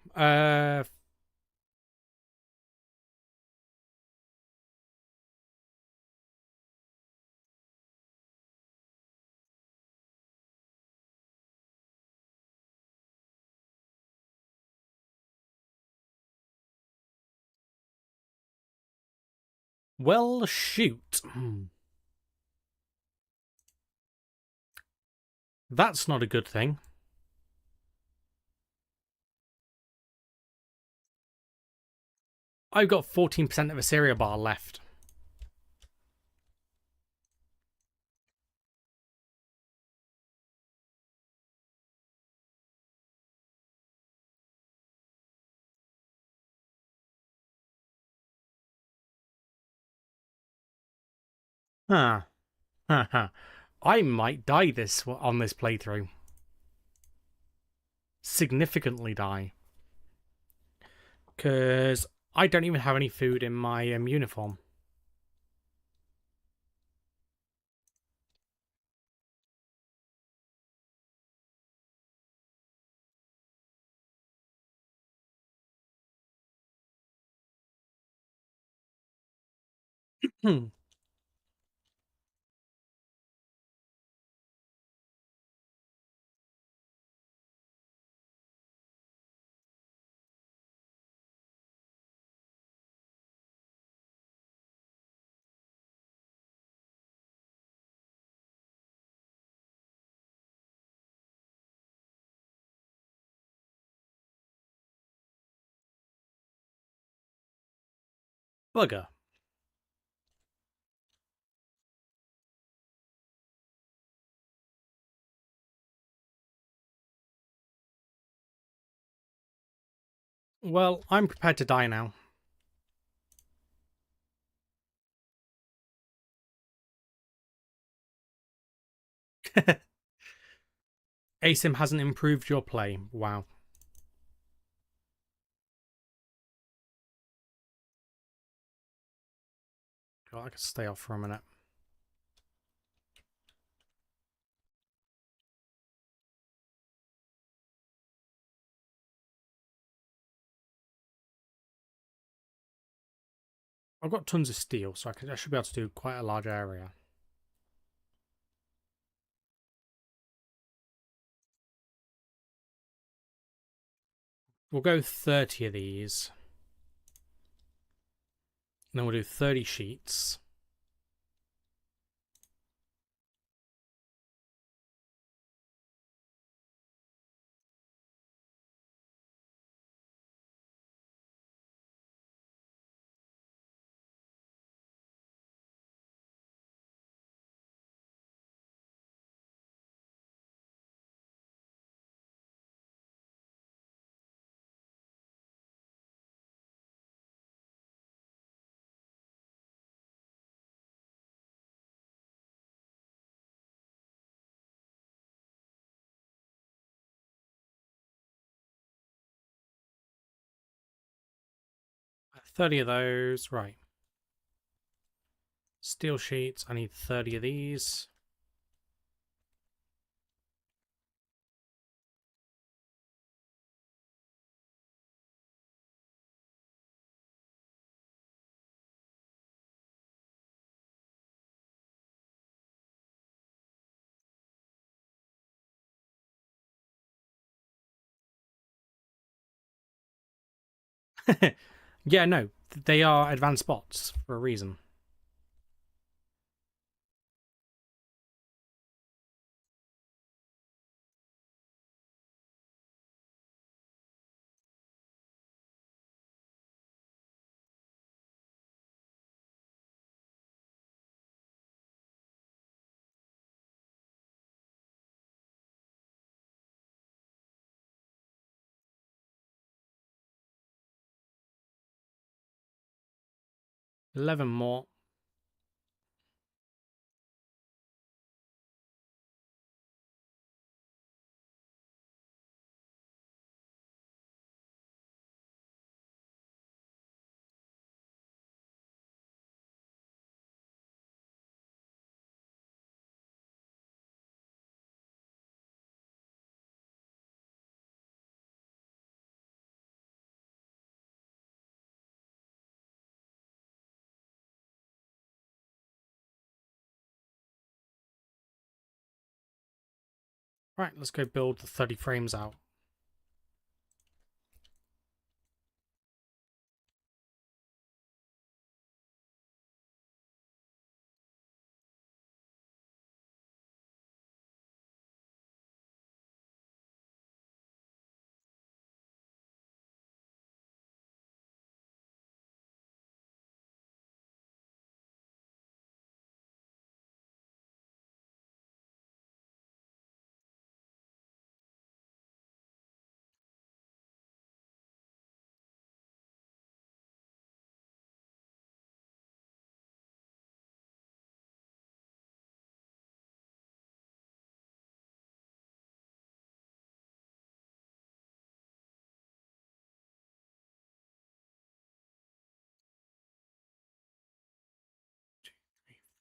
well, shoot. That's not a good thing. I've got 14% of a cereal bar left. Huh. I might die this on this playthrough. Significantly die. Because I don't even have any food in my uniform. Hmm. Bugger. Well, I'm prepared to die now. ASIM hasn't improved your play. Wow. God, I could stay off for a minute. I've got tons of steel, so I should be able to do quite a large area. We'll go 30 of these. And then we'll do 30 sheets. Thirty of those, right. Steel sheets. I need 30 of these. Yeah, no, they are advanced bots for a reason. $11 more. Right, let's go build the 30 frames out.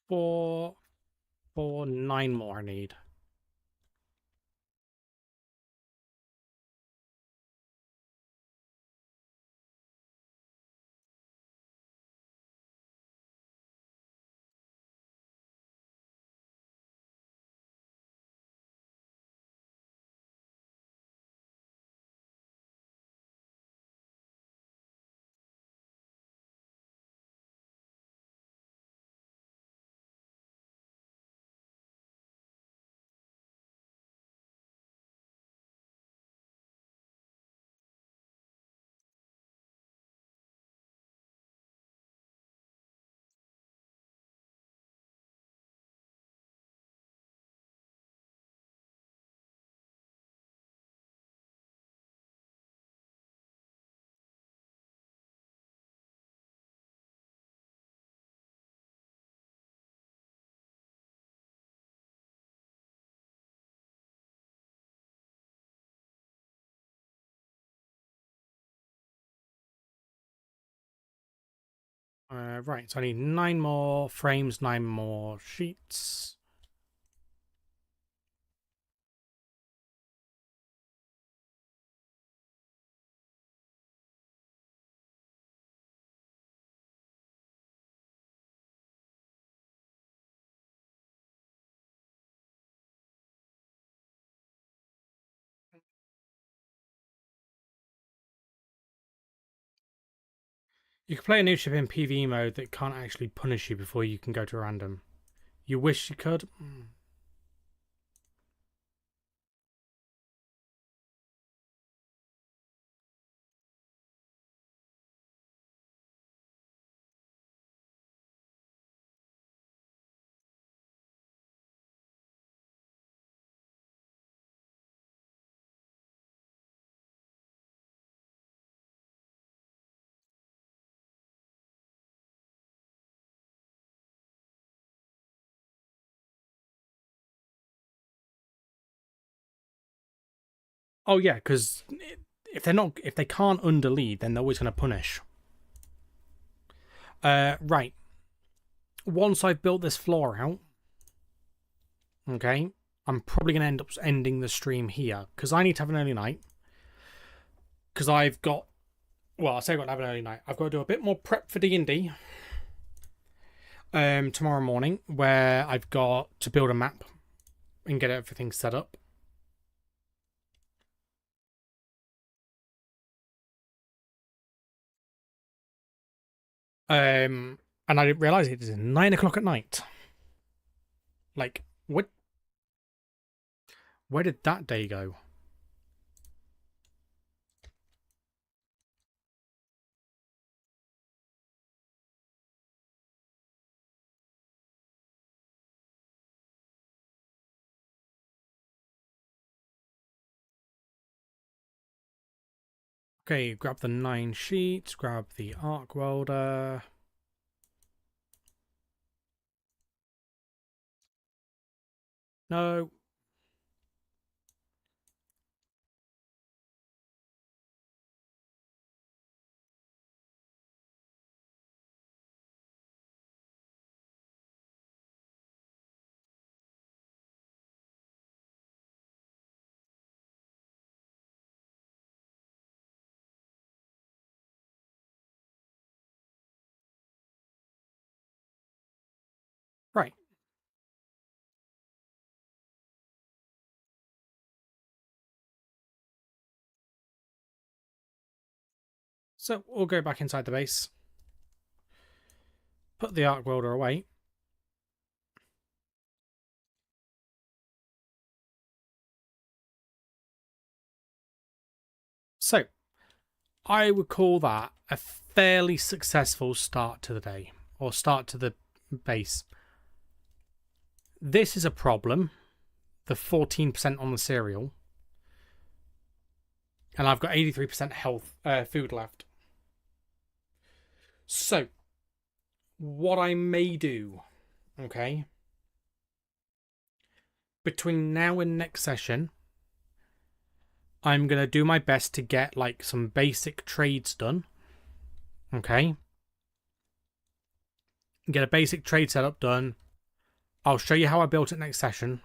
Four, 9 more I need. Right, so I need 9 more frames, 9 more sheets. You can play a new ship in PvE mode that can't actually punish you before you can go to random. You wish you could? Oh yeah, because if they can't underlead, then they're always going to punish. Right. once I've built this floor out, okay, I'm probably going to end up ending the stream here because I need to have an early night. Because I've got, well, I say I've got to have an early night. I've got to do a bit more prep for D&D tomorrow morning, where I've got to build a map and get everything set up. And I didn't realise it is 9 o'clock at night. Like, what? Where did that day go? Okay, grab the 9 sheets, grab the arc welder. No. Right. So we'll go back inside the base. Put the arc welder away. So, I would call that a fairly successful start to the day, or start to the base. This is a problem, the 14% on the cereal, and I've got 83% food left. So, what I may do, okay, between now and next session, I'm going to do my best to get like some basic trades done. Okay. Get a basic trade setup done. I'll show you how I built it next session.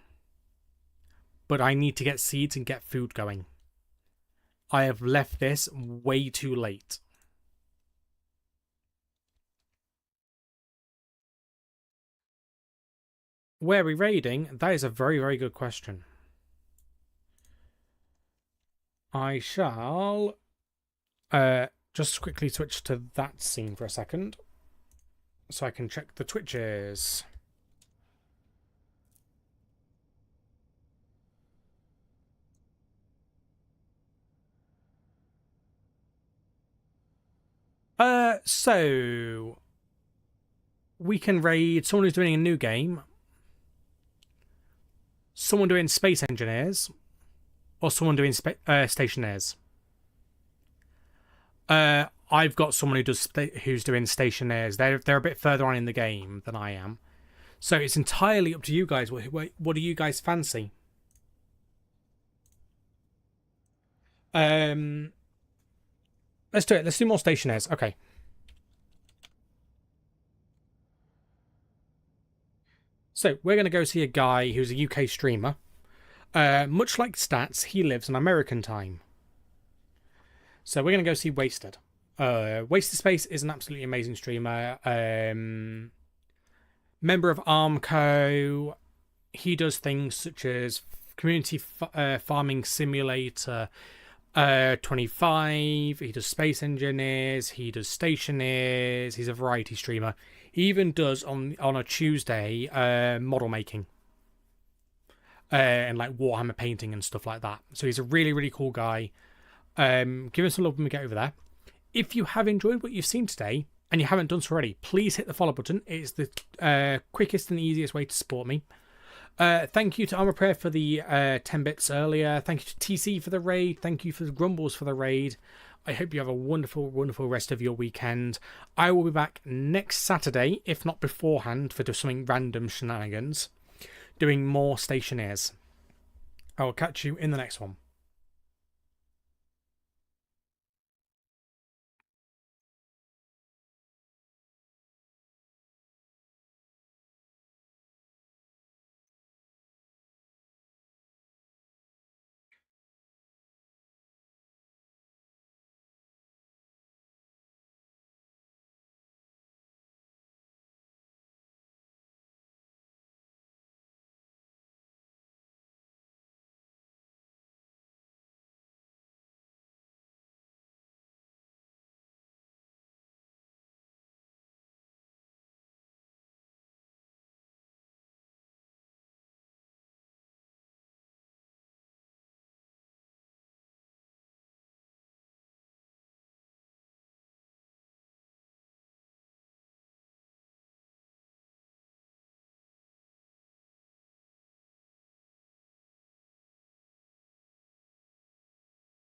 But I need to get seeds and get food going. I have left this way too late. Where are we raiding? That is a very, very good question. I shall just quickly switch to that scene for a second so I can check the Twitches. So we can raid someone who's doing a new game, someone doing Space Engineers, or someone doing Stationeers. I've got someone who's doing Stationeers. They're a bit further on in the game than I am, so it's entirely up to you guys. What do you guys fancy? Let's do it. Let's do more Stationeers. Okay. So we're going to go see a guy who's a UK streamer. Much like Stats, he lives on American time. So we're going to go see Wasted. Wasted Space is an absolutely amazing streamer. Member of Armco. He does things such as Community Farming Simulator 25. He does Space Engineers. He does Stationeers. He's a variety streamer. He even does on a Tuesday model making. And like Warhammer painting and stuff like that. So he's a really, really cool guy. Give us a love when we get over there. If you have enjoyed what you've seen today and you haven't done so already, please hit the follow button. It's the quickest and easiest way to support me. Thank you to Armor Prayer for the 10 bits earlier. Thank you to TC for the raid. Thank you for the Grumbles for the raid. I hope you have a wonderful, wonderful rest of your weekend. I will be back next Saturday, if not beforehand, for just something random shenanigans, doing more Stationeers. I will catch you in the next one.